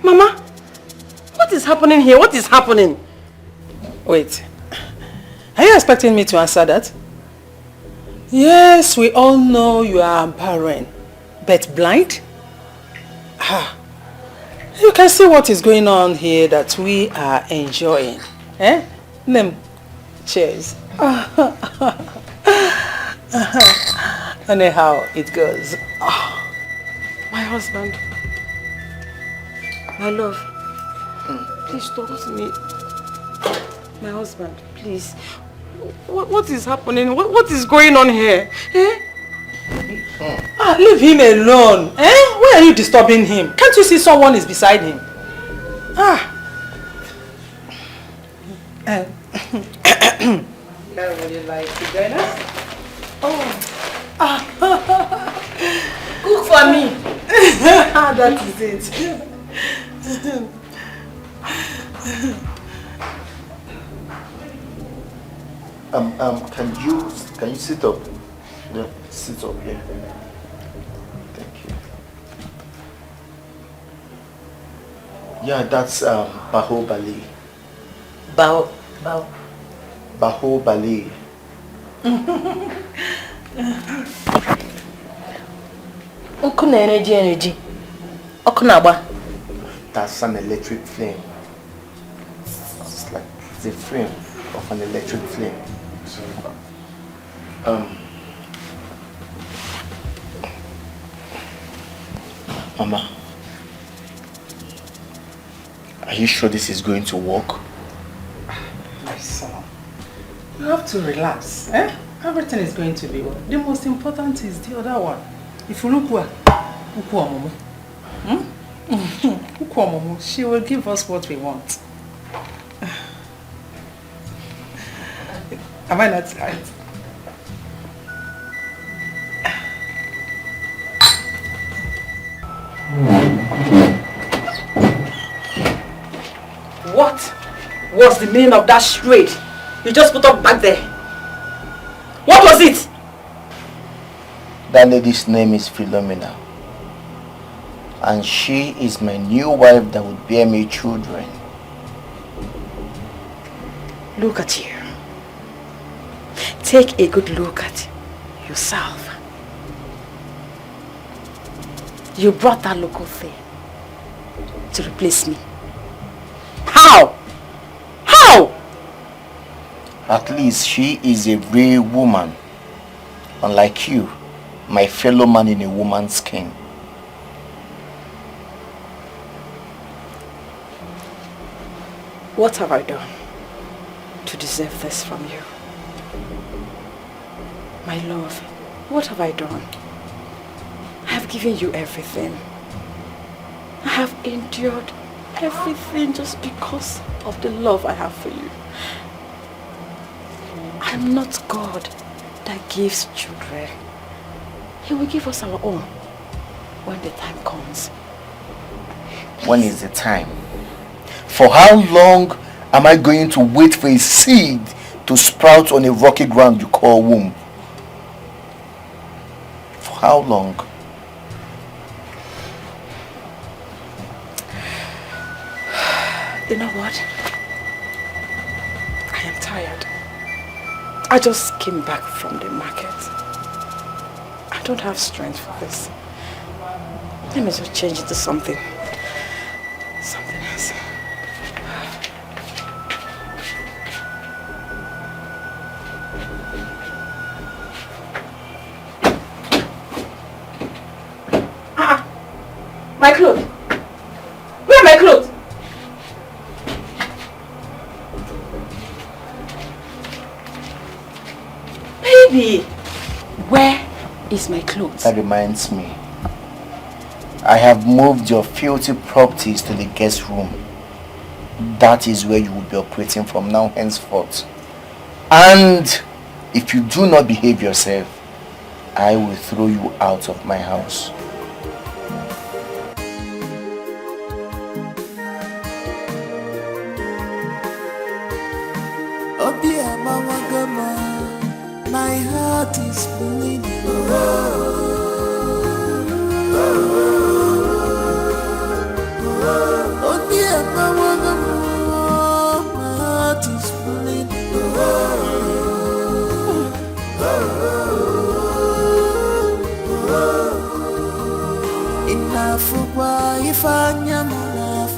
Mama, what is happening here? What is happening? Wait. Are you expecting me to answer that? Yes, we all know you are barren, but blind? You can see what is going on here that we are enjoying. Cheers. Anyhow, it goes. My husband. My love. Please talk to me. My husband, please. What is happening? What is going on here? Leave him alone. Why are you disturbing him? Can't you see someone is beside him? That would you like to join us? Cook for me. That is it. Can you sit up? Yeah, sit up here. Thank you. Yeah, that's Bahubali. Bahubali. Energy. That's an electric flame. It's like the flame of an electric flame. Mama, are you sure this is going to work? My son, you have to relax. Everything is going to be well. The most important is the other one. If you look well, she will give us what we want. Am I not right? What was the meaning of that charade you just put up back there? What was it? That lady's name is Philomena. And she is my new wife that would bear me children. Look at you. Take a good look at yourself. You brought that local thing to replace me. How? How? At least she is a real woman. Unlike you, my fellow man in a woman's skin. What have I done to deserve this from you? My love, what have I done? I have given you everything. I have endured everything just because of the love I have for you. I'm not God that gives children. He will give us our own when the time comes. When is the time? For how long am I going to wait for a seed to sprout on a rocky ground you call womb? For how long? You know what? I am tired. I just came back from the market. I don't have strength for this. Let me just change it to something else. My clothes. Where are my clothes? Baby, where is my clothes? That reminds me. I have moved your filthy properties to the guest room. That is where you will be operating from now henceforth. And if you do not behave yourself, I will throw you out of my house. My heart is bleeding. Oh dear, my heart is bleeding. Enough for if I am enough.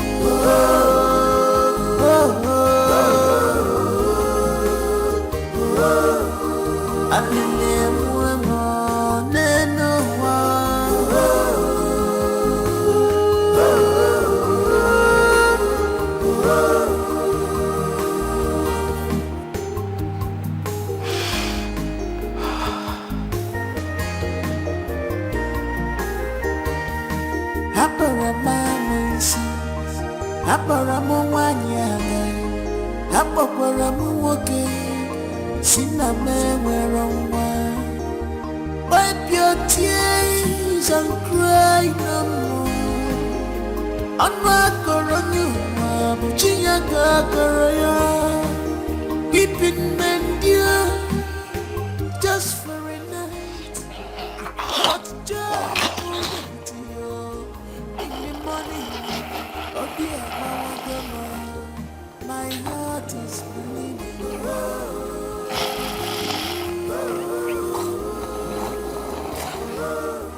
Wipe your tears and cry no more. Weeping men dear, just for a night. What joy to you in the morning. Oh dear, my heart is bleeding.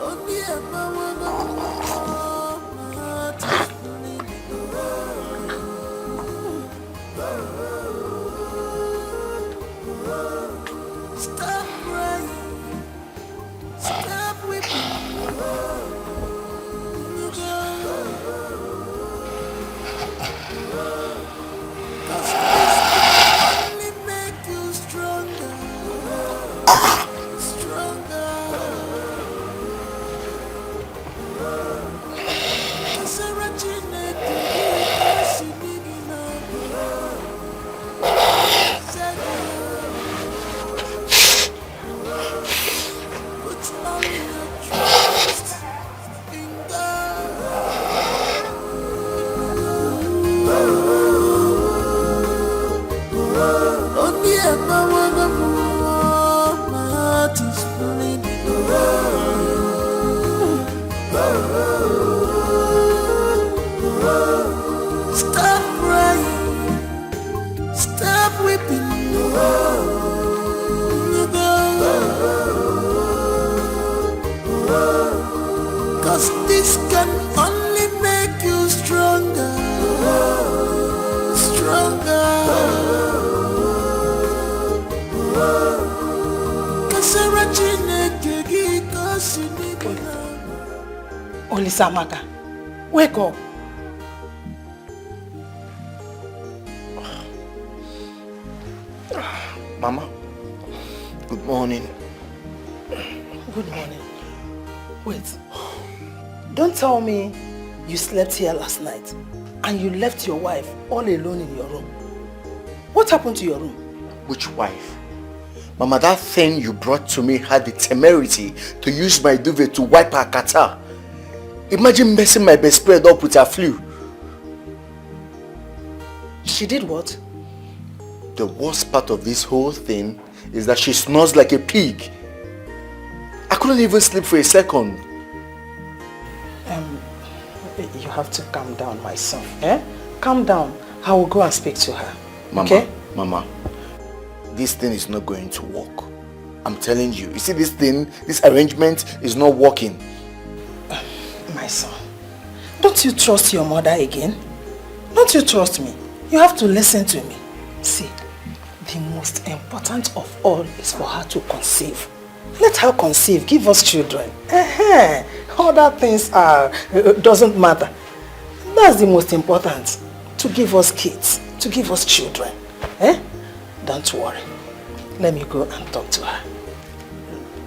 Oh dear, my heart is bleeding. Stop crying, stop weeping. this can only make you stronger, stronger. Olisamaka, wake up. Mama, good morning. Good morning. Wait. Don't tell me you slept here last night and you left your wife all alone in your room. What happened to your room? Which wife? Mama, that thing you brought to me had the temerity to use my duvet to wipe her catarrh. Imagine messing my bedspread up with her flu. She did what? The worst part of this whole thing is that she snores like a pig. I couldn't even sleep for a second. You have to calm down, my son. Calm down. I will go and speak to her. Mama, okay? Mama, this thing is not going to work. I'm telling you. You see this thing, this arrangement is not working. My son, don't you trust your mother again? Don't you trust me? You have to listen to me. See, the most important of all is for her to conceive. Let her conceive, give us children. Other things doesn't matter. That's the most important. To give us kids, to give us children. Don't worry. Let me go and talk to her.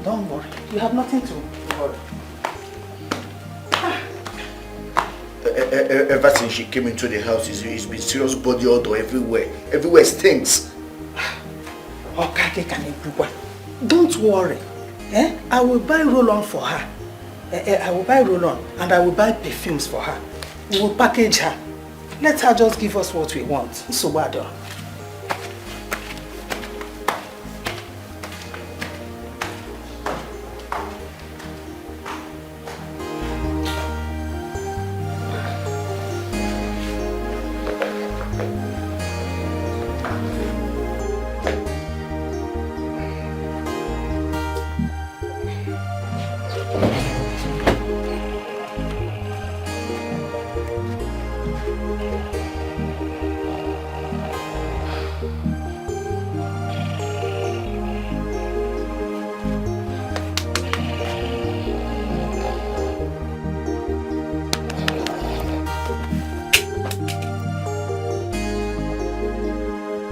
Don't worry. You have nothing to worry. Ever since she came into the house, it's been serious body odor everywhere. Everywhere stinks. Don't worry. I will buy roll-on for her. I will buy roll-on and I will buy perfumes for her. We will package her. Let her just give us what we want. So bad.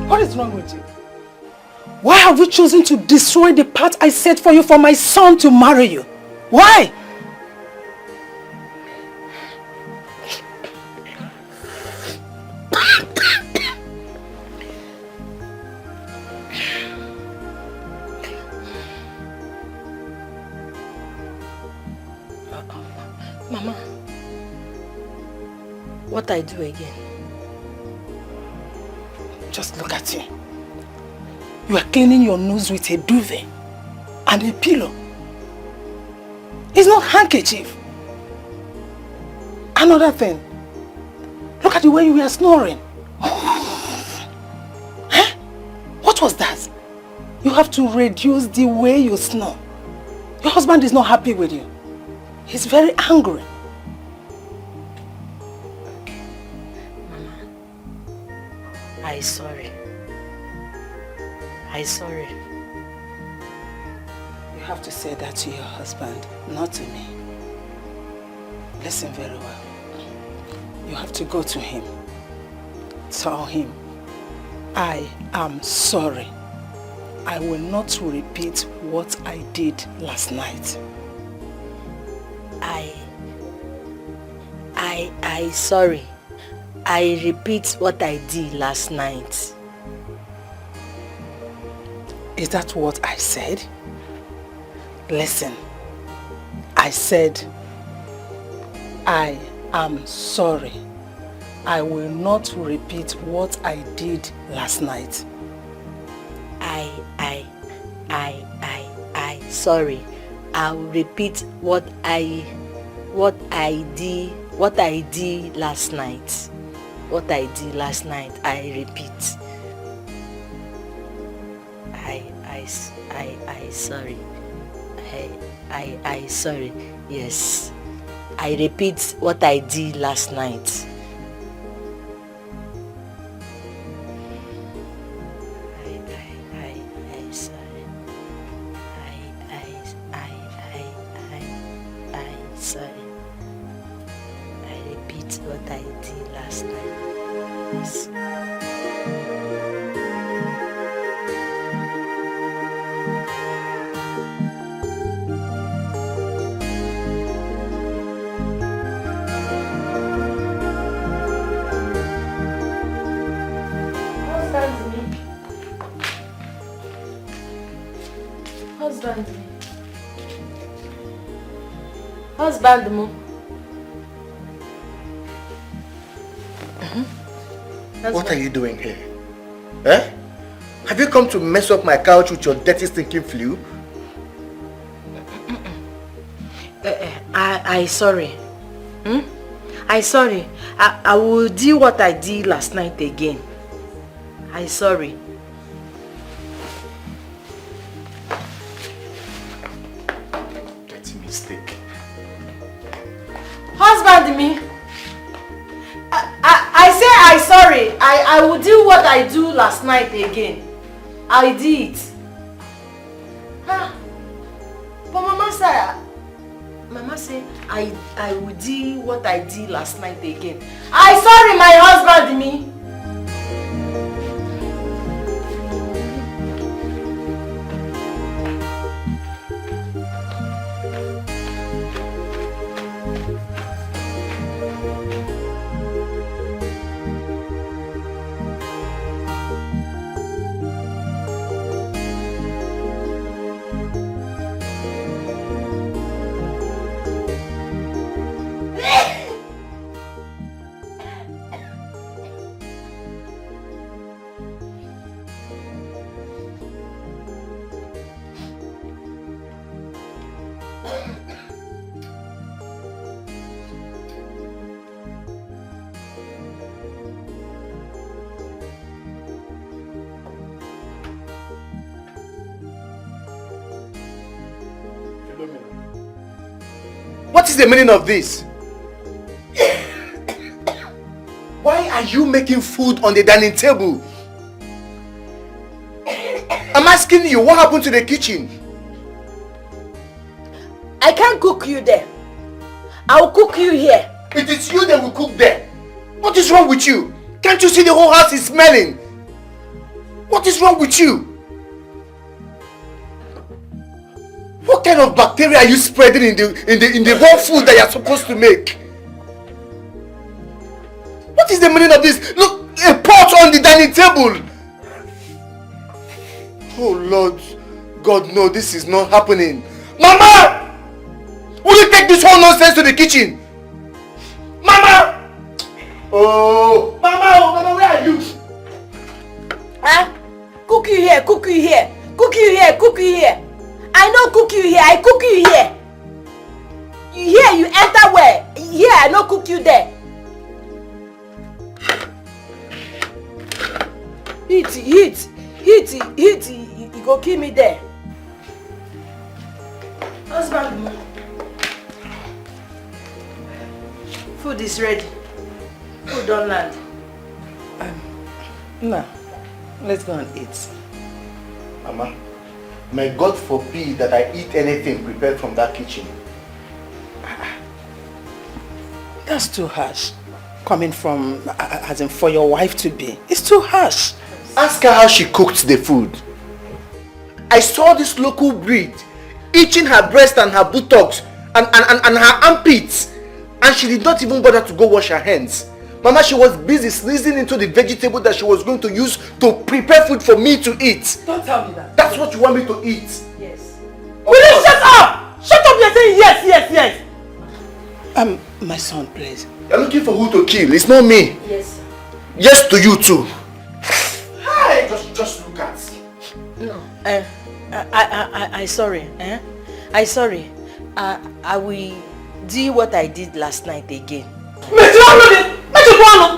What is wrong with you? Why have you chosen to destroy the path I set for you for my son to marry you? Why? Mama, what I do again? Just look at you. You are cleaning your nose with a duvet and a pillow. It's not handkerchief. Another thing. Look at the way you were snoring. What was that? You have to reduce the way you snore. Your husband is not happy with you. He's very angry. I'm sorry. I'm sorry. You have to say that to your husband, not to me. Listen very well. You have to go to him. Tell him, I am sorry. I will not repeat what I did last night. I sorry. I repeat what I did last night. Is that what I said? Listen, I said, I am sorry. I will not repeat what I did last night. Sorry. I'll repeat what I did last night. What I did last night, I repeat. I sorry. I sorry. Yes. I repeat what I did last night. I sorry. I sorry. I repeat what I did last night. Yes. Husband mo. What are you doing here? Eh? Have you come to mess up my couch with your dirty stinking flu? I sorry. I sorry. I will do what I did last night again. I sorry. That's a mistake. Husband me. I say I sorry. I will do what I do last night again. I did. Huh? But Mama say I will do what I did last night again. I sorry my husband me. What is the meaning of this? Why are you making food on the dining table? I'm asking you, what happened to the kitchen? I can't cook you there. I'll cook you here. It is you that will cook there. What is wrong with you? Can't you see the whole house is smelling? What is wrong with you? What kind of bacteria are you spreading in the raw food that you're supposed to make? What is the meaning of this? Look, a pot on the dining table. Oh Lord, God, no, this is not happening. Mama! Will you take this whole nonsense to the kitchen? Mama! Oh, Mama, where are you? Huh? Cook you here, cook you here. Cook you here, cook you here. I no cook you here, I cook you here. Here you enter where? Here I no cook you there. Heat, you go kill me there. Husband, food is ready. Food don't land. No, let's go and eat. Mama, may God forbid that I eat anything prepared from that kitchen. That's too harsh. Coming from, as in for your wife to be. It's too harsh. Ask her how she cooked the food. I saw this local breed itching her breast and her buttocks and her armpits. And she did not even bother to go wash her hands. Mama, she was busy sneezing into the vegetable that she was going to use to prepare food for me to eat. Don't tell me that. That's what you want me to eat? Yes. Will you shut up? Shut up, you're saying yes. My son, please. You're looking for who to kill. It's not me. Yes. Yes to you too. Hey, just look at. No. I sorry. I sorry. I will do what I did last night again.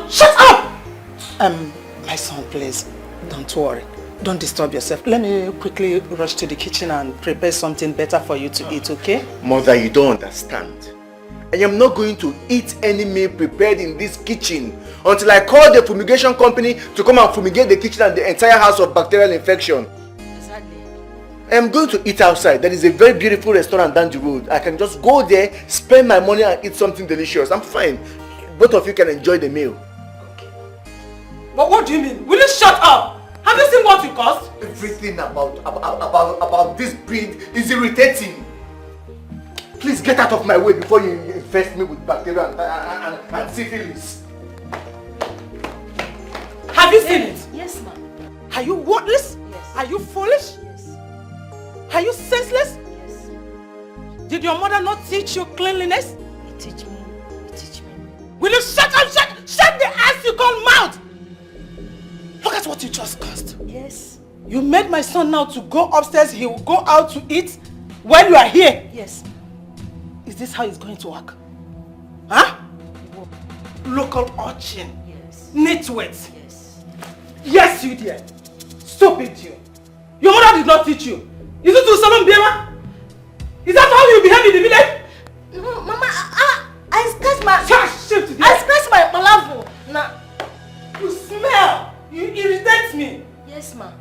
Shut up! My son, please, don't worry. Don't disturb yourself. Let me quickly rush to the kitchen and prepare something better for you to eat, okay? Mother, you don't understand. I am not going to eat any meal prepared in this kitchen until I call the fumigation company to come and fumigate the kitchen and the entire house of bacterial infection. Exactly. I am going to eat outside. There is a very beautiful restaurant down the road. I can just go there, spend my money and eat something delicious. I'm fine. Both of you can enjoy the meal. Okay. But what do you mean? Will you shut up? Have you seen what you cost? Everything about this breed is irritating. Please get out of my way before you infest me with bacteria and syphilis. Have you seen it? Yes, ma'am. Are you worthless? Yes. Are you foolish? Yes. Are you senseless? Yes. Did your mother not teach you cleanliness? You teach me. You teach me. Will you shut up? Shut the ass you call mouth! Look at what you just caused. Yes. You made my son now to go upstairs. He will go out to eat while you are here. Yes. Is this how it's going to work? Huh? Local urchin. Yes. Nitwit. Yes. Yes, you did. Stupid you. Your mother did not teach you. Is it to Salon Biema? Is that how you behave in the village? No, Mama, I scratched my... Shit today. I scratched my palavo. Nah. You smell. You irritate me. Yes, ma'am.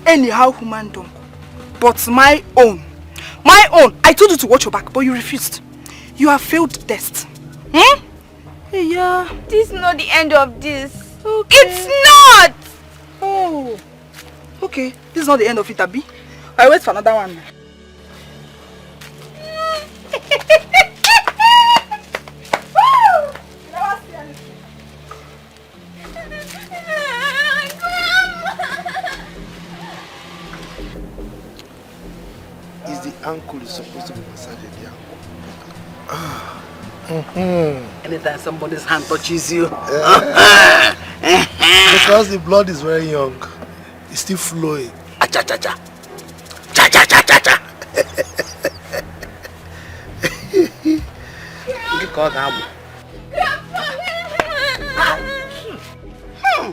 Anyhow, human dog, but my own. My own. I told you to watch your back, but you refused. You have failed test. Hmm? Yeah. This is not the end of this. Okay. It's not! Oh. Okay. This is not the end of it, Abi. I wait for another one. Uncle is supposed to be massaging the ankle. Anytime somebody's hand touches you. Because the blood is very young. It's still flowing. Cha-cha-cha-cha. Cha-cha-cha-cha-cha.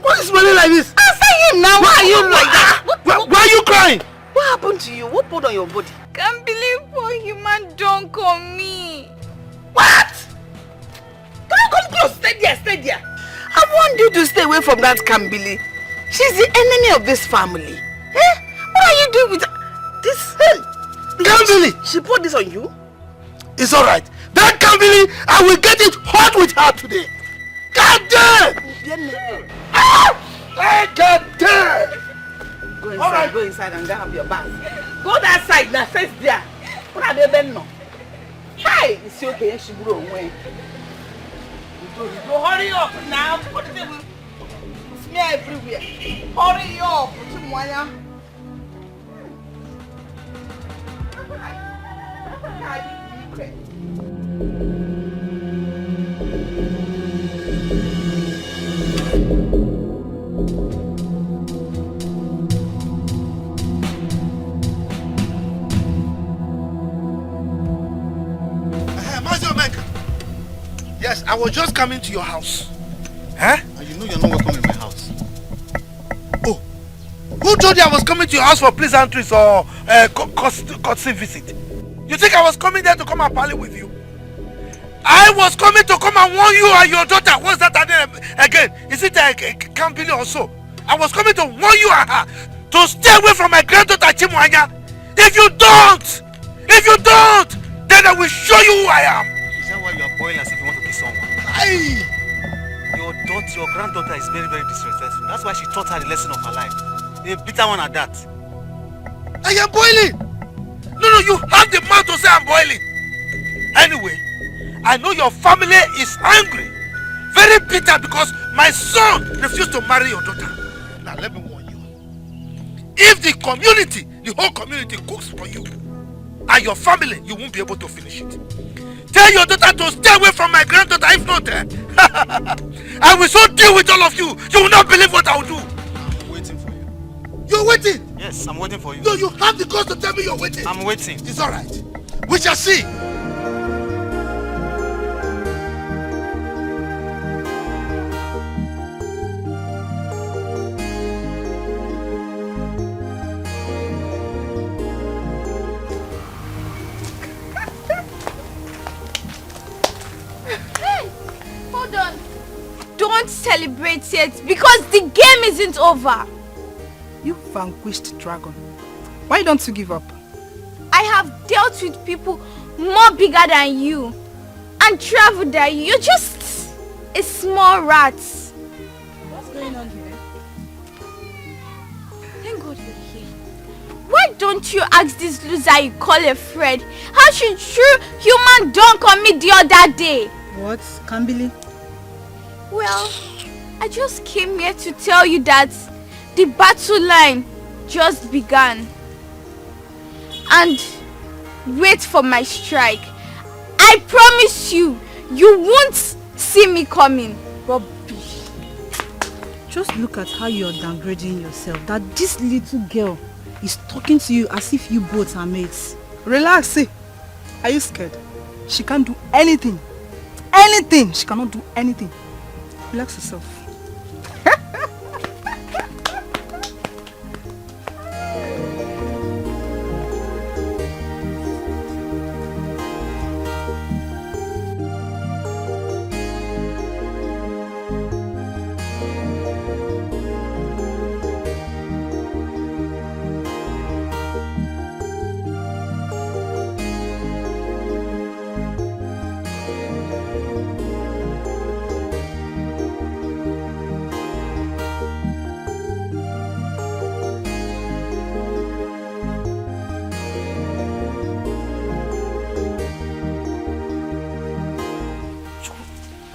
What is smelling like this? Answer him now. Why are you like that? Why are you crying? What happened to you? What put on your body? Can't believe poor human dunk on me. What? Come close. Stay there. I want you to stay away from that Kambili. She's the enemy of this family. Eh? What are you doing with this? Kambili! She put this on you? It's alright. That Kambili, I will get it hot with her today. God damn! God damn! Go inside and go have your bath. Go that side now, face there. What are they doing now? Hi! It's okay, she will away. Go hurry up now. What is it? Smear everywhere. Hurry up. Yes, I was just coming to your house. Huh? And you know you're not welcome in my house. Oh, who told you I was coming to your house for pleasantries or courtesy visit? You think I was coming there to come and parley with you? I was coming to come and warn you and your daughter. What's that again? Is it Kambili or so? I was coming to warn you and her to stay away from my granddaughter Chimwanya. If you don't, then I will show you who I am. Is that why you are boiling as if you want to kill someone? Aye. Your granddaughter is very, very disrespectful. That's why she taught her the lesson of her life. A bitter one at that. I am boiling. No, you have the mouth to say I'm boiling. Anyway, I know your family is angry very bitter because my son refused to marry your daughter. Now let me warn you. If the community, the whole community cooks for you and your family, you won't be able to finish it. Tell your daughter to stay away from my granddaughter. If not, I will so deal with all of you. You will not believe what I will do. I'm waiting for you. You're waiting? Yes, I'm waiting for you. No, you have the cause to tell me you're waiting. I'm waiting. It's all right. We shall see. Don't celebrate yet because the game isn't over. You vanquished dragon. Why don't you give up? I have dealt with people more bigger than you and traveled than you. You're just a small rat. What's going on here? Thank God you're here. Why don't you ask this loser you call a friend how she true human dunk on me the other day? What? Kambili? Well, I just came here to tell you that the battle line just began. And wait for my strike. I promise you, you won't see me coming. Rubbish. Just look at how you're downgrading yourself. That this little girl is talking to you as if you both are mates. Relax, see. Are you scared? She can't do anything. Anything! She cannot do anything. Relax yourself.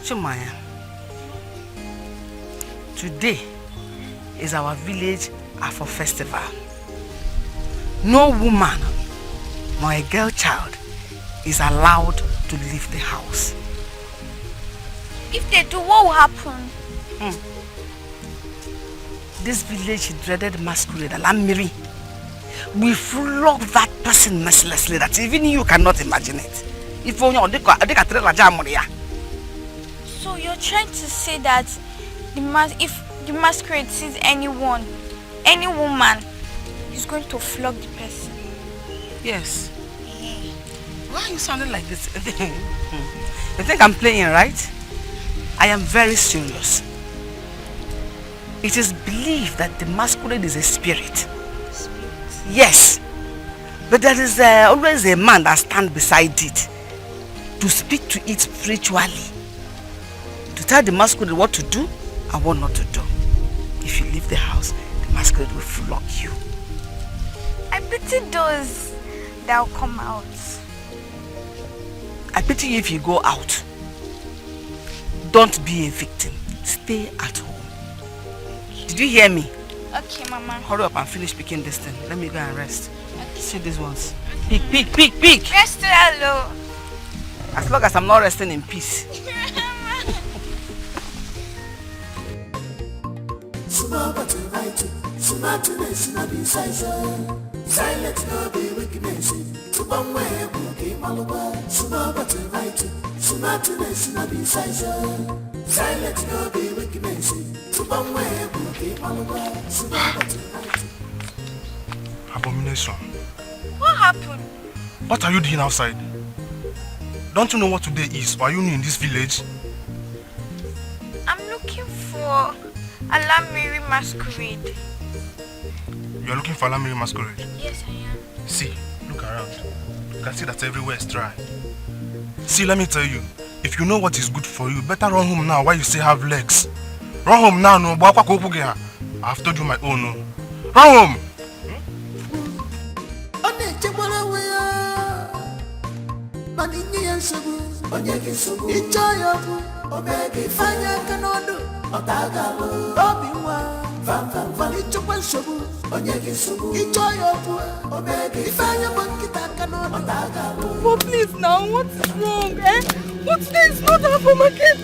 Chumaya, today is our village Afro festival. No woman nor a girl child is allowed to leave the house. If they do, what will happen? This village dreaded masquerade, Alamiri, we flog that person mercilessly that even you cannot imagine it. If only So you're trying to say that if the masquerade sees anyone, any woman, he's going to flog the person? Yes. Why are you sounding like this? You think I'm playing, right? I am very serious. It is believed that the masquerade is a spirit. Yes. But there is always a man that stands beside it to speak to it spiritually. To tell the masquerade what to do and what not to do. If you leave the house, the masquerade will flog you. I pity those that will come out. I pity you if you go out. Don't be a victim. Stay at home. Did you hear me? Okay, Mama. Hurry up and finish picking this thing. Let me go and rest. Okay. See these ones. Pick. Rest hello. As long as I'm not resting in peace. Smartness not be size. Silence no be weakness. To one way bookie maluba. Smartness not be size. Silence no be weakness. To one way bookie maluba. Abomination. What happened? What are you doing outside? Don't you know what today is? Or are you new in this village? I'm looking for Alamiri masquerade. You're looking for Alamiri masquerade? Yes, I am. See, look around. You can see that everywhere is dry. See, let me tell you, if you know what is good for you, better run home now while you still have legs. Run home now, no. I've told you my own, no. Run home! Omega Fanya Canodo, Otagalo, Obi-Wan, Van Valichuan Subu, Onyeki Subu, Ichoyopu, Omega Fanya Monkita Canodo, Otagalo. Oh, please now, what's wrong, eh? What's this? Not half of my kids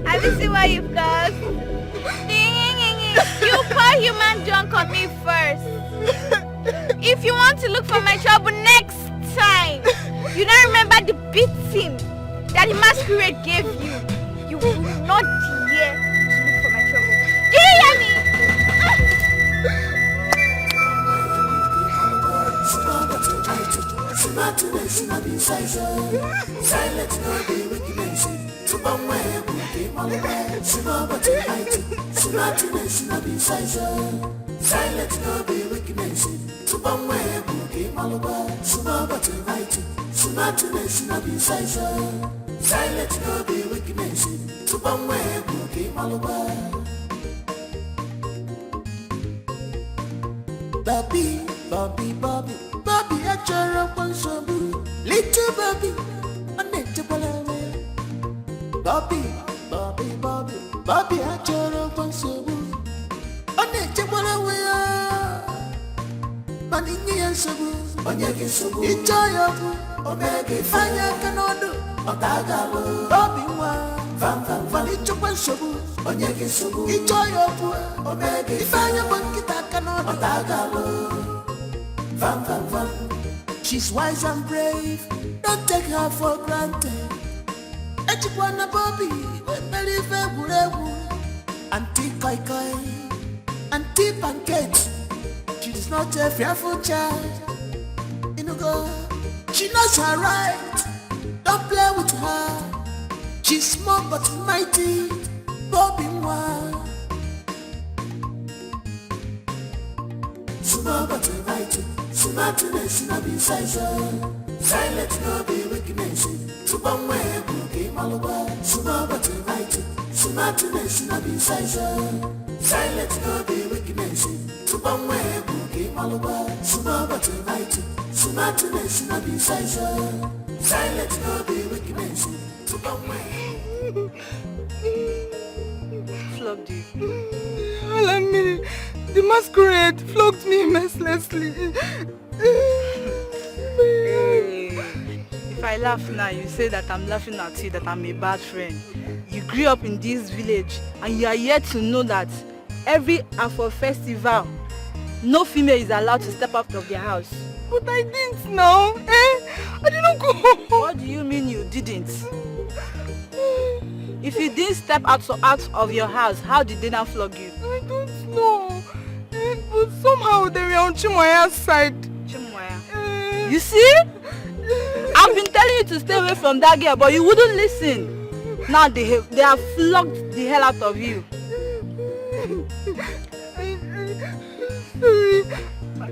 Have you seen what you've done? You pour human junk on me first. If you want to look for my trouble next time, you don't remember the beating that the masquerade gave you. You will not dare to look for my trouble. Do you hear me? Silent no be wickedness. Tubamwe buke malaba. Sumaba tonight. Sumatiness no be silent no be wickedness. Tubamwe buke malaba. Sumaba tonight. Sumatiness no be silent no be wickedness. Tubamwe buke malaba. Bobby, I try up on some little Bobby, Bobby, I try up on some Manini and Sabu, Onyaki Sabu, Ichayabu, Omega Fanya Canodo, Otagalo, Bobby Van Valichuan Sabu, Onyaki Sabu, Ichayabu, Omega Fanya Monkita Canodo, Otagalo. Van. She's wise and brave, don't take her for granted. Echikwana Bobby, Melife Burewu, Auntie Koi Koi, Auntie Pancake. She's not a fearful child. Inugo, she knows her right. Don't play with her. She's small but mighty. Bobby Mwa. Small but mighty. Sumatiness no be silent no be wickedness. Tubamwe buke malaba. Small but mighty. Sumatiness no be silent no be wickedness. Tubamwe buke malaba. Small but mighty. Sumatiness no be silent no be wickedness. Tubamwe. Flogged you. The masquerade flogged me mercilessly. If I laugh now, you say that I'm laughing at you, that I'm a bad friend. You grew up in this village and you are yet to know that every Afro festival, no female is allowed to step out of their house. But I didn't know. I didn't go. What do you mean you didn't? If you didn't step out of your house, how did they now flog you? I don't know. But somehow they were on Chimoya's side. Chimoya? You see? I've been telling you to stay away from that girl, but you wouldn't listen. Now they have flogged the hell out of you.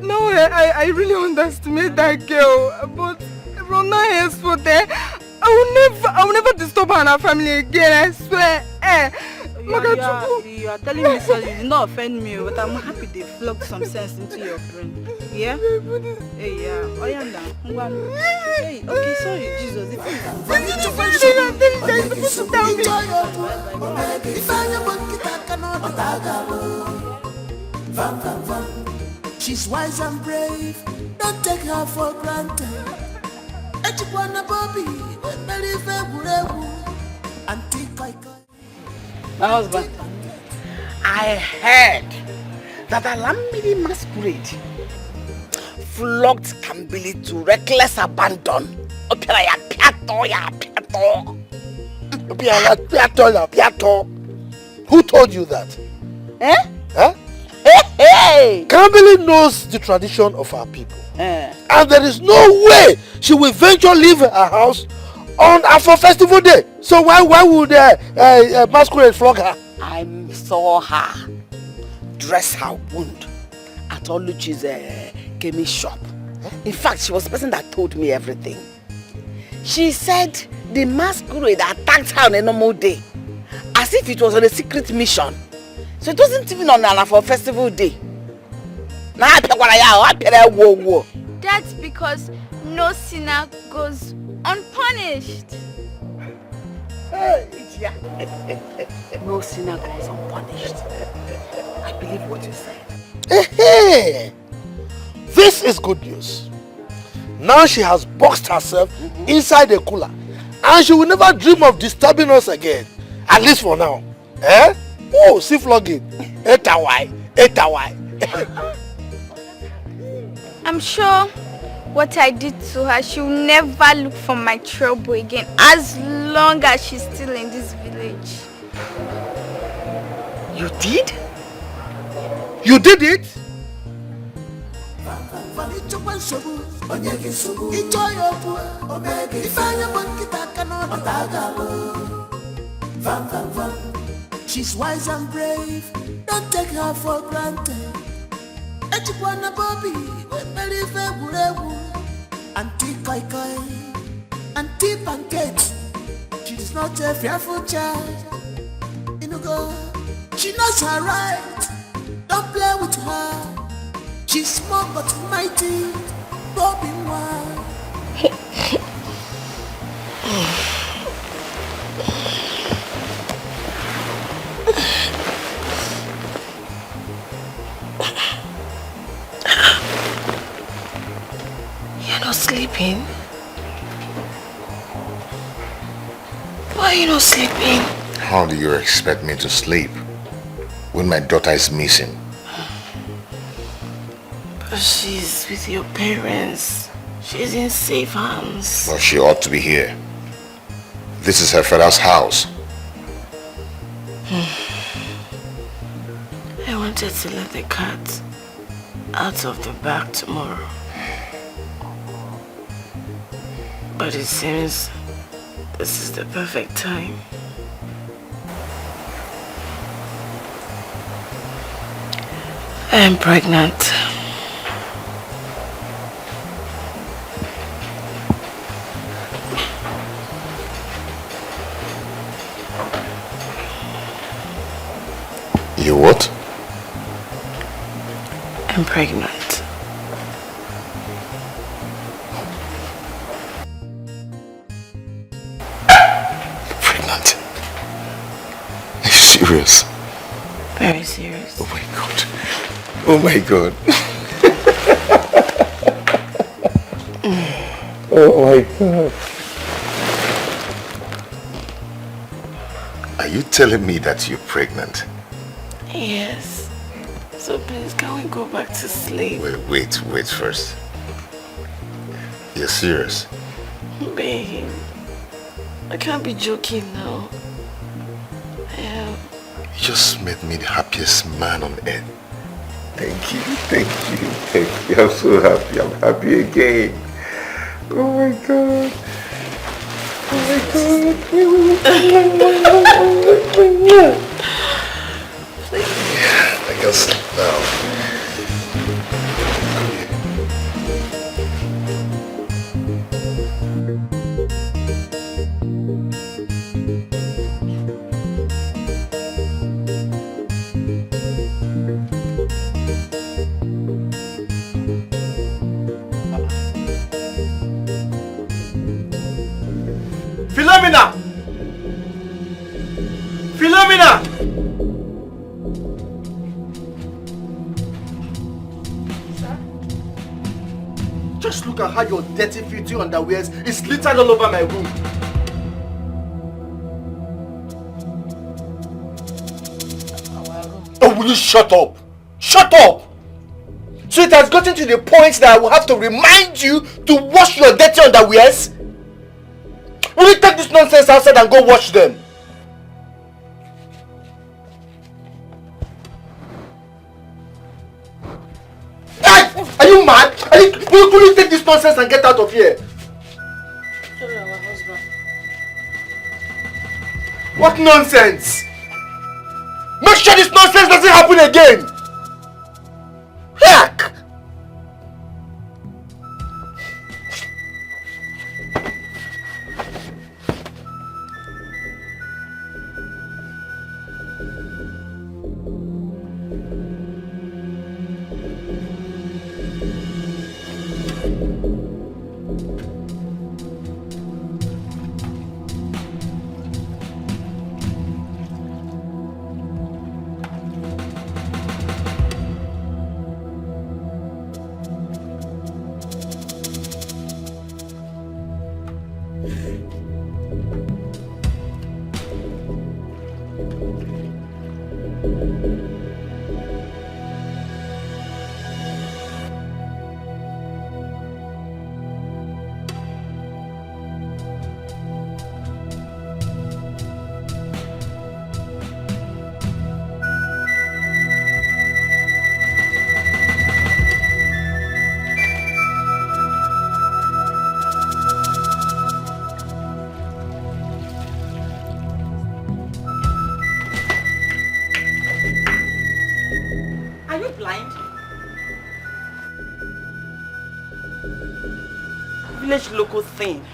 No, I really underestimate that girl. But from now henceforth, I will never disturb her and her family again, I swear. You are telling me sorry, you did not offend me, but I'm happy they flogged some sense into your brain. Yeah? Hey, yeah. Oyanda. Hey, okay, sorry, Jesus. She's wise and brave, don't take her for granted. Echikwana Bobby, Melife Burewu, Auntie Koi Koi. My husband, I heard that Alamidi masquerade flogged Kambili to reckless abandon. Who told you that? Eh? Huh? Hey! Kambili knows the tradition of our people. And there is no way she will venture leave her house on Afro Festival Day. So why would masquerade flog her? I saw her dress her wound at Oluchi's chemist shop. In fact, she was the person that told me everything. She said the masquerade attacked her on a normal day, as if it was on a secret mission. So it wasn't even on a festival day. That's because no sinner goes unpunished. No sinner goes unpunished. I believe what you said. Hey, this is good news. Now she has boxed herself inside a cooler, and she will never dream of disturbing us again. At least for now. Eh? Oh, see flogging. Etawai. I'm sure what I did to her, she'll never look for my trouble again as long as she's still in this village. You did? You did it? She's wise and brave, don't take her for granted. Echikwana Bobby, very favorable. Auntie Kai Kai, Auntie Pancake. She's not a fearful child. Inugo, she knows her right. Don't play with her. She's small but mighty. Bobby one. You're not sleeping? Why are you not sleeping? How do you expect me to sleep when my daughter is missing? But she's with your parents. She's in safe hands. Well, she ought to be here. This is her father's house. I wanted to let the cat out of the bag tomorrow. But it seems this is the perfect time. I am pregnant. You what? I'm pregnant. Pregnant? Are you serious? Very serious. Oh my God. Oh my God. Oh my God. Are you telling me that you're pregnant? Yes. So please, can we go back to sleep? Wait first. You're serious? Babe, I can't be joking now. I am. You just made me the happiest man on earth. Thank you. I'm so happy. I'm happy again. Oh my God. Oh my God. I can sleep now. Philomena! Sir? Just look at how your dirty filthy underwears is littered all over my room. Oh, will you shut up? Shut up! So it has gotten to the point that I will have to remind you to wash your dirty underwears? Will you take this nonsense outside and go wash them? Hey! Are you mad? Will you take this nonsense and get out of here? Sorry, our husband. What nonsense? Make sure this nonsense doesn't happen again! Heck! village local thing.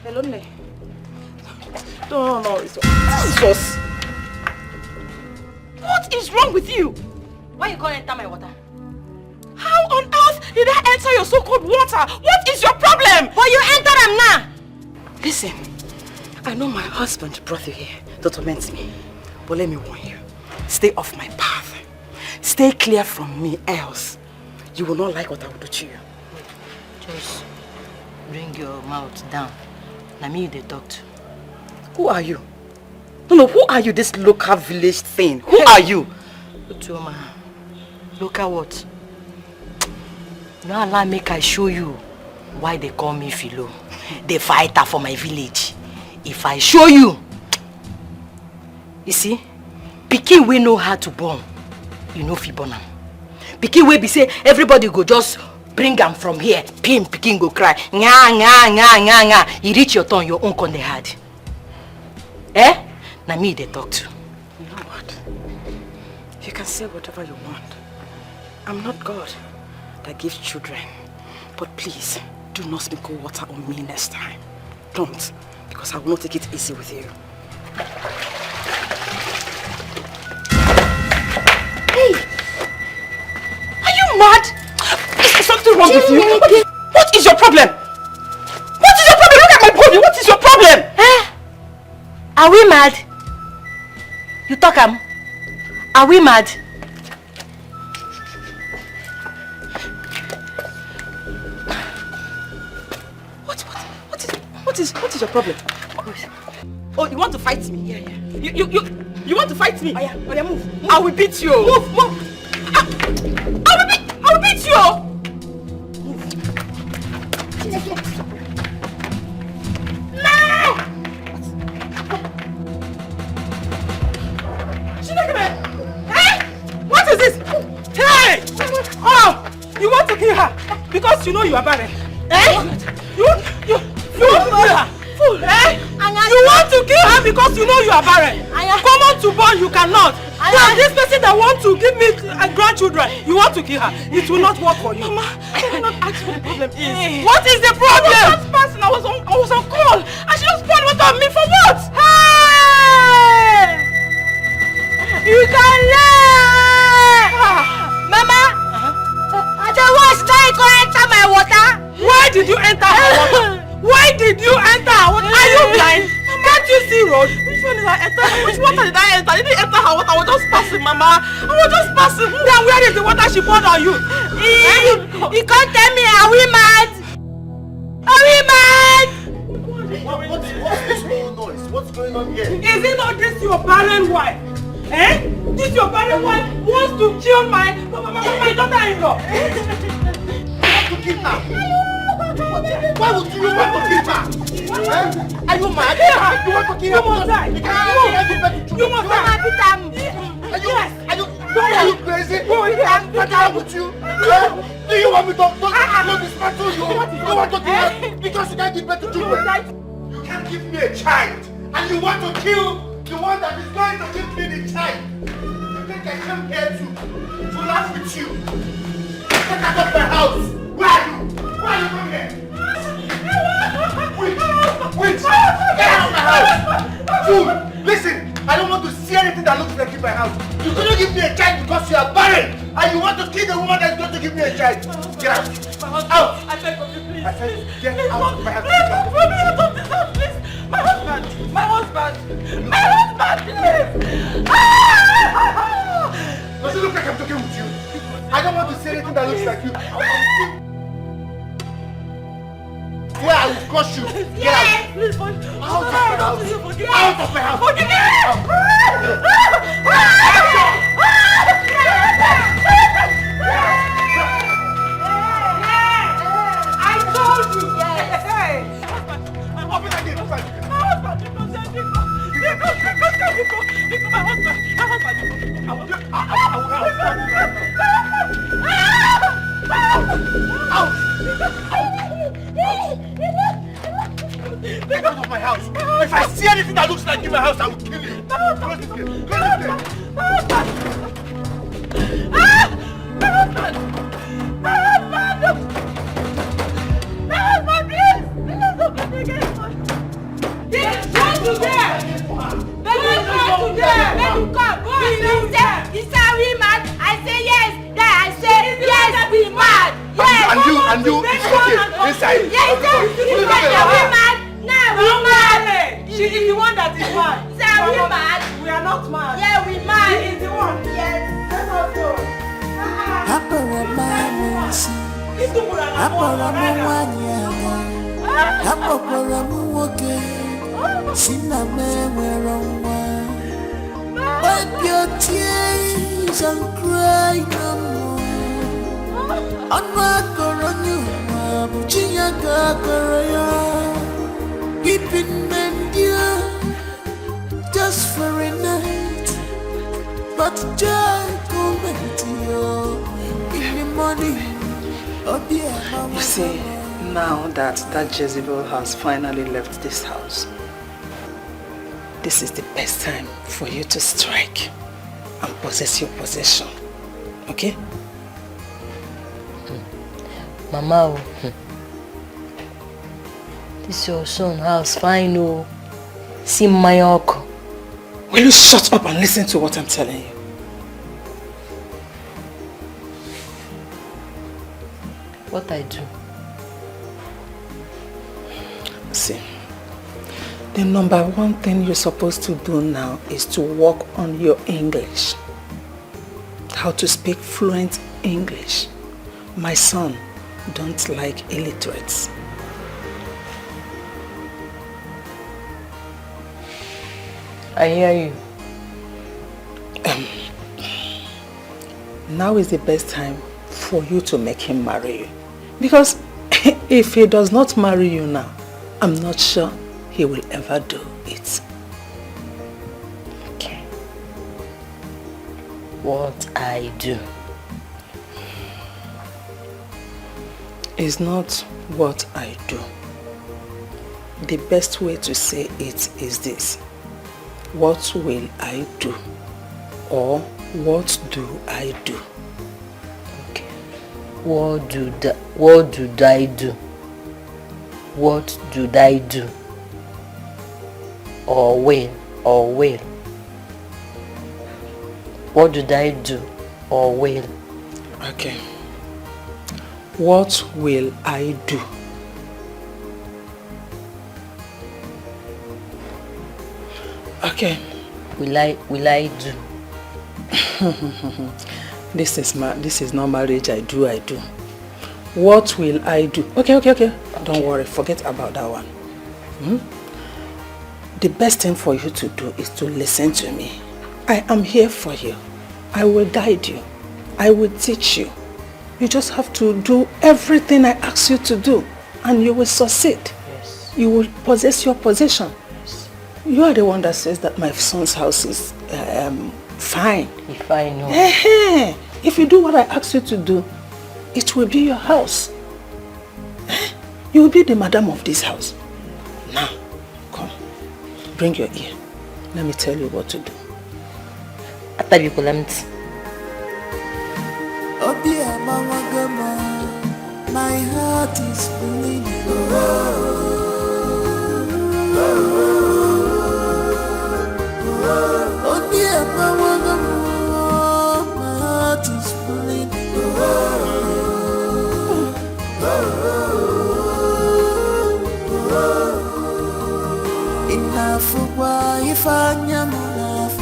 Hello, Ne. No, it's Jesus. What is wrong with you? Why you can't enter my water? How on earth did I enter your so-called water? What is your problem? But you enter them now. Listen, I know my husband brought you here to torment me. But let me warn you, stay off my path. Stay clear from me, else you will not like what I will do to you. Just bring your mouth down. Now me they talk to. Who are you? No, who are you, this local village thing? Who are you? Utoma, local what? No allow make I show you why they call me Philo. The fighter for my village. If I show you, you see, pikin we know how to born. You know fi born am. Pikin we be say everybody go just bring am from here. Pikin go cry. Nga. You reach your turn, your own con dey hard. Eh? Now me they talk to. You know what? You can say whatever you want. I'm not God that gives children. But please, do not sprinkle water on me next time. Don't, because I will not take it easy with you. Hey! Are you mad? Is there something wrong with you? What is your problem? What is your problem? Look at my body. What is your problem? Eh? Are we mad? You talk Are we mad? What is your problem? Oh, you want to fight me? Yeah. You want to fight me? Oh yeah, move. I will beat you. Move. I will beat you. No! What is this? Hey! Oh, you want to kill her because you know you are barren. Eh? You want to kill her? Eh? You want to kill her because you know you are barren. Come on to born, you cannot. Now this person that wants to give me grandchildren, you want to kill her. It will not work for you. Mama, I will not ask what the problem is. What is the problem? I was on call. And she just poured water on me for what? Hey! You can learn! Mama! The worst trying to enter my water. Why did you enter her water? Why did you enter her water? Are you blind? Can't you see road? Which one did I enter? Which water did I enter? I didn't enter her water. I was just passing, Mama. I was just passing. Then where is the water she poured on you? You can't tell me, are we mad? Are we mad? What's this whole noise? What's going on here? Is it not this your barren wife? Eh? This your barren wife wants to kill my daughter-in-law. To kill her? Why would you want to kill her? Are you mad? You want to kill her? You must die. You must die. Are you crazy? What's wrong with you? Do you want me to dismantle you? You want to kill her because you can't give birth to children? You can't give me a child, and you want to kill the one that is going to give me the child. You think I came here to laugh with you? Get out of my house! Where are you? Why are you coming here? Wait! Get out of my house! Fool! Listen! I don't want to see anything that looks like in my house. You couldn't give me a child because you are barren, and you want to kill the woman that's going to give me a child. Get out! Out! I beg of you, please. I said, get out of my house. Please, put me out of this house, please. My husband, please. Does it look like I'm talking with you? I don't want to see anything that looks like you. Where I will crush you. Get out. Please, Out of my house. Out of my house. Forgive me. I told you. Open that gate. My husband, Get out of my house. If I see anything that looks like in my house, I will kill you. Close this gate. Close this gate. we mad. And you, it's okay. Inside. Yeah, we mad. No, we mad. She is the one that is mad. Sir, we mad. We are not mad. Yeah, we mad. She is the one. Yes. Let us go. Wipe your tears and cry no more. Keeping men dear just for a night, but joy coming to you in the morning. You see, now that Jezebel has finally left this house, this is the best time for you to strike and possess your possession. Okay? Mama, this your son house fine, oh. See my uncle. Will you shut up and listen to what I'm telling you? What I do? See, the number one thing you're supposed to do now is to work on your English. How to speak fluent English. My son don't like illiterates. I hear you. Now is the best time for you to make him marry you. Because if he does not marry you now, I'm not sure he will ever do it. Okay. What I do? Is not what I do. The best way to say it is this. What will I do? Or what do I do? Okay. What do I do? What do I do? Or will? What did I do? Or will? Okay. What will I do? Okay. Will I do? This is not marriage. I do. What will I do? Okay. Don't worry. Forget about that one. The best thing for you to do is to listen to me. I am here for you. I will guide you. I will teach you. You just have to do everything I ask you to do, and you will succeed. Yes. You will possess your possession. Yes. You are the one that says that my son's house is fine. If I know. If you do what I ask you to do, it will be your house. You will be the madam of this house. Now, come. Bring your ear. Let me tell you what to do. My heart is bleeding. Oh dear, my heart is bleeding. Enough for why if I am enough.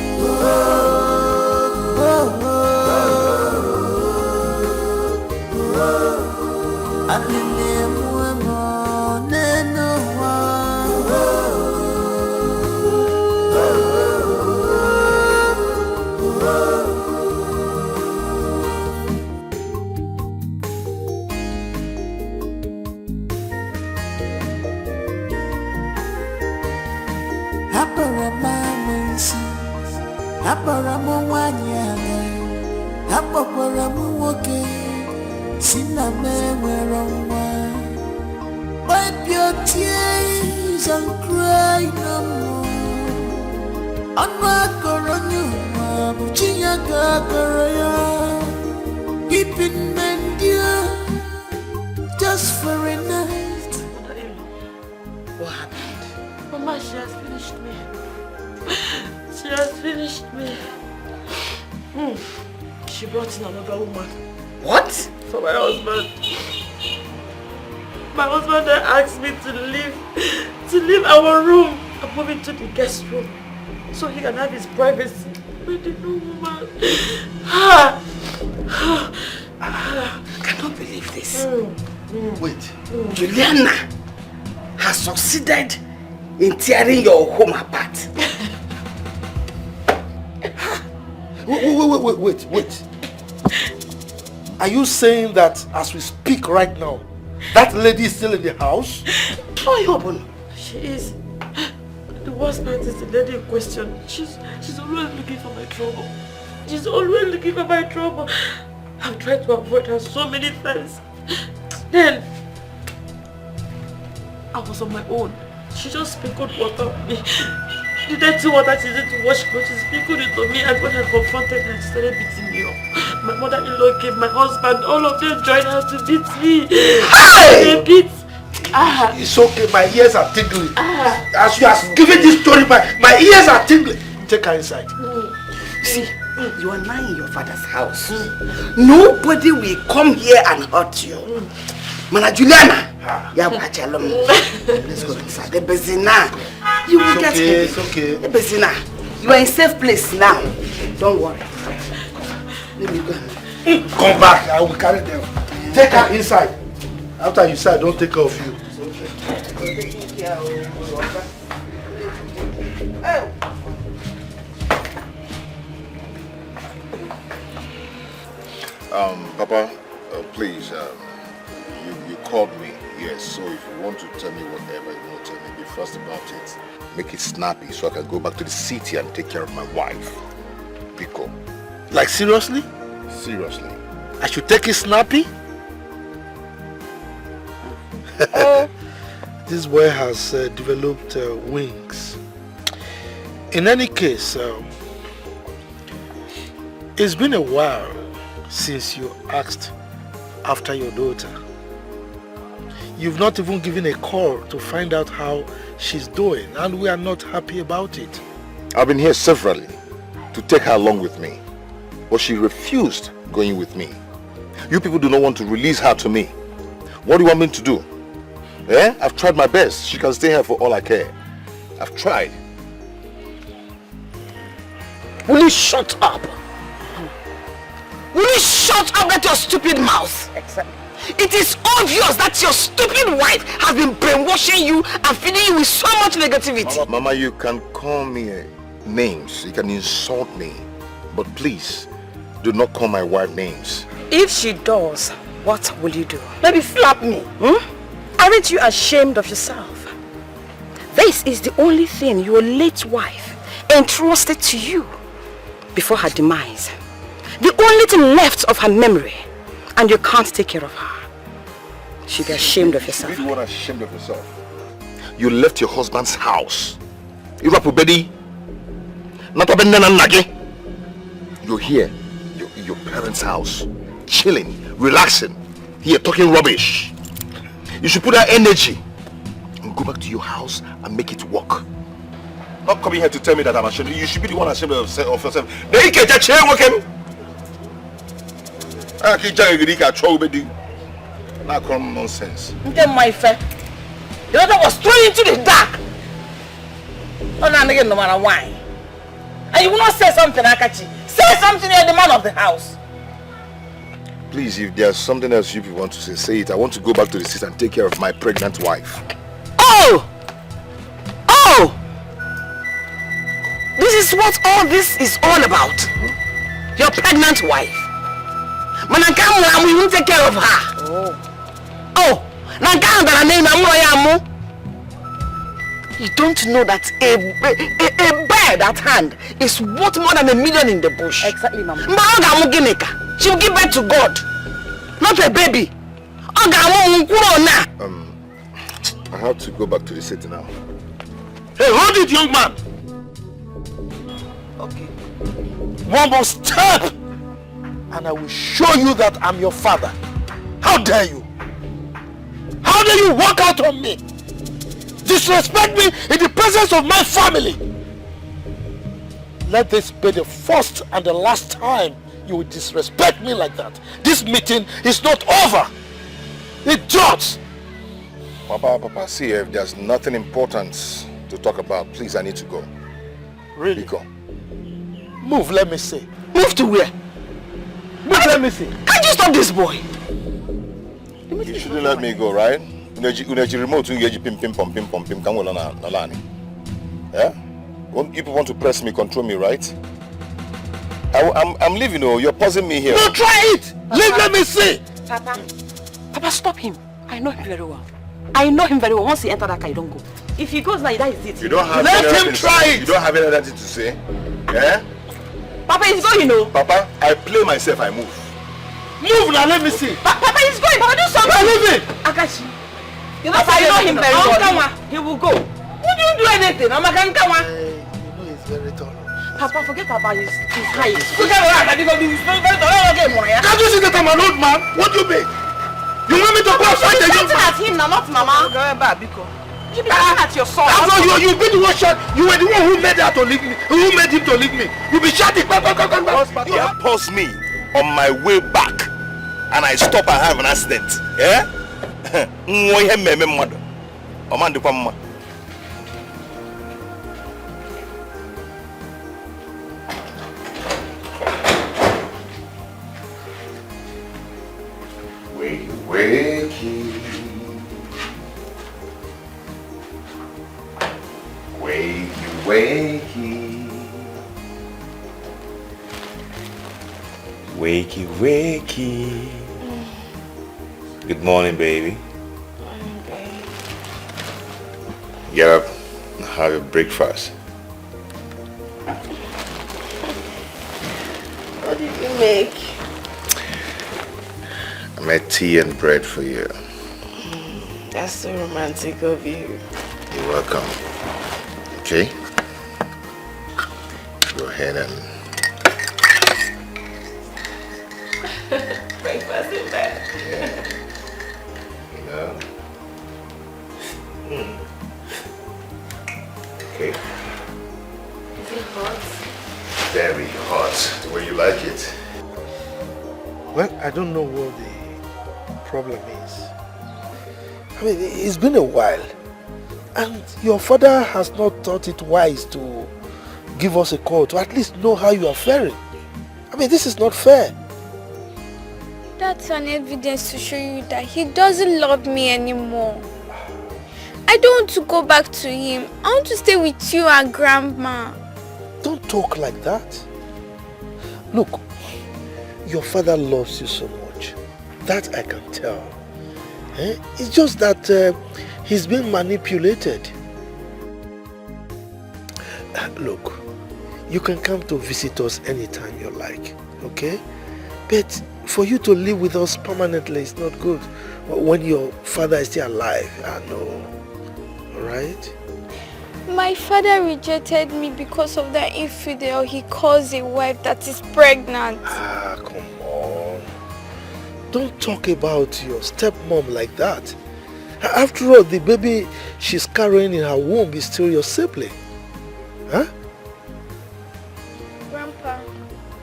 Wipe your tears and cry no more. Keeping men dear just for a night. What happened? Mama, she has finished me. She has finished me. She brought in another woman. What? For my my husband. My husband then asked me to leave our room and move into the guest room so he can have his privacy with the new woman. I cannot believe this. Wait, Juliana has succeeded in tearing your home apart. Wait. Are you saying that as we speak right now, that lady is still in the house? Oh, Yobun. She is. The worst part is the lady in question. She's always looking for my trouble. She's always looking for my trouble. I've tried to avoid her so many times. Then, I was on my own. She just sprinkled water on me. The dirty water she used to wash clothes, she sprinkled it on me, and when I confronted her, she started beating me up. My mother-in-law came, my husband, all of them joined her to beat me. Hey! They beat. It's okay, my ears are tingling. As you are giving this story, my ears are tingling. Take her inside. See, you are now in your father's house. Nobody will come here and hurt you. Mana Juliana, let's go inside. The Bezina, you will get okay, it's okay. The Bezina, you are in safe place now. Don't worry. Let me go. Come back, I will carry them. Take her inside. After you say, don't take care of you. Papa, please, you called me, yes, so if you want to tell me whatever you want to tell me, be fast about it. Make it snappy so I can go back to the city and take care of my wife. Pico. Like seriously? Seriously. I should take it snappy? This boy has developed wings. In any case, it's been a while since you asked after your daughter. You've not even given a call to find out how she's doing, and we are not happy about it. I've been here severally to take her along with me, but she refused going with me. You people do not want to release her to me. What do you want me to do? Eh? I've tried my best. She can stay here for all I care. I've tried. Will you shut up? Will you shut up with your stupid mouth? Exactly. It is obvious that your stupid wife has been brainwashing you and feeding you with so much negativity. Mama, you can call me names. You can insult me. But please, do not call my wife names. If she does, what will you do? Maybe slap me. Aren't you ashamed of yourself? This is the only thing your late wife entrusted to you before her demise. The only thing left of her memory, and you can't take care of her. You should be ashamed of yourself. You are ashamed of yourself. You left your husband's house. You're here, your parents' house, chilling, relaxing, here talking rubbish. You should put that energy and go back to your house and make it work. Not coming here to tell me that I'm ashamed. You should be the one ashamed of yourself. They can't change working. I can't change. Not come nonsense. My friend, the other was thrown into the dark. No matter why. And you will not say something, Akachi. Say something, you're the man of the house. Please, if there's something else you want to say it. I want to go back to the city and take care of my pregnant wife. Oh! This is what all this is all about. Your pregnant wife. Manakamu, we won't take care of her. Oh! You don't know that a bird at hand is worth more than $1 million in the bush. Exactly, Mama. She will give birth to God, not a baby. I have to go back to the city now. Hey, hold it, young man! Okay. One more step, and I will show you that I'm your father. How dare you? How dare you walk out on me? Disrespect me in the presence of my family. Let this be the first and the last time you will disrespect me like that. This meeting is not over. Idiots! Papa, see, if there's nothing important to talk about, please, I need to go. Really? Go. Move, let me see. Move to where? Move, let me see. Can't you stop this boy? You shouldn't let me go, right? Uneji remote pim yeah? You people want to press me, control me, right? I'm leaving, you're pausing me here. No, try it! Leave, let me see! Papa, stop him. I know him very well. I know him very well. Once he enters that car, you don't go. If he goes now, that is it. You don't have Let him try it! You don't have anything to say? Yeah? Papa, he's going, Papa, I play myself, I move. Move now, let me see. Papa, he's going. Papa, do something. Papa, leave it! Akashi. Papa, you know him very well. He will go. Who didn't do anything? I'm a gankawa. You know he's very tall. Papa, forget about his height. Forget about that. He's very tall. Can't you see that I'm an old man? What do you mean? You want me to go fight a young man? At him now, not Mama. You be shouting at your son. You be the one shot. You were the one who made her to leave me. Who made him to leave me? You be shouting. You have paused me on my way back, and I stop and have an accident. Yeah? Wakey, wakey. Good morning, baby. Morning, baby. Get up and have your breakfast. What did you make? I made tea and bread for you. That's so romantic of you. You're welcome. Okay? Go ahead and... Breakfast in bed. Yeah. You know? Okay. Is it hot? Very hot. The way you like it. Well, I don't know what the problem is. I mean, it's been a while. And your father has not thought it wise to give us a call to at least know how you are faring. I mean, this is not fair. That's an evidence to show you that he doesn't love me anymore. I don't want to go back to him. I want to stay with you and Grandma. Don't talk like that. Look, your father loves you so much. That I can tell. It's just that he's been manipulated. Look, you can come to visit us anytime you like, okay? But for you to live with us permanently is not good. When your father is still alive, I know. Alright? My father rejected me because of that infidel he calls a wife that is pregnant. Ah, come on. Don't talk about your stepmom like that. After all, the baby she's carrying in her womb is still your sibling. Huh? Grandpa.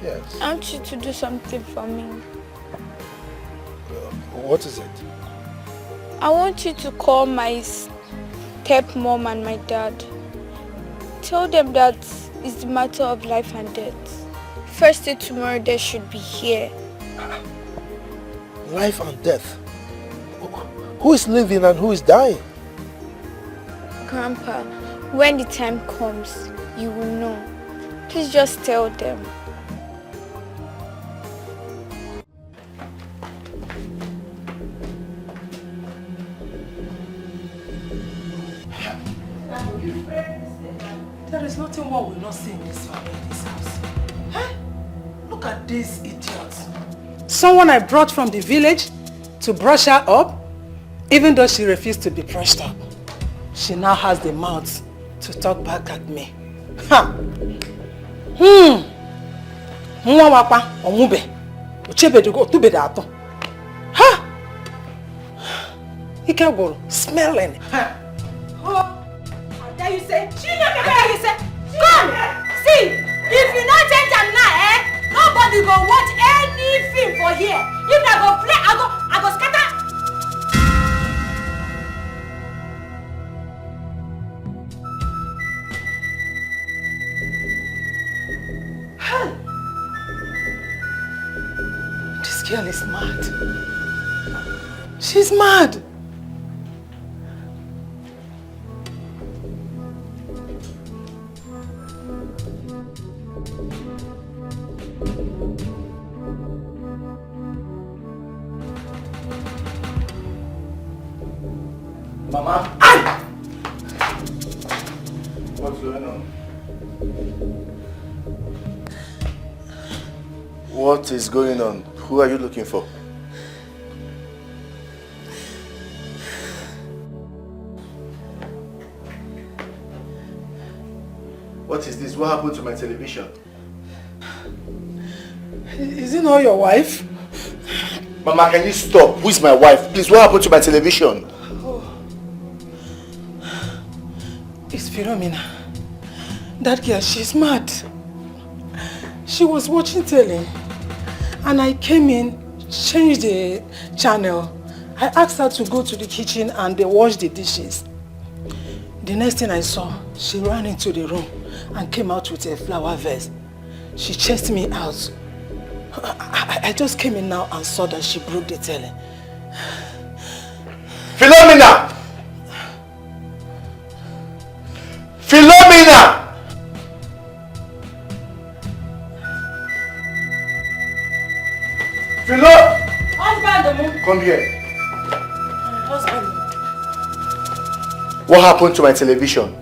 Yes. I want you to do something for me. What is it? I want you to call my stepmom and my dad. Tell them that it's a matter of life and death. First day tomorrow they should be here. Life and death? Who is living and who is dying? Grandpa, when the time comes, you will know. Please just tell them. There is nothing one will not see in this family, in this house. Huh? Look at these idiots. Someone I brought from the village to brush her up, even though she refused to be brushed up. She now has the mouth to talk back at me. Ha! Mwa wapa omube. Uchebe dugo tubede ato. Ha! Ikegoro smelling. Ha! There you say, come, see, if you not change am now, nobody go watch for here. If I go play, I go scatter. This girl is mad. She's mad. Mama? What's going on? What is going on? Who are you looking for? What is this? What happened to my television? Is it not your wife? Mama, can you stop? Who is my wife? Please, what happened to my television? It's Philomena. That girl, she's mad. She was watching telly and I came in, changed the channel. I asked her to go to the kitchen and wash the dishes. The next thing I saw, she ran into the room and came out with a flower vase. She chased me out. I just came in now and saw that she broke the telly. Philomena! Philomena! Philo! Husband, come here. husband. What happened to my television?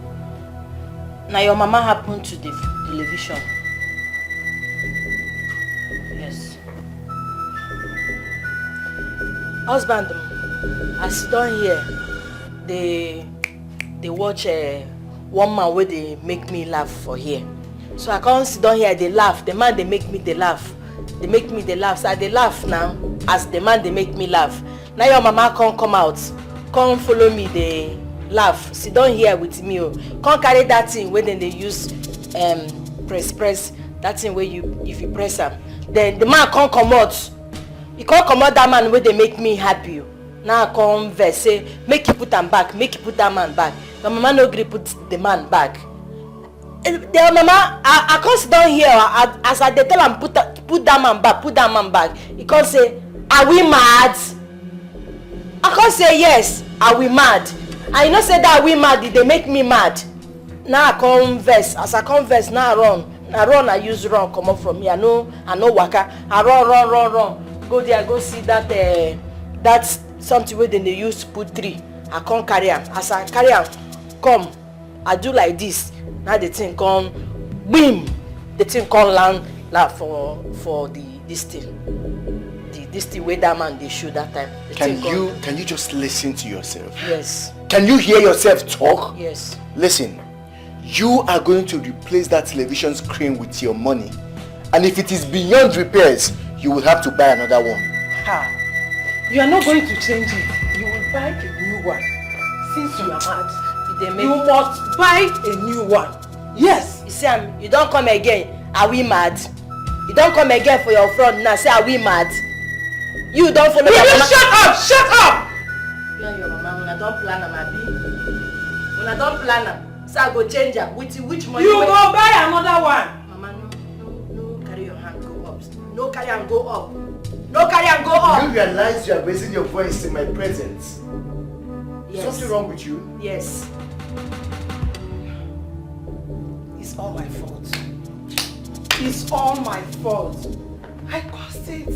Now your mama happened to the television. Yes. Husband, as you don't hear, they watch one man where they make me laugh for here. So I can't sit down here, they laugh. The man they make me they laugh. They make me they laugh. So they laugh now. As the man they make me laugh. Now your mama can't come out. Come follow me, they laugh. Sit down here with me. Can't carry that thing where then they use press. That thing where you if you press them. Then the man can't come out. He can't come out that man where they make me happy. Now I come verse say, make you put them back, make you put that man back. My mama no agree put the man back. The mama, I can't sit down here as I tell him put that man back. He can't say, are we mad? I can't say yes, are we mad? I know say that we mad, they make me mad. Now I converse, as I converse, now I run, I use run, come up from here. I know waka. I run. Go there, go see that that's something where they use to put tree. I can't carry am. As I carry am, come, I do like this. Now the thing come, boom, the thing come land for this thing where that man they shoot that time. Can you just listen to yourself? Yes. Can you hear yourself talk? Yes. Listen, you are going to replace that television screen with your money, and if it is beyond repairs, you will have to buy another one. Ha! You are not going to change it. You will buy a new one. Since you are mad, you must buy a new one. Yes. You see, you don't come again. Are we mad? You don't come again for your front now. Say, are we mad? You don't follow. Will you shut up? Shut up! You and your mama, when I don't plan them, Abi. When I don't plan them, so I go change them. With which money? You go buy another one. Mama, no, carry your hand, go up. No carry and go up. No carry and go up. You realize you are raising your voice in my presence? Yes. Something wrong with you? Yes. It's all my fault. It's all my fault. I caused it.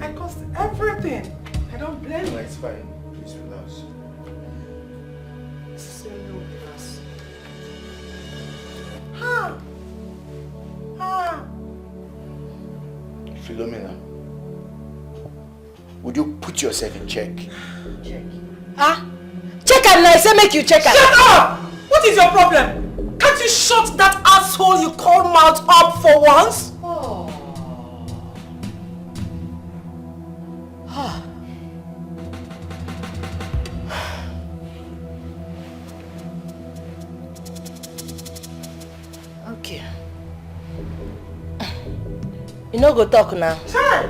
I caused everything. I don't blame you. It's fine. Please relax. Philomena, would you put yourself in check? Check. Check and I say make you check. Shut up! What is your problem? Can't you shut that asshole you call mouth up for once? Okay. You no go talk now. Hi!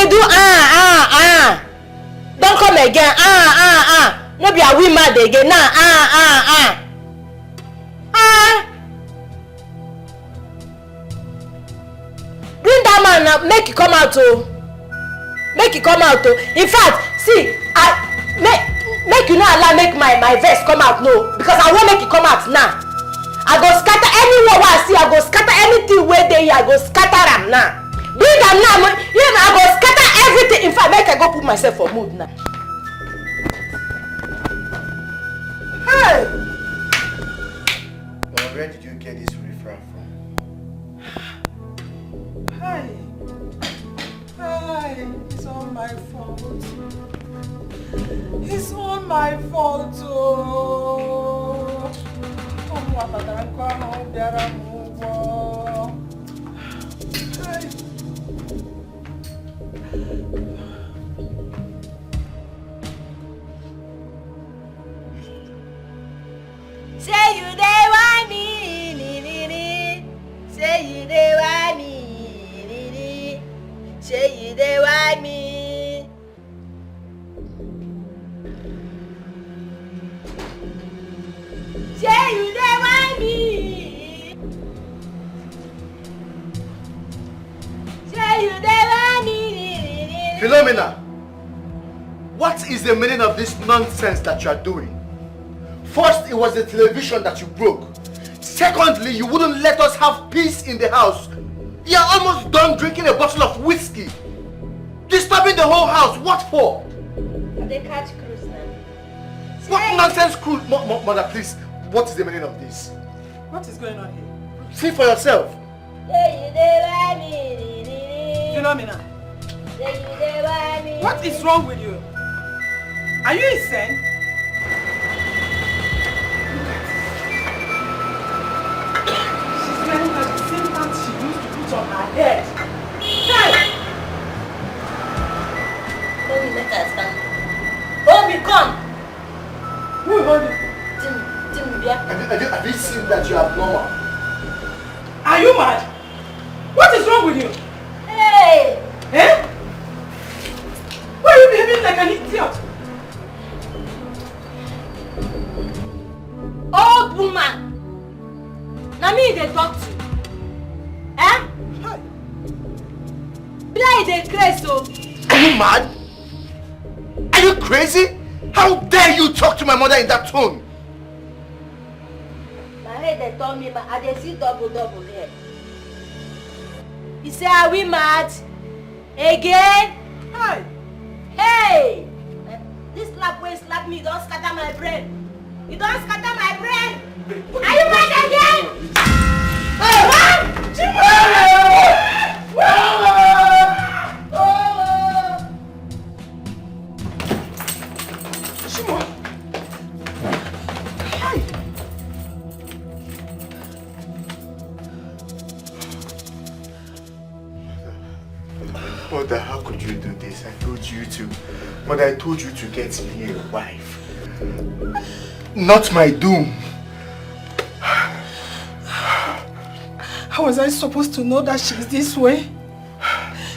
dey do Don't come again. No be a we mad again. Bring that man now, make it come out oh. Make it come out oh. In fact, see, make you not allow make my verse come out no, because I won't make it come out now. I go scatter anyone I see, I go scatter anything where they I go scatter them now. Bring them now, I go scatter everything. In fact, make I go put myself for mood now. Hey! Well, where did you get this riffraff from? Hi. It's all my fault. It's all my fault. Say you dey want me, say you dey want me, say you dey want me. Say you dey want me, say you dey want me. Philomena, what is the meaning of this nonsense that you are doing? First, it was the television that you broke. Secondly, you wouldn't let us have peace in the house. You're almost done drinking a bottle of whiskey. Disturbing the whole house, what for? They catch cruise now. What nonsense cruise? Mother, please, what is the meaning of this? What is going on here? See for yourself. Philomena, what is wrong with you? Are you insane? She's wearing the same pants she used to put on her head. Hey! Mommy, make her stand. Mommy, come! Who hold you? Have you seen that you are abnormal? Are you mad? What is wrong with you? Hey! Eh? Why are you behaving like an idiot? Old woman! Now me they talk to. Eh? Blind they crazy so. Are you mad? Are you crazy? How dare you talk to my mother in that tone? My head they told me, I they see double here. He say, are we mad? Again? Hi. Hey! This slap way slap me, don't scatter my brain. You don't scatter my brain. Are you mad again? Mother, how could you do this? I told you to. Mother, I told you to get me a wife. Not my doom. How was I supposed to know that she's this way?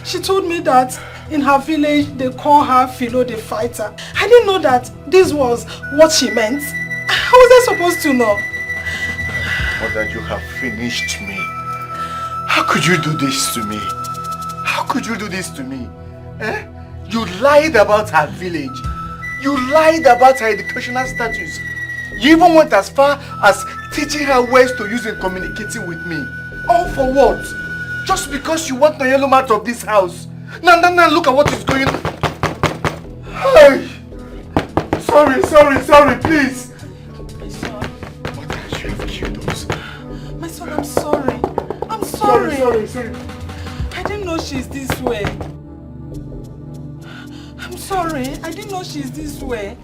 She told me that in her village they call her Philo the fighter. I didn't know that this was what she meant. How was I supposed to know? Mother, you have finished me. How could you do this to me? How could you do this to me? Eh? You lied about her village. You lied about her educational status. You even went as far as teaching her ways to use in communicating with me. All for what? Just because you want Nayelum out of this house. Now, look at what is going on. Hey! Sorry, please. My son. What has you have killed us? My son, I'm sorry. I'm sorry. Sorry. I didn't know she's this way. I'm sorry. I didn't know she's this way.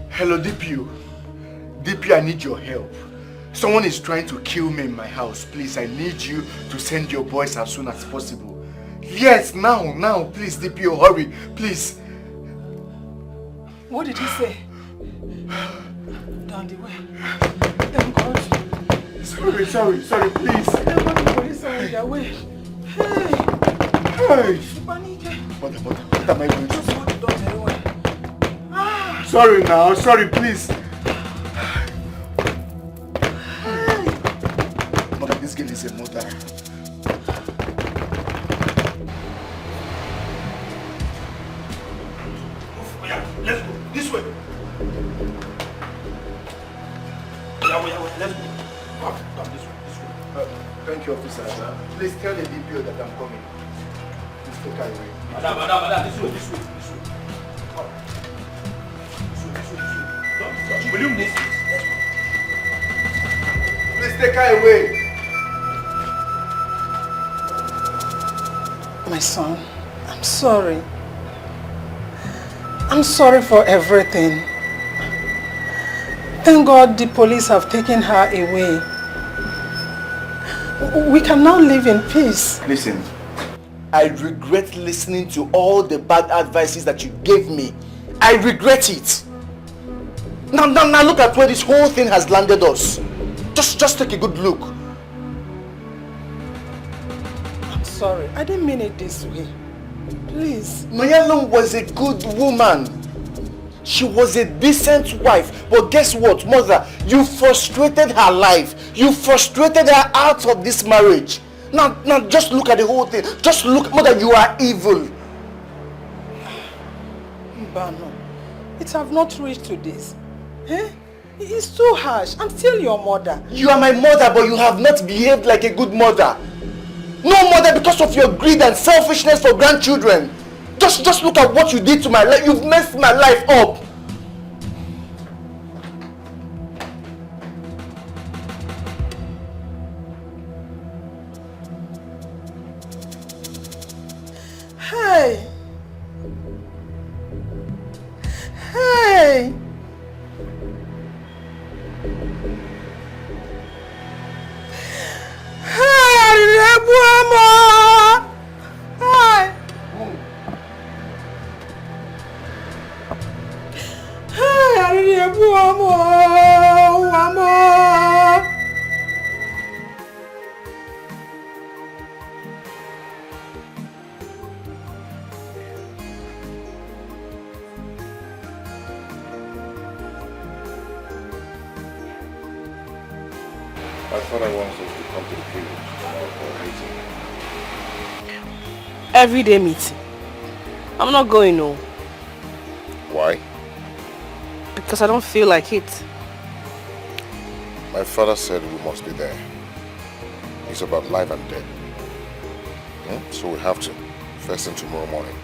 Hello, DPO. DPO, I need your help. Someone is trying to kill me in my house. Please, I need you to send your boys as soon as possible. Yes, now, please, DPO, hurry, please. What did he say? Down the way. Thank God. Sorry, please. Thank God the police are on their way. Hey! Mother, what am I doing? Sorry now, sorry, please. Mother, this girl is a mother. Let's go. This way. Yeah, let's go. Come this way. Thank you, officer. Please tell the DPO that I'm coming. Please take her away. Madam, this way. Come. This way. Will you move? Please take her away. My son, I'm sorry. I'm sorry for everything. Thank God the police have taken her away. We can now live in peace. Listen, I regret listening to all the bad advices that you gave me. I regret it. Now look at where this whole thing has landed us. Just take a good look. I'm sorry. I didn't mean it this way. Please. Mayalum was a good woman. She was a decent wife. But guess what, mother? You frustrated her life. You frustrated her out of this marriage. Now just look at the whole thing. Just look, mother, you are evil. Mbano, it have not reached to this. Eh? It's too harsh. I'm still your mother. You are my mother, but you have not behaved like a good mother. No mother, because of your greed and selfishness for grandchildren. Just look at what you did to my life. You've messed my life up. Hey! Hey! Hey, Mama! Hey! Hey, Mama! My father wants us to come to the village for a meeting. Everyday meeting. I'm not going, no. Why? Because I don't feel like it. My father said we must be there. It's about life and death. So we have to. First thing tomorrow morning.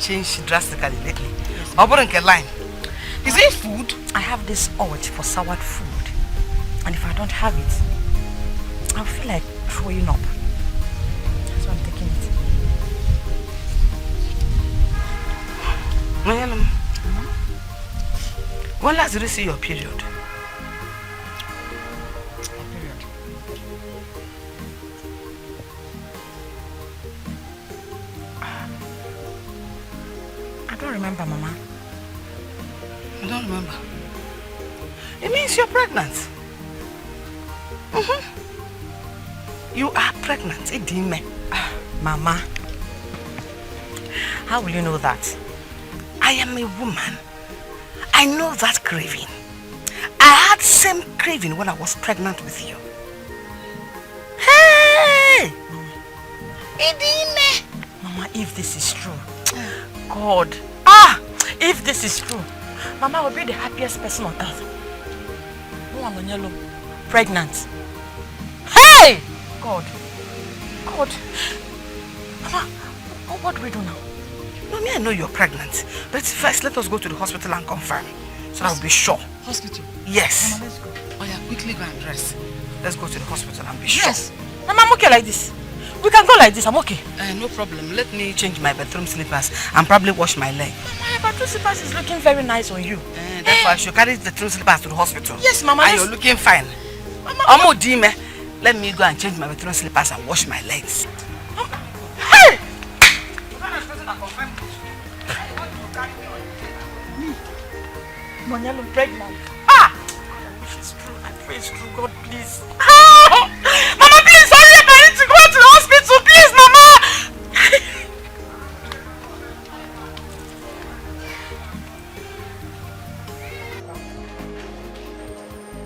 Changed drastically lately. Line. Is it food? I have this urge for soured food. And if I don't have it, I'll feel like throwing up. That's why I'm taking it. When last did you see your period? don't remember, Mama. I don't remember. It means you're pregnant. You are pregnant, Edime. Mama, how will you know that? I am a woman. I know that craving. I had same craving when I was pregnant with you. Hey! Edime! Mama, if this is true, God, if this is true, Mama will be the happiest person on earth. Pregnant. Hey! God. Mama, what do we do now? No, I know you're pregnant. But first, let us go to the hospital and confirm. So I'll be sure. Hospital? Yes. Mama, let's go. Oh yeah, quickly go and dress. Let's go to the hospital and be sure. Yes. Mama, I'm okay like this. We can go like this, I'm okay. No problem. Let me change my bedroom slippers and probably wash my leg. Mama, your bedroom slippers is looking very nice on you. Therefore, I should carry the bedroom slippers to the hospital. Yes, Mama. And you're looking fine. Mama, let me go and change my bedroom slippers and wash my legs. Hey! Monyalo pregnant. It's true. I pray it's true. God, please. Mama, please hurry up. I need to go to the hospital. Please, Mama.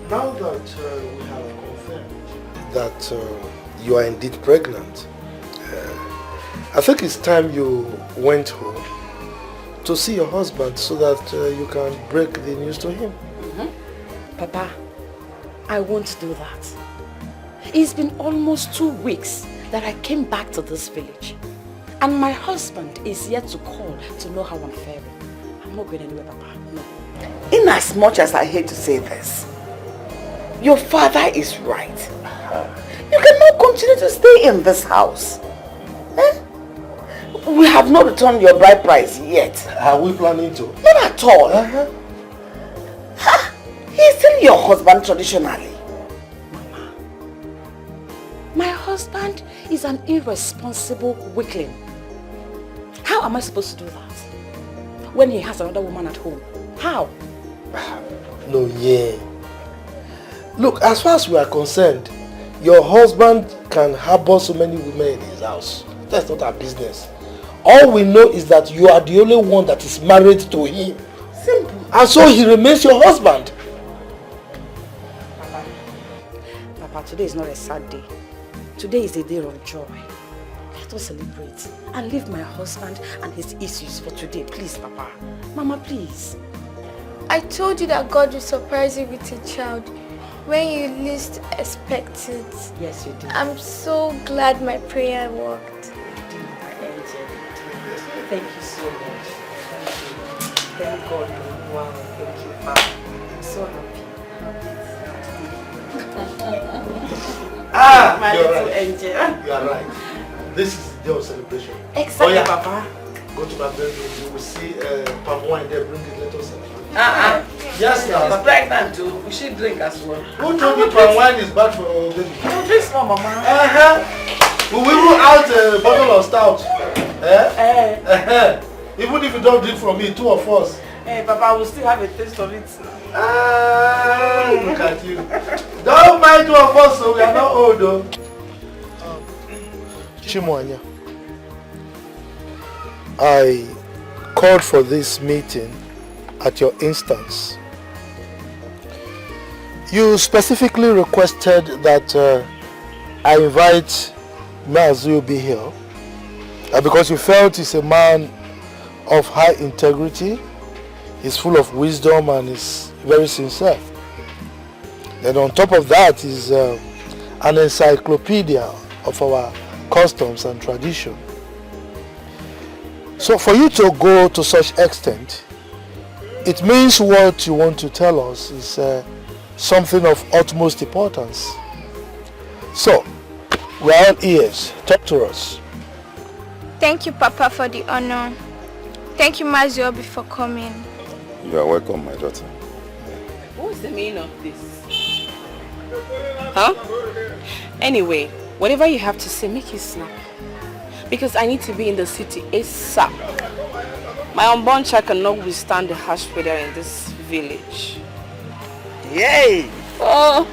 Now that we have confirmed that you are indeed pregnant, I think it's time you went home to see your husband so that you can break the news to him. Papa, I won't do that. It's been almost 2 weeks that I came back to this village. And my husband is yet to call to know how I'm faring. I'm not going anywhere, Papa. No. In as much as I hate to say this, your father is right. You cannot continue to stay in this house. We have not returned your bride price yet. Are we planning to? Not at all. He's still your husband traditionally. Mama, my husband is an irresponsible weakling. How am I supposed to do that? When he has another woman at home? How? No, yeah. Look, as far as we are concerned, your husband can harbor so many women in his house. That's not our business. All we know is that you are the only one that is married to him. Simple. And so he remains your husband. Papa, today is not a sad day. Today is a day of joy. Let us celebrate and leave my husband and his issues for today. Please, Papa. Mama, please. I told you that God will surprise you with a child when you least expect it. Yes, you did. I'm so glad my prayer worked. Thank you so much. Thank God. Wow, thank you, Papa. I'm so happy. My you're little right. angel. You are right. This is the day of celebration. Exactly, Papa. Go to my bedroom. You will see palm wine there. Bring it. Let us celebrate. Yes, now. She's pregnant too. We should drink as well. Who told you palm wine is bad for baby? No, drink small, Mama. We will rule out a bottle of stout. Even if you don't drink from me, 2 of us. Hey, Papa, we'll still have a taste of it. Look at you. Don't mind 2 of us, so we are not old though. Chimwanya, I called for this meeting at your instance. You specifically requested that I invite Mazubi here because you felt he's a man of high integrity, he's full of wisdom and is very sincere. Then on top of that, he's an encyclopedia of our customs and tradition. So for you to go to such extent, it means what you want to tell us is something of utmost importance. So, we're all ears. Talk to us. Thank you, Papa, for the honor. Thank you, Maziobi, for coming. You are welcome, my daughter. What's the meaning of this? Huh? Anyway, whatever you have to say, make it snap. Because I need to be in the city ASAP. My unborn child cannot withstand the harsh weather in this village. Yay! Oh,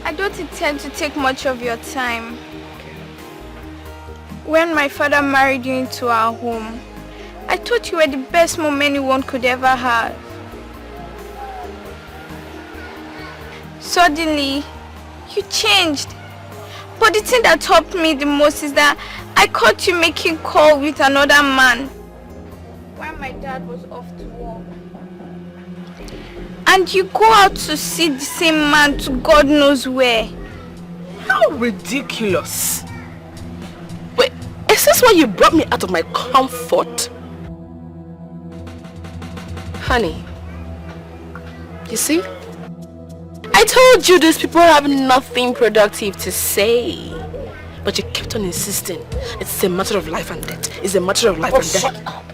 I don't intend to take much of your time. When my father married you into our home, I thought you were the best mom anyone could ever have. Suddenly, you changed. But the thing that helped me the most is that I caught you making call with another man while my dad was off to work. And you go out to see the same man to God knows where. How ridiculous. Wait, is this why you brought me out of my comfort? Honey, you see? I told you these people have nothing productive to say. But you kept on insisting. It's a matter of life and death. It's a matter of life and death. Shut up.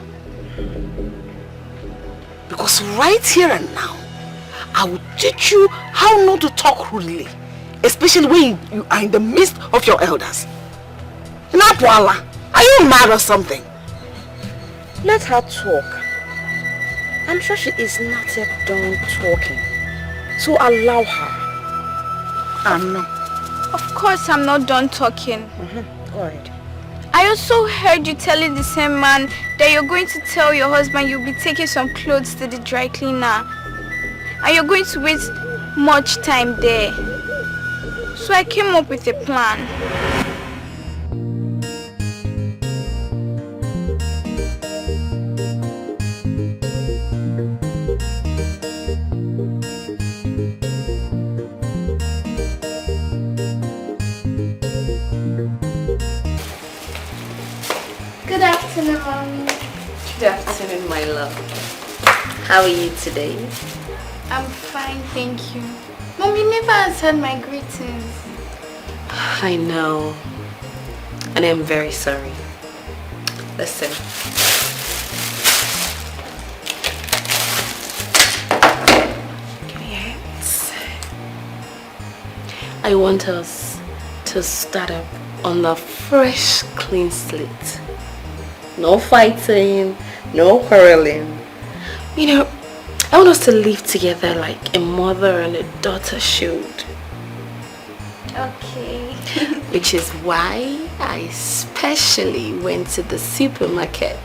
Because right here and now, I will teach you how not to talk rudely. Especially when you are in the midst of your elders. Napwala, are you mad or something? Let her talk. I'm sure she is not yet done talking. So allow her. No. Of course I'm not done talking. Go ahead. I also heard you telling the same man that you're going to tell your husband you'll be taking some clothes to the dry cleaner. And you're going to waste much time there. So I came up with a plan. Good afternoon, Mommy. Good afternoon, my love. How are you today? I'm fine, thank you. Mom, you never answered my greetings. I know. And I'm very sorry. Listen. Yes. I want us to start up on a fresh, clean slate. No fighting, no quarreling. You know, I want us to live together like a mother and a daughter should. Okay. Which is why I especially went to the supermarket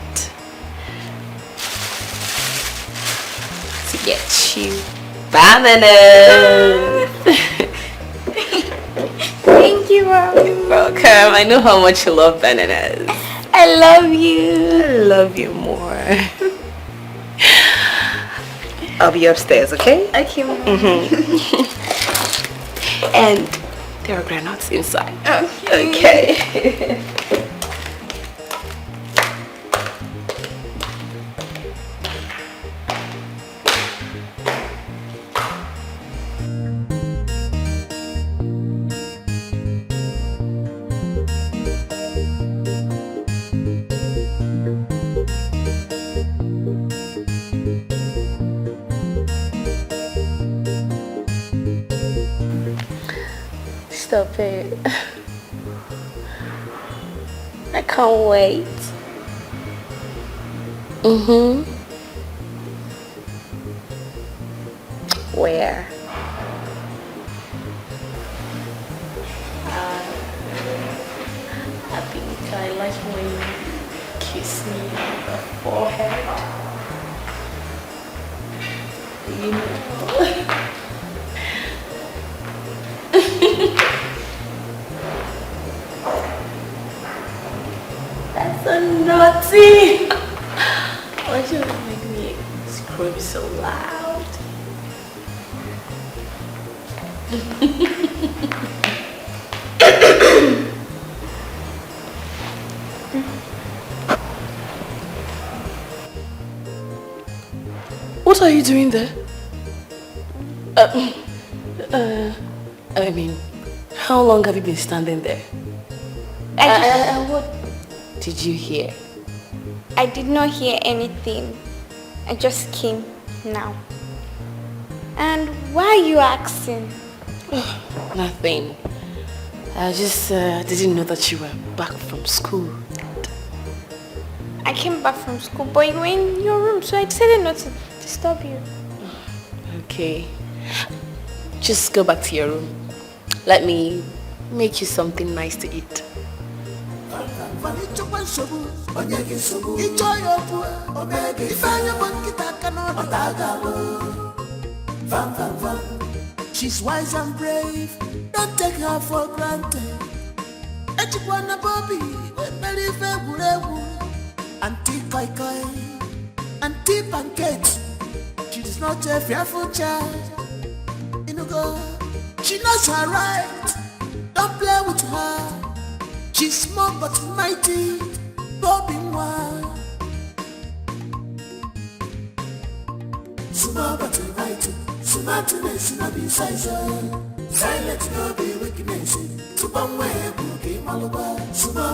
to get you bananas. Thank you, Mom. You're welcome. I know how much you love bananas. I love you. I love you more. I'll be upstairs, okay? Okay, Mom. And there are granules inside. Okay. Okay. Stop it. I can't wait. Where? I think I like when you kiss me on the forehead. You know. That's so naughty. Why should you make me scream so loud? What are you doing there? I mean, how long have you been standing there? What did you hear? I did not hear anything. I just came now. And why are you asking? Nothing. I just didn't know that you were back from school. I came back from school, but you were in your room, so I decided not to disturb you. Okay. Just go back to your room. Let me make you something nice to eat. She's wise and brave, don't take her for granted. Echikwana Bobby, very favorable. Auntie Koi Koi, Auntie Pancake. She is not a fearful child. You know, go. She knows her right. Don't play with her. She's small but mighty. Bobby one. Small but mighty. Smartness no be size. Silence no be weakness. Small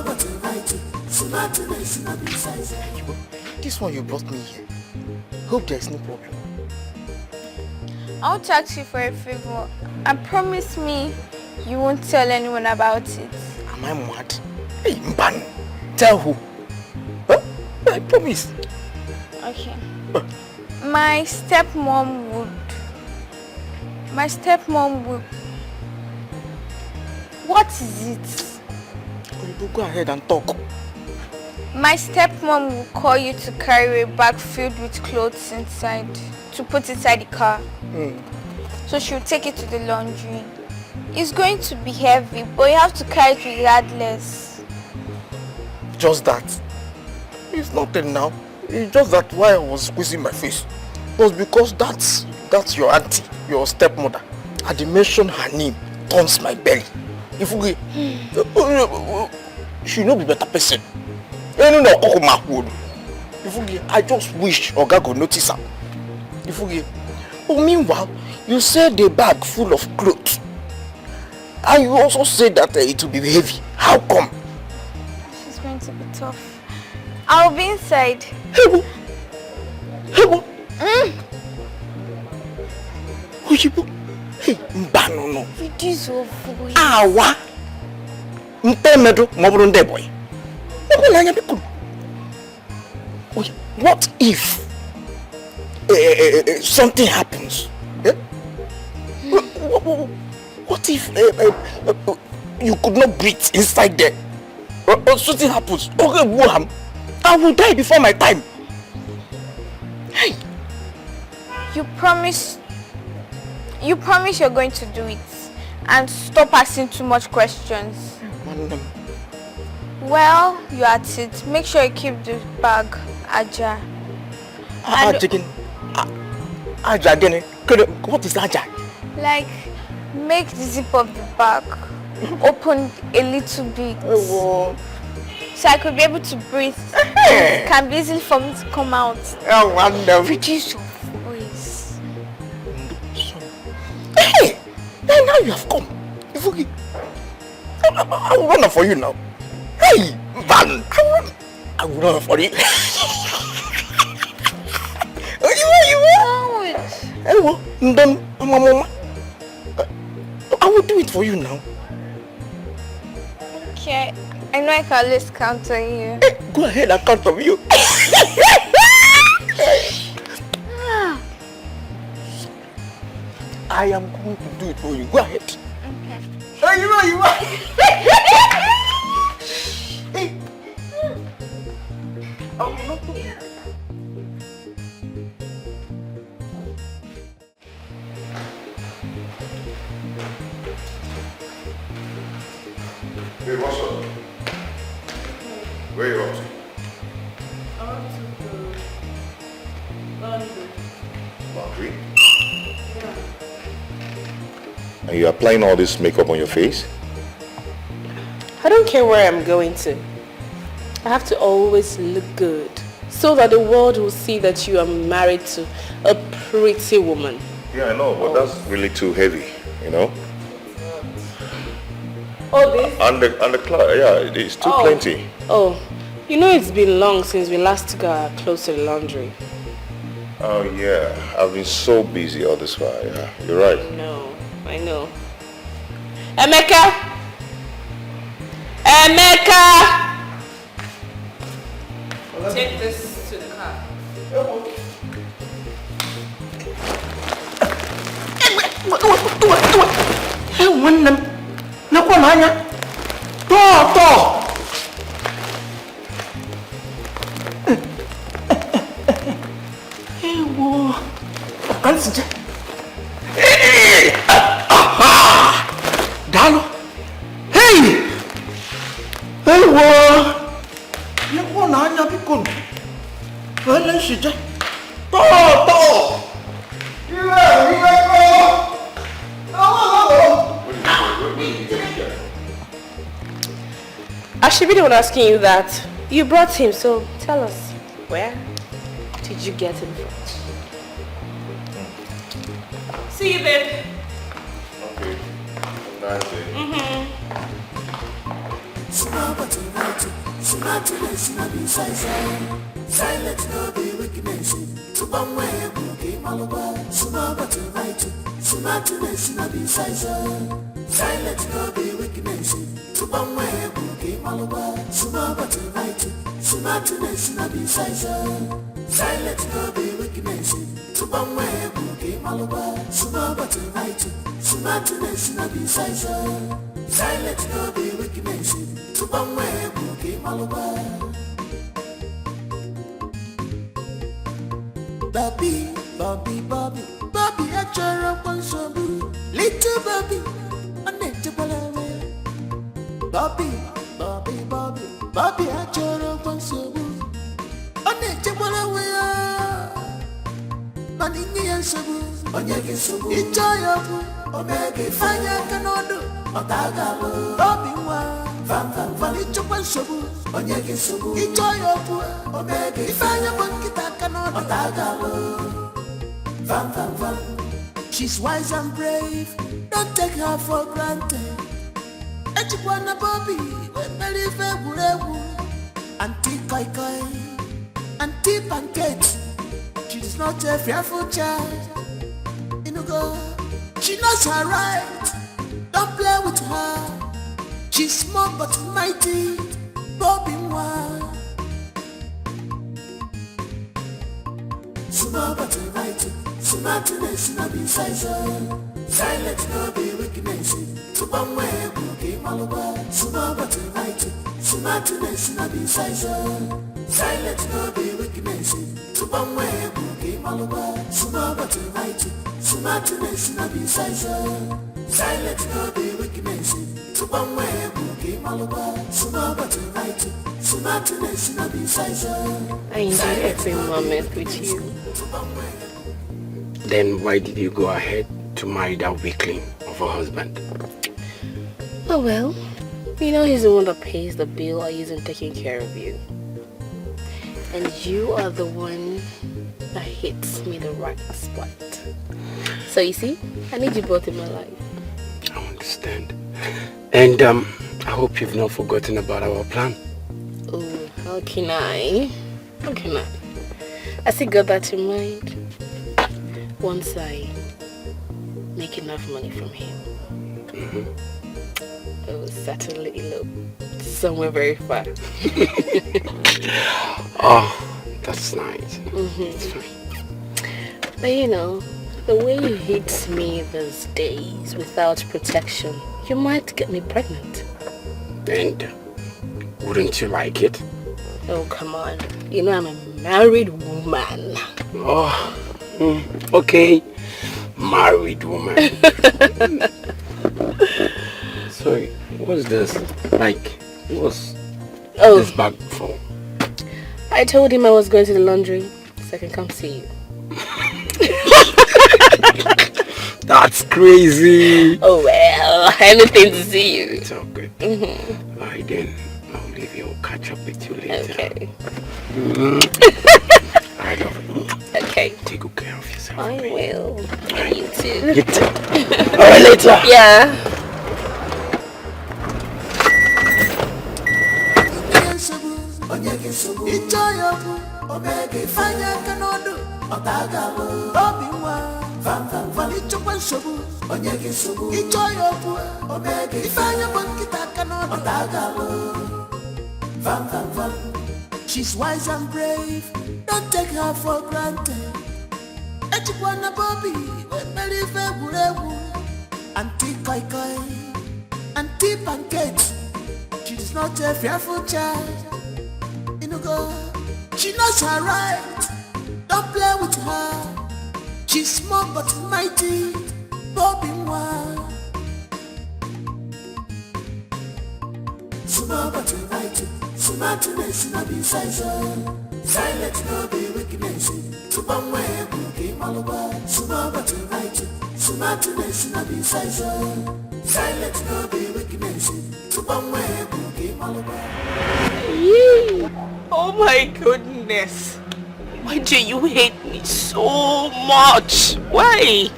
but mighty. Smartness no be size. This one you brought me here. Hope there's no problem. I want to ask you for a favor, and promise me you won't tell anyone about it. Am I mad? Hey, Mban, tell who? Huh? I promise. Okay. My stepmom would... What is it? Go ahead and talk. My stepmom will call you to carry a bag filled with clothes inside, to put inside the car. So she'll take it to the laundry. It's going to be heavy, but you have to carry it regardless. Just that. It's nothing now. It's just that why I was squeezing my face was because that's your auntie, your stepmother. And they mention her name turns my belly. If we she no be better person. I just wish Oga could notice her. But meanwhile, you said the bag full of clothes. And you also said that it will be heavy. How come? It's going to be tough. I'll be inside. Hey, Mbano. Reduce your voice. Awa. Boy. What if something happens? What if you could not breathe inside there? Something happens. Okay, I will die before my time. Hey. You promise you're going to do it and stop asking too much questions. Well, you're at it. Make sure you keep the bag ajar. What is ajar? Like, make the zip of the bag open a little bit. So I could be able to breathe. It can be easy for me to come out. Oh, wonderful. Reduce your voice. Hey! Now you have come. I will run for you now. Hey! Van! I will run for you. I will do it for you now. Okay. I know I can always count on you. Hey, go ahead and count on you. I am going to do it for you. Go ahead. Okay. Oh, you are. Hey. I will not do it. Hey, what's up? Where are you up to? I want to go laundry. Laundry? And you're applying all this makeup on your face? I don't care where I'm going to. I have to always look good so that the world will see that you are married to a pretty woman. Yeah, I know, but that's really too heavy, you know? Oh, this? And the cloth, yeah, it's too plenty. Oh, you know it's been long since we last got close to the laundry. Oh, yeah. I've been so busy all this while, yeah. You're right. No, I know. Emeka! Emeka! Take n'anya. Tọ. Ewo. Kansi je. Aha! Dalo. Hey! Ewo. Ewo n'anya biko. Ele si je. Tọ. I should be the one asking you that. You brought him, so tell us, where did you get him from? See you, babe. Okay. Nice day. Silence no be weakness. To bang way cookie malabar. Smart to right. Smartness no be silence no be weakness. To bang way cookie malabar. Smart to right. Smartness no be silence no be weakness. To bang way cookie malabar. Smart to right. Smartness no be silence no be weakness. To bang way cookie malabar. Bobby, I try up on some little Bobby, unnectable away. Bobby, I try up on some unnectable away. Manini and Sabu, Onyaki, enjoyable, Omega, Fire Canodo, Otaga, Bobby, Van Ichuan Sabu, Onyaki Sabu, enjoyable, Omega, Fire Monkita Canodo, Otaga. Van. She's wise and brave, don't take her for granted. Echikwana Bobby, when Mary Feburebu, Auntie Koi, Auntie Pancake. She's not a fearful child. Inugo, she knows her right. Don't play with her. She's small but mighty. Bobby Mwa. Small but mighty. Smartness no be silence no be weakness. To bang way cookie malabar. Small but right. Smartness no be silence no be weakness. To bang way cookie malabar. Small but right. Smartness no be silence no be weakness. To bang way cookie malabar. Small but right. Smartness no be I enjoy every moment with you. Then why did you go ahead to marry that weakling of a husband? Oh well, you know he's the one that pays the bill or isn't taking care of you. And you are the one that hits me the right spot. So you see, I need you both in my life. I understand. And I hope you've not forgotten about our plan. Oh, how can I? I still got that in mind. Once I make enough money from him, I will certainly elope somewhere very far. Oh, that's nice. It's fine. But you know, the way you hit me these days without protection, you might get me pregnant. And wouldn't you like it? Oh, come on. You know I'm a married woman. Oh. Okay, married woman. Sorry, what's this? Like, what's this bag for? I told him I was going to the laundry so I can come see you. That's crazy. Oh well, anything to see you. It's all good. Alright then, I'll leave you. I'll catch up with you later. Okay. I love you. Okay. Take good care of yourself. I will. And you too. You too. Alright, later. Yeah. She's wise and brave, don't take her for granted. Echikwana Bobby, when Mary Feburebu, Auntie Koi, and deep and gate. She's not a fearful child. She knows her right. Don't play with her. She's small but mighty. Bobbing wild. Small but mighty. Smartness no be size. Silent no be weakness. Small but mighty. Smartness no be size. Silent no be weakness. Oh my goodness. Why do you hate me so much? Why?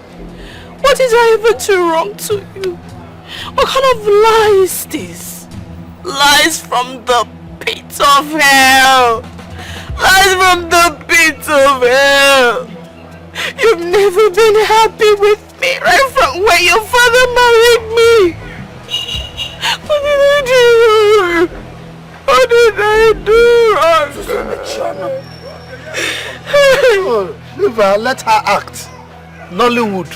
What did I ever do wrong to you? What kind of lie is this? Lies from the pit of hell. Lies from the pit of hell. You've never been happy with me right from when your father married me. What did I do? What did I do wrong? Leave her, let her act. Nollywood.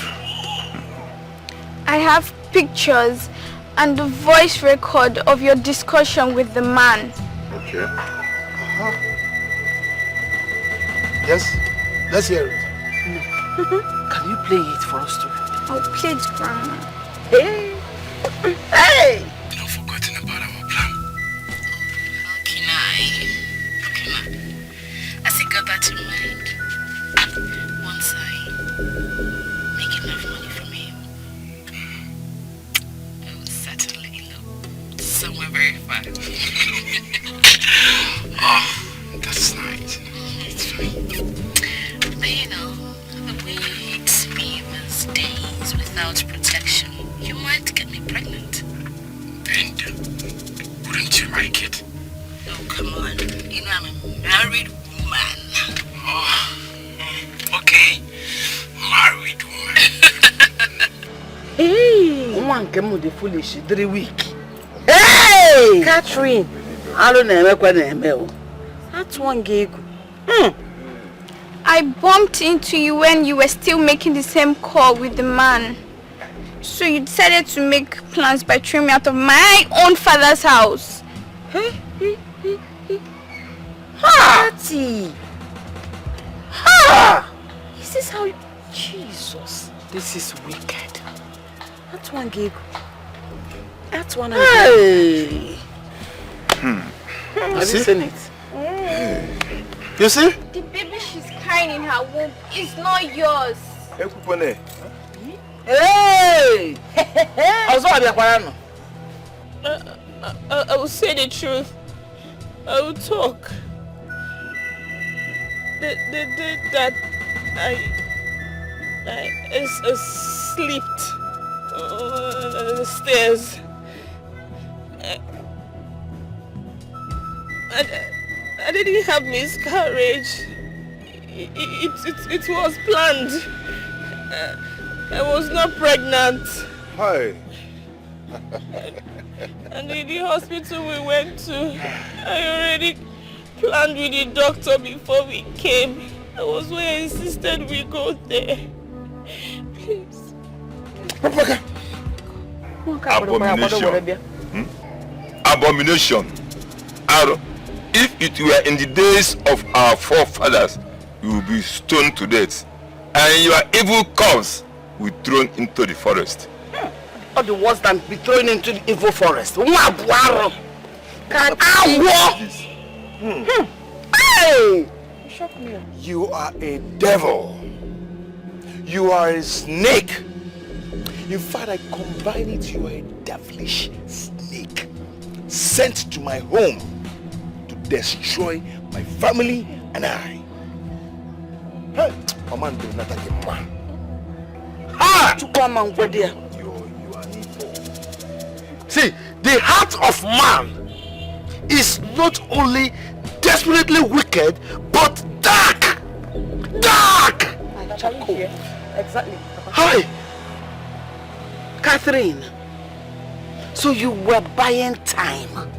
I have pictures and the voice record of your discussion with the man. Okay. Yes, let's hear it. Can you play it for us too? I'll play it, Grandma. Hey! Hey! You've not forgotten about our plan. How can I? I still got that in mind. Once I make enough money from him, I will certainly elope somewhere very far. Oh, that's nice. It's fine. But you know, the way you hit me was days without protection. You might get me pregnant. And wouldn't you like it? Oh, come on. You know I'm a married woman. Oh, okay. Married woman. Hey! One came with the foolish 3 weeks. Hey! Catherine! I don't know. That's one gig. I bumped into you when you were still making the same call with the man. So you decided to make plans by throwing me out of my own father's house. Party! Ha! Is this how you... Jesus, this is wicked. That's one gig. That's one. Hey! Have you seen it? You see? The baby she's carrying in her womb is not yours. Hey! I will say the truth. I will talk. The day that I slept on the stairs, I didn't have miscarriage. It was planned. I was not pregnant. Hi. And in the hospital we went to, I already planned with the doctor before we came. That was why I insisted we go there. Please. Abomination. Abomination. If it were in the days of our forefathers, you will be stoned to death, and your evil cubs will be thrown into the forest. Or the worse than be thrown into the evil forest. Hey! You are a devil. You are a snake. In fact, I combine it, you are a devilish snake sent to my home to destroy my family and I. Hey, man, do not take man. Ah! To come and go there. See, the heart of man is not only desperately wicked, but dark. Dark! Exactly. Hi! Catherine, so you were buying time.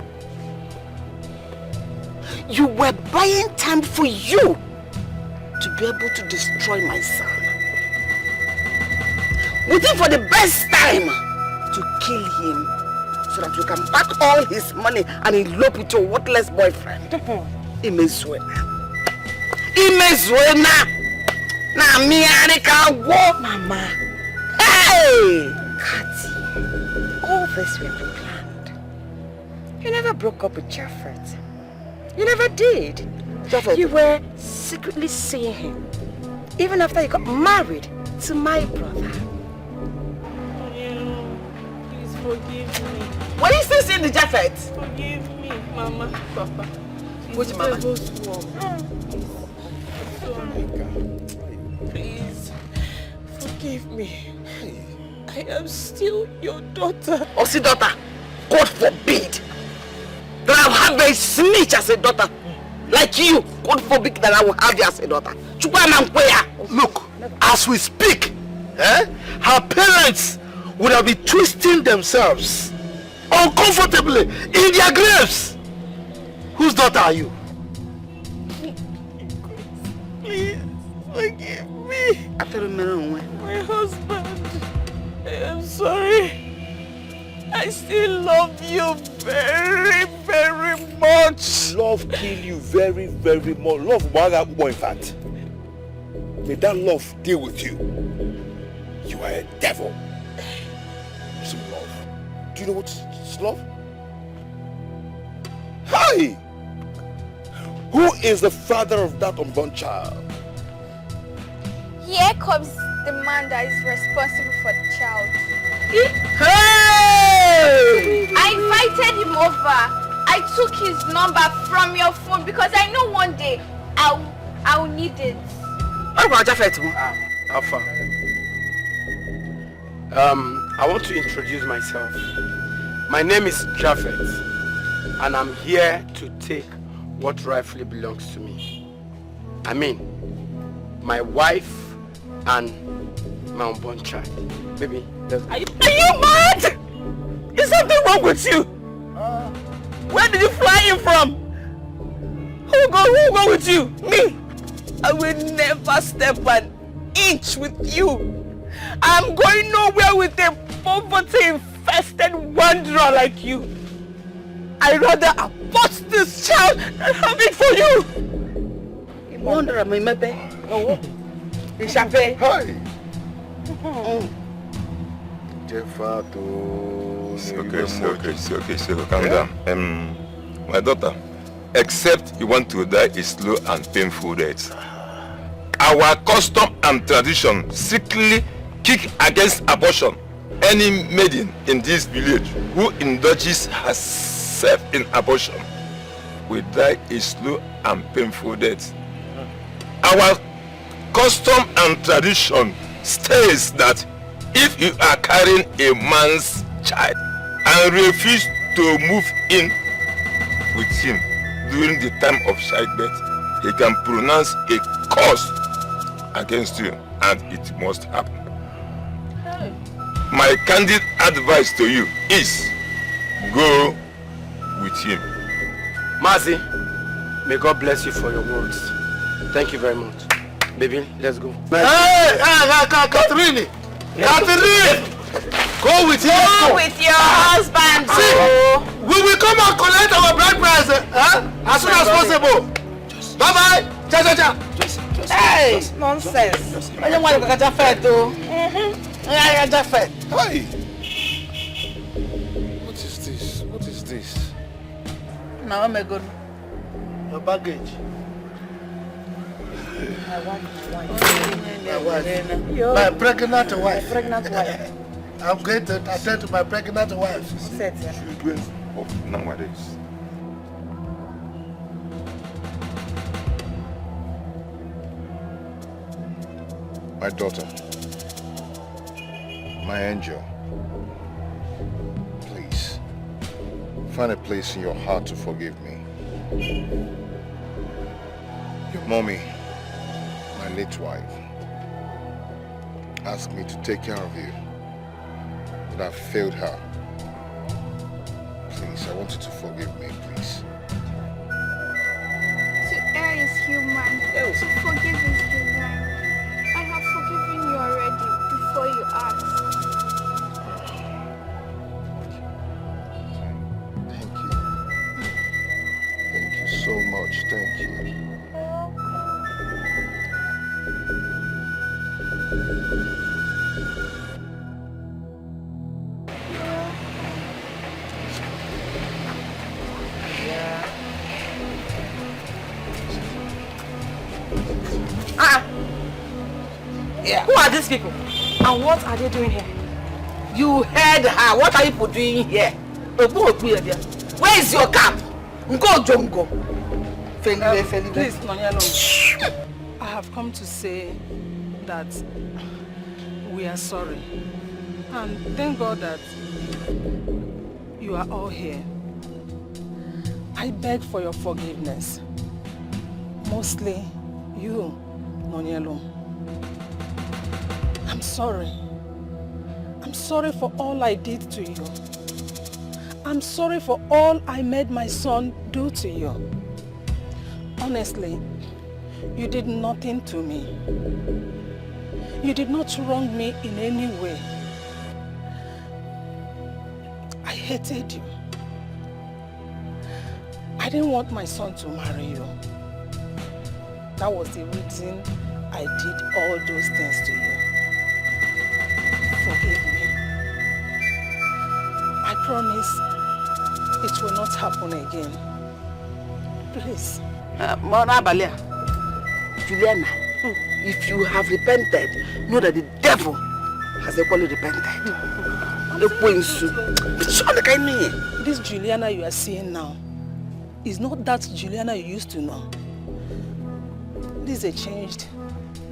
You were buying time for you to be able to destroy my son. Waiting for the best time to kill him so that you can pack all his money and elope with your worthless boyfriend. Imezuena. Na miarika wo. Mama. Hey! Kati, all this we planned. You never broke up with Jaffet. You never did. Jaffet. You were secretly seeing him, even after you got married to my brother. Please forgive me. Were you still seeing the Jaffet? Forgive me, Mama, Papa. Which mama? Please, forgive me. I am still your daughter. Osi daughter, God forbid that I will have a snitch as a daughter. Like you, God forbid that I will have you as a daughter. Look, as we speak, her parents would have been twisting themselves uncomfortably in their graves. Whose daughter are you? Please, forgive me. My husband. I am sorry. I still love you very, very much. Love kill you very, very much. Love more, in fact. May that love deal with you. You are a devil. Some love. Do you know what is love? Hi! Who is the father of that unborn child? Here comes the man that is responsible for the child. Hey! I invited him over. I took his number from your phone because I know one day I'll need it. Alpha. I want to introduce myself. My name is Jaffet, and I'm here to take what rightfully belongs to me. I mean, my wife and my unborn child. Baby, are you mad? Is something wrong with you? Where did you fly in from? Who go with you? Me? I will never step an inch with you. I'm going nowhere with a poverty-infested wanderer like you. I'd rather abort this child than have it for you. Wanderer, my maybe. No. Ishape. Hi. Okay, calm down. My daughter, except you want to die a slow and painful death. Our custom and tradition strictly kick against abortion. Any maiden in this village who indulges herself in abortion will die a slow and painful death. Our custom and tradition states that if you are carrying a man's child and refuse to move in with him during the time of childbirth, he can pronounce a curse against you, and it must happen. My candid advice to you is go with him. Mazi, may God bless you for your words. Thank you very much. Baby, let's go. Hey, Catherine! Catherine! Go with him. Go with your husband. See, we will come and collect our bride price as soon as possible. Bye-bye. Cha. Hey, nonsense. I don't want to get a fed though. I got a fed. Hey. What is this? Now I'm good. Your baggage. My wife. My pregnant wife. My pregnant wife. I'm going to attend to my pregnant wife. Nowadays. My daughter, my angel, please, find a place in your heart to forgive me. Your mommy, my late wife, asked me to take care of you, but I failed her. Please, I want you to forgive me, please. To err is human. To forgive is divine. I have forgiven you already before you ask. much. Thank you. Yeah. Who are these people? And what are they doing here? You heard her. What are you doing here? Where is your cap? Go, Jongo. Please, Nonyalo. I have come to say that we are sorry. And thank God that you are all here. I beg for your forgiveness. Mostly you, Nonyalo. I'm sorry. I'm sorry for all I did to you. I'm sorry for all I made my son do to you. Honestly, you did nothing to me. You did not wrong me in any way. I hated you. I didn't want my son to marry you. That was the reason I did all those things to you. Forgive me. I promise it will not happen again. Please. Mona Balia, Juliana, if you have repented, know that the devil has equally repented. This Juliana you are seeing now is not that Juliana you used to know. This is a changed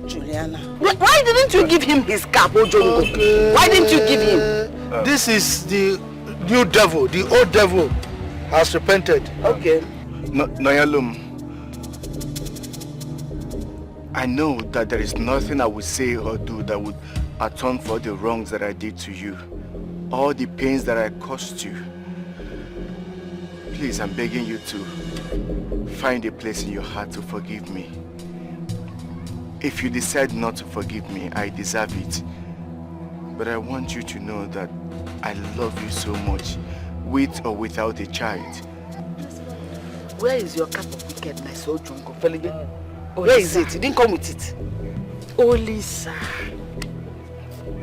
Juliana. Why didn't you give him his cap, Ojongo? Okay. Why didn't you give him? This is the new devil. The old devil has repented. Okay. Noyalum, I know that there is nothing I would say or do that would atone for the wrongs that I did to you. All the pains that I caused you. Please, I'm begging you to find a place in your heart to forgive me. If you decide not to forgive me, I deserve it. But I want you to know that I love you so much, with or without a child. Where is your cap of wickedness, Ojongo? Where is it? You didn't come with it. Olisa,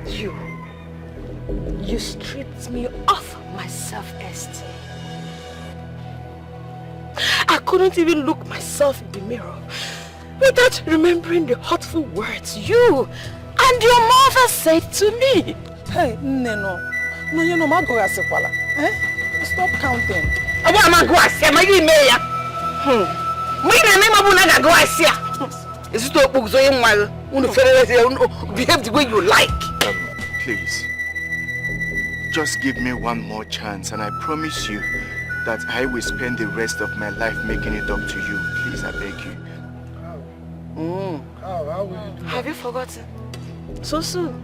you stripped me of my self-esteem. I couldn't even look myself in the mirror without remembering the hurtful words you and your mother said to me. Hey, no, you know, stop counting. Is it behave the way you like? Please, just give me one more chance and I promise you that I will spend the rest of my life making it up to you. Please, I beg you. How will you do Have you forgotten? So soon?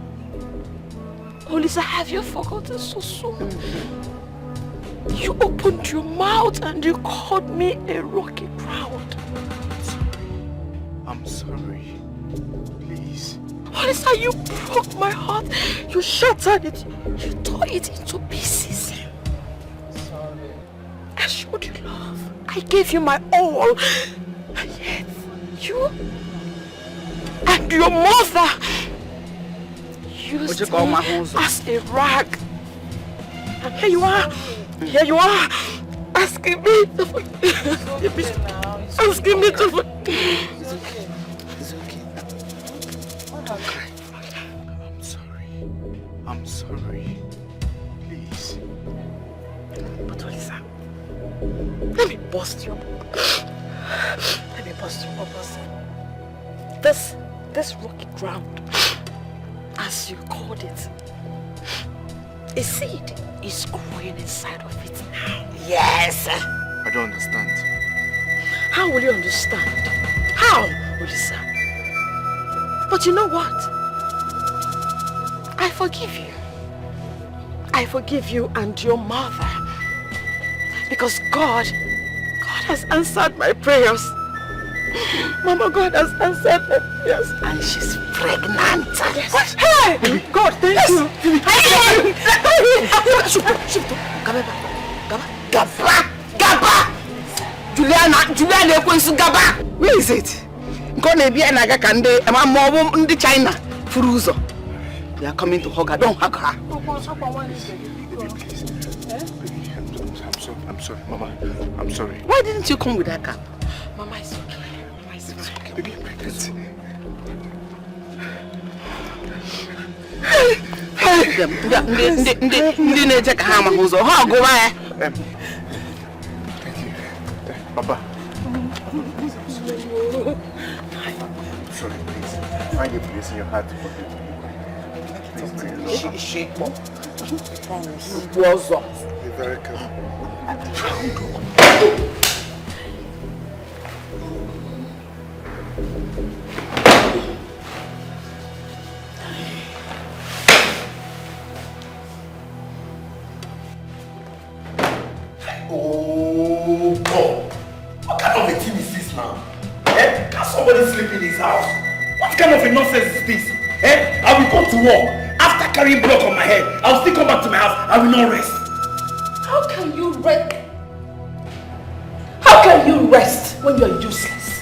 Olisa, have you forgotten so soon? You opened your mouth and you called me a rocky ground. I'm sorry. Please. Olisa, you broke my heart. You shattered it. You tore it into pieces. Sorry. I showed you love. I gave you my all. And yet, you and your mother used me as a rag. And here you are. Here you are. Asking me to forgive me. Asking me to forgive. It's okay. Don't cry. I'm sorry. I'm sorry. Please. But Olisa, let me bust your bubbles. This rocky ground, as you called it, a seed is growing inside of it now. Yes. I don't understand. How will you understand? How, Olisa? But you know what? I forgive you. I forgive you and your mother. Because God has answered my prayers. Mama, God has answered my prayers. And she's pregnant. Yes. What? Hey! God, thank you. Gaba. Juliana Ekwensu Gaba. Where is it? Gonna be an Agakande, and I'm more in the China. Furuzo. They are coming to hug her. Don't hug her. I'm sorry, Mama. I'm sorry. Why didn't you come with that cap? Mama, it's okay. Mama, it's okay. Baby, I'm pregnant. Thank you. Papa. I'm sorry, please. Find a place in your heart to forgive me. She Promise. Was up. Be very careful. Oh God! What kind of a thing is this now? Eh? Can somebody sleep in his house? What kind of a nonsense is this? Eh? I will go to work. After carrying block on my head, I will still come back to my house. I will not rest. How can you rest? How can you rest when you are useless?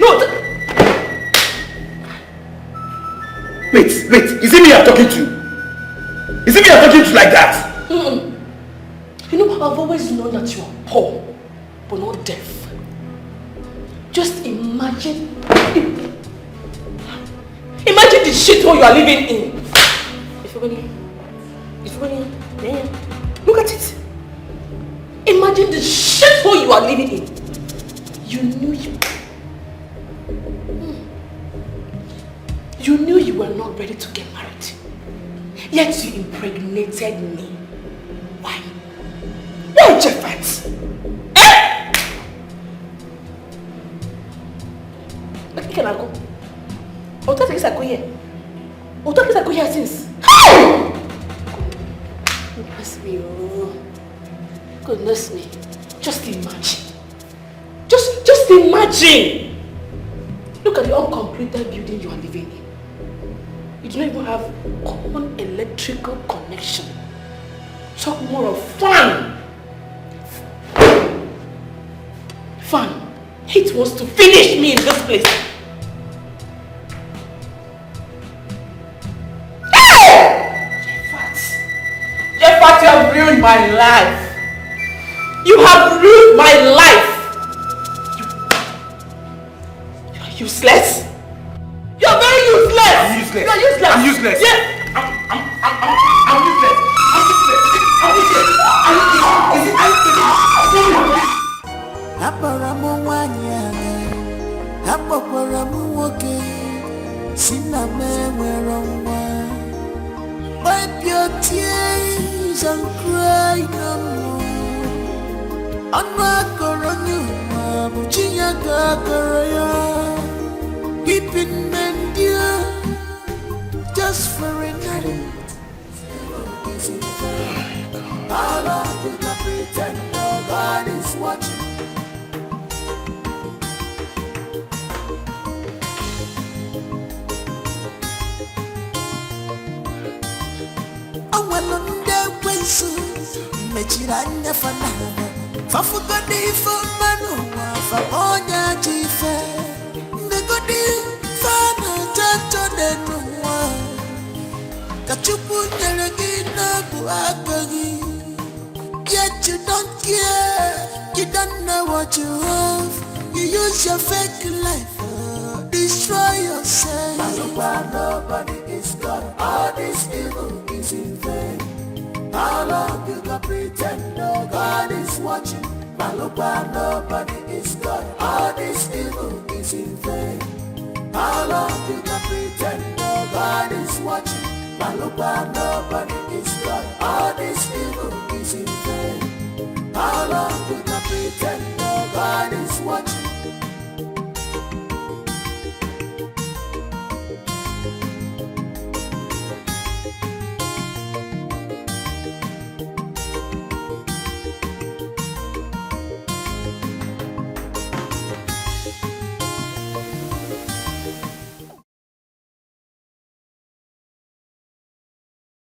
No. Wait. Is it me you're talking to? Is it me you're talking to like that? You know, I've always known that you are poor, but not deaf. Just imagine the shithole you are living in. Look at it. Imagine the shithole you are living in. You knew you were not ready to get married. Yet you impregnated me. Why? Why, Jeffat? Eh? But can I go? Oh, that is a go here. Oh, that is a go here since. Goodness me, oh. Goodness me. Just imagine. Just imagine. Look at the uncompleted building you are living in. You do not even have common electrical connection. Talk more of fun. Fun. Hate wants to finish me in this place. Jeffat, you have ruined my life. You have ruined my life. You are useless. You are very useless. I'm useless. You are useless. I'm useless. Yes. I'm useless. Aparamu wanyanga, apaparamu woke, sina mewerongwa. Wipe your tears and cry no more. Anwa koronyuma, buchinya kakoroya. Keeping men dear, just for a night. How long will I pretend nobody is watching? Mechiranya fanana Fafugodi famanu Famonya jife Negodi fana Jato denua Kachupu nyeragina buagagi. Yet you don't care. You don't know what you have. You use your fake life destroy yourself. Nobody is God. All this evil is in vain. How long you gonna pretend no God is watching? Malupa, nobody is God. All this evil is in vain. How long you gonna pretend no God is watching? Malupa, nobody is God. All this evil is in vain. How long you gonna pretend no God is watching?